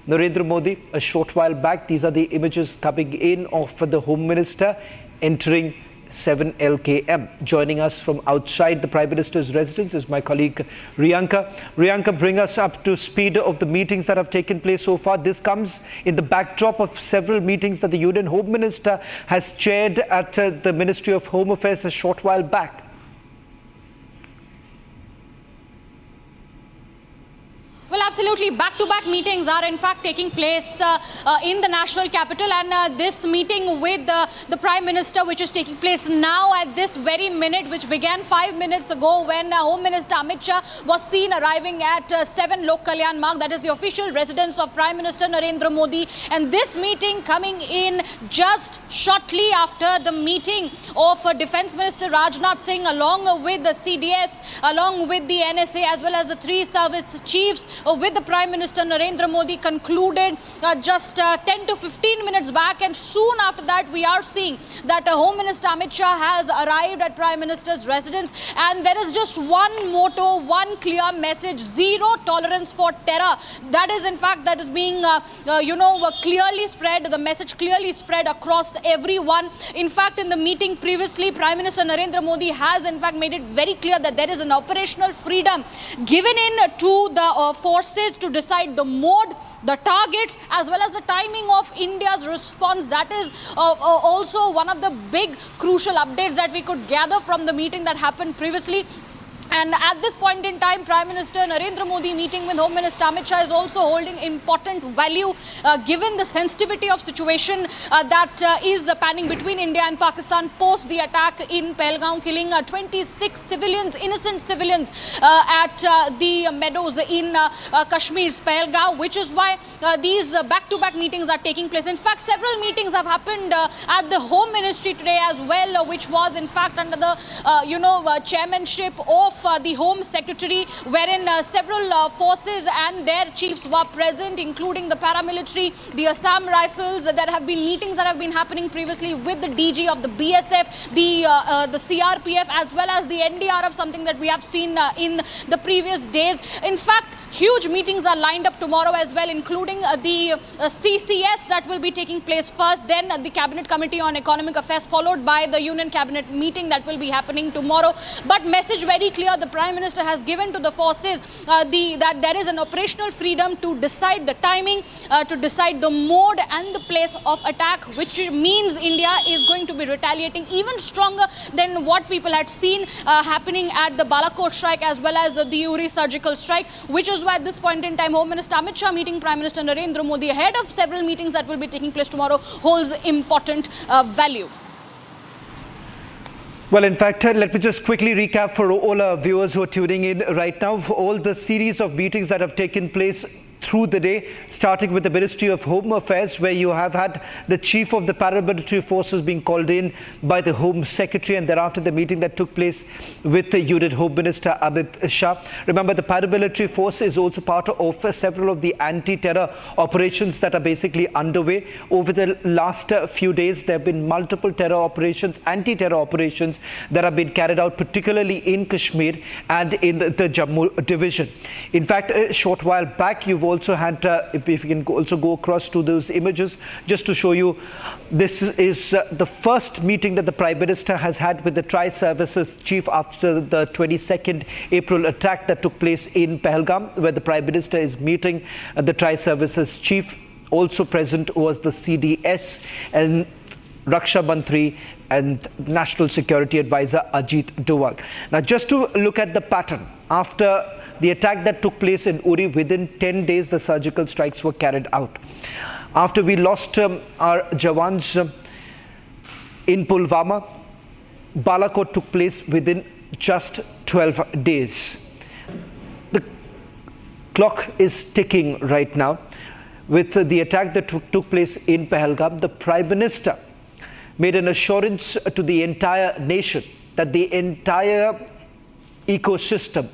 O: Narendra Modi a short while back. These are the images coming in of the Home Minister entering 7 LKM. Joining us from outside the Prime Minister's residence is my colleague Riyanka. Riyanka, bring us up to speed of the meetings that have taken place so far. This comes in the backdrop of several meetings that the Union Home Minister has chaired at the Ministry of Home Affairs a short while back.
G: Well, absolutely. Back-to-back meetings are in fact taking place in the national capital, and this meeting with the Prime Minister, which is taking place now at this very minute, which began 5 minutes ago when Home Minister Amit Shah was seen arriving at 7 Lok Kalyan Marg, that is the official residence of Prime Minister Narendra Modi. And this meeting coming in just shortly after the meeting of Defence Minister Rajnath Singh along with the CDS, along with the NSA, as well as the 3 service chiefs with the Prime Minister Narendra Modi concluded just 10 to 15 minutes back. And soon after that, we are seeing that Home Minister Amit Shah has arrived at Prime Minister's residence. And there is just one motto, one clear message: zero tolerance for terror. That is, in fact, that is being, clearly spread, the message clearly spread across everyone. In fact, in the meeting previously, Prime Minister Narendra Modi has, in fact, made it very clear that there is an operational freedom given in to the forces to decide the mode, the targets, as well as the timing of India's response. That is also one of the big crucial updates that we could gather from the meeting that happened previously. And at this point in time, Prime Minister Narendra Modi meeting with Home Minister Amit Shah is also holding important value given the sensitivity of situation that is panning between India and Pakistan post the attack in Pahalgam, killing 26 civilians, innocent civilians at the meadows in Kashmir's Pahalgam, which is why these back-to-back meetings are taking place. In fact, several meetings have happened at the Home Ministry today as well, which was in fact under the chairmanship of the Home Secretary, wherein several forces and their chiefs were present, including the paramilitary, the Assam Rifles. There have been meetings that have been happening previously with the DG of the BSF, the CRPF, as well as the NDRF, something that we have seen in the previous days. In fact, huge meetings are lined up tomorrow as well, including the CCS that will be taking place first, then the Cabinet Committee on Economic Affairs, followed by the Union Cabinet meeting that will be happening tomorrow. But message very clear, the Prime Minister has given to the forces that there is an operational freedom to decide the timing, to decide the mode and the place of attack, which means India is going to be retaliating even stronger than what people had seen happening at the Balakot strike as well as the Uri surgical strike, which is why at this point in time, Home Minister Amit Shah meeting Prime Minister Narendra Modi ahead of several meetings that will be taking place tomorrow holds important value.
O: Well, in fact, let me just quickly recap for all our viewers who are tuning in right now for all the series of meetings that have taken place through the day, starting with the Ministry of Home Affairs, where you have had the chief of the paramilitary forces being called in by the Home Secretary, and thereafter the meeting that took place with the Union Home Minister Amit Shah. Remember, the paramilitary force is also part of several of the anti-terror operations that are basically underway. Over the last few days, there have been multiple terror operations, anti-terror operations that have been carried out, particularly in Kashmir and in the Jammu division. In fact, a short while back, you've also had, if you can also go across to those images, just to show you, this is the first meeting that the Prime Minister has had with the Tri-Services Chief after the 22nd April attack that took place in Pahalgam, where the Prime Minister is meeting the Tri-Services Chief. Also present was the CDS and Raksha Mantri and National Security Advisor Ajit Doval. Now, just to look at the pattern, after the attack that took place in Uri, within 10 days, the surgical strikes were carried out. After we lost our Jawans in Pulwama, Balakot took place within just 12 days. The clock is ticking right now. With the attack that took place in Pahalgam, the Prime Minister made an assurance to the entire nation that the entire ecosystem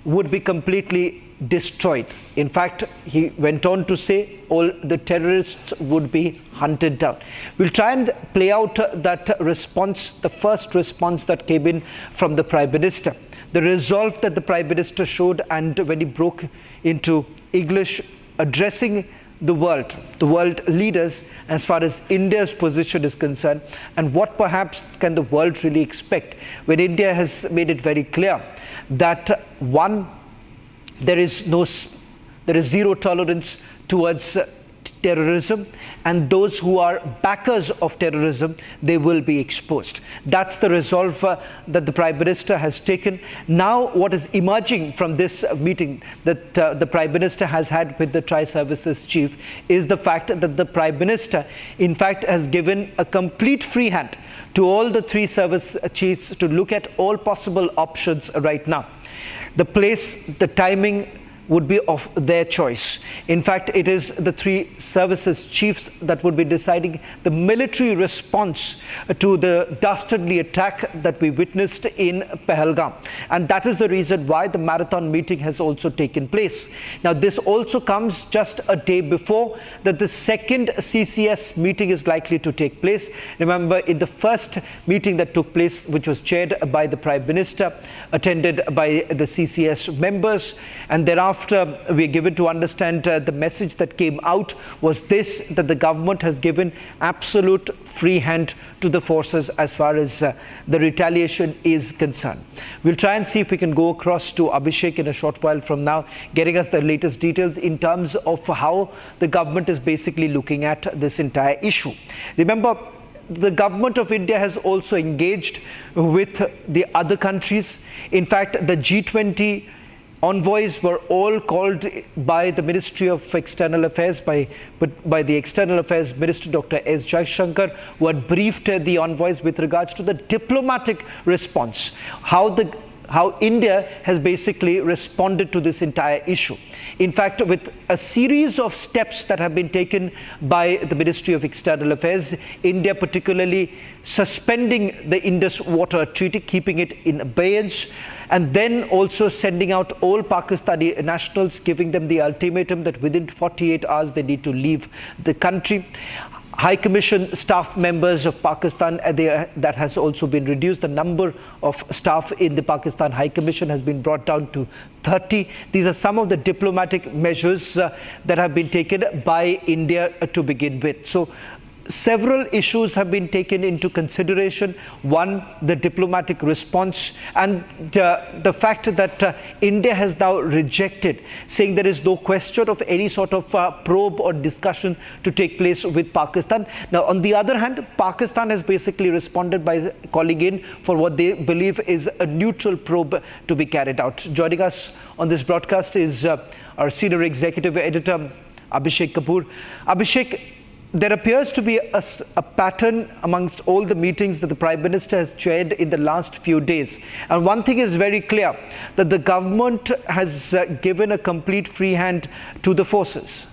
O: would be completely destroyed. In fact, he went on to say all the terrorists would be hunted down. We'll try and play out that response, the first response that came in from the Prime Minister. The resolve that the Prime Minister showed, and when he broke into English, addressing the world leaders as far as India's position is concerned, and what perhaps can the world really expect when India has made it very clear that one, there is zero tolerance towards terrorism, and those who are backers of terrorism, they will be exposed. That's the resolve that the Prime Minister has taken. Now what is emerging from this meeting that the Prime Minister has had with the Tri-Services Chief is the fact that the Prime Minister in fact has given a complete free hand to all the three service chiefs to look at all possible options right now. The place, the timing would be of their choice. In fact, it is the three services chiefs that would be deciding the military response to the dastardly attack that we witnessed in Pahalgam. And that is the reason why the marathon meeting has also taken place. Now, this also comes just a day before that the second CCS meeting is likely to take place. Remember, in the first meeting that took place, which was chaired by the Prime Minister, attended by the CCS members, and thereafter we are given to understand the message that came out was this, that the government has given absolute free hand to the forces as far as the retaliation is concerned. We'll try and see if we can go across to Abhishek in a short while from now, getting us the latest details in terms of how the government is basically looking at this entire issue. Remember, the government of India has also engaged with the other countries. In fact, the G20 envoys were all called by the Ministry of External Affairs, by the External Affairs Minister Dr. S. Jaishankar, who had briefed the envoys with regards to the diplomatic response, how India has basically responded to this entire issue. In fact, with a series of steps that have been taken by the Ministry of External Affairs, India particularly suspending the Indus Water Treaty, keeping it in abeyance, and then also sending out all Pakistani nationals, giving them the ultimatum that within 48 hours they need to leave the country. High Commission staff members of Pakistan, that has also been reduced. The number of staff in the Pakistan High Commission has been brought down to 30. These are some of the diplomatic measures that have been taken by India to begin with. So several issues have been taken into consideration. One, the diplomatic response, and the fact that India has now rejected, saying there is no question of any sort of probe or discussion to take place with Pakistan. Now, on the other hand, Pakistan has basically responded by calling in for what they believe is a neutral probe to be carried out. Joining us on this broadcast is our senior executive editor, Abhishek Kapoor. Abhishek, there appears to be a pattern amongst all the meetings that the Prime Minister has chaired in the last few days. And one thing is very clear, that the government has given a complete free hand to the forces.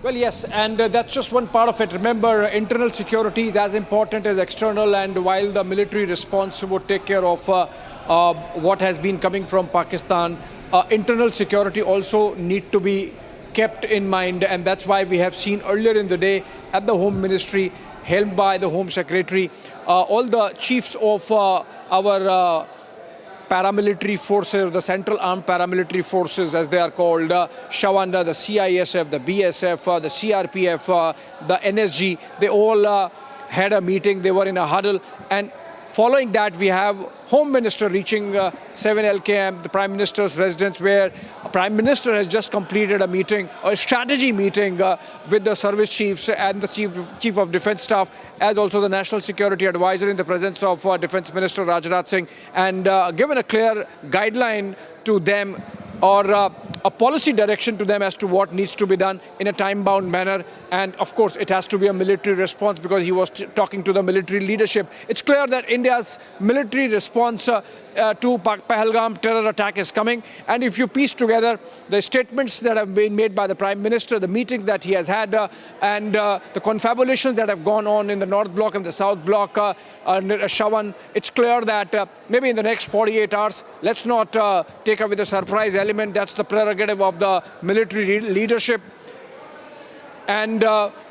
O: Well, yes, and that's just one part of it. Remember, internal security is as important as external, and while the military response would take care of what has been coming from Pakistan, internal security also need to be kept in mind, and that's why we have seen earlier in the day at the Home Ministry, helmed by the Home Secretary, all the chiefs of our paramilitary forces, the Central Armed Paramilitary Forces as they are called, Shawanda, the CISF, the BSF, the CRPF, the NSG, they all had a meeting, they were in a huddle, and following that, we have Home Minister reaching 7 LKM, the Prime Minister's residence, where the Prime Minister has just completed a meeting, a strategy meeting with the service chiefs and the Chief of Defence Staff, as also the National Security Advisor in the presence of Defence Minister Rajnath Singh, and given a clear guideline to them, or a policy direction to them as to what needs to be done in a time-bound manner. And of course, it has to be a military response, because he was talking to the military leadership. It's clear that India's military response to Pahalgam terror attack is coming. And if you piece together the statements that have been made by the Prime Minister, the meetings that he has had, and the confabulations that have gone on in the North Bloc and the South Bloc, Shawan, it's clear that maybe in the next 48 hours, let's not take away the surprise element. That's the prerogative of the military leadership. And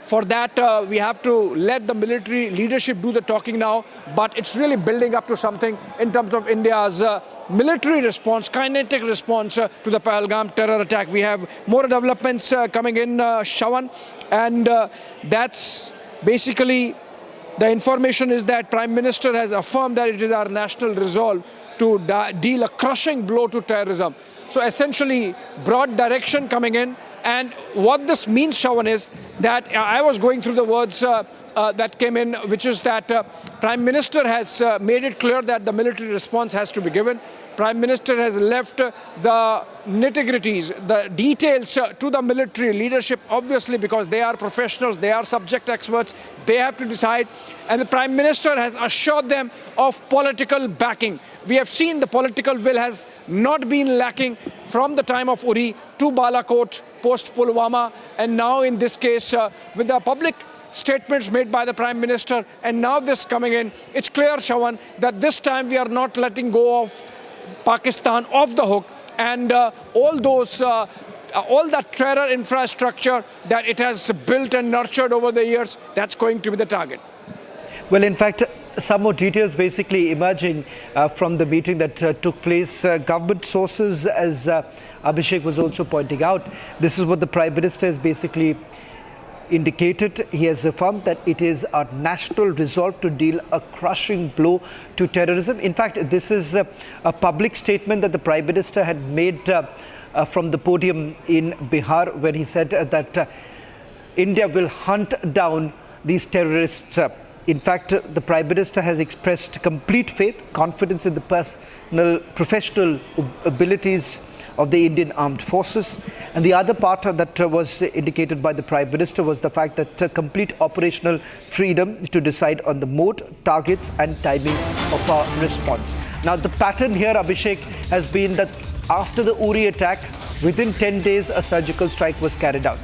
O: for that, we have to let the military leadership do the talking now. But it's really building up to something in terms of India's military response, kinetic response to the Pahalgam terror attack. We have more developments coming in, Shawan. And that's basically the information is that Prime Minister has affirmed that it is our national resolve to deal a crushing blow to terrorism. So essentially, broad direction coming in. And what this means, Shawan, is that I was going through the words that came in, which is that Prime Minister has made it clear that the military response has to be given. Prime Minister has left the nitty-gritties, the details to the military leadership, obviously, because they are professionals, they are subject experts, they have to decide. And the Prime Minister has assured them of political backing. We have seen the political will has not been lacking from the time of Uri to Balakot, post-Pulwama, and now in this case, with the public statements made by the Prime Minister, and now this coming in, it's clear, Shawan, that this time we are not letting go of Pakistan off the hook, and all that terror infrastructure that it has built and nurtured over the years, that's going to be the target.
A: Well, in fact, some more details basically emerging from the meeting that took place. Government sources, as Abhishek was also pointing out, this is what the Prime Minister has basically indicated. He has affirmed that it is our national resolve to deal a crushing blow to terrorism. In fact, this is a public statement that the Prime Minister had made from the podium in Bihar, when he said that India will hunt down these terrorists. In fact, the Prime Minister has expressed complete faith, confidence in the professional abilities of the Indian Armed Forces. And the other part that was indicated by the Prime Minister was the fact that complete operational freedom to decide on the mode, targets and timing of our response. Now, the pattern here, Abhishek, has been that after the Uri attack, within 10 days, a surgical strike was carried out.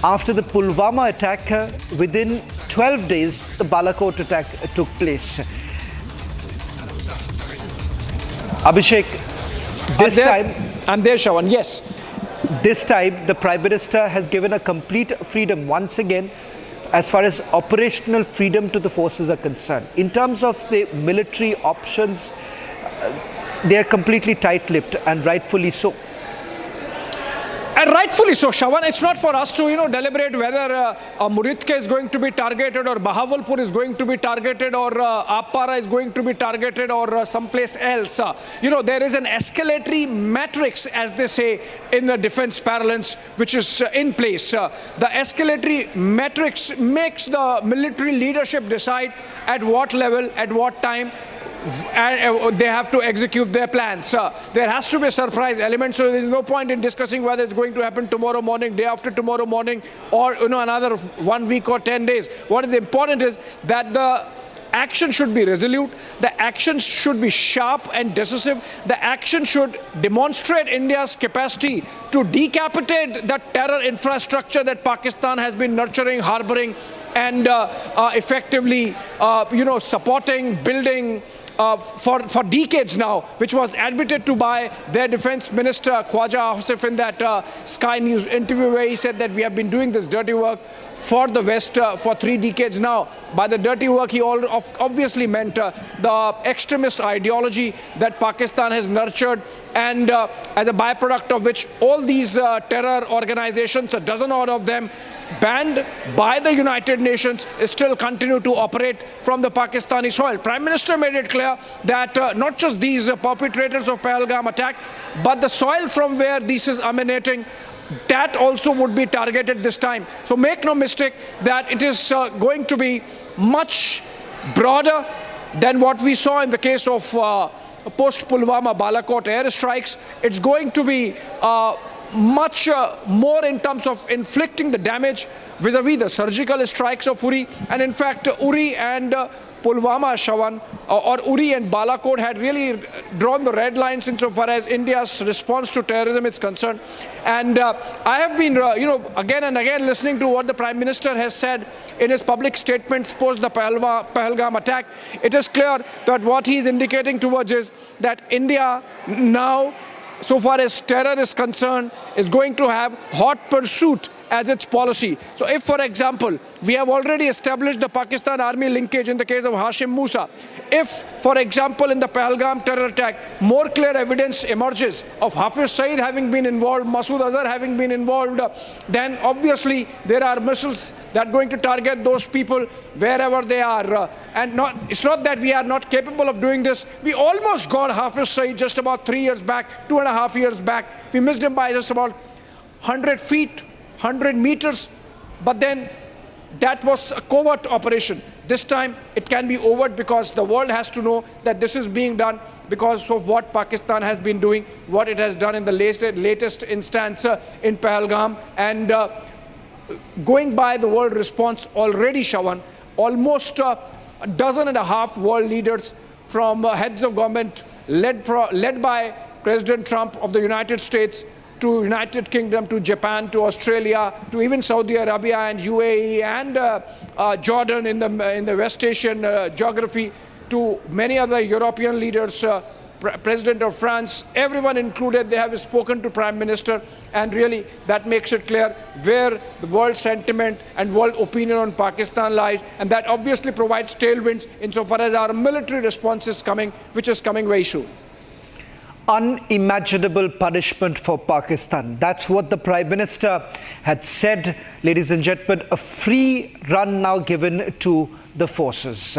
A: After the Pulwama attack, within 12 days, the Balakot attack took place. Abhishek, this time...
O: And there, Shawan, yes.
A: This time, the Prime Minister has given a complete freedom once again as far as operational freedom to the forces are concerned. In terms of the military options, they are completely tight-lipped, and rightfully so.
O: And rightfully so, Shawan. It's not for us to, deliberate whether Muridke is going to be targeted, or Bahawalpur is going to be targeted, or Appara is going to be targeted, or someplace else. There is an escalatory matrix, as they say in the defense parlance, which is in place. The escalatory matrix makes the military leadership decide at what level, at what time, and they have to execute their plans. There has to be a surprise element, so there is no point in discussing whether it's going to happen tomorrow morning, day after tomorrow morning, or another 1 week or 10 days. What is important is that the action should be resolute, the action should be sharp and decisive, the action should demonstrate India's capacity to decapitate the terror infrastructure that Pakistan has been nurturing, harboring, and effectively, supporting, building, for decades now, which was admitted to by their defense minister, Khwaja Asif, in that Sky News interview, where he said that we have been doing this dirty work for the West for 3 decades now. By the dirty work, he obviously meant the extremist ideology that Pakistan has nurtured, and as a byproduct of which all these terror organizations, a dozen odd of them, banned by the United Nations, still continue to operate from the Pakistani soil. Prime Minister made it clear that not just these perpetrators of Pahalgam attack, but the soil from where this is emanating, that also would be targeted this time. So make no mistake that it is going to be much broader than what we saw in the case of post-Pulwama Balakot airstrikes. It's going to be much more in terms of inflicting the damage vis-a-vis the surgical strikes of Uri. And in fact, Uri and Pulwama, Shawan, or Uri and Balakot had really drawn the red lines insofar as India's response to terrorism is concerned. And I have been, again and again listening to what the Prime Minister has said in his public statements post the Pahalgam attack. It is clear that what he is indicating towards is that India now so far as terror is concerned, is going to have hot pursuit as its policy. So if, for example, we have already established the Pakistan army linkage in the case of Hashim Musa, if, for example, in the Pahalgam terror attack, more clear evidence emerges of Hafiz Saeed having been involved, Masood Azhar having been involved, then obviously there are missiles that are going to target those people wherever they are. It's not that we are not capable of doing this. We almost got Hafiz Saeed just about 3 years back, 2.5 years back. We missed him by just about 100 feet. 100 meters, but then that was a covert operation. This time it can be overt because the world has to know that this is being done because of what Pakistan has been doing, what it has done in the latest instance in Pahalgam. And going by the world response already, Shawan, almost a dozen and a half world leaders from heads of government led by President Trump of the United States, to United Kingdom, to Japan, to Australia, to even Saudi Arabia and UAE and Jordan in the West Asian geography, to many other European leaders, President of France, everyone included. They have spoken to Prime Minister, and really that makes it clear where the world sentiment and world opinion on Pakistan lies, and that obviously provides tailwinds insofar as our military response is coming, which is coming very soon.
A: Unimaginable punishment for Pakistan. That's what the Prime Minister had said. Ladies and gentlemen, a free run now given to the forces.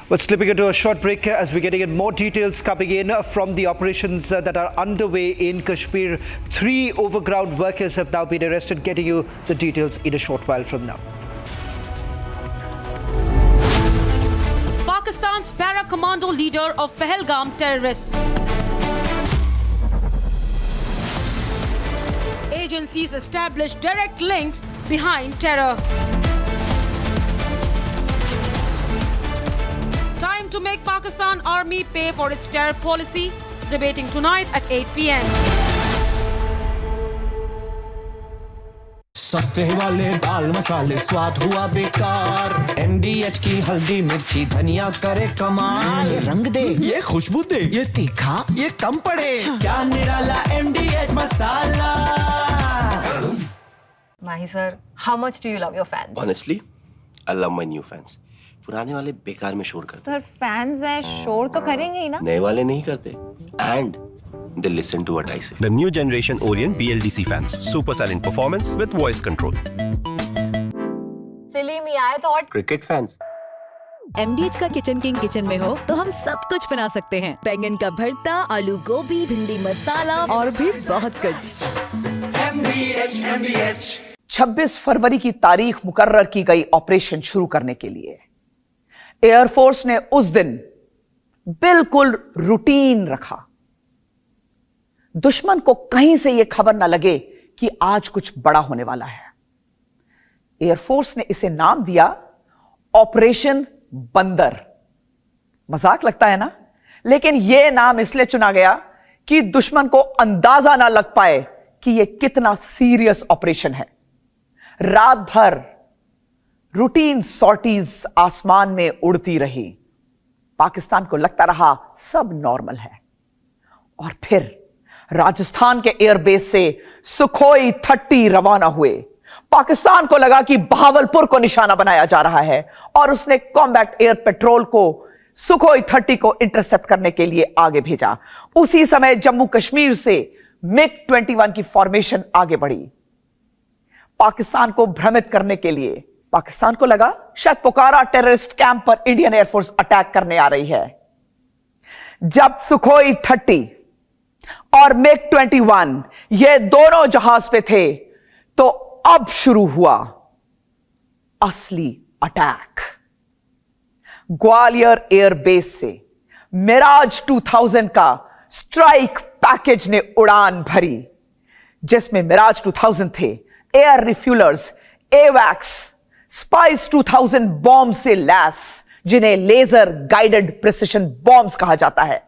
A: We're slipping into a short break as we're getting in more details coming in from the operations that are underway in Kashmir. 3 overground workers have now been arrested. Getting you the details in a short while from now.
P: Pakistan's para-commando leader of Pahalgam terrorists. Agencies establish direct links behind terror. Time to make Pakistan army pay for its terror policy. Debating tonight at 8 p.m.
S: सस्ते वाले दाल मसाले स्वाद हुआ बेकार MDH की हल्दी मिर्ची धनिया करे कमाल ये रंग दे ये खुशबू दे ये तीखा ये कम पड़े क्या निराला MDH masala
D: Mahi sir, how much do you love your fans?
E: Honestly, I love my new fans. पुराने वाले बेकार में शोर करते
D: सर फैंस हैं शोर तो करेंगे ही ना
E: नए वाले नहीं करते and they listen to what I say.
F: The new generation Orient BLDC fans. Super silent performance with voice control.
D: सिली में आए तो और
E: Cricket fans.
R: MDH का किचन किंग किचन में हो तो हम सब कुछ बना सकते हैं। बैंगन का भरता, आलू गोभी, भिंडी मसाला और भी बहुत कुछ।
I: MDH 26 फरवरी की तारीख मुकर्रर की गई ऑपरेशन शुरू करने के लिए एयरफोर्स ने उस दिन बिल्कुल रूटीन रखा। दुश्मन को कहीं से यह खबर ना लगे कि आज कुछ बड़ा होने वाला है। एयरफोर्स ने इसे नाम दिया ऑपरेशन बंदर। मजाक लगता है ना, लेकिन यह नाम इसलिए चुना गया कि दुश्मन को अंदाजा ना लग पाए कि यह कितना सीरियस ऑपरेशन है। रात भर रूटीन सॉर्टीज आसमान में उड़ती रही। पाकिस्तान को लगता रहा सब नॉर्मल है। और फिर राजस्थान के एयरबेस से सुखोई 30 रवाना हुए। पाकिस्तान को लगा कि बहावलपुर को निशाना बनाया जा रहा है और उसने कॉम्बैट एयर पेट्रोल को सुखोई 30 को इंटरसेप्ट करने के लिए आगे भेजा। उसी समय जम्मू कश्मीर से मिग 21 की फॉर्मेशन आगे बढ़ी पाकिस्तान को भ्रमित करने के लिए। पाकिस्तान को लगा शायद पोकारा टेररिस्ट कैंप पर इंडियन एयरफोर्स अटैक करने आ रही है। जब सुखोई 30 और मिग 21 ये दोनों जहाज पे थे तो अब शुरू हुआ असली अटैक। ग्वालियर एयरबेस से मिराज 2000 का स्ट्राइक पैकेज ने उड़ान भरी, जिसमें मिराज 2000 थे, एयर रिफ्यूलर्स, एवैक्स, स्पाइस 2000 बॉम्ब से लैस, जिन्हें लेजर गाइडेड प्रिसिशन बॉम्ब्स कहा जाता है।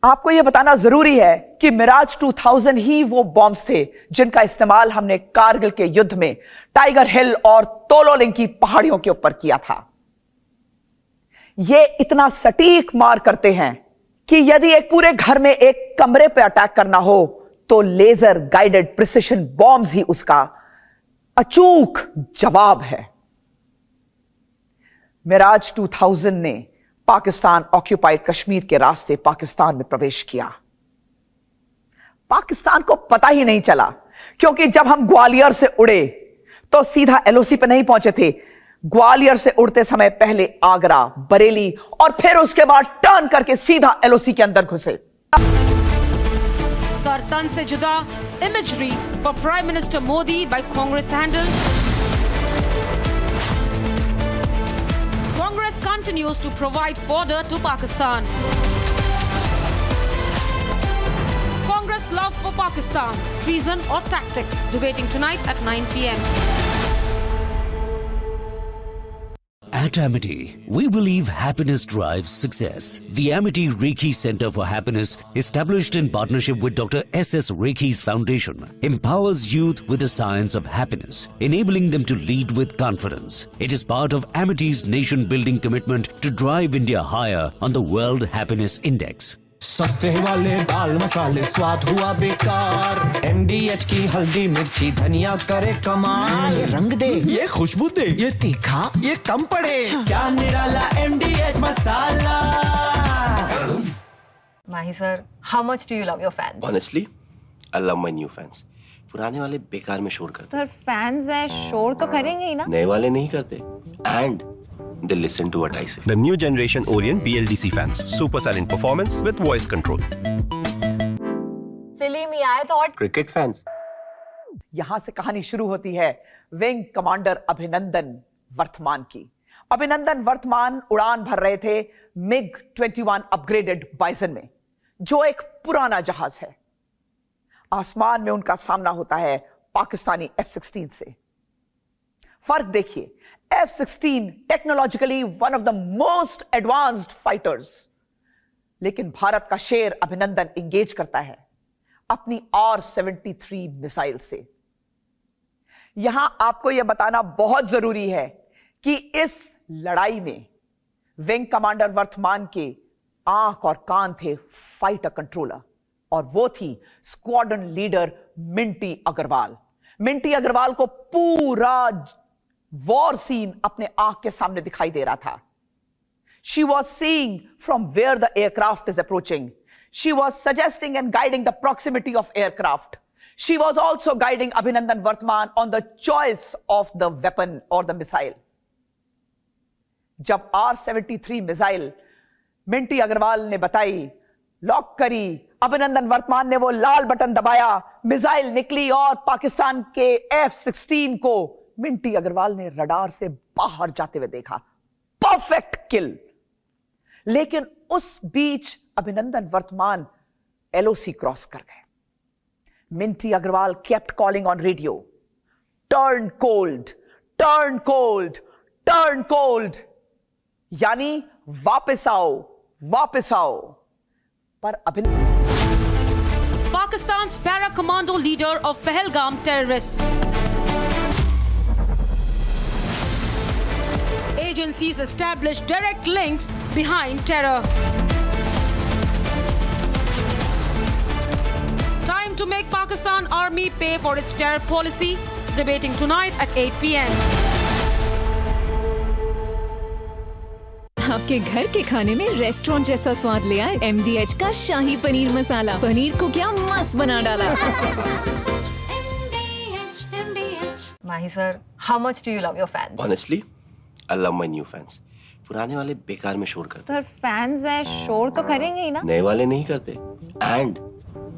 I: आपको यह बताना जरूरी है कि मिराज 2000 ही वो बॉम्ब्स थे जिनका इस्तेमाल हमने कारगिल के युद्ध में टाइगर हिल और तोलोलिंग की पहाड़ियों के ऊपर किया था। ये इतना सटीक मार करते हैं कि यदि एक पूरे घर में एक कमरे पे अटैक करना हो तो लेजर गाइडेड प्रिसिशन बॉम्ब्स ही उसका अचूक जवाब है। मिराज 2000 ने पाकिस्तान ऑक्यूपाइड कश्मीर के रास्ते पाकिस्तान में प्रवेश किया। पाकिस्तान को पता ही नहीं चला, क्योंकि जब हम ग्वालियर से उड़े तो सीधा एलओसी पे नहीं पहुंचे थे। ग्वालियर से उड़ते समय पहले आगरा, बरेली और फिर उसके बाद टर्न करके सीधा एलओसी के अंदर घुसे।
P: सरतन से जुदा imagery for Prime Minister Modi by Congress handle. Congress continues to provide fodder to Pakistan. Congress love for Pakistan, treason or tactic, debating tonight at 9 p.m.
C: At Amity, we believe happiness drives success. The Amity Reiki Center for Happiness, established in partnership with Dr. S.S. Reiki's Foundation, empowers youth with the science of happiness, enabling them to lead with confidence. It is part of Amity's nation-building commitment to drive India higher on the World Happiness Index.
S: सस्ते वाले दाल मसाले स्वाद हुआ बेकार। MDH की हल्दी मिर्ची धनिया करे कमाल। ये रंग दे, ये खुशबू दे, ये तीखा, ये कम पड़े। क्या निराला MDH masala.
D: Mahi sir, how much do you love your fans?
E: Honestly, I love my new fans. पुराने वाले बेकार में शोर करते।
D: सर फैंस है, शोर तो करेंगे ही ना।
E: नए वाले नहीं करते। And they listen to what I say.
F: The new generation Orient BLDC fans. Super silent performance with voice control.
D: सिली में आए तो और
E: Cricket fans.
I: यहां से कहानी शुरू होती है विंग कमांडर अभिनंदन वर्तमान की। अभिनंदन वर्तमान उड़ान भर रहे थे MiG-21 अपग्रेडेड बाइसन में, जो एक पुराना जहाज है। आसमान में उनका सामना होता है पाकिस्तानी F-16 से। फर्क देखिए, F-16 technologically one of the most advanced fighters, लेकिन भारत का शेर अभिनंदन इंगेज करता है अपनी R-73 मिसाइल से। यहां आपको यह बताना बहुत जरूरी है कि इस लड़ाई में विंग कमांडर वर्तमान के आंख और कान थे फाइटर कंट्रोलर, और वो थी स्क्वाड्रन लीडर मिंटी अग्रवाल। मिंटी अग्रवाल को पूरा वॉर सीन अपने आंख के सामने दिखाई दे रहा था। She was seeing from where the aircraft is approaching. She was suggesting and guiding the proximity of aircraft. She was also guiding Abhinandan Vartman on the choice of the weapon or the missile. जब R-73 missile Minty Agarwal ने बताई, lock करी, अभिनंदन वर्तमान ने वो लाल button दबाया, missile निकली और पाकिस्तान के F-16 को मिंटी अग्रवाल ने रडार से बाहर जाते हुए देखा। Perfect kill. लेकिन उस बीच अभिनंदन वर्तमान एलओसी क्रॉस कर गए। Minty Agarwal kept calling on radio, turn cold, turn cold, turn cold, यानी वापस आओ, वापस आओ। पर
P: Pakistan's para-commando leader of Pahalgam terrorists. Agencies establish direct links behind terror. Time to make Pakistan Army pay for its terror policy, debating tonight at 8 p.m.
R: आपके घर के खाने में रेस्टोरेंट जैसा स्वाद ले आए MDH का शाही पनीर मसाला। पनीर को क्या मस्त बना डाला।
D: Mahi sir, how much do you love your fans?
E: Honestly, I love my new fans. पुराने वाले बेकार में शोर करते।
D: सर फैंस है, शोर तो करेंगे ही ना।
E: नए वाले नहीं करते। And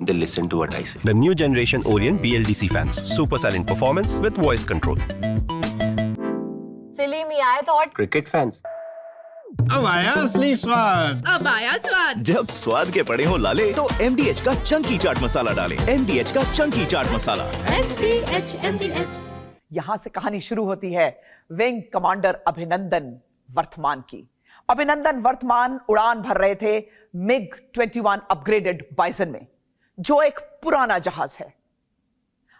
E: they listen to what I say.
F: The new generation Orient BLDC fans. Super silent performance with voice control.
D: सिली में आए तो और
E: Cricket fans.
H: अब आया असली स्वाद।
R: अब आया स्वाद।
V: जब स्वाद के पड़े हो लाले तो MDH का चंकी चाट मसाला डालें। MDH का चंकी चाट मसाला।
R: MDH।
I: यहां से कहानी शुरू होती है विंग कमांडर अभिनंदन वर्तमान की। अभिनंदन वर्तमान उड़ान भर रहे थे MiG-21 अपग्रेडेड बाइसन में, जो एक पुराना जहाज है।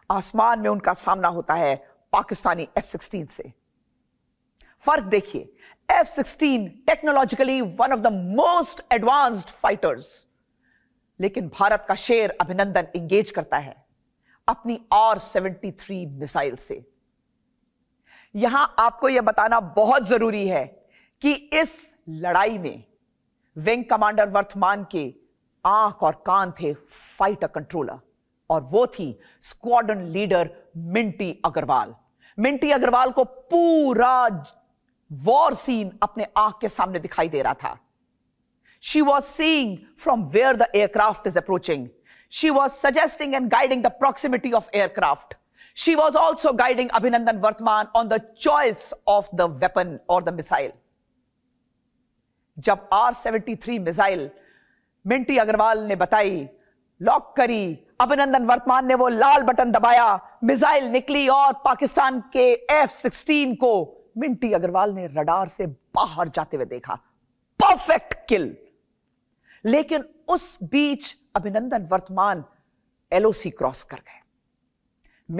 I: आसमान में उनका सामना होता है पाकिस्तानी F-16 से। फर्क देखिए, F-16 technologically one of the most advanced fighters, लेकिन भारत का शेर अभिनंदन इंगेज करता है अपनी R-73 मिसाइल से। यहां आपको यह बताना बहुत जरूरी है कि इस लड़ाई में विंग कमांडर वर्तमान के आंख और कान थे फाइटर कंट्रोलर, और वो थी स्क्वाड्रन लीडर मिंटी अग्रवाल। मिंटी अग्रवाल को पूरा वॉर सीन अपने आंख के सामने दिखाई दे रहा था। She was seeing from where the aircraft is approaching. She was suggesting and guiding the proximity of aircraft. She was also guiding Abhinandan Vartman on the choice of the weapon or the missile. जब R-73 missile Minty Agarwal ने बताई, lock करी, अभिनंदन वर्तमान ने वो लाल button दबाया, missile निकली और पाकिस्तान के F-16 को मिंटी अग्रवाल ने रडार से बाहर जाते हुए देखा। Perfect kill. लेकिन उस बीच अभिनंदन वर्तमान LOC क्रॉस कर गए।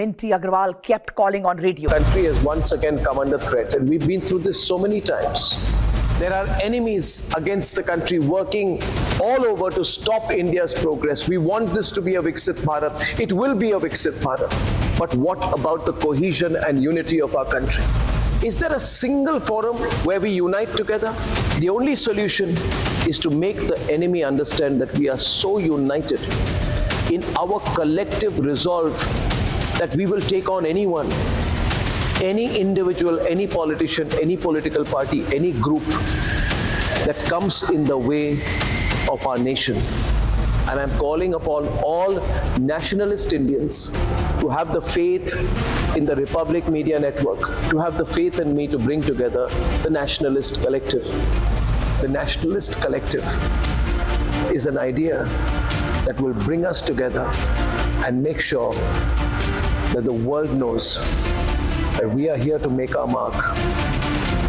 I: Minty Agrawal kept calling on radio.
K: The country has once again come under threat, and we've been through this so many times. There are enemies against the country working all over to stop India's progress. We want this to be a Viksit Bharat. It will be a Viksit Bharat. But what about the cohesion and unity of our country? Is there a single forum where we unite together? The only solution is to make the enemy understand that we are so united in our collective resolve that we will take on anyone, any individual, any politician, any political party, any group that comes in the way of our nation. And I'm calling upon all nationalist Indians to have the faith in the Republic Media Network, to have the faith in me to bring together the Nationalist Collective. The Nationalist Collective is an idea that will bring us together and make sure that the world knows that we are here to make our mark.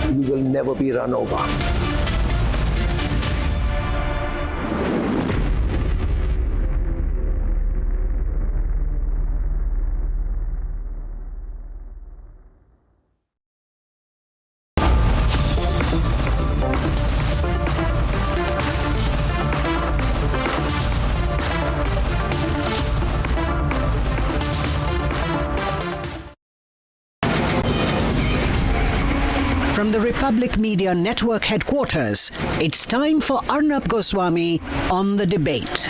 K: We will never be run over.
N: From the Republic Media Network headquarters, it's time for Arnab Goswami on the debate.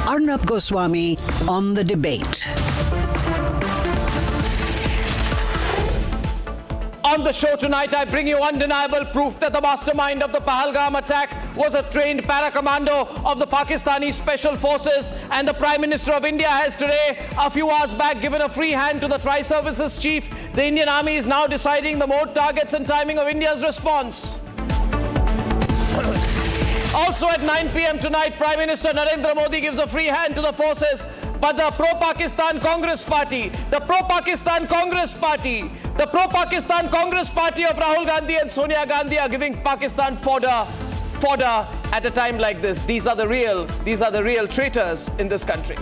N: Arnab Goswami on the debate.
W: On the show tonight, I bring you undeniable proof that the mastermind of the Pahalgam attack was a trained para-commando of the Pakistani Special Forces, and the Prime Minister of India has today, a few hours back, given a free hand to the Tri-Services Chief. The Indian Army is now deciding the mode, targets and timing of India's response. Also at 9 p.m. tonight, Prime Minister Narendra Modi gives a free hand to the forces, but the pro-Pakistan Congress Party, the pro-Pakistan Congress Party of Rahul Gandhi and Sonia Gandhi are giving Pakistan fodder at a time like this. These are the real traitors in this country.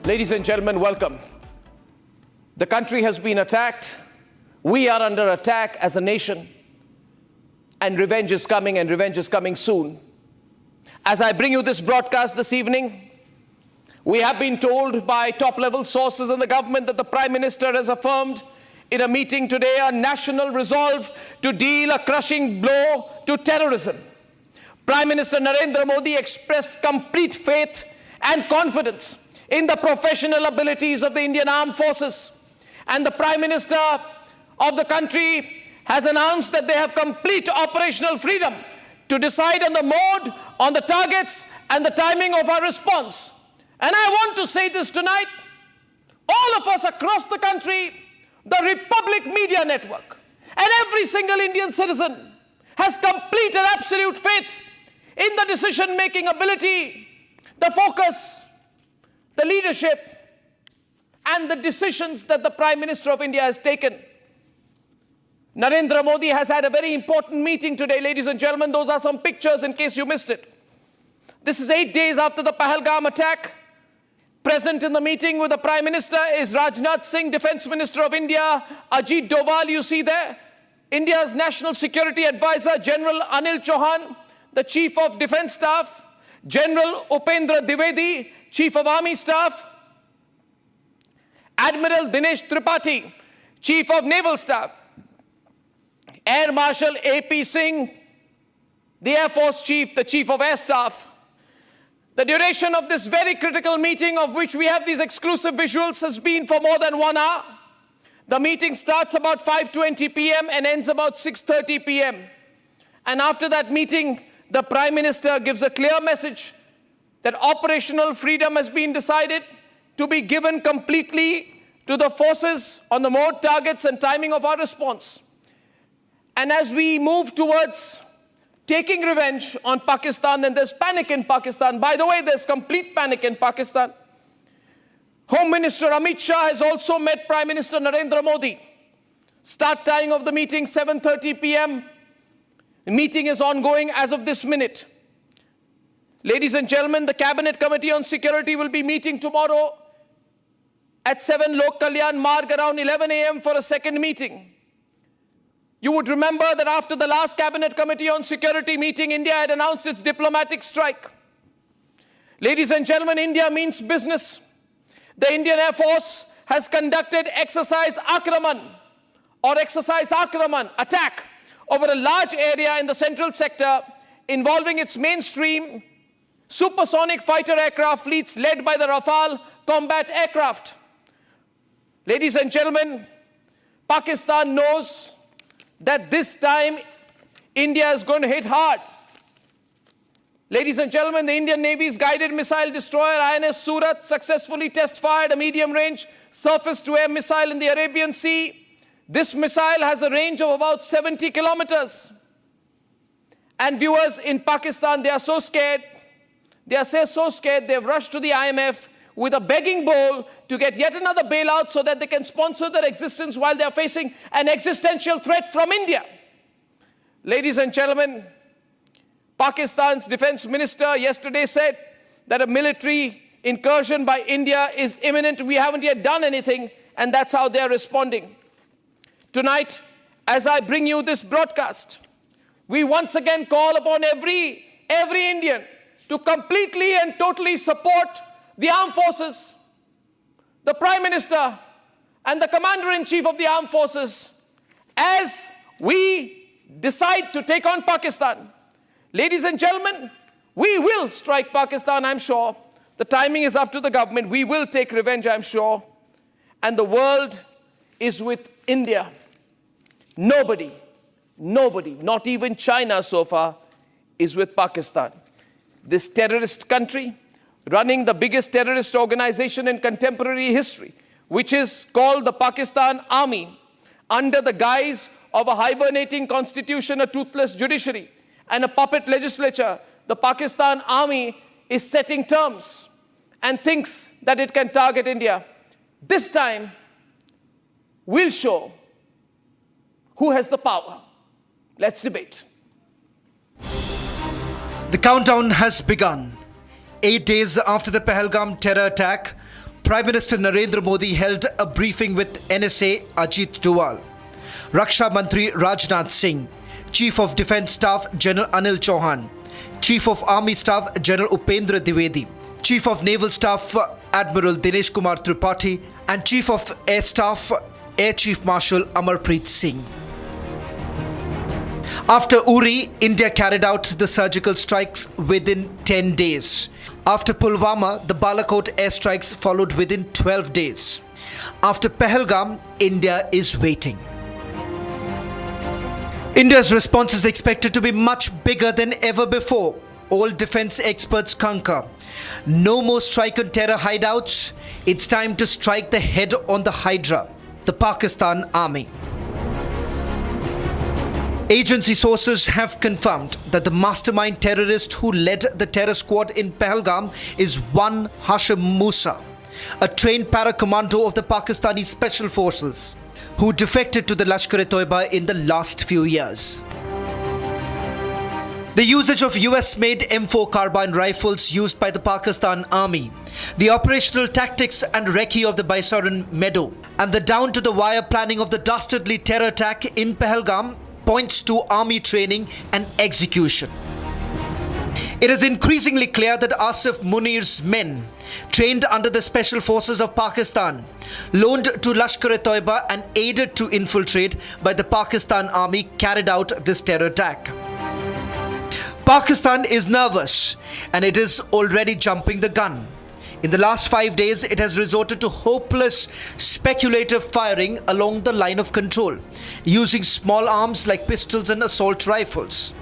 W: Ladies and gentlemen, welcome. The country has been attacked. We are under attack as a nation. And revenge is coming, and revenge is coming soon. As I bring you this broadcast this evening, we have been told by top-level sources in the government that the Prime Minister has affirmed in a meeting today a national resolve to deal a crushing blow to terrorism. Prime Minister Narendra Modi expressed complete faith and confidence in the professional abilities of the Indian Armed Forces. And the Prime Minister of the country has announced that they have complete operational freedom
B: to decide on the mode, on the targets, and the timing of our response. And I want to say this tonight, all of us across the country, the Republic Media Network, and every single Indian citizen has complete and absolute faith in the decision-making ability, the focus, the leadership, and the decisions that the Prime Minister of India has taken. Narendra Modi has had a very important meeting today, ladies and gentlemen. Those are some pictures in case you missed it. This is 8 days after the Pahalgam attack. Present in the meeting with the Prime Minister is Rajnath Singh, Defence Minister of India, Ajit Doval, you see there, India's National Security Advisor, General Anil Chauhan, the Chief of Defence Staff, General Upendra Dwivedi, Chief of Army Staff, Admiral Dinesh Tripathi, Chief of Naval Staff, Air Marshal A.P. Singh, the Air Force Chief, the Chief of Air Staff. The duration of this very critical meeting, of which we have these exclusive visuals, has been for more than 1 hour. The meeting starts about 5:20 p.m. and ends about 6:30 p.m. And after that meeting, the Prime Minister gives a clear message that operational freedom has been decided to be given completely to the forces on the mode, targets, and timing of our response. And as we move towards taking revenge on Pakistan, and there's panic in Pakistan. By the way, there's complete panic in Pakistan. Home Minister Amit Shah has also met Prime Minister Narendra Modi. Start time of the meeting, 7:30 p.m. The meeting is ongoing as of this minute. Ladies and gentlemen, the Cabinet Committee on Security will be meeting tomorrow at 7 Lok Kalyan Marg around 11 a.m. for a second meeting. You would remember that after the last Cabinet Committee on Security meeting, India had announced its diplomatic strike. Ladies and gentlemen, India means business. The Indian Air Force has conducted Exercise Akraman attack over a large area in the central sector involving its mainstream supersonic fighter aircraft fleets led by the Rafale combat aircraft. Ladies and gentlemen, Pakistan knows that this time India is going to hit hard. Ladies and gentlemen, the Indian Navy's guided missile destroyer INS Surat successfully test-fired a medium-range surface-to-air missile in the Arabian Sea. This missile has a range of about 70 kilometers. And viewers in Pakistan, they are so scared, they've rushed to the IMF with a begging bowl to get yet another bailout so that they can sponsor their existence while they are facing an existential threat from India. Ladies and gentlemen, Pakistan's defense minister yesterday said that a military incursion by India is imminent. We haven't yet done anything, and that's how they're responding. Tonight, as I bring you this broadcast, we once again call upon every Indian to completely and totally support the armed forces, the Prime Minister, and the Commander-in-Chief of the armed forces as we decide to take on Pakistan. Ladies and gentlemen, we will strike Pakistan, I'm sure. The timing is up to the government. We will take revenge, I'm sure. And the world is with India. Nobody, not even China so far, is with Pakistan. This terrorist country, running the biggest terrorist organization in contemporary history, which is called the Pakistan Army, under the guise of a hibernating constitution, a toothless judiciary, and a puppet legislature, the Pakistan Army is setting terms and thinks that it can target India. This time, we'll show who has the power. Let's debate.
A: The countdown has begun. 8 days after the Pahalgam terror attack, Prime Minister Narendra Modi held a briefing with NSA Ajit Doval, Raksha Mantri Rajnath Singh, Chief of Defence Staff General Anil Chauhan, Chief of Army Staff General Upendra Dwivedi, Chief of Naval Staff Admiral Dinesh Kumar Tripathi, and Chief of Air Staff Air Chief Marshal Amarpreet Singh. After Uri, India carried out the surgical strikes within 10 days. After Pulwama, the Balakot airstrikes followed within 12 days. After Pahalgam, India is waiting. India's response is expected to be much bigger than ever before. All defense experts concur. No more strike on terror hideouts. It's time to strike the head on the Hydra, the Pakistan Army. Agency sources have confirmed that the mastermind terrorist who led the terror squad in Pahalgam is one Hashim Musa, a trained para-commando of the Pakistani Special Forces, who defected to the Lashkar-e-Toiba in the last few years. The usage of US-made M4 carbine rifles used by the Pakistan Army, the operational tactics and recce of the Baisaran Meadow, and the down-to-the-wire planning of the dastardly terror attack in Pahalgam points to army training and execution. It is increasingly clear that Asif Munir's men, trained under the Special Forces of Pakistan, loaned to Lashkar-e-Toiba and aided to infiltrate by the Pakistan Army, carried out this terror attack. Pakistan is nervous and it is already jumping the gun. In the last 5 days, it has resorted to hopeless speculative firing along the line of control, using small arms like pistols and assault rifles.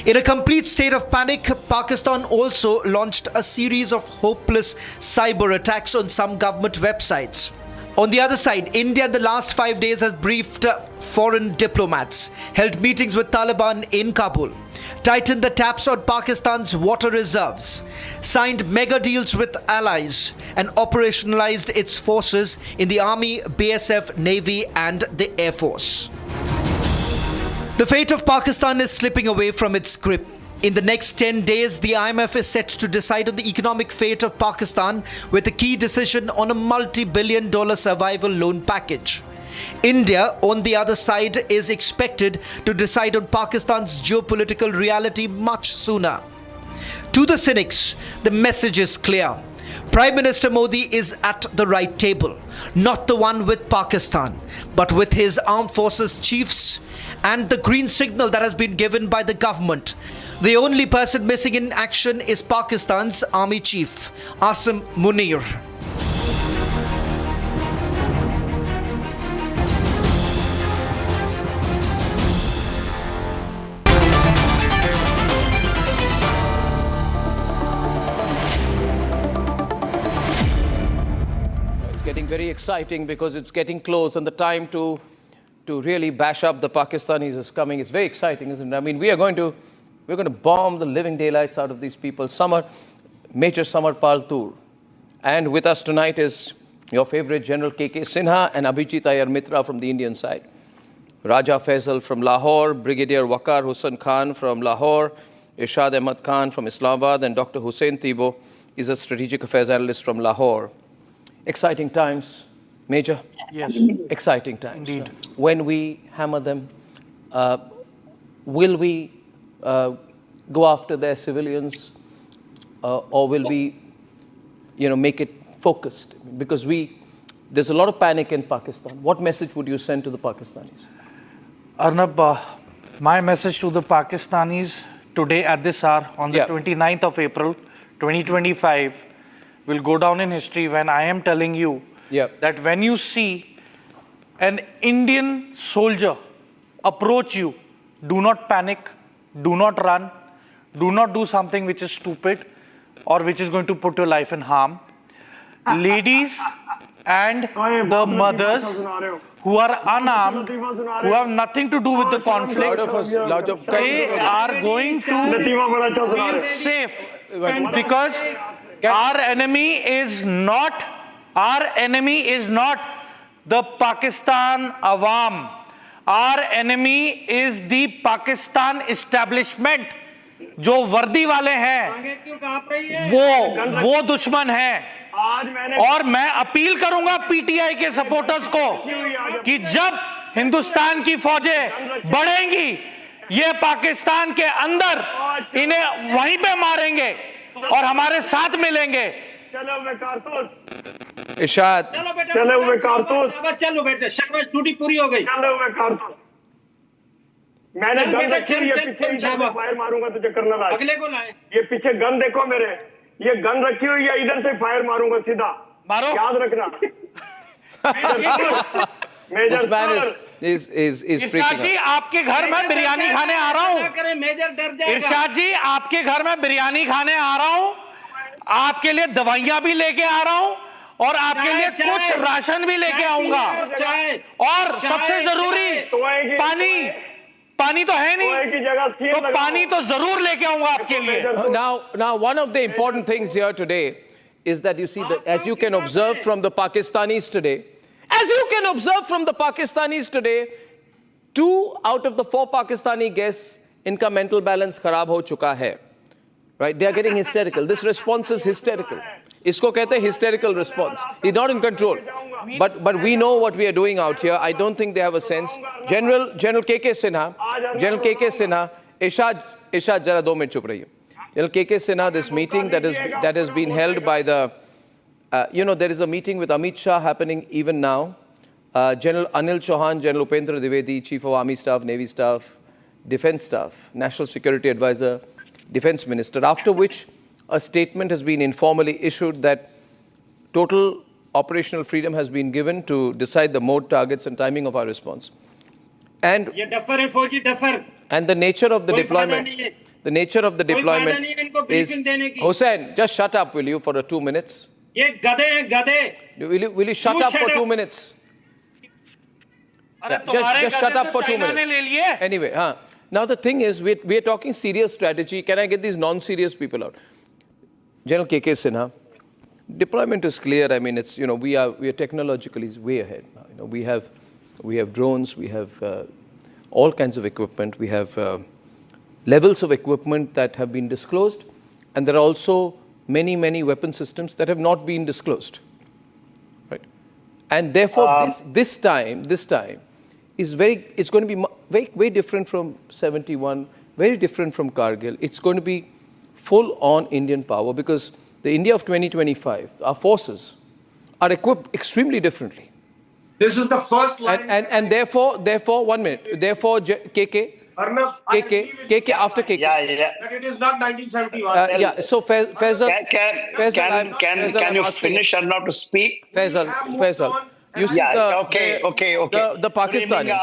A: In a complete state of panic, Pakistan also launched a series of hopeless cyber attacks on some government websites. On the other side, India in the last 5 days has briefed foreign diplomats, held meetings with Taliban in Kabul, tightened the taps on Pakistan's water reserves, signed mega deals with allies, and operationalized its forces in the Army, BSF, Navy and the Air Force. The fate of Pakistan is slipping away from its grip. In the next 10 days, the IMF is set to decide on the economic fate of Pakistan with a key decision on a multi-billion-dollar survival loan package. India, on the other side, is expected to decide on Pakistan's geopolitical reality much sooner. To the cynics, the message is clear. Prime Minister Modi is at the right table, not the one with Pakistan, but with his armed forces chiefs and the green signal that has been given by the government. The only person missing in action is Pakistan's army chief, Asim Munir.
B: It's getting very exciting because it's getting close and the time to really bash up the Pakistanis is coming. It's very exciting, isn't it? I mean, we're going to bomb the living daylights out of these people. Major Samar Paltur. And with us tonight is your favorite General K.K. Sinha and Abhijit Iyer Mitra from the Indian side. Raja Faisal from Lahore, Brigadier Waqar Hussain Khan from Lahore, Irshad Ahmad Khan from Islamabad, and Dr. Hussain Tibo is a strategic affairs analyst from Lahore. Exciting times, Major?
M: Yes.
B: Exciting times.
M: Indeed.
B: When we hammer them, will we go after their civilians or will we, make it focused? Because there's a lot of panic in Pakistan. What message would you send to the Pakistanis?
M: Arnab, my message to the Pakistanis today at this hour on the 29th of April, 2025 will go down in history when I am telling you that when you see an Indian soldier approach you, do not panic, do not run, do not do something which is stupid or which is going to put your life in harm. Ladies and the mothers who are unarmed, who have nothing to do with the conflict, they are going to feel safe because our enemy is not the Pakistan Awam. Our enemy is the Pakistan establishment. जो वर्दी वाले हैं वो दुश्मन हैं और मैं appeal करूंगा पीटीआई के सपोर्टर्स को कि जब हिंदुस्तान की फौजें बढ़ेंगी ये पाकिस्तान के अंदर इन्हें वहीं पे मारेंगे और हमारे साथ मिलेंगे। चलो मैं कारतूस
B: इरशाद
M: चलो मैं कारतूस
Q: चलो बेटे शाबाश ड्यूटी पूरी हो गई।
M: चलो मैं कारतूस मैंने गन रखी है, ये पीछे फायर मारूंगा तुझे करना लाए। अगले को लाए। ये पीछे गन देखो मेरे, ये गन रखी हुई है, इधर से फायर मारूंगा सीधा। मारो। याद रखना।
B: freaking
Q: जी
B: out.
Q: आपके घर में बिरयानी खाने आ रहा हूँ मेजर डर जाएगा इरशाद जी आपके घर में बिरयानी खाने आ रहा हूँ आपके लिए दवाइयां भी लेके आ रहा हूँ और आपके लिए कुछ राशन भी लेके आऊंगा और सबसे जरूरी पानी तो है नहीं तो पानी तो जरूर लेके आऊंगा आपके लिए
B: Now one of the important things here today is that you see that as you can observe from the Pakistanis today, 2 out of the 4 Pakistani guests इनका mental balance खराब हो चुका है. Right? They are getting hysterical. This response is hysterical. इसको कहते हैं hysterical response. He's not in control. But we know what we are doing out here. I don't think they have a sense. General KK Sinha, Ishad जरा 2 minute चुप रहिए. General KK Sinha, this meeting that has been held by the, there is a meeting with Amit Shah happening even now. General Anil Chauhan, General Upendra Dwivedi, Chief of Army Staff, Navy Staff, Defense Staff, National Security Advisor, Defense Minister, after which a statement has been informally issued that total operational freedom has been given to decide the mode, targets and timing of our response. And the nature of the deployment, is... Hussain, just shut up, will you, for 2 minutes? Will you shut up for 2 minutes? Yeah, just shut up for 2 minutes. Anyway, now the thing is, we are talking serious strategy. Can I get these non-serious people out? General KK Sinha, deployment is clear. I mean, it's, we are technologically way ahead now. We have drones, we have all kinds of equipment. We have levels of equipment that have been disclosed, and there are also many, many weapon systems that have not been disclosed. Right? And therefore, this time is it's going to be very different from 71, very different from Kargil. It's going to be full-on Indian power, because the India of 2025, our forces, are equipped extremely differently.
H: This is the first line.
B: And therefore, 1 minute. Therefore, KK after KK.
H: Yeah. That it is not 1971.
B: So Faisal,
J: can you finish Arnab to speak?
B: Faisal. You see
J: okay.
B: The Pakistanis.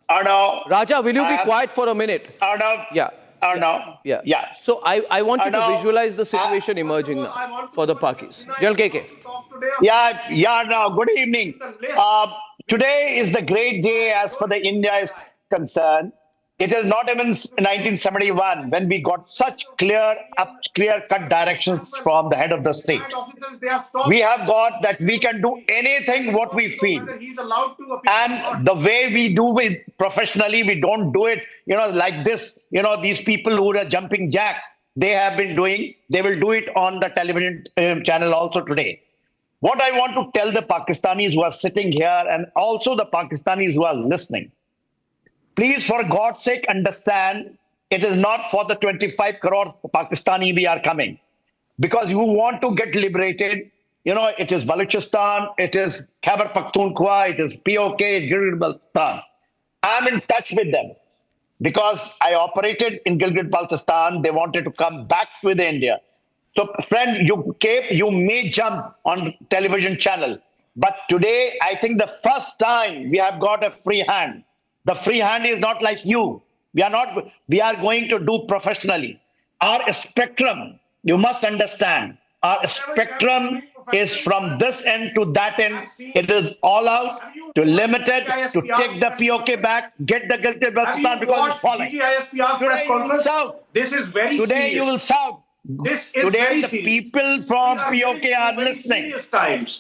J: Arnab.
B: Raja, will you be quiet for a minute?
J: Arnab.
B: Yeah. So I want you to visualize the situation emerging now for the Pakis. General KK.
J: Yeah. Now, good evening. Today is the great day as far the India is concerned. It is not even 1971 when we got such clear-cut directions from the head of the state. We have got that we can do anything what we feel. And the way we do it professionally, we don't do it, like this. These people who are jumping jack, they have been doing, they will do it on the television channel also today. What I want to tell the Pakistanis who are sitting here and also the Pakistanis who are listening, please, for God's sake, understand it is not for the 25 crore Pakistani we are coming. Because you want to get liberated, it is Balochistan, it is Khyber Pakhtunkhwa, it is POK, Gilgit-Baltistan. I'm in touch with them because I operated in Gilgit-Baltistan. They wanted to come back with India. So, friend, you may jump on television channel. But today, I think the first time we have got a free hand. The free hand is not like you. We are going to do professionally. Our spectrum, you must understand, our spectrum is from this end to that end. It is all out, to limit it, to take the POK back, get the Gilgit-Baltistan because it's falling.
H: This is very
J: Today
H: serious.
J: You will shout. Today the people from POK are listening.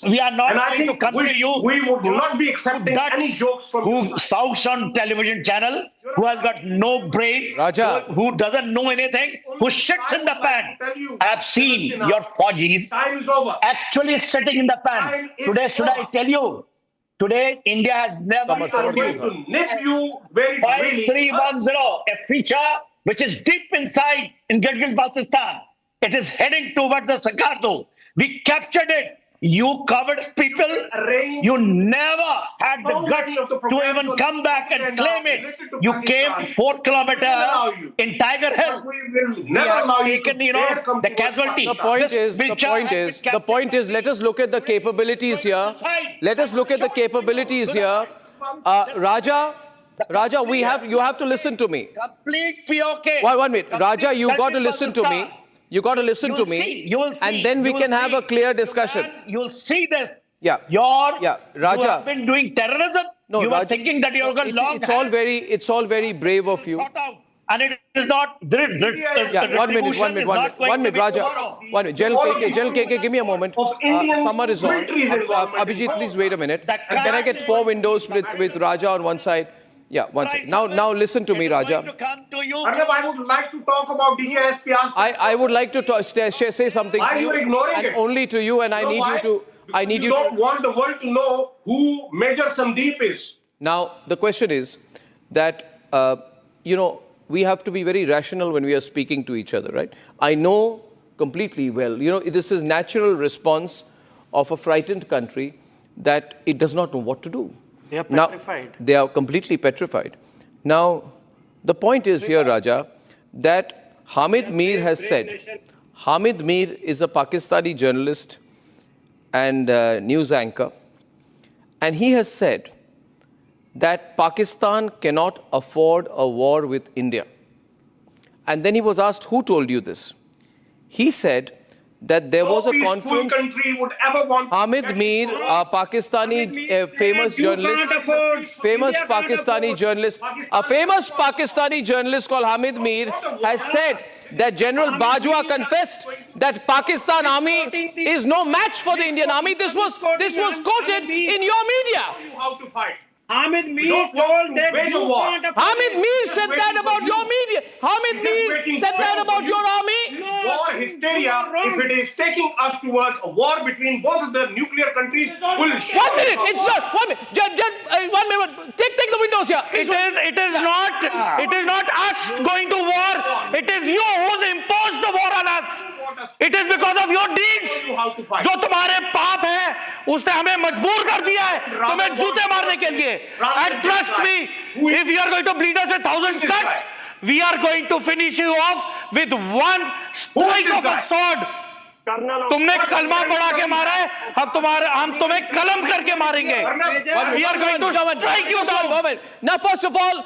J: We are not going to come to you.
H: We would not be accepting any jokes from you.
J: Who shouts on television channel, who has got no brain,
B: Raja,
J: who doesn't know anything, who shits in the pan. I have seen your Fauji's actually sitting in the pan. Today, should I tell you? Today, India has never
H: told you to nip you very
J: 5310, a feature which is deep inside in Gilgit-Baltistan. It is heading towards the Sakardo. We captured it You covered people. You never had the guts to even come back and claim it. You came 4 kilometers in Tiger Hill. We have taken, the casualty.
B: The point is, let us look at the capabilities here. Let us look at the capabilities here. Raja, you have to listen to me.
J: Complete POK.
B: One minute. Raja, you got to listen to me. You got to listen to me.
J: You will see.
B: And then we can have a clear discussion.
J: You'll see this.
B: Yeah.
J: Raja. You have
B: Raja.
J: been doing terrorism.
B: No,
J: you
B: Raja,
J: are thinking that you're going long.
B: It's all very brave of you.
J: And it is not.
B: Yeah, one minute, Raja. 1 minute. General KK, give me a moment. Summer is on. Abhijit, please wait a minute. Can I get 4 windows with Raja on one side? Yeah, one second. Now listen to me, Raja.
H: Arnab, I would like to talk about DJSPR's.
B: I would like to say something
H: Why
B: to you.
H: Are you ignoring
B: and
H: it?
B: only to you, and I need you to.
H: You don't want the world to know who Major Sandeep is.
B: Now, the question is that, we have to be very rational when we are speaking to each other, right? I know completely well, this is natural response of a frightened country that it does not know what to do.
Q: They are petrified.
B: Now, they are completely petrified. Now, the point is here, Raja, that Hamid Mir has said, Hamid Mir is a Pakistani journalist and news anchor, and he has said that Pakistan cannot afford a war with India. And then he was asked, who told you this? He said that there was a conference.
H: Country would ever want
B: Hamid Mir, a Pakistani famous journalist, a famous Pakistani journalist called Hamid Mir has said that General Bajwa confessed that Pakistan army is no match for the Indian army. This was quoted in your media.
H: How to fight.
Q: Hamid Mir told that you want a
B: Hamid Mir said that about your media. Hamid Mir said that about your army.
H: War hysteria, if it is taking us towards a war between both of the nuclear countries, will
B: 1 minute, it's not. 1 minute. Just 1 minute. Take the windows here.
Q: It is not us going to war. It is you who's imposed the war on us. It is because of your deeds. जो तुम्हारे पाप है, उसने हमें मजबूर कर दिया है तुम्हें जूते मारने के लिए. And trust me, if you are going to bleed us with 1,000 cuts, we are going to finish you off with one strike of a sword. तुमने कलमा पढ़ा के मारा है, हम तुम्हें कलम करके मारेंगे. We are going to strike you down.
B: Now, first of all,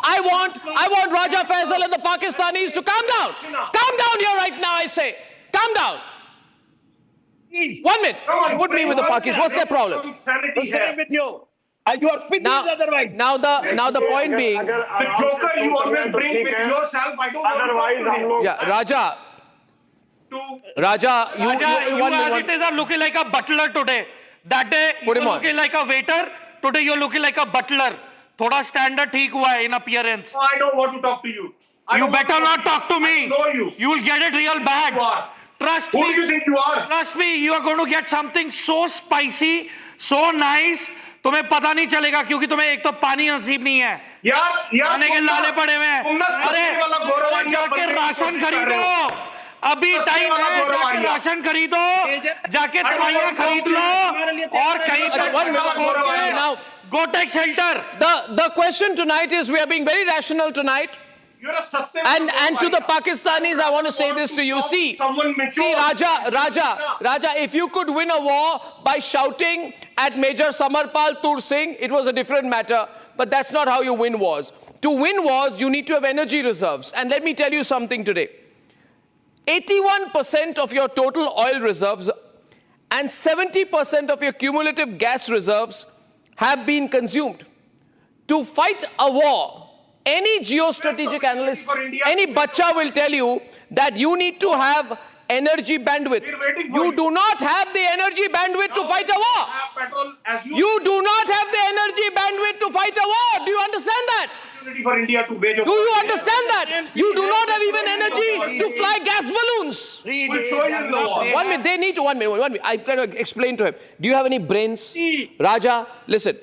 B: I want Raja Faisal and the Pakistanis to calm down. Calm down here right now, I say. Calm down. 1 minute. Put me with the Pakis. What's their problem?
J: Stay with you. You are finished otherwise.
B: Now the point being.
H: The joker you always bring with yourself, I don't want to talk to him.
B: Yeah, Raja, you
Q: are looking like a butler today. That day you were looking like a waiter. Today you're looking like a butler. थोड़ा standard ठीक हुआ है in appearance.
H: No, I don't want to talk to you.
Q: You better not talk to me.
H: I know you.
Q: You will get it real bad. Trust me.
H: Who do you think you are?
Q: Trust me, you are going to get something so spicy, so nice. तुम्हें पता नहीं चलेगा क्योंकि तुम्हें एक तो पानी नसीब नहीं है. खाने के लाले पड़े हुए हैं. अरे जाके राशन खरीदो. अभी टाइम है, जाके राशन खरीदो, जाके दवाइयां खरीद लो और कहीं
B: now
Q: go take shelter.
B: The question tonight is, we are being very rational tonight. And to the Pakistanis, I want to say this to you. See, Raja, if you could win a war by shouting at Major Samarpal Tur Singh, it was a different matter. But that's not how you win wars. To win wars, you need to have energy reserves. And let me tell you something today. 81% of your total oil reserves and 70% of your cumulative gas reserves have been consumed. To fight a war, any geostrategic analyst, any bacha will tell you that you need to have energy bandwidth. You do not have the energy bandwidth to fight a war. You do not have the energy bandwidth to fight a war. Do you understand that?
H: For India to wage a
B: war. Do you understand that? You do not have even energy to fly gas balloons.
H: We'll show you the war.
B: 1 minute. They need to 1 minute. I'm trying to explain to him. Do you have any brains? Raja, listen.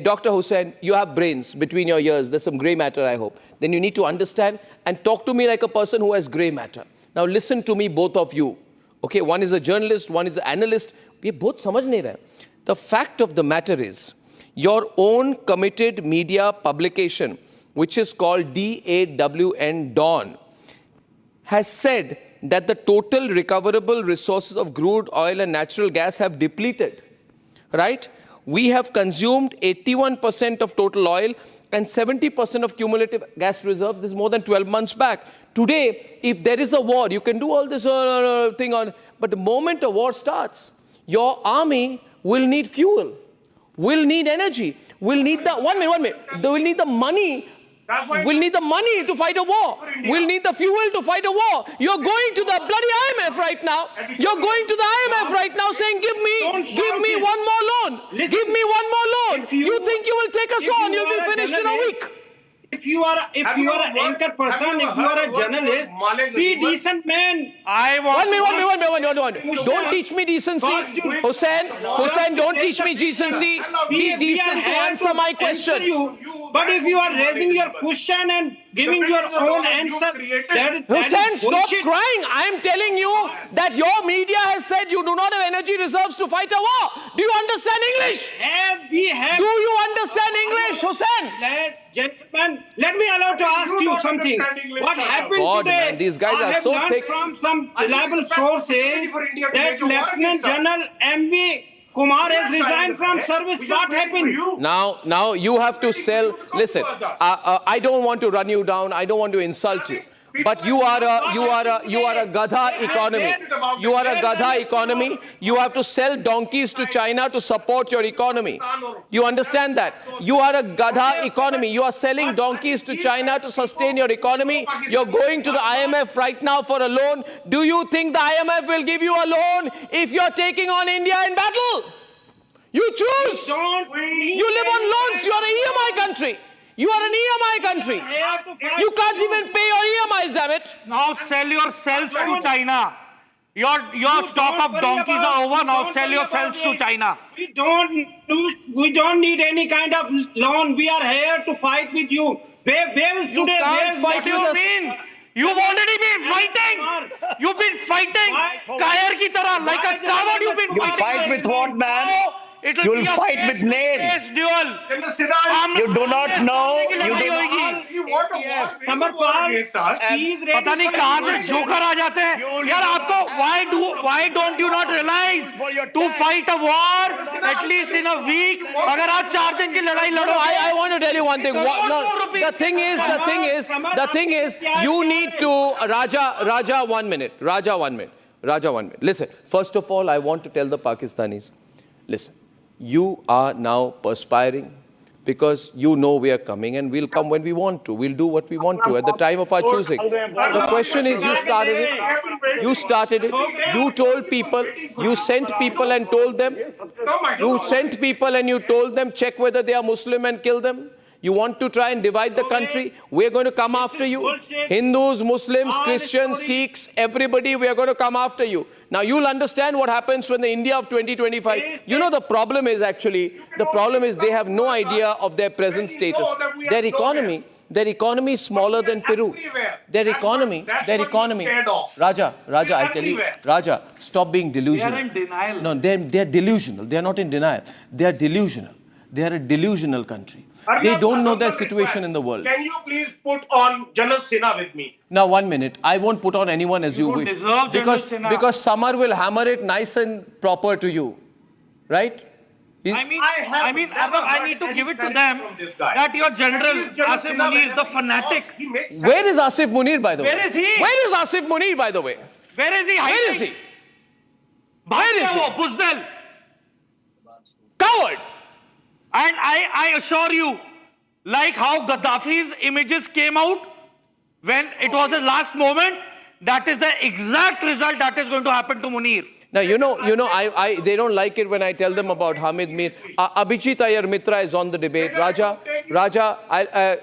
B: Dr. Hussain, you have brains between your ears. There's some grey matter, I hope. Then you need to understand and talk to me like a person who has grey matter. Now listen to me, both of you. Okay, one is a journalist, one is an analyst. We both samajh nahi rahe. The fact of the matter is, your own committed media publication, which is called DAWN Dawn, has said that the total recoverable resources of crude oil and natural gas have depleted, right? We have consumed 81% of total oil and 70% of cumulative gas reserves. This is more than 12 months back. Today, if there is a war, you can do all this thing on, but the moment a war starts, your army will need fuel, will need energy, will need the, one minute, they will need the money. We'll need the money to fight a war. We'll need the fuel to fight a war. You're going to the bloody IMF right now. You're going to the IMF right now saying, give me one more loan. Give me one more loan. You think you will take us on? You'll be finished in a week.
L: If you are an anchor person, if you are a journalist, be decent, man.
B: One minute. Don't teach me decency. Hussain, don't teach me decency. Be decent to answer my question.
L: But if you are raising your question and giving your own answer,
B: Hussain, stop crying. I'm telling you that your media has said you do not have energy reserves to fight a war. Do you understand English? Do you understand English, Hussain?
L: Gentlemen, let me allow to ask you something. What happened today?
B: Man, these guys
L: I
B: are
L: have
B: so
L: learned
B: thick.
L: from some reliable sources that Lieutenant General M.B. Kumar has resigned from service. What happened?
B: Now you have to sell. Listen, I don't want to run you down. I don't want to insult you. But you are a gadha economy. You are a gadha economy. You have to sell donkeys to China to support your economy. You understand that? You are a gadha economy. You are selling donkeys to China to sustain your economy. You're going to the IMF right now for a loan. Do you think the IMF will give you a loan if you're taking on India in battle? You choose. You live on loans. You are an EMI country. You are an EMI country. You can't even pay your EMIs, damn it.
Q: Now sell yourselves to China. Your stock of donkeys are over. Now sell yourselves to China.
L: We don't need any kind of loan. We are here to fight with you. Where is today?
B: You can't fight with us.
Q: What do you mean? You've already been fighting. You've been fighting. Kair ki tarah, like a coward. You've been fighting.
J: You fight with what, man? You'll fight with name. You do not know.
Q: पता नहीं कहाँ से joker आ जाते हैं यार आपको why don't you not realize to fight a war at least in a week अगर आप 4 दिन की लड़ाई लड़ो
B: I want to tell you one thing. The thing is you need to Raja 1 minute. Raja 1 minute. Listen, first of all I want to tell the Pakistanis, listen, you are now perspiring because you know we are coming and we'll come when we want to. We'll do what we want to at the time of our choosing. The question is, you started it. You told people, you sent people and told them. You sent people and you told them, check whether they are Muslim and kill them. You want to try and divide the country? We're going to come after you. Hindus, Muslims, Christians, Sikhs, everybody, we are going to come after you. Now you'll understand what happens when the India of 2025, you know the problem is they have no idea of their present status. Their economy is smaller than Peru. Their economy. Raja, I'll tell you. Raja, stop being delusional.
Q: They are in denial.
B: No, they're delusional. They're not in denial. They're delusional. They're a delusional country. They don't know their situation in the world.
H: Can you please put on General Sinha with me?
B: Now 1 minute. I won't put on anyone as you wish. Because Samar will hammer it nice and proper to you. Right?
Q: I need to give it to them that your general, Asif Munir, the fanatic.
B: Where is Asif Munir, by the way?
Q: Where is he?
B: Where is Asif Munir, by the way?
Q: Where is he?
B: Where is he?
Q: Where is he? Buzdal.
B: Coward.
Q: And I assure you, like how Gaddafi's images came out when it was his last moment, that is the exact result that is going to happen to Munir.
B: Now, they don't like it when I tell them about Hamid Mir. Abhijit Iyer Mitra is on the debate. Raja, Raja,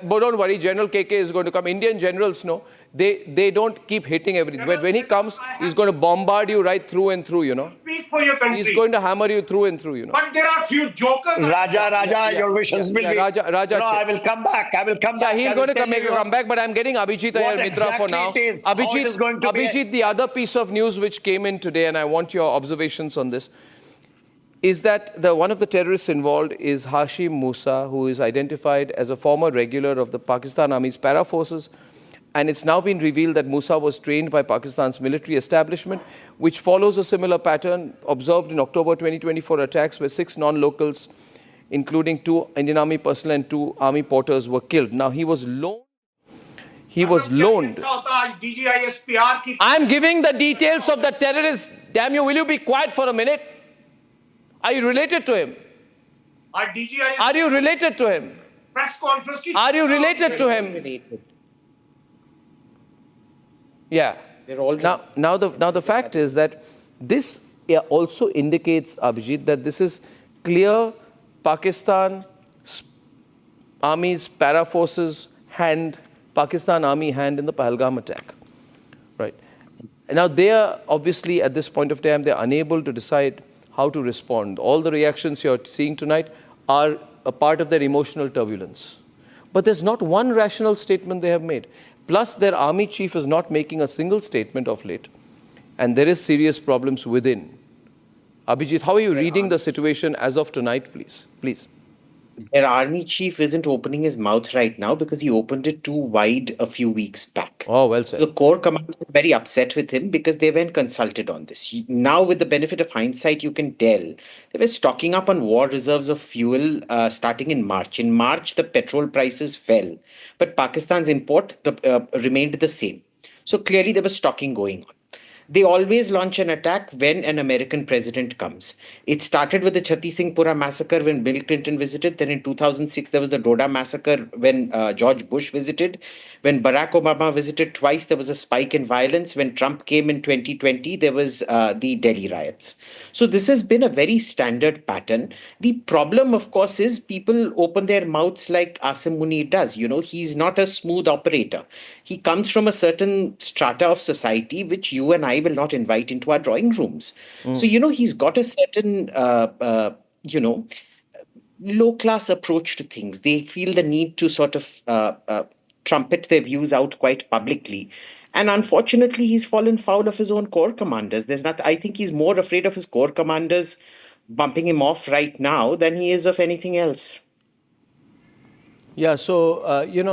B: but don't worry, General KK is going to come. Indian generals know. They don't keep hitting everything. But when he comes, he's going to bombard you right through and through, you know.
H: Speak for your country.
B: He's going to hammer you through and through, you know.
H: But there are few jokers.
J: Raja, your wishes will be.
B: Raja,
J: no, I will come back. I will come back.
B: Yeah, he's going to make a comeback, but I'm getting Abhijit here, Mitra, for now. Abhijit, the other piece of news which came in today, and I want your observations on this, is that one of the terrorists involved is Hashim Musa, who is identified as a former regular of the Pakistan Army's para forces. And it's now been revealed that Musa was trained by Pakistan's military establishment, which follows a similar pattern observed in October 2024 attacks where 6 non-locals, including 2 Indian Army personnel and 2 Army porters, were killed. Now, he was loaned. I'm giving the details of the terrorist. Damn you, will you be quiet for a minute? Are you related to him? Are you related to him? Are you related to him? Yeah. Now the fact is that this also indicates, Abhijit, that this is clear Pakistan Army's para forces hand, Pakistan Army hand in the Pahalgam attack. Right. Now they are obviously at this point of time, they're unable to decide how to respond. All the reactions you're seeing tonight are a part of their emotional turbulence. But there's not one rational statement they have made. Plus, their army chief is not making a single statement of late. And there is serious problems within. Abhijit, how are you reading the situation as of tonight, please? Please.
G: Their army chief isn't opening his mouth right now because he opened it too wide a few weeks back.
B: Oh, well said.
G: The Corps commander is very upset with him because they weren't consulted on this. Now, with the benefit of hindsight, you can tell they were stocking up on war reserves of fuel starting in March. In March, the petrol prices fell, but Pakistan's import remained the same. So clearly, there was stocking going on. They always launch an attack when an American president comes. It started with the Chatti Singhpura massacre when Bill Clinton visited. Then in 2006, there was the Doda massacre when George Bush visited. When Barack Obama visited twice, there was a spike in violence. When Trump came in 2020, there was the Delhi riots. So this has been a very standard pattern. The problem, of course, is people open their mouths like Asim Munir does. You know, he's not a smooth operator. He comes from a certain strata of society, which you and I will not invite into our drawing rooms. So, you know, he's got a certain, low-class approach to things. They feel the need to sort of trumpet their views out quite publicly. And unfortunately, he's fallen foul of his own corps commanders. I think he's more afraid of his corps commanders bumping him off right now than he is of anything else.
B: Yeah, so,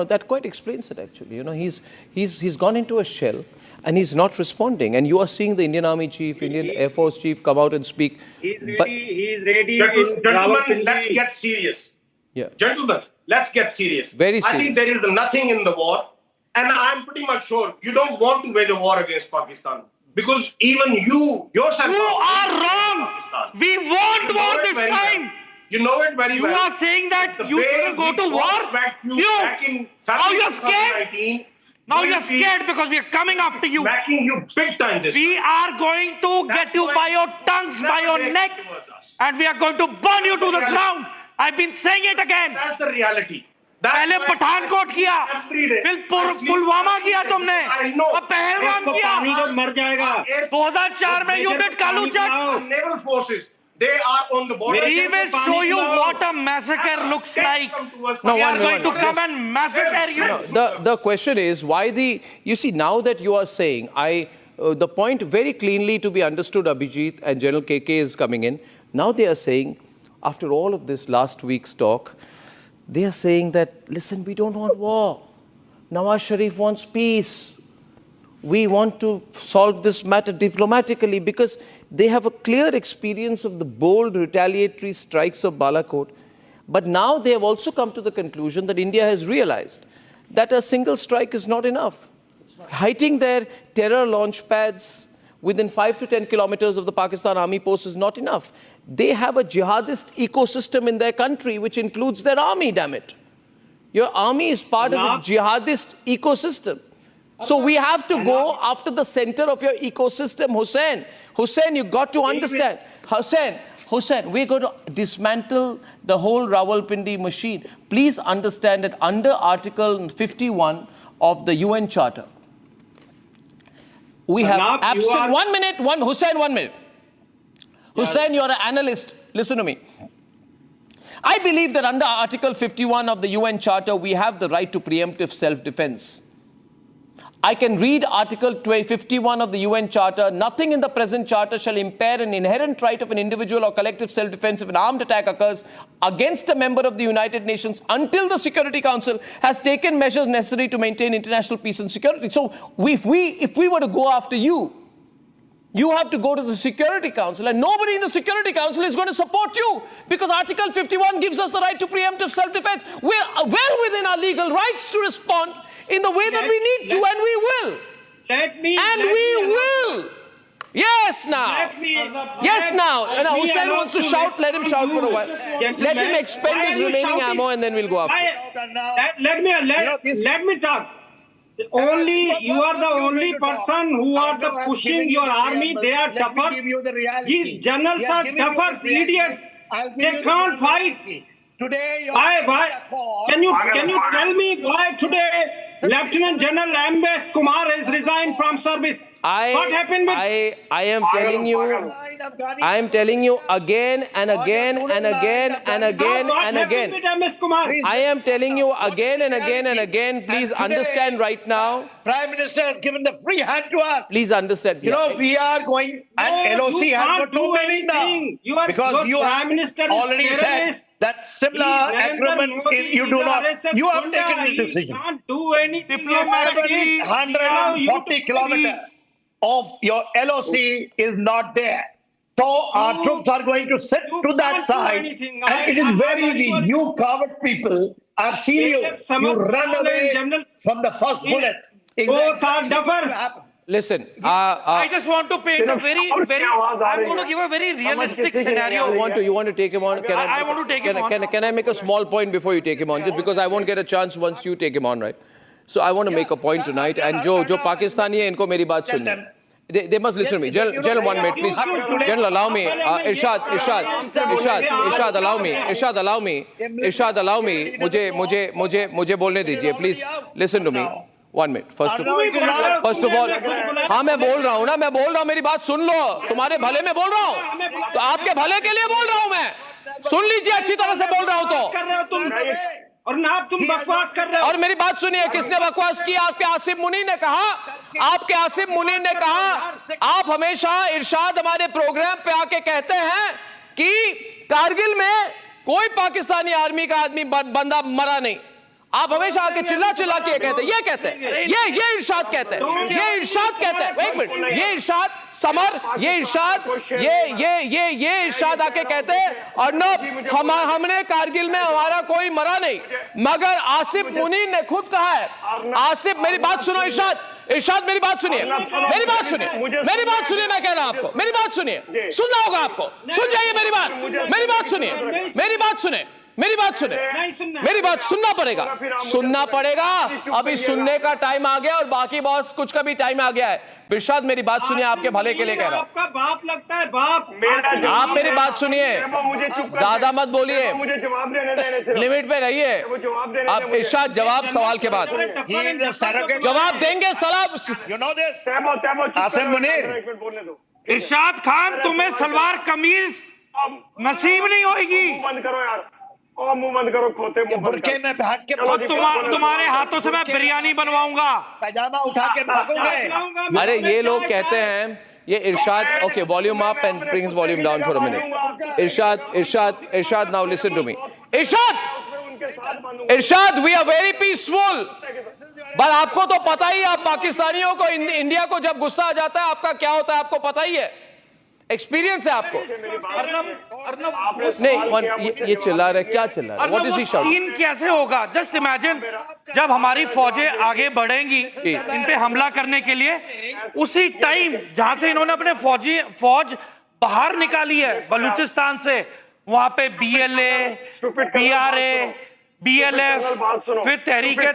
B: that quite explains it, actually. You know, he's gone into a shell and he's not responding. And you are seeing the Indian Army chief, Indian Air Force chief come out and speak.
H: He's ready. Gentlemen, let's get serious.
B: Yeah.
H: Gentlemen, let's get serious.
B: Very serious.
H: I think there is nothing in the war. And I'm pretty much sure you don't want to wage a war against Pakistan. Because even you yourself...
Q: You are wrong!
H: Pakistan.
Q: We won't war this time!
H: You know it very well.
Q: You are saying that you shouldn't go to war? Now you're scared? Now you're scared because we are coming after you.
H: Backing you big time this
Q: We are going to get you by your tongues, by your neck, and we are going to burn you to the ground. I've been saying it again.
H: That's the reality.
Q: पहले पठानकोट किया, फिर पुलवामा किया तुमने, अब पहलगाम किया,
L: मर जाएगा.
Q: 2004 में you did Kaluchak.
H: Naval forces. They are on the border.
Q: We will show you what a massacre looks like.
B: No,
Q: we are going to come and massacre you.
B: The question is why you see, now that you are saying, the point very cleanly to be understood, Abhijit, and General KK is coming in. Now they are saying, after all of this last week's talk, they are saying that, listen, we don't want war. Nawaz Sharif wants peace. We want to solve this matter diplomatically because they have a clear experience of the bold retaliatory strikes of Balakot. But now they have also come to the conclusion that India has realized that a single strike is not enough. Hitting their terror launch pads within 5 to 10 kilometers of the Pakistan Army post is not enough. They have a jihadist ecosystem in their country, which includes their army, damn it. Your army is part of the jihadist ecosystem. So we have to go after the center of your ecosystem, Hussein. Hussein, you got to understand. Hussain, we're going to dismantle the whole Rawalpindi machine. Please understand that under Article 51 of the UN Charter, we have absolute... 1 minute, Hussain, 1 minute. Hussain, you're an analyst. Listen to me. I believe that under Article 51 of the UN Charter, we have the right to preemptive self-defense. I can read Article 51 of the UN Charter. Nothing in the present Charter shall impair an inherent right of an individual or collective self-defense if an armed attack occurs against a member of the United Nations until the Security Council has taken measures necessary to maintain international peace and security. So if we were to go after you, you have to go to the Security Council, and nobody in the Security Council is going to support you because Article 51 gives us the right to preemptive self-defense. We're well within our legal rights to respond in the way that we need to, and we will. We will. Yes, now. Yes, now. And Hussain wants to shout. Let him shout for a while. Let him expend his remaining ammo, and then we'll go after.
L: Let me talk. Only you are the only person who are pushing your army. They are duffers. These generals are duffers, idiots. They can't fight.
J: Today,
L: why? Can you tell me why today Lieutenant General M.S. Kumar has resigned from service? What happened with...
B: I am telling you again and again and again and again and again. I am telling you again and again and again. Please understand right now.
J: Prime Minister has given the free hand to us.
B: Please understand.
J: We are going, and LOC has got to do anything now. Because you
L: Prime Minister
J: already said that similar agreement you do not. You have taken the decision.
L: You can't do anything.
J: Diplomatically, 140 kilometers of your LOC is not there. So our troops are going to sit to that side. And it is very easy. You coward people, I've seen you. You run away from the first bullet.
L: Both are duffers.
B: Listen,
Q: I just want to paint a very, I'm going to give a very realistic scenario.
B: You want to take him on?
Q: I want to take him on.
B: Can I make a small point before you take him on? Just because I won't get a chance once you take him on, right? So I want to make a point tonight. And jo Pakistani hai, inko meri baat sunni. They must listen to me. General, 1 minute, please. General, allow me. Irshad, allow me. Irshad, allow me. मुझे बोलने दीजिए. Please listen to me. 1 minute. First of all, हाँ मैं बोल रहा हूँ ना, मैं बोल रहा हूँ, मेरी बात सुन लो. तुम्हारे भले में बोल रहा हूँ. तो आपके भले के लिए बोल रहा हूँ मैं. सुन लीजिए अच्छी तरह से बोल रहा हूँ तो.
L: और ना तुम बकवास कर रहे हो.
B: और मेरी बात सुनिए, किसने बकवास की? आपके आसिफ मुनीर ने कहा. आपके आसिफ मुनीर ने कहा, आप हमेशा इरशाद हमारे प्रोग्राम पे आके कहते हैं कि कारगिल में कोई पाकिस्तानी आर्मी का आदमी बंदा मरा नहीं. आप हमेशा आके चिल्ला के कहते हैं. ये कहते हैं, ये इरशाद कहते हैं. ये इरशाद कहते हैं. एक मिनट, ये इरशाद समर, ये इरशाद आके कहते हैं अर्नब हमने कारगिल में हमारा कोई मरा नहीं. मगर आसिफ मुनीर ने खुद कहा है. आसिफ, मेरी बात सुनो. इरशाद मेरी बात सुनिए. मैं कह रहा हूं आपको. मेरी बात सुनिए. सुनना होगा आपको. सुन जाइए मेरी बात सुनिए. मेरी बात सुनना पड़ेगा. अभी सुनने का टाइम आ गया और बाकी बहुत कुछ का भी टाइम आ गया है. इरशाद मेरी बात सुनिए, आपके भले के लिए कह रहा हूं.
L: आपका बाप लगता है बाप.
B: आप मेरी बात सुनिए, ज्यादा मत बोलिए,
H: मुझे जवाब देने
B: लिमिट पे रहिए. आप इरशाद जवाब सवाल के बाद जवाब देंगे.
Q: इरशाद खान, तुम्हें सलवार कमीज नसीब नहीं होगी.
H: मुंह बंद करो खोते.
J: बुरके में बैठ के
Q: तुम्हारे हाथों से मैं बिरयानी बनवाऊंगा.
J: पैजामा उठा के भागोगे.
B: अरे ये लोग कहते हैं, ये Irshad. Okay, volume up and brings volume down for a minute. Irshad now listen to me. Irshad, we are very peaceful. पर आपको तो पता ही, आप पाकिस्तानियों को, इंडिया को जब गुस्सा आ जाता है आपका क्या होता है आपको पता ही है. एक्सपीरियंस है आपको. नहीं, ये चिल्ला रहा है. क्या चिल्ला रहा है? What is he shouting?
Q: Scene कैसे होगा? जस्ट इमेजिन, जब हमारी फौजें आगे बढ़ेंगी इन पे हमला करने के लिए, उसी टाइम जहां से इन्होंने अपने फौज बाहर निकाली है बलूचिस्तान से, वहां पे BLA, PRA, BLF, फिर तहरीके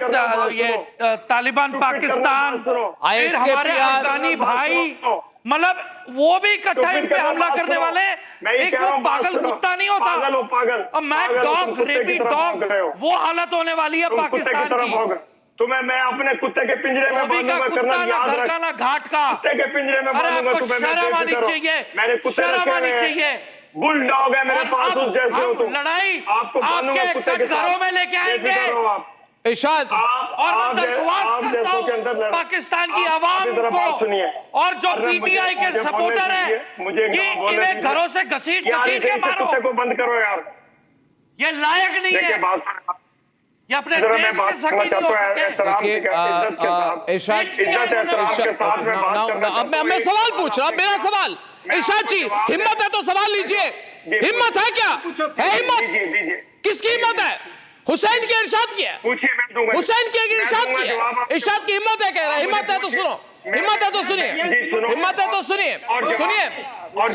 Q: तालिबान पाकिस्तान, फिर हमारे अफगानी भाई मतलब वो भी इकट्ठा इन पे हमला करने वाले, एक वो पागल कुत्ता नहीं होता,
H: पागल हो पागल,
Q: अब मैड डॉग, रेबी डॉग, वो हालत होने वाली है पाकिस्तान की।
H: तुम्हें मैं अपने कुत्ते के पिंजरे में बांधूंगा, करना याद रख।
Q: ना घाट का
H: कुत्ते के पिंजरे में बांधूंगा तुम्हें।
Q: शर्म आनी चाहिए,
H: मैंने कुत्ते
Q: शर्म आनी चाहिए।
H: बुल डॉग है मेरे पास, उस जैसे हो तुम।
Q: लड़ाई
H: आपको
Q: आपके घरों में लेके आएंगे
B: इरशाद,
Q: और मैं दरख्वास्त करता हूं पाकिस्तान की आवाम को और जो पीटीआई के सपोर्टर है कि इन्हें घरों से घसीट के मारो।
H: कुत्ते को बंद करो यार,
Q: ये लायक नहीं है, ये अपने देश के सकी नहीं हो सकते।
B: अब मैं सवाल पूछ रहा हूं, मेरा सवाल। इरशाद जी, हिम्मत है तो सवाल लीजिए। हिम्मत है क्या? है हिम्मत? किसकी हिम्मत है? हुसैन की इरशाद की है, हुसैन की इरशाद की है। इरशाद की हिम्मत है, कह रहा है हिम्मत है तो सुनो, हिम्मत है तो सुनिए, हिम्मत है तो सुनिए,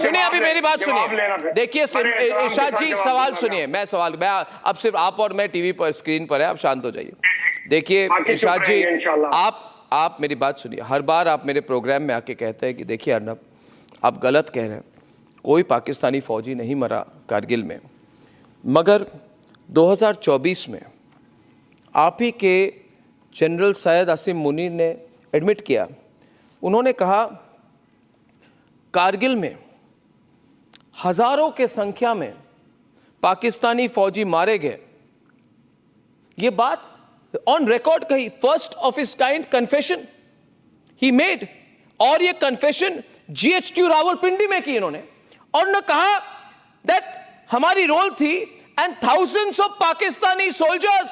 B: सुनिए अभी मेरी बात सुनिए। देखिए इरशाद जी, सवाल सुनिए, मैं अब सिर्फ आप और मैं टीवी पर स्क्रीन पर है, आप शांत हो जाइए। देखिए इरशाद जी, आप मेरी बात सुनिए। हर बार आप मेरे प्रोग्राम में आके कहते हैं कि देखिए अर्नब, आप गलत कह रहे हैं, कोई पाकिस्तानी फौजी नहीं मरा कारगिल में, मगर 2024 में आप ही के जनरल सैयद आसिम मुनीर ने एडमिट किया, उन्होंने कहा कारगिल में हजारों के संख्या में पाकिस्तानी फौजी मारे गए। ये बात ऑन रिकॉर्ड कही, first of his kind confession he made, और ये कन्फेशन GHQ रावलपिंडी में की इन्होंने, और उन्होंने कहा दैट हमारी रोल थी and thousands of Pakistani soldiers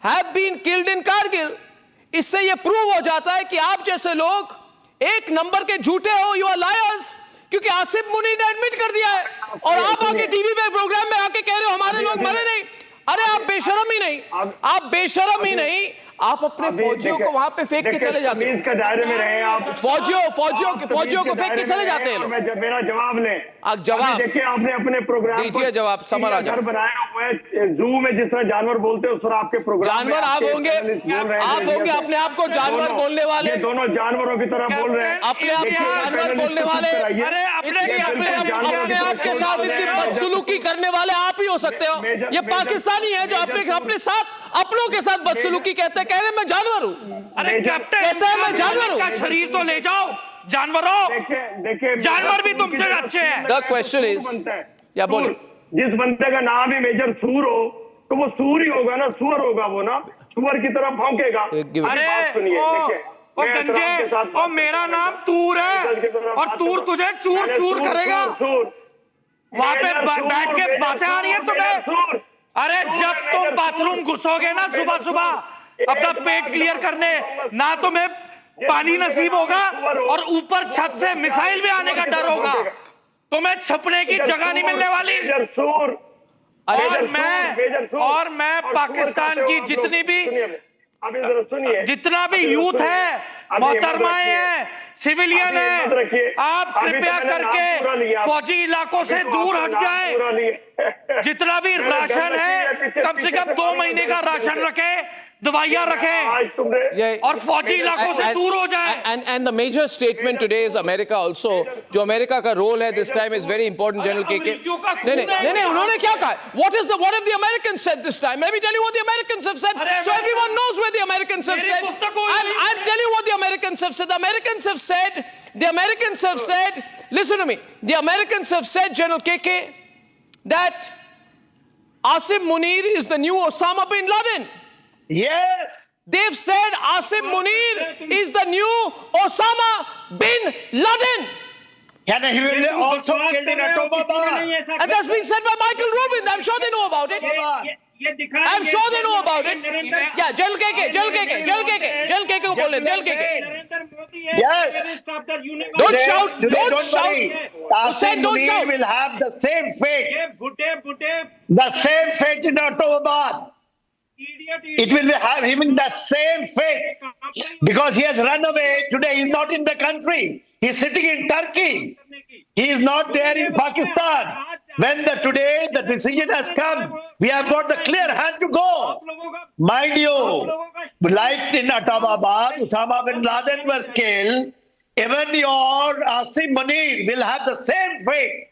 B: have been killed in Kargil। इससे ये प्रूव हो जाता है कि आप जैसे लोग एक नंबर के झूठे हो, यू आर लायर्स, क्योंकि आसिफ मुनी ने एडमिट कर दिया है और आप आके टीवी पे प्रोग्राम में आके कह रहे हो हमारे लोग मरे नहीं। अरे आप बेशरम ही नहीं, आप बेशरम ही नहीं, आप अपने फौजियों को वहां पे फेंक के चले जाते हैं।
H: इसका दायरे में रहे आप,
B: फौजियों को फेंक के चले जाते हैं लोग।
H: जब मेरा जवाब लें,
B: जवाब
H: देखिए आपने अपने प्रोग्राम
B: दीजिए, जवाब समझ आ जाए।
H: घर बनाया हुआ है जू में, जिस तरह जानवर बोलते हैं उस तरह आपके प्रोग्राम
B: जानवर आप होंगे अपने आप को जानवर बोलने वाले,
H: दोनों जानवरों की तरह बोल रहे हैं,
B: अपने आप जानवर बोलने वाले, अपने आप के साथ इतनी बदसलूकी करने वाले आप ही हो सकते हो। ये पाकिस्तानी है जो अपने साथ अपनों के साथ बदसलूकी कहते हैं, कह रहे हैं मैं जानवर हूं।
Q: अरे कैप्टन,
B: कहते हैं मैं जानवर हूं।
Q: शरीर तो ले जाओ, जानवरों, जानवर भी तुमसे अच्छे हैं।
B: द क्वेश्चन इज, या बोलिए,
H: जिस बंदे का नाम ही मेजर सूर हो तो वो सूर ही होगा ना, सुअर होगा वो ना, सुअर की तरह भौंकेगा।
Q: अरे ओ गंजे, ओ मेरा नाम तूर है और तूर तुझे चूर चूर करेगा। वहां पे बैठ के बातें आ रही है तुम्हें। अरे जब तुम बाथरूम घुसोगे ना सुबह सुबह अपना पेट क्लियर करने, ना तुम्हें पानी नसीब होगा और ऊपर छत से मिसाइल भी आने का डर होगा, तुम्हें छपने की जगह नहीं मिलने वाली। और मैं पाकिस्तान की जितना भी यूथ है, मोहतरमाएं हैं, सिविलियन है, आप कृपया करके फौजी इलाकों से दूर हट जाएं। जितना भी राशन है कम से कम 2 महीने का राशन रखें, दवाइयां रखें और फौजी इलाकों से दूर हो जाए।
B: And the major statement today is America also, जो अमेरिका का रोल है this time is very important. General के नहीं, उन्होंने क्या कहा? What have the Americans said this time? Let me tell you what the Americans have said, so everyone knows where the Americans have said. I'm telling you what the Americans have said. The Americans have said, listen to me, the Americans have said, General KK, that Asim Munir is the new Osama bin Laden.
J: Yes.
B: They've said Asim Munir is the new Osama bin Laden.
J: And he will also killed in October.
B: And that's been said by Michael Rubin. I'm sure they know about it. I'm sure they know about it. Yeah, Jal KK को बोले, Jal KK.
J: Yes.
B: Don't shout. Hussain, don't shout.
J: Will have the same fate. The same fate in October. It will be having the same fate because he has run away. Today he is not in the country. He is sitting in Turkey. He is not there in Pakistan. When today the decision has come, we have got the clear hand to go. Mind you, like in Abbottabad, Osama bin Laden was killed. Even your Asim Munir will have the same fate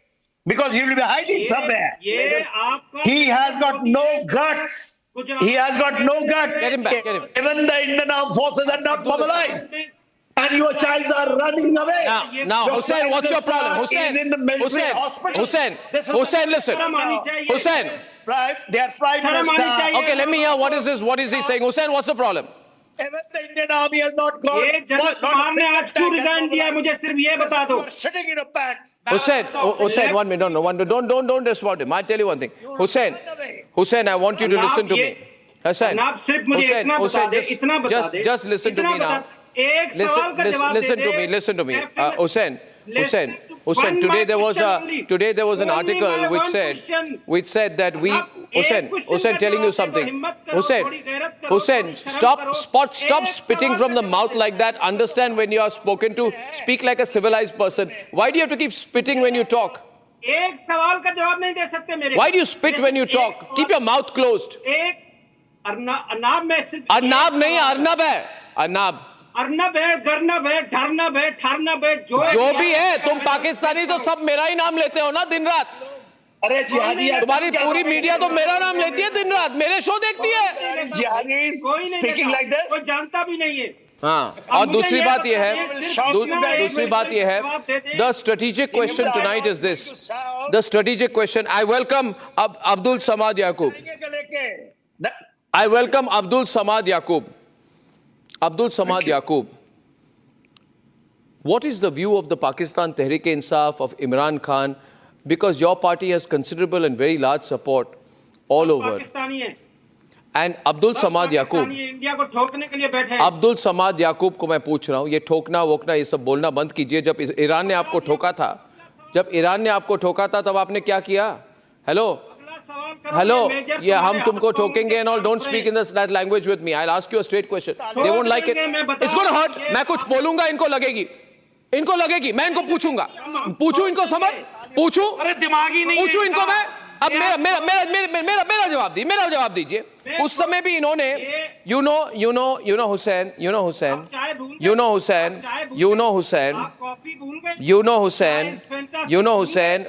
J: because he will be hiding somewhere. He has got no guts. He has got no guts.
B: Get him back. Get him.
J: Even the Indian Armed Forces are not mobilized. And your child are running away.
B: Now, Hussain, what's your problem? Hussain, listen. Hussain.
J: They are prime minister.
B: Okay, let me hear what is this? What is he saying? Hussain, what's the problem?
J: Even the Indian army has not gone.
L: ये general Kumar ने आज क्यों resign दिया है मुझे सिर्फ ये बता दो.
J: Sitting in a pants.
B: Hussain, 1 minute. No, don't respond to him. I tell you one thing. Hussain, I want you to listen to me. Hussain, just listen to me now. Listen to me. Hussain, today there was an article which said that we Hussain telling you something. Hussain, stop spitting from the mouth like that. Understand when you are spoken to. Speak like a civilized person. Why do you have to keep spitting when you talk? Why do you spit when you talk? Keep your mouth closed. Arnab नहीं अर्नब है अर्नब
L: है गर्नब है ढरनब है ठरनब है जो
B: भी है तुम पाकिस्तानी तो सब मेरा ही नाम लेते हो ना दिन रात.
J: अरे
B: तुम्हारी पूरी मीडिया तो मेरा नाम लेती है दिन रात. मेरे शो देखती है.
L: कोई नहीं कोई जानता भी नहीं है.
B: हाँ और दूसरी बात यह है the strategic question tonight is this. The strategic question. I welcome Abdul Samad Yakub. I welcome Abdul Samad Yaqub. Abdul Samad Yaqub, what is the view of the Pakistan Tehreek-e-Insaf of Imran Khan? Because your party has considerable and very large support all over. And Abdul Samad Yaqub, Abdul Samad Yaqub को मैं पूछ रहा हूँ, ये ठोकना वोकना ये सब बोलना बंद कीजिए. जब ईरान ने आपको ठोका था, तब आपने क्या किया? Hello, yeah, हम तुमको ठोकेंगे and all. Don't speak in that language with me. I'll ask you a straight question. They won't like it. It's going to hurt. मैं कुछ बोलूंगा, इनको लगेगी. मैं इनको पूछूंगा. पूछूं इनको समझ? पूछूं?
Q: अरे दिमागी नहीं.
B: पूछूं इनको मैं? अब मेरा जवाब दीजिए. उस समय भी इन्होंने, you know Hussain,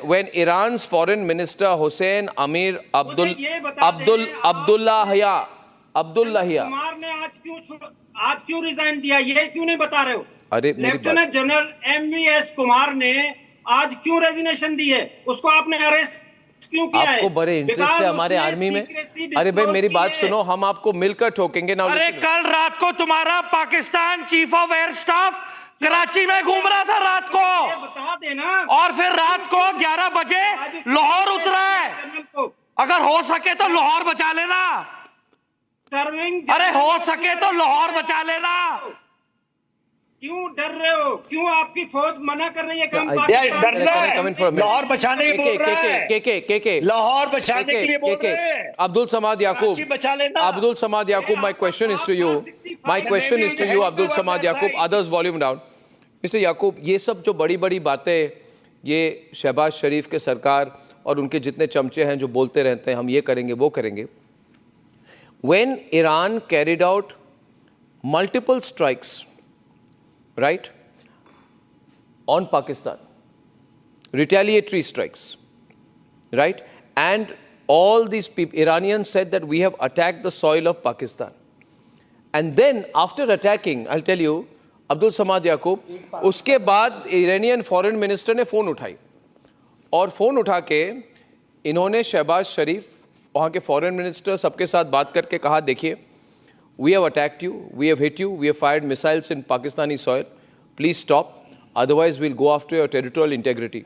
B: when Iran's foreign minister Hussein Amir Abdullahian
L: Kumar ने आज क्यों रिजाइन दिया ये क्यों नहीं बता रहे हो? लेफ्टिनेंट जनरल MVS कुमार ने आज क्यों रेजिग्नेशन दी है? उसको आपने अरेस्ट क्यों किया है?
B: आपको बड़े इंटरेस्ट है हमारे आर्मी में. अरे भाई मेरी बात सुनो, हम आपको मिलकर ठोकेंगे ना.
Q: अरे कल रात को तुम्हारा Pakistan chief of air staff Karachi में घूम रहा था रात को.
L: बता देना.
Q: और फिर रात को 11 बजे लाहौर उतरा है. अगर हो सके तो लाहौर बचा लेना. अरे हो सके तो लाहौर बचा लेना. क्यों डर रहे हो? क्यों आपकी फौज मना कर रही है?
J: लाहौर बचाने के लिए लाहौर बचाने के लिए बोल रहे हैं.
B: Abdul Samad Yaqub, my question is to you. Abdul Samad Yaqub. Others volume down. Mr. Yaqub, ये सब जो बड़ी बड़ी बातें ये शहबाज शरीफ के सरकार और उनके जितने चमचे हैं जो बोलते रहते हैं हम ये करेंगे वो करेंगे. When Iran carried out multiple strikes, right, on Pakistan, retaliatory strikes, right, and all these people, Iranians said that we have attacked the soil of Pakistan. And then after attacking, I'll tell you, Abdul Samad Yaqub, उसके बाद Iranian foreign minister ने phone उठाई और phone उठा के इन्होंने शहबाज शरीफ वहाँ के foreign minister सबके साथ बात करके कहा देखिए, we have attacked you, we have hit you, we have fired missiles in Pakistani soil. Please stop, otherwise we'll go after your territorial integrity.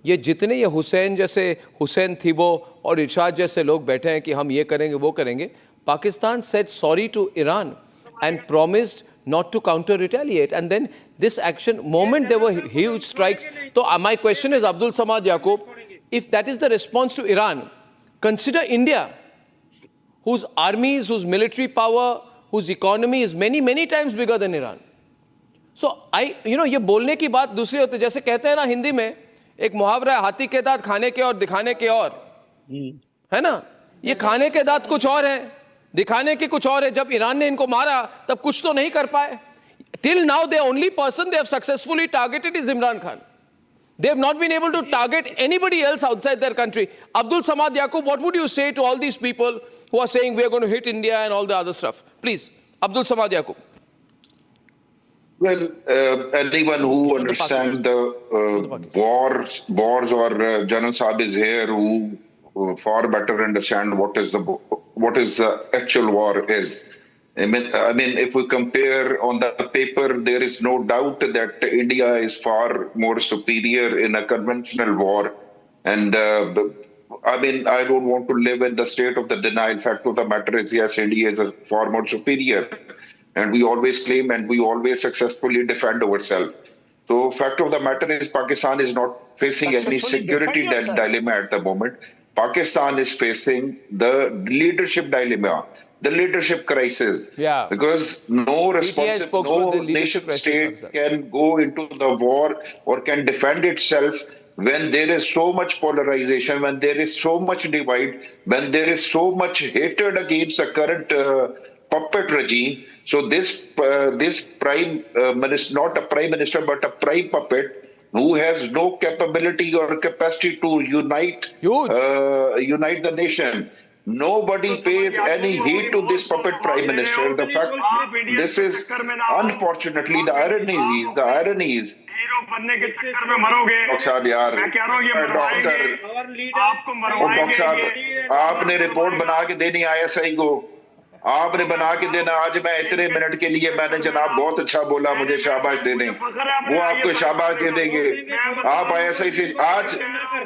B: ये जितने ये हुसैन थीबो और इरशाद जैसे लोग बैठे हैं कि हम ये करेंगे वो करेंगे, Pakistan said sorry to Iran and promised not to counter retaliate. And then this action, moment there were huge strikes. So my question is, Abdul Samad Yaqub, if that is the response to Iran, consider India, whose armies, whose military power, whose economy is many, many times bigger than Iran. So ये बोलने की बात दूसरी होती है. जैसे कहते हैं ना हिंदी में एक मुहावरा है, हाथी के दांत खाने के और दिखाने के और, है ना. ये खाने के दांत कुछ और है, दिखाने के कुछ और है. जब ईरान ने इनको मारा तब कुछ तो नहीं कर पाए. Till now, the only person they have successfully targeted is Imran Khan. They have not been able to target anybody else outside their country. Abdul Samad Yaqub, what would you say to all these people who are saying we are going to hit India and all the other stuff? Please, Abdul Samad Yaqub.
O: Well, anyone who understands the wars or General Saab is here who far better understand what is the actual war is. I mean, if we compare on the paper, there is no doubt that India is far more superior in a conventional war. And I mean, I don't want to live in the state of the denial. Fact of the matter is, yes, India is far more superior. And we always claim and we always successfully defend ourselves. So fact of the matter is, Pakistan is not facing any security dilemma at the moment. Pakistan is facing the leadership dilemma, the leadership crisis. Yeah. Because no nation state can go into the war or can defend itself when there is so much polarization, when there is so much divide, when there is so much hatred against the current puppet regime. So this prime minister, not a prime minister, but a prime puppet, who has no capability or capacity to unite the nation. Nobody pays any heed to this puppet prime minister. The fact, this is unfortunately the irony is. Doctor साहब यार, doctor साहब आपने report बना के देनी ISI को, आपने बना के देना। आज मैं इतने मिनट के लिए मैंने जनाब बहुत अच्छा बोला, मुझे शाबाश दे दें, वो आपको शाबाश दे देंगे। आप ISI से आज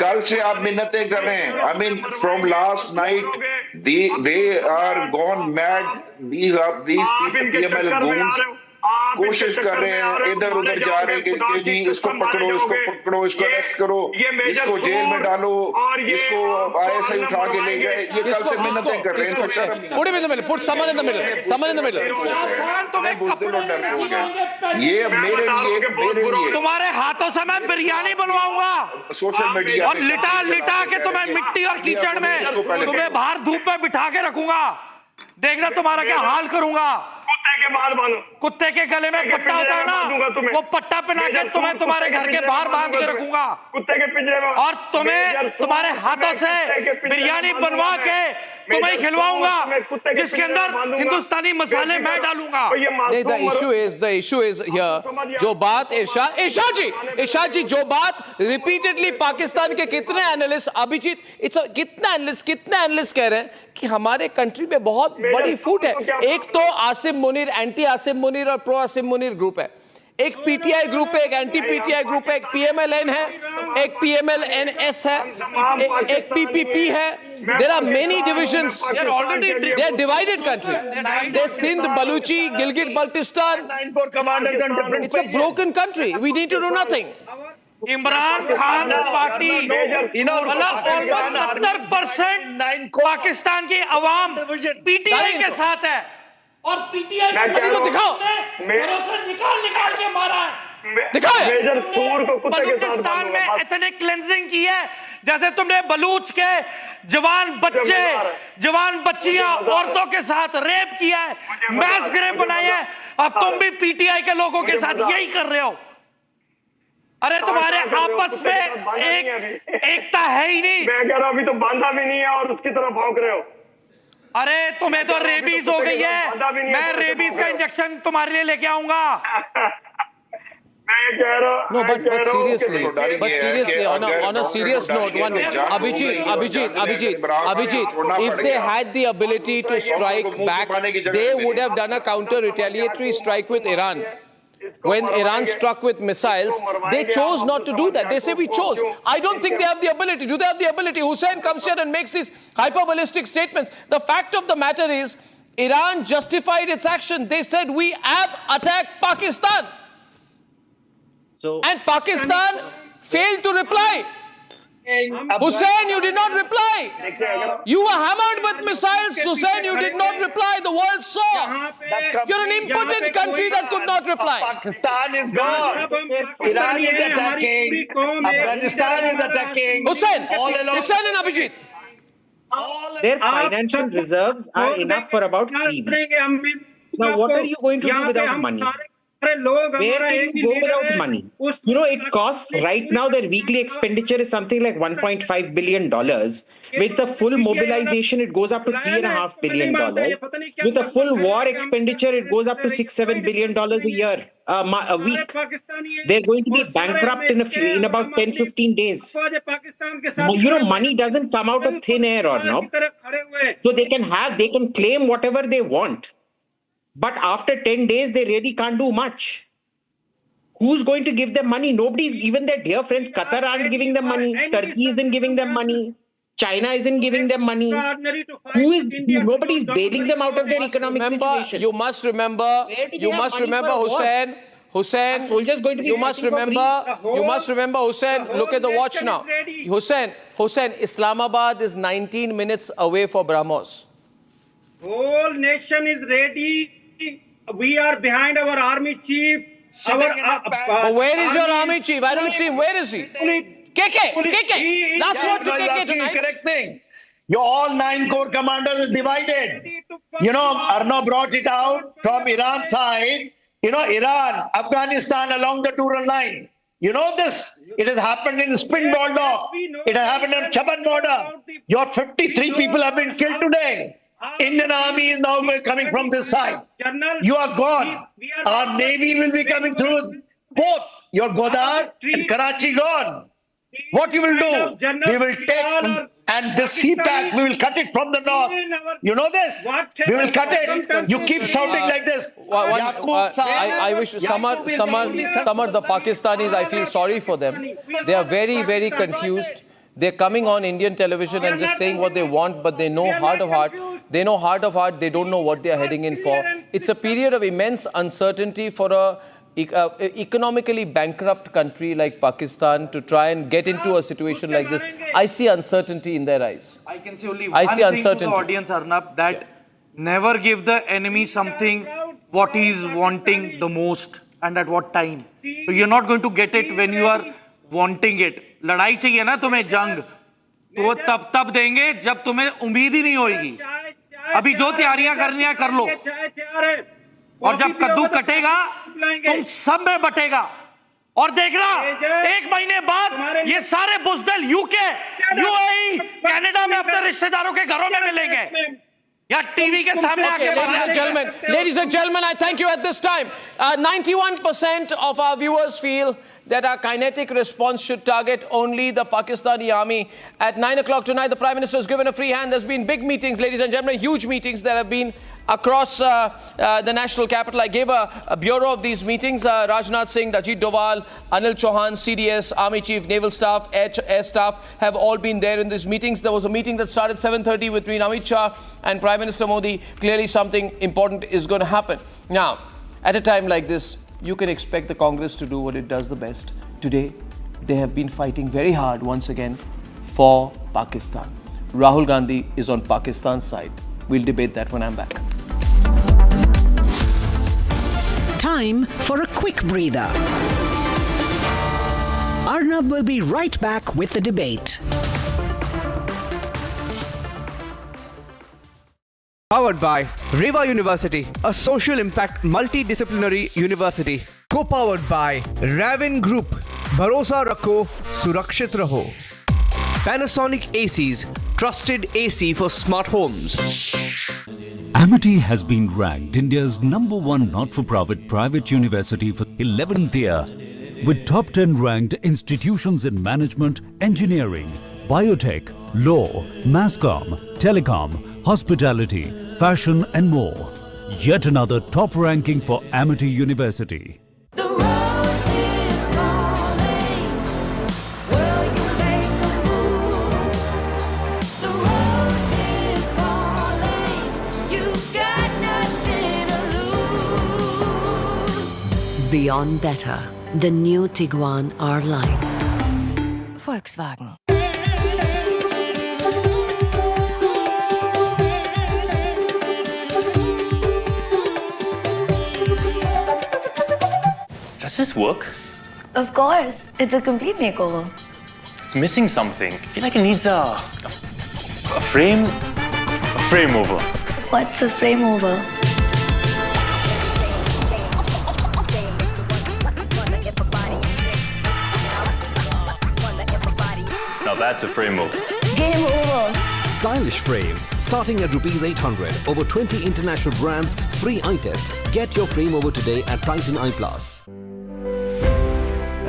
O: कल से आप मिन्नतें कर रहे हैं। I mean, from last night they are gone mad. These PML goons कोशिश कर रहे हैं, इधर उधर जा रहे हैं कि जी इसको पकड़ो, इसको अरेस्ट करो, इसको जेल में डालो, इसको ISI उठा के ले गए। ये कल से मिन्नतें कर रहे हैं, इनको शर्म नहीं। Put him in the middle. Put someone in the middle. Someone in the middle. मैं बुज़दिल और डर हो गया। ये मेरे लिए
Q: तुम्हारे हाथों से मैं बिरयानी बनवाऊंगा
O: सोशल मीडिया
Q: और लिटा के तुम्हें मिट्टी और कीचड़ में तुम्हें बाहर धूप में बिठा के रखूंगा। देखना तुम्हारा क्या हाल करूंगा।
H: कुत्ते के बाल बांधो,
Q: कुत्ते के गले में पट्टा होता है ना, वो पट्टा पहना के तुम्हें तुम्हारे घर के बाहर बांध के रखूंगा,
H: कुत्ते के पिंजरे में,
Q: और तुम्हें तुम्हारे हाथों से बिरयानी बनवा के तुम्हें खिलवाऊंगा, जिसके अंदर हिंदुस्तानी मसाले मैं डालूंगा।
B: The issue is here, जो बात इरशाद जी जो बात रिपीटेडली पाकिस्तान के कितने एनालिस्ट, अभिजीत कितने एनालिस्ट कह रहे हैं कि हमारे कंट्री में बहुत बड़ी फूट है। एक तो आसिम मुनीर, एंटी आसिम मुनीर और प्रो आसिम मुनीर ग्रुप है, एक पीटीआई ग्रुप है, एक एंटी पीटीआई ग्रुप है, एक PMLN है, एक PMLNS है, एक PPP है। There are many divisions. They are divided country. There's Sindh, Baluchi, Gilgit-Baltistan. It's a broken country. We need to do nothing.
Q: Imran Khan party मतलब ऑलमोस्ट 70% पाकिस्तान की अवाम PTI के साथ है, और PTI को दिखाओ, निकाल के मारा है, दिखाओ। पाकिस्तान में इतने क्लेंजिंग की है जैसे तुमने बलूच के जवान बच्चियां औरतों के साथ रेप किया है, मैस ग्रेव बनाई है, और तुम भी PTI के लोगों के साथ यही कर रहे हो। अरे तुम्हारे आपस में एकता है ही नहीं।
H: मैं कह रहा हूं अभी तो बांधा भी नहीं है और उसकी तरफ भौंक रहे हो।
Q: अरे तुम्हें तो रेबीज हो गई है, मैं रेबीज का इंजेक्शन तुम्हारे लिए लेके आऊंगा।
B: No, but seriously, on a serious note, Abhijit, if they had the ability to strike back, they would have done a counter-retaliatory strike with Iran. When Iran struck with missiles, they chose not to do that. They say we chose. I don't think they have the ability. Do they have the ability? Hussein comes here and makes these hyperballistic statements. The fact of the matter is, Iran justified its action. They said we have attacked Pakistan. And Pakistan failed to reply. Hussein, you did not reply. You were hammered with missiles. Hussein, you did not reply. The world saw. You're an impotent country that could not reply.
J: Pakistan is gone. Iran is attacking. Afghanistan is attacking.
B: Hussein and Abhijit.
G: Their financial reserves are enough for about 3 weeks. Now, what are you going to do without money? Where can you go without money? You know, it costs right now, their weekly expenditure is something like $1.5 billion. With the full mobilization, it goes up to $3.5 billion. With a full war expenditure, it goes up to $6-7 billion a year, a week. They're going to be bankrupt in about 10-15 days. You know, money doesn't come out of thin air, or no. So they can claim whatever they want. But after 10 days, they really can't do much. Who's going to give them money? Nobody's, even their dear friends, Qatar aren't giving them money. Turkey isn't giving them money. China isn't giving them money. Nobody's bailing them out of their economic situation.
B: You must remember, Hussain,
G: soldiers going to be
B: you must remember, Hussain, look at the watch now. Hussain, Islamabad is 19 minutes away for BrahMos.
L: Whole nation is ready. We are behind our army chief.
B: But where is your army chief? I don't see him. Where is he? KK. Last word to KK tonight.
J: Correct thing. Your all 9 corps commanders are divided. You know, Arno brought it out from Iran side. You know, Iran, Afghanistan along the Duran line. You know this. It has happened in Spin Bulldog. It has happened in Chaban border. Your 53 people have been killed today. Indian army is now coming from this side. You are gone. Our navy will be coming through both your Godar and Karachi gone. What you will do? We will take and the CPAC, we will cut it from the north. You know this? We will cut it. You keep shouting like this.
B: I wish Samar, the Pakistanis, I feel sorry for them. They are very, very confused. They're coming on Indian television and just saying what they want, but they know heart of heart. They know heart of heart. They don't know what they are heading in for. It's a period of immense uncertainty for a economically bankrupt country like Pakistan to try and get into a situation like this. I see uncertainty in their eyes.
Q: I can say only one thing to the audience, Arnab, that never give the enemy something what he is wanting the most and at what time. So you're not going to get it when you are wanting it. लड़ाई चाहिए ना तुम्हें जंग तो वो तब देंगे जब तुम्हें उम्मीद ही नहीं होगी अभी जो तैयारियां करनी है कर लो और जब कद्दू कटेगा तुम सब में बटेगा और देखना 1 महीने बाद ये सारे बुजदल यूके यूएई कनाडा में अपने रिश्तेदारों के घरों में मिलेंगे या टीवी के सामने आके
B: Ladies and gentlemen, I thank you at this time. 91% of our viewers feel that our kinetic response should target only the Pakistani army. At 9 o'clock tonight, the Prime Minister has given a free hand. There's been big meetings, ladies and gentlemen, huge meetings that have been across the national capital. I gave a bureau of these meetings. Rajnath Singh, Ajit Doval, Anil Chauhan, CDS, Army Chief, Naval Staff, Air Staff have all been there in these meetings. There was a meeting that started 7:30 between Amit Shah and Prime Minister Modi. Clearly something important is going to happen. Now, at a time like this, you can expect the Congress to do what it does the best. Today, they have been fighting very hard once again for Pakistan. Rahul Gandhi is on Pakistan's side. We'll debate that when I'm back.
N: Time for a quick breather. Arnab will be right back with the debate.
W: Powered by Reva University, a social impact multidisciplinary university. Co-powered by Ravin Group. Bharosa Rakho, Surakshit Raho. Panasonic ACs, trusted AC for smart homes.
C: Amity has been ranked India's #1 not-for-profit private university for 11th year, with top 10 ranked institutions in management, engineering, biotech, law, masscom, telecom, hospitality, fashion and more. Yet another top ranking for Amity University.
T: Beyond better, the new Tiguan R-Line. Volkswagen.
U: Does this work?
D: Of course. It's a complete makeover.
U: It's missing something. I feel like it needs a frame over.
D: What's a frame over?
U: that's a frame over.
R: Game over.
K: Stylish frames starting at rupees 800. Over 20 international brands, free eye test. Get your frame over today at Titan Eye Plus.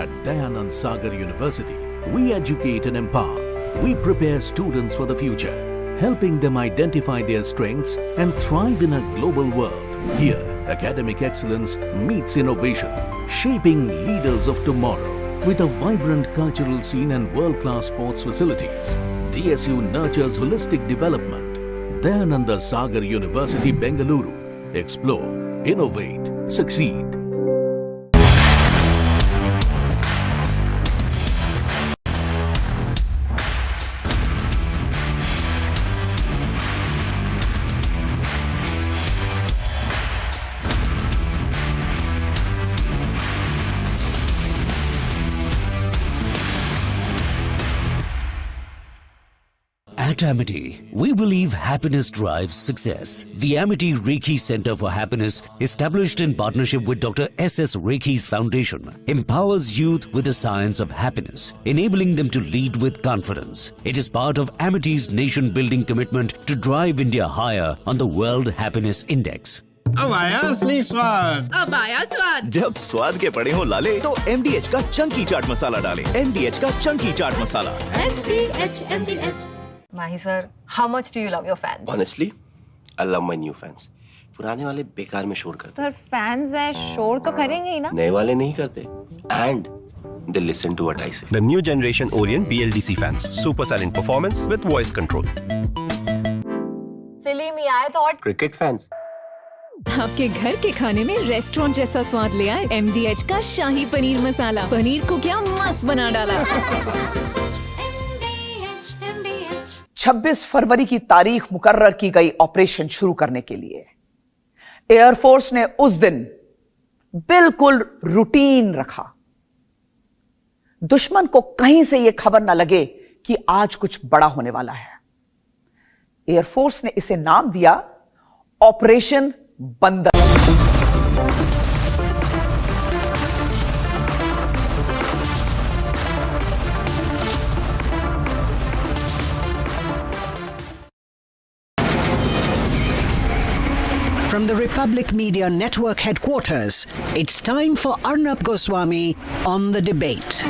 F: At Dayanand Sagar University, we educate and empower. We prepare students for the future, helping them identify their strengths and thrive in a global world. Here, academic excellence meets innovation, shaping leaders of tomorrow. With a vibrant cultural scene and world-class sports facilities, DSU nurtures holistic development. Dayananda Sagar University, Bengaluru. Explore, innovate, succeed.
C: At Amity, we believe happiness drives success. The Amity Reiki Center for Happiness, established in partnership with Dr. S.S. Reiki's Foundation, empowers youth with the science of happiness, enabling them to lead with confidence. It is part of Amity's nation-building commitment to drive India higher on the World Happiness Index.
P: अब आया असली स्वाद।
R: अब आया स्वाद।
V: जब स्वाद के पड़े हो लाले तो MDH का चंकी चाट मसाला डालें। MDH का Chunky chaat masala.
D: MDH. Mahi sir, how much do you love your fans?
E: Honestly, I love my new fans. पुराने वाले बेकार में शोर करते
D: Sir, fans हैं, शोर तो करेंगे ही ना?
E: नए वाले नहीं करते. And they listen to what I say.
S: The new generation Orient BLDC fans. Super silent performance with voice control.
D: Silly me आए तो और
E: Cricket fans.
R: आपके घर के खाने में रेस्टोरेंट जैसा स्वाद ले आए MDH का शाही पनीर मसाला। पनीर को क्या मस्त बना डाला।
I: 26 फरवरी की तारीख मुकर्रर की गई ऑपरेशन शुरू करने के लिए एयरफोर्स ने उस दिन बिल्कुल रूटीन रखा। दुश्मन को कहीं से यह खबर ना लगे कि आज कुछ बड़ा होने वाला है। एयरफोर्स ने इसे नाम दिया ऑपरेशन बंदर।
N: From the Republic Media Network headquarters, it's time for Arnab Goswami on the debate.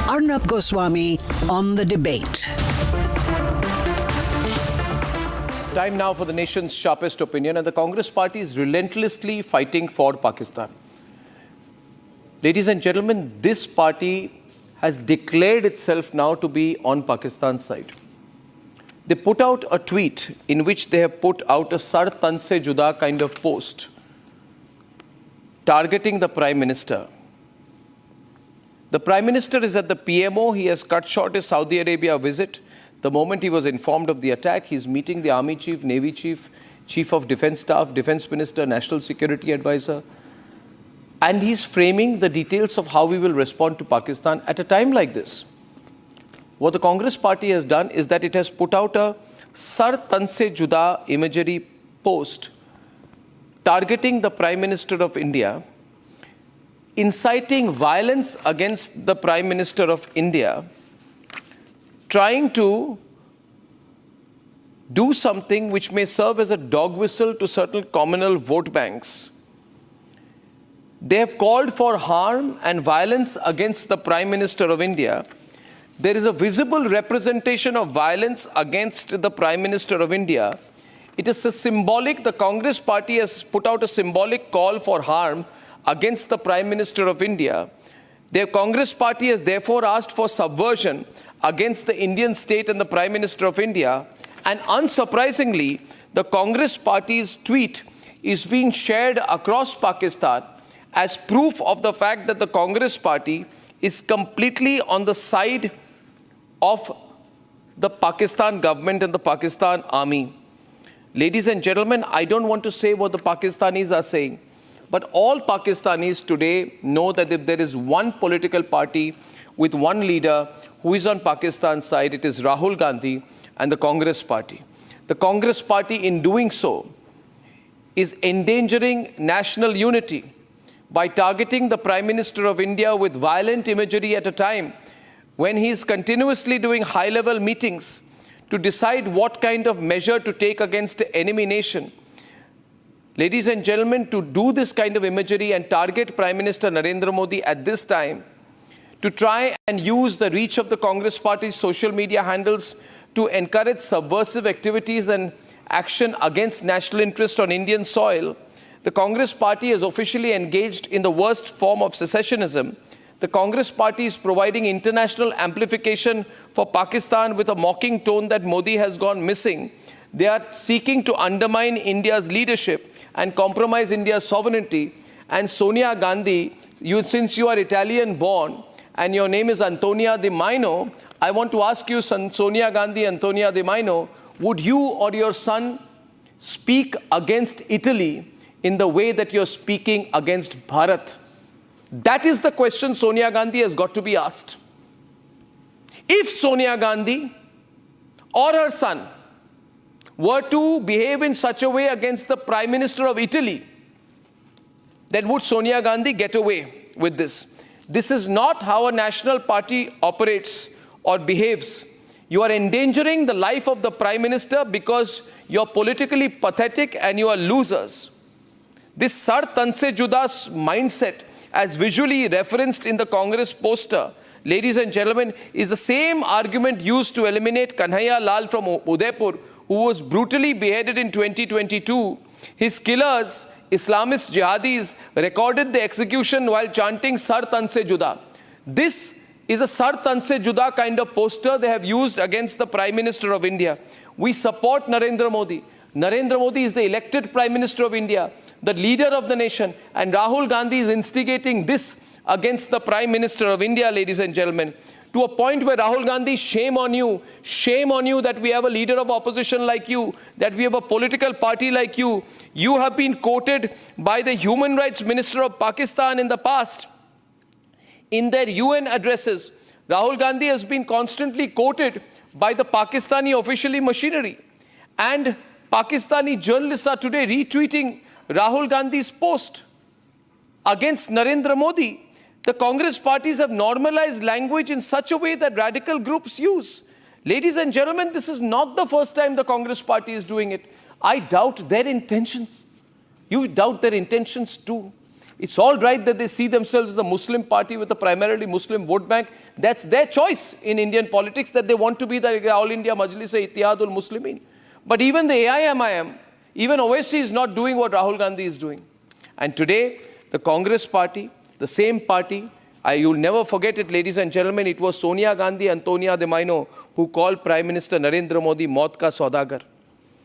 N: Arnab Goswami on the debate.
B: Time now for the nation's sharpest opinion, and the Congress party is relentlessly fighting for Pakistan. Ladies and gentlemen, this party has declared itself now to be on Pakistan's side. They put out a tweet in which they have put out a Sar Tan Se Juda kind of post targeting the Prime Minister. The Prime Minister is at the PMO. He has cut short his Saudi Arabia visit. The moment he was informed of the attack, he's meeting the Army Chief, Navy Chief, Chief of Defence Staff, Defence Minister, National Security Advisor. And he's framing the details of how we will respond to Pakistan at a time like this. What the Congress party has done is that it has put out a Sar Tan Se Juda imagery post targeting the Prime Minister of India, inciting violence against the Prime Minister of India, trying to do something which may serve as a dog whistle to certain communal vote banks. They have called for harm and violence against the Prime Minister of India. There is a visible representation of violence against the Prime Minister of India. It is a symbolic, the Congress party has put out a symbolic call for harm against the Prime Minister of India. The Congress party has therefore asked for subversion against the Indian state and the Prime Minister of India. And unsurprisingly, the Congress party's tweet is being shared across Pakistan as proof of the fact that the Congress party is completely on the side of the Pakistan government and the Pakistan army. Ladies and gentlemen, I don't want to say what the Pakistanis are saying, but all Pakistanis today know that if there is one political party with one leader who is on Pakistan's side, it is Rahul Gandhi and the Congress party. The Congress party, in doing so, is endangering national unity by targeting the Prime Minister of India with violent imagery at a time when he is continuously doing high-level meetings to decide what kind of measure to take against the enemy nation. Ladies and gentlemen, to do this kind of imagery and target Prime Minister Narendra Modi at this time, to try and use the reach of the Congress party's social media handles to encourage subversive activities and action against national interest on Indian soil, the Congress party is officially engaged in the worst form of secessionism. The Congress party is providing international amplification for Pakistan with a mocking tone that Modi has gone missing. They are seeking to undermine India's leadership and compromise India's sovereignty. And Sonia Gandhi, since you are Italian born and your name is Antonia Di Maino, I want to ask you, Sonia Gandhi, Antonia Di Maino, would you or your son speak against Italy in the way that you're speaking against Bharat? That is the question Sonia Gandhi has got to be asked. If Sonia Gandhi or her son were to behave in such a way against the Prime Minister of Italy, then would Sonia Gandhi get away with this? This is not how a national party operates or behaves. You are endangering the life of the Prime Minister because you're politically pathetic and you are losers. This Sar Tan Se Juda's mindset, as visually referenced in the Congress poster, ladies and gentlemen, is the same argument used to eliminate Kanhaiya Lal from Udaipur, who was brutally beheaded in 2022. His killers, Islamist jihadis, recorded the execution while chanting Sar Tan Se Juda. This is a Sar Tan Se Juda kind of poster they have used against the Prime Minister of India. We support Narendra Modi. Narendra Modi is the elected Prime Minister of India, the leader of the nation, and Rahul Gandhi is instigating this against the Prime Minister of India, ladies and gentlemen, to a point where Rahul Gandhi, shame on you that we have a leader of opposition like you, that we have a political party like you. You have been quoted by the Human Rights Minister of Pakistan in the past. In their UN addresses, Rahul Gandhi has been constantly quoted by the Pakistani official machinery. And Pakistani journalists are today retweeting Rahul Gandhi's post against Narendra Modi. The Congress parties have normalized language in such a way that radical groups use. Ladies and gentlemen, this is not the first time the Congress party is doing it. I doubt their intentions. You doubt their intentions too. It's all right that they see themselves as a Muslim party with a primarily Muslim vote bank. That's their choice in Indian politics, that they want to be the All India Majlis-e-Ittihadul Muslimin. But even the AIMIM, even Owaisi is not doing what Rahul Gandhi is doing. And today, the Congress party, the same party, you'll never forget it, ladies and gentlemen, it was Sonia Gandhi, Antonia Di Maino, who called Prime Minister Narendra Modi Maut Ka Saudagar.